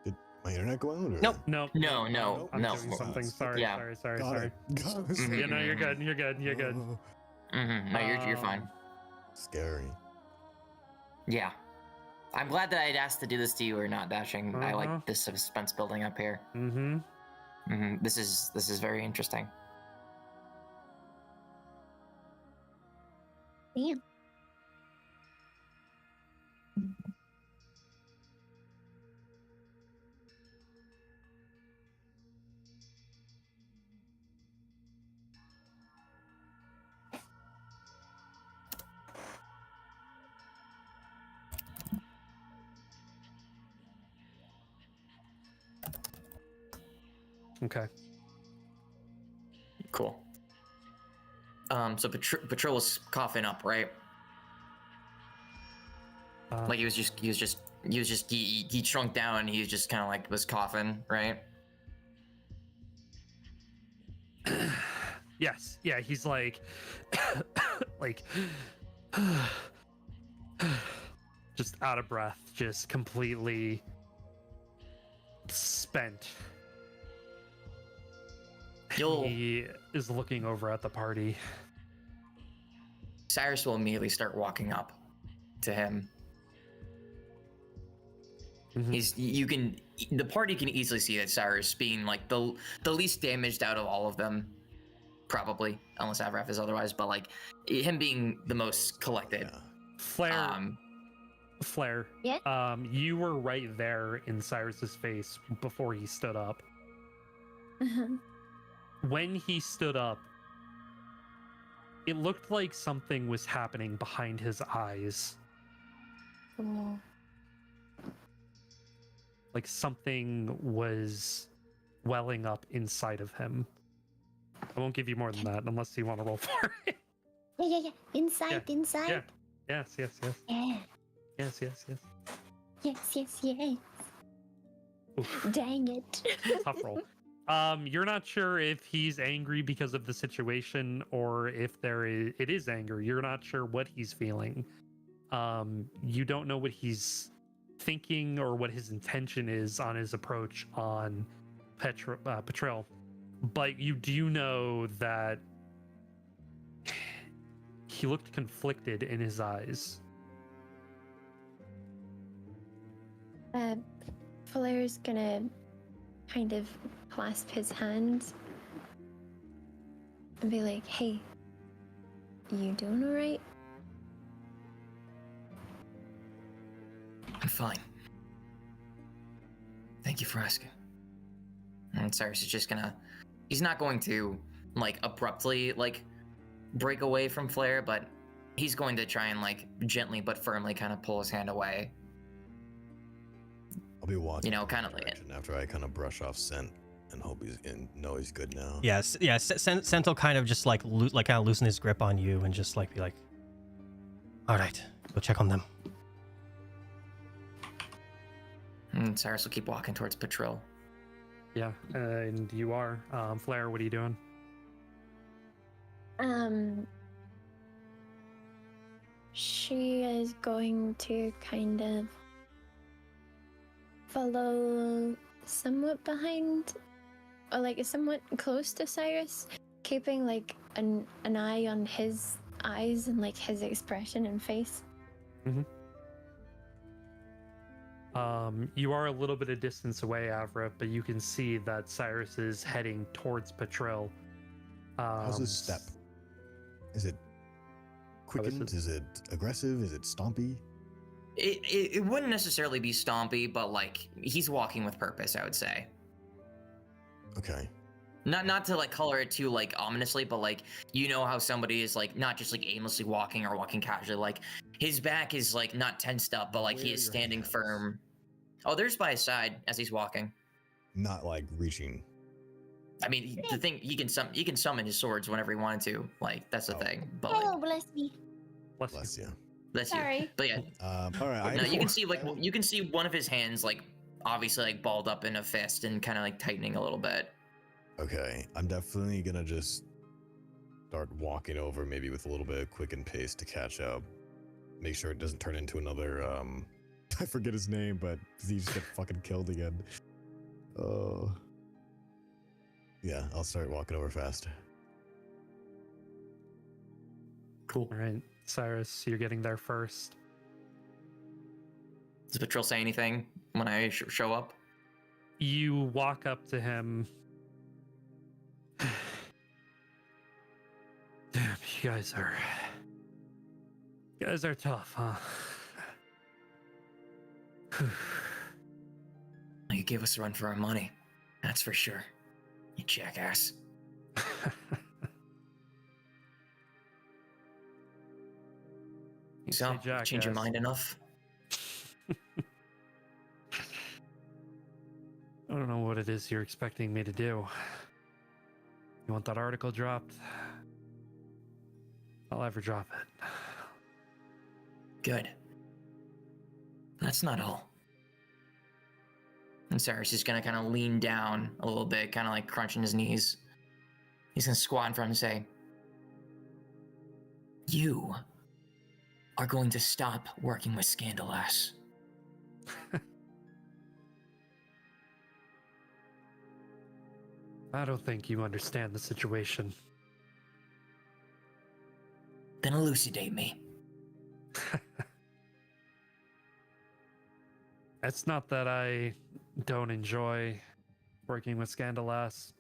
Speaker 5: Did my internet go out? Or?
Speaker 1: Nope.
Speaker 3: No.
Speaker 7: No.
Speaker 3: I'm doing something. Sorry.
Speaker 7: Yeah.
Speaker 3: Sorry.
Speaker 5: Got it.
Speaker 3: Yeah, no, you're good. You're good.
Speaker 7: Mm-hmm. No, you're fine.
Speaker 5: Scary.
Speaker 7: Yeah. I'm glad that I'd asked to do this to you or not, Dashing. I
Speaker 3: Uh-huh.
Speaker 7: like this suspense building up here.
Speaker 3: Mm-hmm.
Speaker 7: Mm-hmm. This is very interesting.
Speaker 4: Damn.
Speaker 3: Okay.
Speaker 7: Cool. So Patrol was coughing up, right? Like he shrunk down. He was just kind of like was coughing, right?
Speaker 3: Yes, yeah, he's like, like, just out of breath, just completely spent. He is looking over at the party.
Speaker 7: Cyrus will immediately start walking up to him. The party can easily see that Cyrus being like the least damaged out of all of them, probably, unless Avraf is otherwise, but like him being the most collected.
Speaker 3: Flair, Flair,
Speaker 4: Yeah?
Speaker 3: you were right there in Cyrus's face before he stood up. When he stood up, it looked like something was happening behind his eyes.
Speaker 4: Oh.
Speaker 3: Like something was welling up inside of him. I won't give you more than that unless you want to roll for it.
Speaker 4: Yeah. Inside.
Speaker 3: Yeah. Yes.
Speaker 4: Yeah.
Speaker 3: Yes.
Speaker 4: Yes.
Speaker 3: Oof.
Speaker 4: Dang it.
Speaker 3: Tough roll. You're not sure if he's angry because of the situation or if it is anger. You're not sure what he's feeling. You don't know what he's thinking or what his intention is on his approach on Patril. But you do know that he looked conflicted in his eyes.
Speaker 4: Flair's gonna kind of clasp his hands and be like, hey, you doing alright?
Speaker 7: I'm fine. Thank you for asking. And Cyrus is just gonna... He's not going to, like, abruptly, like, break away from Flair, but he's going to try and, like, gently but firmly kind of pull his hand away.
Speaker 5: I'll be walking.
Speaker 7: You know, kind of like...
Speaker 5: After I kind of brush off scent and hope know he's good now.
Speaker 1: Yes, yeah. Scent will kind of just like kind of loosen his grip on you and just like be like, all right, go check on them.
Speaker 7: And Cyrus will keep walking towards Patril.
Speaker 3: Yeah, and you are. Flair, what are you doing?
Speaker 4: She is going to kind of follow somewhat behind, or like somewhat close to Cyrus, keeping like an eye on his eyes and like his expression and face.
Speaker 3: You are a little bit of distance away, Avra, but you can see that Cyrus is heading towards Patril.
Speaker 5: How's his step? Is it quickened? Is it aggressive? Is it stompy?
Speaker 7: It wouldn't necessarily be stompy, but like he's walking with purpose, I would say.
Speaker 5: Okay.
Speaker 7: Not to like color it too like ominously, but like you know how somebody is like not just like aimlessly walking or walking casually, like his back is like not tensed up, but like he is standing firm. Oh, there's by his side as he's walking.
Speaker 5: Not like reaching.
Speaker 7: I mean, the thing he can summon his swords whenever he wanted to. Like that's the thing. But like,
Speaker 4: Oh, bless me.
Speaker 5: Bless you.
Speaker 7: bless you.
Speaker 4: Sorry.
Speaker 7: But yeah,
Speaker 5: All right.
Speaker 7: no, you can see one of his hands like obviously like balled up in a fist and kind of like tightening a little bit.
Speaker 5: Okay, I'm definitely gonna just start walking over, maybe with a little bit of quickened pace to catch up. Make sure it doesn't turn into another, I forget his name, but he just got fucking killed again. Oh. Yeah, I'll start walking over faster.
Speaker 7: Cool.
Speaker 3: All right, Cyrus, you're getting there first.
Speaker 7: Does Patril say anything when I show up?
Speaker 3: You walk up to him. Damn, you guys are tough, huh?
Speaker 7: You gave us a run for our money. That's for sure. You jackass. So, change your mind enough?
Speaker 3: I don't know what it is you're expecting me to do. You want that article dropped? I'll ever drop it.
Speaker 7: Good. That's not all. And Cyrus is gonna kind of lean down a little bit, kind of like crunching his knees. He's gonna squat in front and say, "You are going to stop working with Scandalass."
Speaker 3: I don't think you understand the situation.
Speaker 7: Then elucidate me.
Speaker 3: It's not that I don't enjoy working with Scandalass.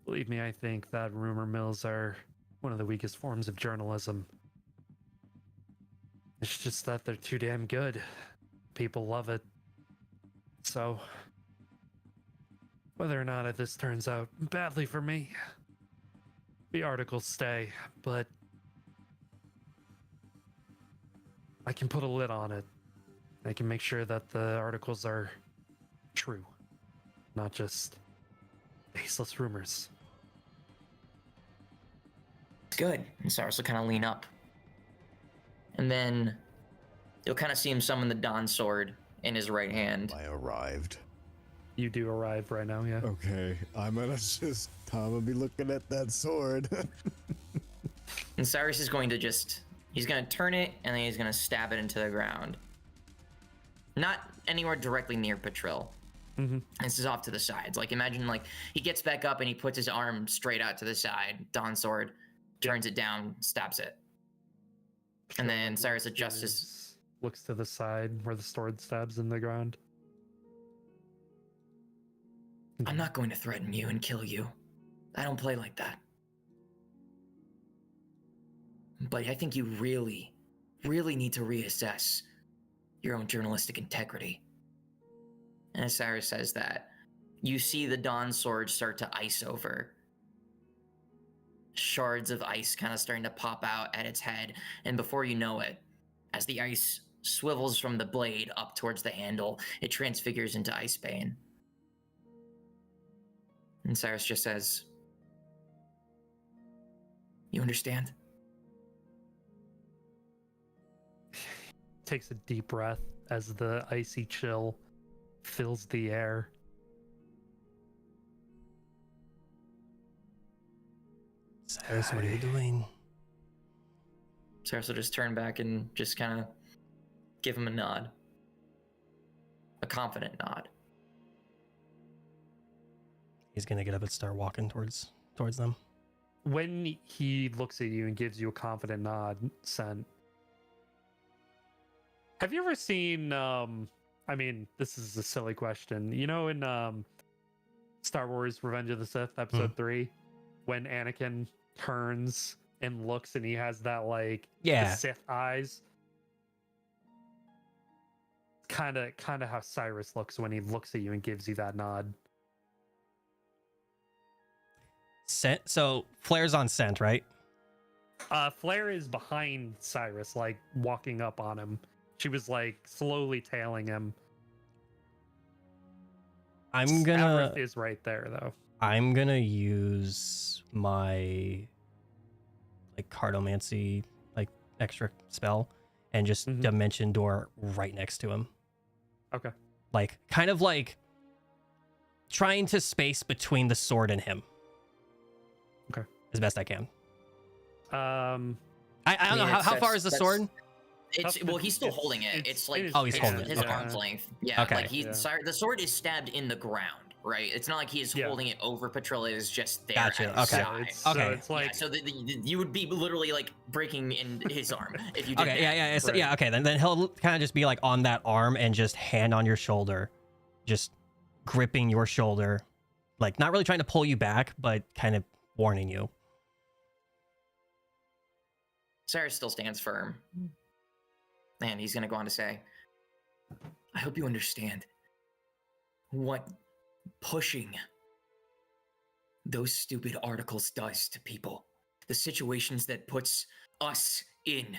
Speaker 3: Believe me, I think that rumor mills are one of the weakest forms of journalism. It's just that they're too damn good. People love it. So, whether or not this turns out badly for me, the articles stay, but I can put a lid on it. I can make sure that the articles are true, not just baseless rumors.
Speaker 7: Good. And Cyrus will kind of lean up. And then you'll kind of see him summon the Dawn Sword in his right hand.
Speaker 5: I arrived.
Speaker 3: You do arrive right now, yeah?
Speaker 5: Okay, I'm gonna be looking at that sword.
Speaker 7: And Cyrus is going to he's going to turn it and then he's going to stab it into the ground. Not anywhere directly near Patril.
Speaker 3: Mm-hmm.
Speaker 7: This is off to the sides. Like, imagine, like, he gets back up and he puts his arm straight out to the side. Dawn Sword turns it down, stabs it. And then Cyrus adjusts his...
Speaker 3: Looks to the side where the sword stabs in the ground.
Speaker 7: I'm not going to threaten you and kill you. I don't play like that. But I think you really, really need to reassess your own journalistic integrity. And as Cyrus says that, you see the Dawn Sword start to ice over. Shards of ice kind of starting to pop out at its head, and before you know it, as the ice swivels from the blade up towards the handle, it transfigures into Icebane. And Cyrus just says, "You understand?"
Speaker 3: Takes a deep breath as the icy chill fills the air.
Speaker 1: Cyrus, what are you doing?
Speaker 7: Cyrus will just turn back and just kind of give him a nod. A confident nod.
Speaker 1: He's gonna get up and start walking towards them.
Speaker 3: When he looks at you and gives you a confident nod, Sen, have you ever seen, I mean, this is a silly question. You know, in Star Wars Revenge of the Sith, Episode 3, when Anakin turns and looks and he has that, like, the Sith eyes? Kind of how Cyrus looks when he looks at you and gives you that nod.
Speaker 1: Scent. So Flair's on scent, right?
Speaker 3: Flair is behind Cyrus, like walking up on him. She was like slowly tailing him. Avrith is right there though.
Speaker 1: I'm gonna use my like cartomancy, like extra spell, and just dimension door right next to him.
Speaker 3: Okay.
Speaker 1: Like kind of like trying to space between the sword and him.
Speaker 3: Okay.
Speaker 1: As best I can.
Speaker 3: I
Speaker 1: don't know how far is the sword?
Speaker 7: Well, he's still holding it. It's like
Speaker 1: oh, he's holding it.
Speaker 7: His
Speaker 1: Okay.
Speaker 7: arm's length. Yeah.
Speaker 1: Okay.
Speaker 7: Like sorry, the sword is stabbed in the ground, right? It's not like he's holding it over Patril. It's just there.
Speaker 1: Gotcha.
Speaker 7: At his
Speaker 1: Okay.
Speaker 7: side.
Speaker 3: So it's like
Speaker 7: so you would be literally like breaking in his arm if you did
Speaker 1: Okay.
Speaker 7: that.
Speaker 1: Yeah. So, yeah. Okay. Then he'll kind of just be like on that arm and just hand on your shoulder, just gripping your shoulder, like not really trying to pull you back, but kind of warning you.
Speaker 7: Cyrus still stands firm. And he's going to go on to say, "I hope you understand what pushing those stupid articles does to people. The situations that puts us in.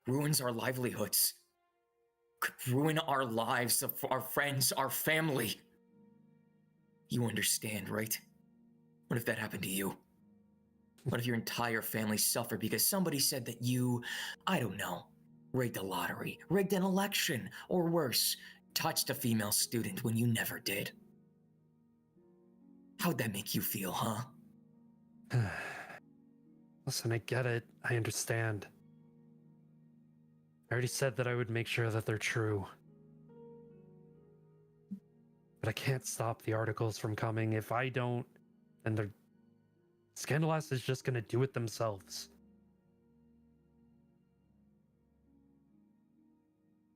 Speaker 7: Ruins our livelihoods. Could ruin our lives, of our friends, our family. You understand, right? What if that happened to you? What if your entire family suffered because somebody said that you, I don't know, rigged a lottery, rigged an election, or worse, touched a female student when you never did? How'd that make you feel, huh?
Speaker 3: Listen, I get it. I understand. I already said that I would make sure that they're true. But I can't stop the articles from coming. If I don't, then they're... Scandalous is just gonna do it themselves.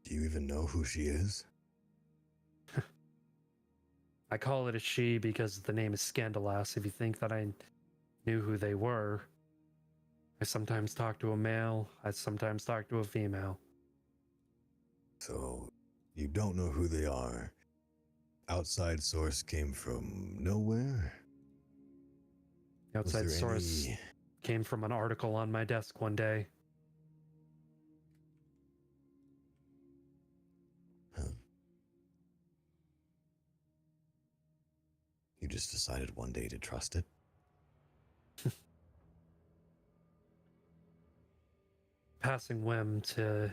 Speaker 5: Do you even know who she is?
Speaker 3: I call it a she because the name is Scandalous. If you think that I knew who they were, I sometimes talk to a male, I sometimes talk to a female.
Speaker 5: So, you don't know who they are. Outside source came from nowhere?
Speaker 3: The
Speaker 5: Was
Speaker 3: outside
Speaker 5: there
Speaker 3: source
Speaker 5: any-
Speaker 3: came from an article on my desk one day.
Speaker 5: Huh. You just decided one day to trust it?
Speaker 3: Passing whim to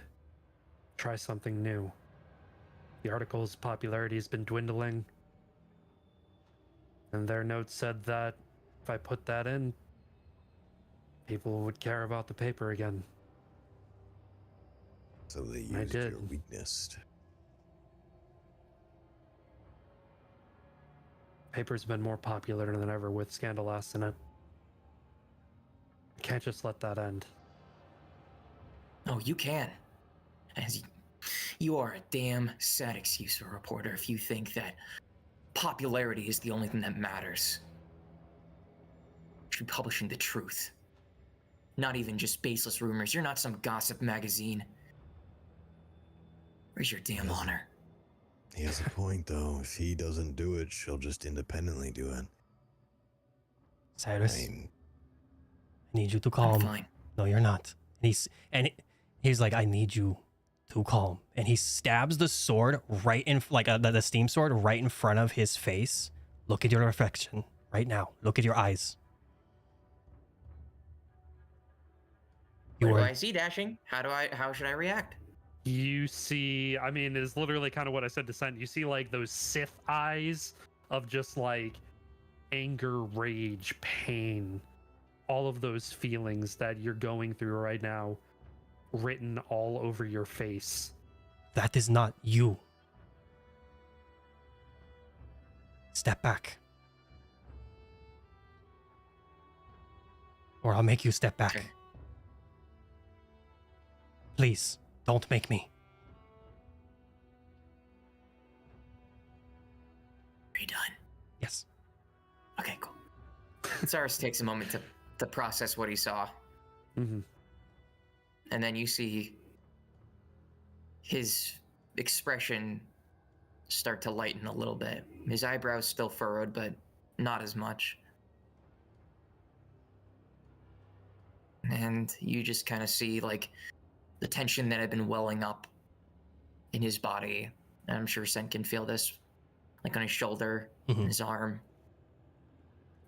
Speaker 3: try something new. The article's popularity has been dwindling, and their note said that if I put that in, people would care about the paper again.
Speaker 5: So they
Speaker 3: I
Speaker 5: used
Speaker 3: did.
Speaker 5: your weakness.
Speaker 3: Paper's been more popular than ever with Scandalous in it. I can't just let that end.
Speaker 7: Oh, you can. As you are a damn sad excuse for a reporter if you think that popularity is the only thing that matters. You should be publishing the truth. Not even just baseless rumors. You're not some gossip magazine. Where's your damn
Speaker 5: Yes.
Speaker 7: honor?
Speaker 5: He has a point, though. If he doesn't do it, she'll just independently do it.
Speaker 1: Cyrus,
Speaker 5: I
Speaker 1: I
Speaker 5: mean,
Speaker 1: need you to
Speaker 7: I'm
Speaker 1: calm.
Speaker 7: fine.
Speaker 1: No, you're not. He's like, I need you to calm. And he stabs the sword right in, like the steam sword right in front of his face. Look at your reflection right now. Look at your eyes. You
Speaker 7: What do
Speaker 1: were
Speaker 7: I see, Dashing? How should I react?
Speaker 3: You see, I mean, it's literally kind of what I said to Sen. You see, like, those Sith eyes of just, like, anger, rage, pain, all of those feelings that you're going through right now, written all over your face.
Speaker 1: That is not you. Step back. Or I'll make you step back.
Speaker 7: Okay.
Speaker 1: Please, don't make me.
Speaker 7: Are you done?
Speaker 1: Yes.
Speaker 7: Okay, cool. Cyrus takes a moment to process what he saw.
Speaker 3: Mm-hmm.
Speaker 7: And then you see his expression start to lighten a little bit. His eyebrows still furrowed, but not as much. And you just kind of see, like, the tension that had been welling up in his body. And I'm sure Sen can feel this, like on his shoulder,
Speaker 1: Mhm.
Speaker 7: his arm.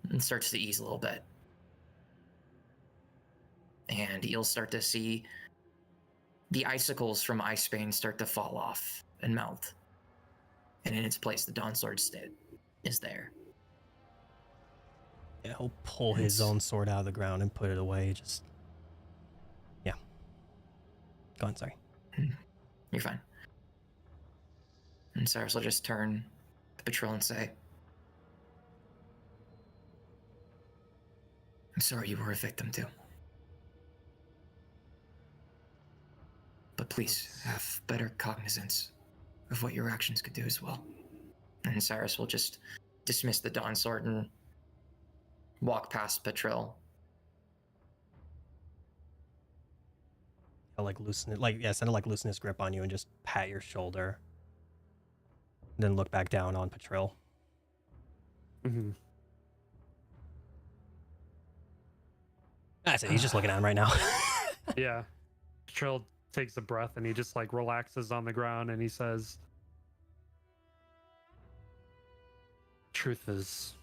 Speaker 7: And starts to ease a little bit. And you'll start to see the icicles from Icebane start to fall off and melt. And in its place, the Dawn Sword is there.
Speaker 1: Yeah, he'll pull his
Speaker 7: It's-
Speaker 1: own sword out of the ground and put it away. Just, yeah. Go on, sorry.
Speaker 7: You're fine. And Cyrus will just turn to Patrol and say, I'm sorry you were a victim too. But please have better cognizance of what your actions could do as well. And Cyrus will just dismiss the Dawn Sword and walk past Patrol.
Speaker 1: I'll like loosen it, like, yeah, send it like loosen his grip on you and just pat your shoulder. Then look back down on Patril.
Speaker 3: Mm-hmm.
Speaker 1: That's it. He's just looking at him right now.
Speaker 3: Yeah. Trill takes a breath and he just, like, relaxes on the ground and he says, truth is,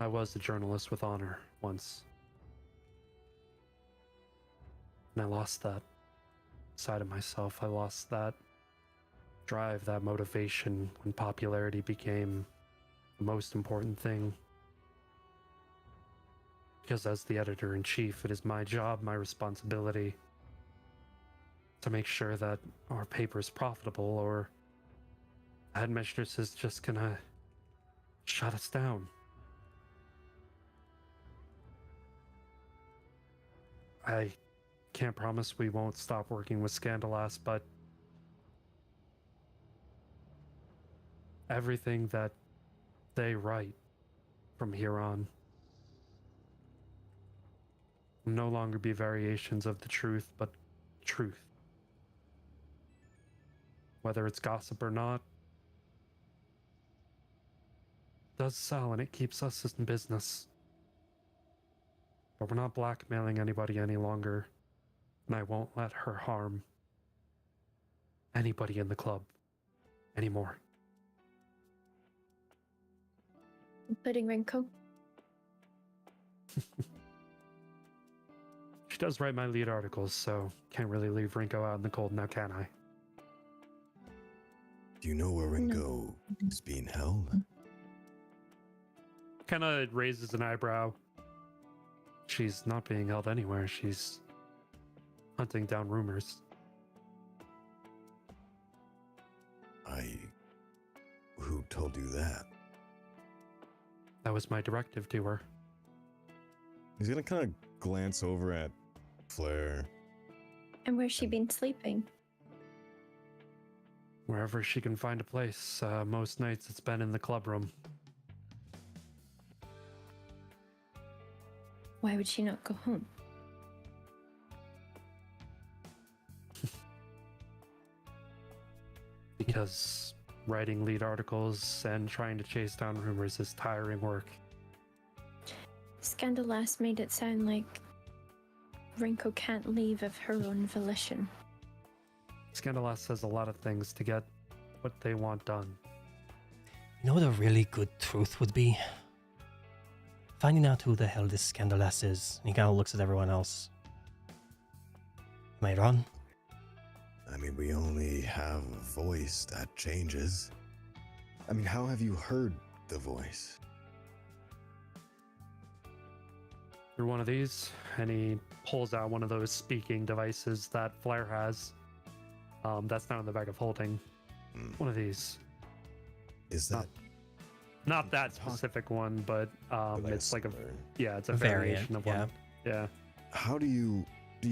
Speaker 3: I was a journalist with honor once. And I lost that side of myself. I lost that drive, that motivation when popularity became the most important thing. Because as the editor-in-chief, it is my job, my responsibility to make sure that our paper is profitable, or the headmistress is just gonna shut us down. I can't promise we won't stop working with Scandalous, but everything that they write from here on will no longer be variations of the truth, but truth. Whether it's gossip or not, it does sell and it keeps us in business. But we're not blackmailing anybody any longer, and I won't let her harm anybody in the club anymore.
Speaker 4: Including Rinko.
Speaker 3: She does write my lead articles, so can't really leave Rinko out in the cold now, can I?
Speaker 5: Do you know where Ringo is being held?
Speaker 3: Kind of raises an eyebrow. She's not being held anywhere. She's hunting down rumors.
Speaker 5: Who told you that?
Speaker 3: That was my directive to her.
Speaker 5: He's gonna kind of glance over at Flair.
Speaker 4: And where's she been sleeping?
Speaker 3: Wherever she can find a place. Most nights it's been in the club room.
Speaker 4: Why would she not go home?
Speaker 3: Because writing lead articles and trying to chase down rumors is tiring work.
Speaker 4: Scandalous made it sound like Rinko can't leave of her own volition.
Speaker 3: Scandalous says a lot of things to get what they want done.
Speaker 1: You know what a really good truth would be? Finding out who the hell this Scandalous is. And he kind of looks at everyone else. Am I wrong?
Speaker 5: I mean, we only have a voice that changes. I mean, how have you heard the voice?
Speaker 3: Through one of these, and he pulls out one of those speaking devices that Flair has. That's not in the bag of holding. One of these.
Speaker 5: Is that
Speaker 3: Not that specific one, but
Speaker 5: like
Speaker 3: it's like a
Speaker 5: similar-
Speaker 3: it's a
Speaker 1: variant,
Speaker 3: variation of
Speaker 1: yeah.
Speaker 3: one. Yeah.
Speaker 5: How do you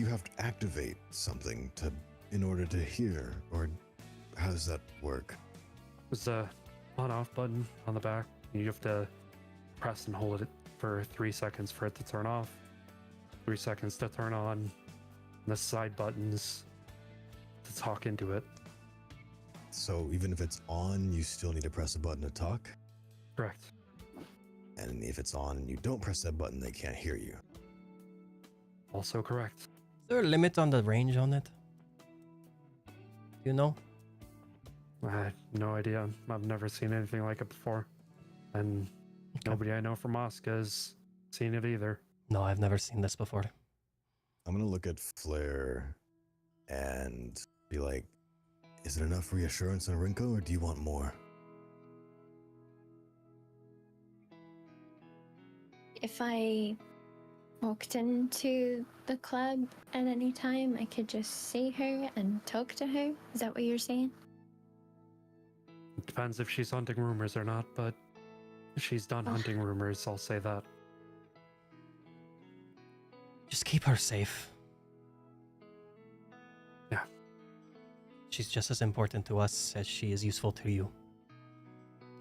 Speaker 5: have to activate something in order to hear, or how does that work?
Speaker 3: There's a on-off button on the back. You have to press and hold it for 3 seconds for it to turn off, 3 seconds to turn on, and the side buttons to talk into it.
Speaker 5: So even if it's on, you still need to press a button to talk?
Speaker 3: Correct.
Speaker 5: And if it's on and you don't press that button, they can't hear you.
Speaker 3: Also correct.
Speaker 1: Is there a limit on the range on it? You know?
Speaker 3: I had no idea. I've never seen anything like it before. And nobody I know from Moscow has seen it either.
Speaker 1: No, I've never seen this before.
Speaker 5: I'm gonna look at Flair and be like, is it enough reassurance on Rinko, or do you want more?
Speaker 4: If I walked into the club at any time, I could just see her and talk to her? Is that what you're saying?
Speaker 3: It depends if she's hunting rumors or not, but she's done hunting rumors, I'll say that.
Speaker 1: Just keep her safe.
Speaker 3: Yeah.
Speaker 1: She's just as important to us as she is useful to you.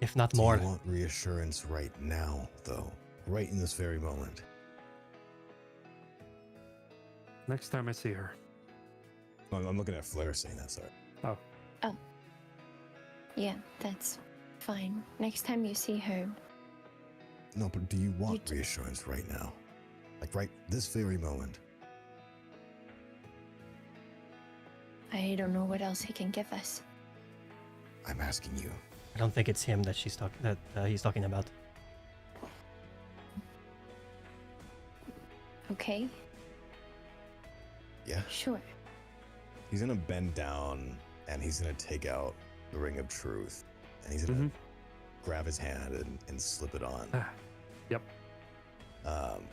Speaker 1: If not
Speaker 5: Do
Speaker 1: more.
Speaker 5: you want reassurance right now, though? Right in this very moment?
Speaker 3: Next time I see her.
Speaker 5: I'm looking at Flair saying that, sorry.
Speaker 3: Oh.
Speaker 4: Oh. Yeah, that's fine. Next time you see her,
Speaker 5: No, but do you want reassurance right now? Like right this very moment?
Speaker 4: I don't know what else he can give us.
Speaker 5: I'm asking you.
Speaker 1: I don't think it's him that he's talking about.
Speaker 4: Okay,
Speaker 5: Yeah?
Speaker 4: sure.
Speaker 5: He's gonna bend down and he's gonna take out the ring of truth, and he's gonna grab his hand and slip it on.
Speaker 3: Yep.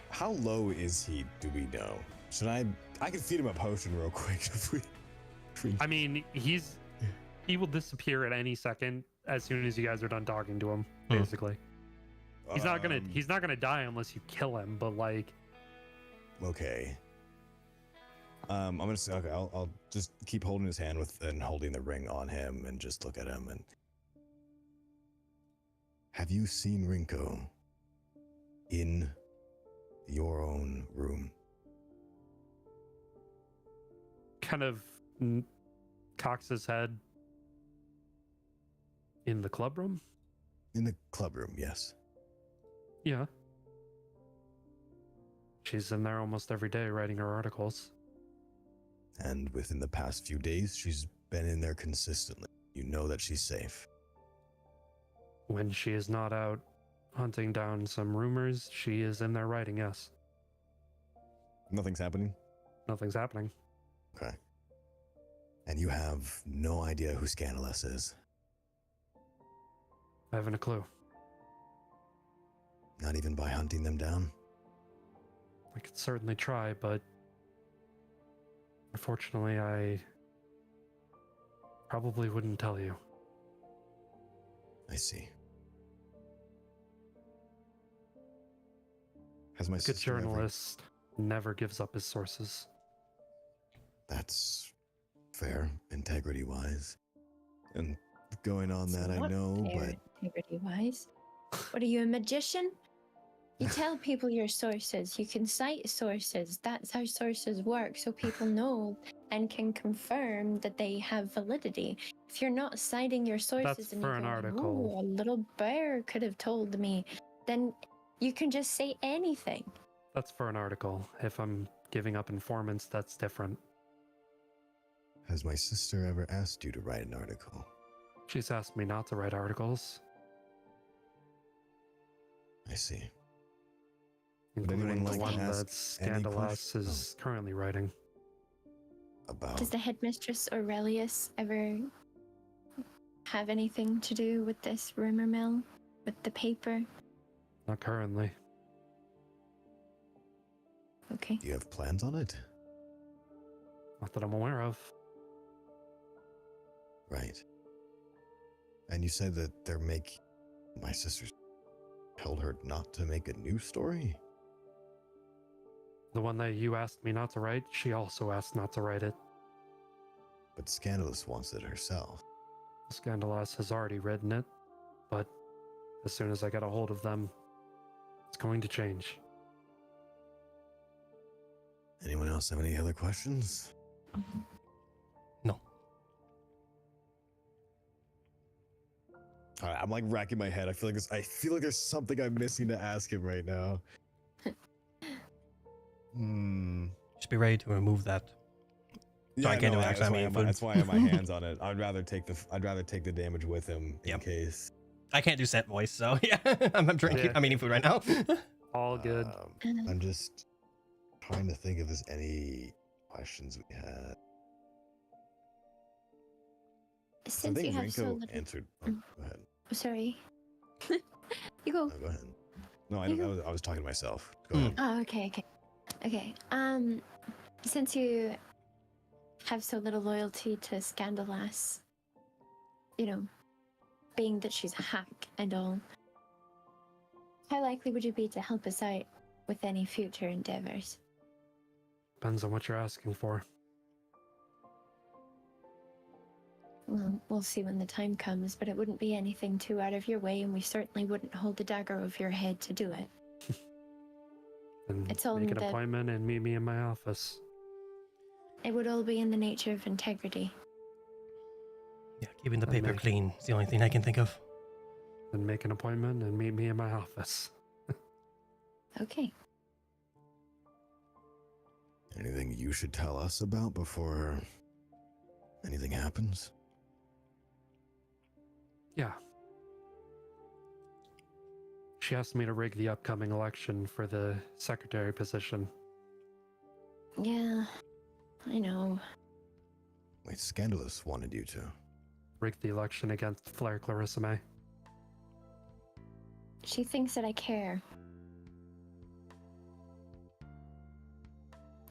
Speaker 5: How low is he? Do we know? Should I can feed him a potion real quick if we.
Speaker 3: I mean, he will disappear at any second as soon as you guys are done talking to him. Basically, he's not gonna die unless you kill him. But like,
Speaker 5: okay. I'm gonna say, okay, I'll just keep holding his hand and holding the ring on him and just look at him and. Have you seen Rinko in your own room?
Speaker 3: kind of cocks his head. In the club room?
Speaker 5: In the club room, yes.
Speaker 3: Yeah. She's in there almost every day writing her articles.
Speaker 5: And within the past few days, she's been in there consistently. You know that she's safe.
Speaker 3: When she is not out hunting down some rumors, she is in there writing, yes.
Speaker 5: Nothing's happening?
Speaker 3: Nothing's happening.
Speaker 5: Okay. And you have no idea who Scandalous is?
Speaker 3: I haven't a clue.
Speaker 5: Not even by hunting them down?
Speaker 3: I could certainly try, but unfortunately, I probably wouldn't tell you.
Speaker 5: I see. Has my
Speaker 3: A good
Speaker 5: sister ever...
Speaker 3: journalist never gives up his sources.
Speaker 5: That's fair, integrity-wise. And going on that, I
Speaker 4: Not
Speaker 5: know,
Speaker 4: fair,
Speaker 5: but...
Speaker 4: integrity-wise. What are you, a magician? You tell people your sources. You can cite sources. That's how sources work, so people know and can confirm that they have validity. If you're not citing your sources
Speaker 3: That's
Speaker 4: and
Speaker 3: for
Speaker 4: you're
Speaker 3: an
Speaker 4: going,
Speaker 3: article.
Speaker 4: "Oh, a little bear could have told me," then you can just say anything.
Speaker 3: That's for an article. If I'm giving up informants, that's different.
Speaker 5: Has my sister ever asked you to write an article?
Speaker 3: She's asked me not to write articles,
Speaker 5: I see. Would
Speaker 3: including
Speaker 5: anyone
Speaker 3: the
Speaker 5: like to
Speaker 3: one
Speaker 5: ask
Speaker 3: that
Speaker 5: any
Speaker 3: Scandalous
Speaker 5: questions?
Speaker 3: is currently writing.
Speaker 5: About...
Speaker 4: Does the headmistress Aurelius ever have anything to do with this rumor mill? With the paper?
Speaker 3: Not currently.
Speaker 4: Okay.
Speaker 5: Do you have plans on it?
Speaker 3: Not that I'm aware of.
Speaker 5: Right. And you said that my sisters told her not to make a new story?
Speaker 3: The one that you asked me not to write, she also asked not to write it.
Speaker 5: But Scandalous wants it herself.
Speaker 3: Scandalous has already written it, but as soon as I get a hold of them, it's going to change.
Speaker 5: Anyone else have any other questions?
Speaker 1: No.
Speaker 5: All right, I'm like racking my head. I feel like there's something I'm missing to ask him right now.
Speaker 1: Just be ready to remove that. So I can't do an action.
Speaker 5: That's why I have my hands on it. I'd rather take the damage with him in case.
Speaker 1: I can't do scent voice, so yeah. I'm drinking.
Speaker 3: Yeah.
Speaker 1: I'm eating food right now.
Speaker 3: All good.
Speaker 5: I'm just trying to think if there's any questions we had. I
Speaker 4: Since
Speaker 5: think
Speaker 4: you have so
Speaker 5: Rinko
Speaker 4: little...
Speaker 5: answered. Oh, go ahead.
Speaker 4: Sorry. You go.
Speaker 5: No, go ahead. No, I was talking to myself. Go
Speaker 1: Hmm.
Speaker 5: ahead.
Speaker 4: Oh, okay. Since you have so little loyalty to Scandalous, being that she's a hack and all, how likely would you be to help us out with any future endeavors?
Speaker 3: Depends on what you're asking for.
Speaker 4: Well, we'll see when the time comes, but it wouldn't be anything too out of your way, and we certainly wouldn't hold the dagger over your head to do it.
Speaker 3: And
Speaker 4: It's all
Speaker 3: make
Speaker 4: in
Speaker 3: an
Speaker 4: the-
Speaker 3: appointment and meet me in my office.
Speaker 4: It would all be in the nature of integrity.
Speaker 1: Yeah, keeping the paper
Speaker 3: Amazing.
Speaker 1: clean is the only thing I can think of.
Speaker 3: Then make an appointment and meet me in my office.
Speaker 4: Okay.
Speaker 5: Anything you should tell us about before anything happens?
Speaker 3: Yeah. She asked me to rig the upcoming election for the secretary position.
Speaker 4: Yeah, I know.
Speaker 5: Wait, Scandalous wanted you to.
Speaker 3: rig the election against Flair Clarissa May.
Speaker 4: She thinks that I care.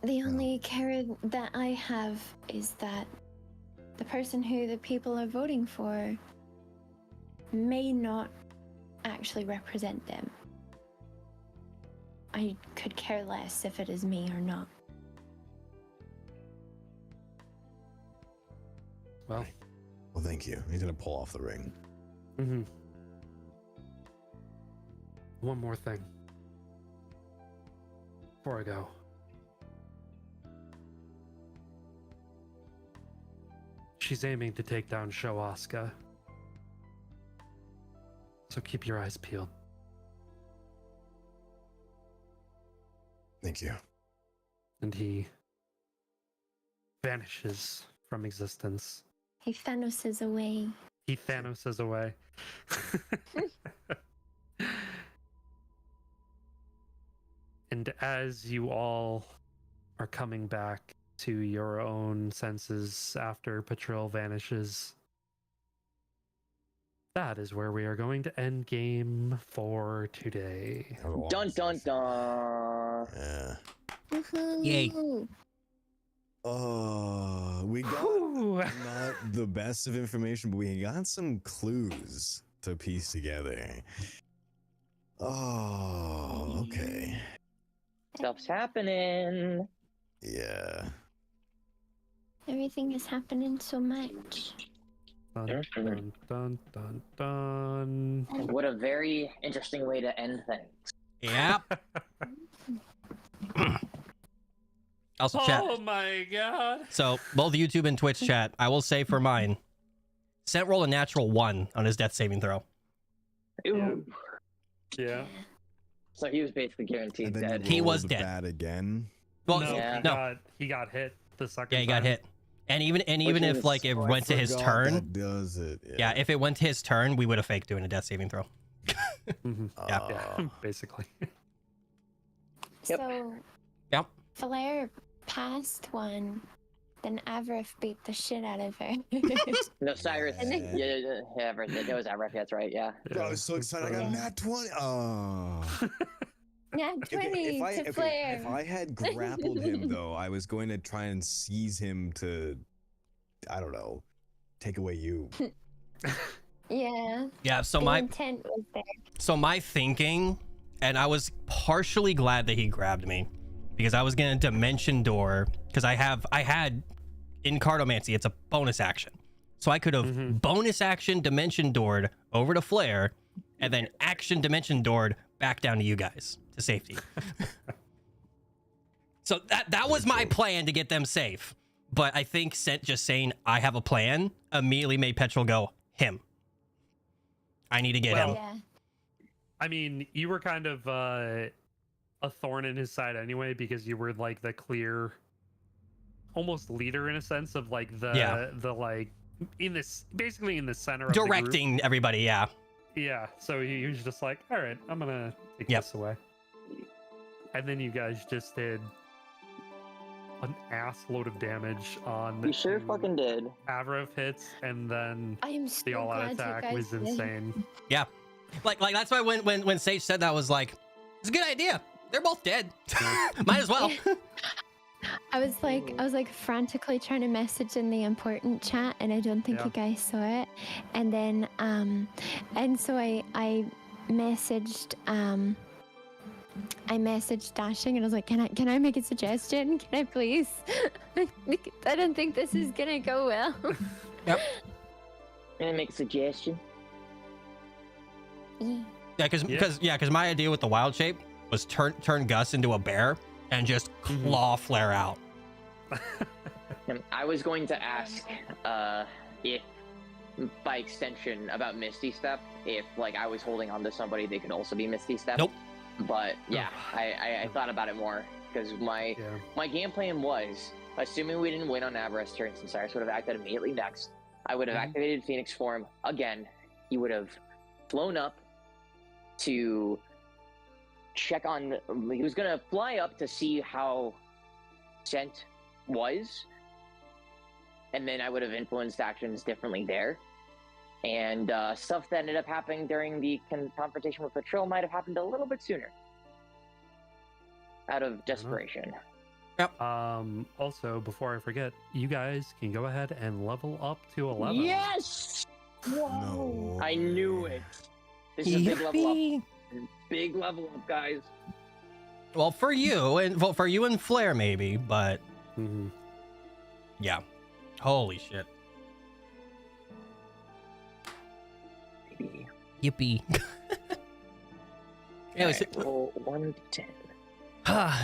Speaker 4: The only care that I have is that the person who the people are voting for may not actually represent them. I could care less if it is me or not.
Speaker 3: Well,
Speaker 5: Well, thank you. He's gonna pull off the ring.
Speaker 3: mm-hmm. One more thing before I go. She's aiming to take down Sho Asuka. So keep your eyes peeled.
Speaker 5: Thank you.
Speaker 3: And he vanishes from existence.
Speaker 4: He Thanoses away.
Speaker 3: He Thanoses away. And as you all are coming back to your own senses after Patrol vanishes, that is where we are going to end game for today.
Speaker 2: Dun dun dun.
Speaker 5: Yeah.
Speaker 1: Yay.
Speaker 4: Woohoo!
Speaker 5: Oh, we got
Speaker 3: Whew.
Speaker 5: not the best of information, but we got some clues to piece together. Oh, okay.
Speaker 2: Stuff's happening.
Speaker 5: Yeah.
Speaker 4: Everything is happening so much.
Speaker 3: Dun, dun, dun, dun, dun.
Speaker 2: What a very interesting way to end things.
Speaker 1: Yep. Also, chat.
Speaker 3: Oh my god.
Speaker 1: So both YouTube and Twitch chat, I will say for mine, Sent rolled a natural 1 on his death saving throw.
Speaker 2: Ooh.
Speaker 3: Yeah.
Speaker 2: So he was basically guaranteed
Speaker 5: And then
Speaker 2: dead.
Speaker 1: He was
Speaker 5: rolled
Speaker 1: dead.
Speaker 5: bad again.
Speaker 1: Well,
Speaker 3: No,
Speaker 2: Yeah.
Speaker 3: he got hit the second
Speaker 1: yeah, he got
Speaker 3: time.
Speaker 1: hit. And even
Speaker 2: Which
Speaker 1: if like it
Speaker 2: is-
Speaker 1: went to his
Speaker 5: Forgot
Speaker 1: turn,
Speaker 5: That does it.
Speaker 1: yeah, if it went to his turn, we would have faked doing a death saving throw.
Speaker 3: Mhm.
Speaker 1: Yeah.
Speaker 3: Yeah, basically.
Speaker 2: Yep.
Speaker 4: So,
Speaker 1: Yep.
Speaker 4: Flair passed one, then Avrith beat the shit out of her.
Speaker 2: No, Cyrus.
Speaker 4: And
Speaker 2: Yeah,
Speaker 4: then-
Speaker 2: yeah, it was Avrith, that's right, yeah.
Speaker 5: Bro, I was so excited. I got a nat 20. Oh.
Speaker 4: Yeah, 20 to Flair.
Speaker 5: If I had grappled him, though, I was going to try and seize him to, I don't know, take away you.
Speaker 4: Yeah.
Speaker 1: Yeah, so
Speaker 4: The
Speaker 1: my
Speaker 4: intent was there.
Speaker 1: so my thinking, and I was partially glad that he grabbed me, because I was gonna dimension door, because I had in cartomancy, it's a bonus action. So I could have bonus action dimension doored over to Flair, and then action dimension doored back down to you guys to safety. So that was my plan to get them safe. But I think just saying I have a plan immediately made Petrol go, him. I need to get him.
Speaker 4: Yeah.
Speaker 3: I mean, you were kind of a thorn in his side anyway, because you were like the clear, almost leader in a sense of like the like in this basically in the center of the group.
Speaker 1: Directing everybody, yeah.
Speaker 3: Yeah, so he was just like, all right, I'm gonna take
Speaker 1: Yep.
Speaker 3: this away. And then you guys just did an ass load of damage on
Speaker 2: You sure fucking did.
Speaker 3: Avrith hits, and then
Speaker 4: I am so
Speaker 3: the all-out
Speaker 4: glad you
Speaker 3: attack
Speaker 4: guys
Speaker 3: was
Speaker 4: did.
Speaker 3: insane.
Speaker 1: Yeah. Like that's why when Sage said that, I was like, it's a good idea. They're both dead. Might as well.
Speaker 4: I was like frantically trying to message in the important chat, and I don't think
Speaker 3: Yeah.
Speaker 4: you guys saw it. And then and so I messaged Dashing, and I was like, can I make a suggestion? Can I please? I don't think this is gonna go well.
Speaker 1: Yep.
Speaker 2: Can I make a suggestion?
Speaker 1: Yeah, because my idea with the wild shape was turn Gus into a bear and just claw Flair out.
Speaker 2: I was going to ask if, by extension, about Misty Step, if like I was holding on to somebody, they could also be Misty Step.
Speaker 1: Nope.
Speaker 2: But yeah, I thought about it more, because my game plan was, assuming we didn't win on Avarice turn, since Cyrus would have acted immediately next, I would have activated Phoenix form again. He would have flown up to check on. He was gonna fly up to see how Scent was, and then I would have influenced actions differently there. And stuff that ended up happening during the confrontation with Patrol might have happened a little bit sooner. Out of desperation.
Speaker 3: Also, before I forget, you guys can go ahead and level up to 11.
Speaker 2: Yes!
Speaker 5: No.
Speaker 2: I knew it. This is a big level up. Big level up, guys.
Speaker 1: Well, for you and Flair maybe, but yeah. Holy shit.
Speaker 2: Maybe.
Speaker 1: Yippee. Anyways,
Speaker 2: Right, well, 1 to 10.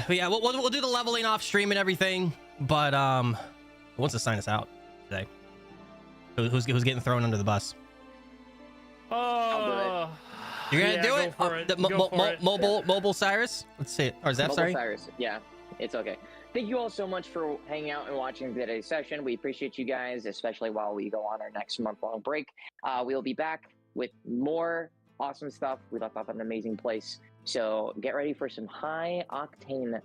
Speaker 1: yeah, we'll do the leveling off stream and everything, but who wants to sign us out today? Who's getting thrown under the bus?
Speaker 3: Oh,
Speaker 1: You're gonna
Speaker 3: yeah,
Speaker 1: do
Speaker 3: go
Speaker 1: it?
Speaker 3: for it.
Speaker 1: Mobile Cyrus? Let's see it. Or is that
Speaker 2: Mobile
Speaker 1: sorry?
Speaker 2: Cyrus. Yeah, it's okay. Thank you all so much for hanging out and watching today's session. We appreciate you guys, especially while we go on our next month-long break. We'll be back with more awesome stuff. We left off an amazing place. So get ready for some high-octane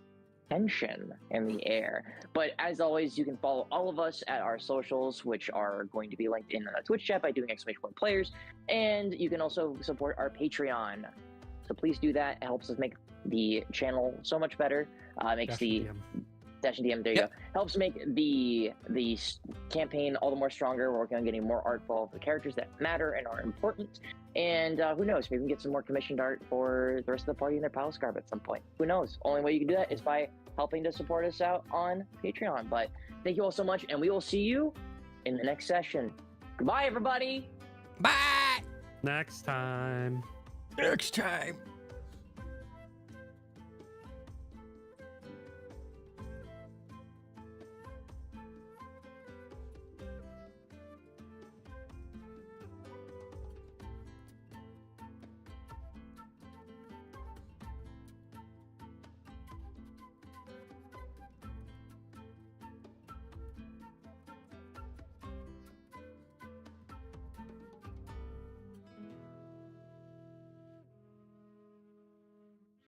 Speaker 2: tension in the air. But as always, you can follow all of us at our socials, which are going to be linked in the Twitch chat by doing !players. And you can also support our Patreon. So please do that. It helps us make the channel so much better. Makes the Dash and DM, there you go. Helps make the campaign all the more stronger. We're working on getting more art for all of the characters that matter and are important. And who knows, maybe we can get some more commissioned art for the rest of the party in their palace garb at some point. Who knows? Only way you can do that is by helping to support us out on Patreon. But thank you all so much, and we will see you in the next session. Goodbye, everybody.
Speaker 1: Bye.
Speaker 3: Next time.
Speaker 1: Next time.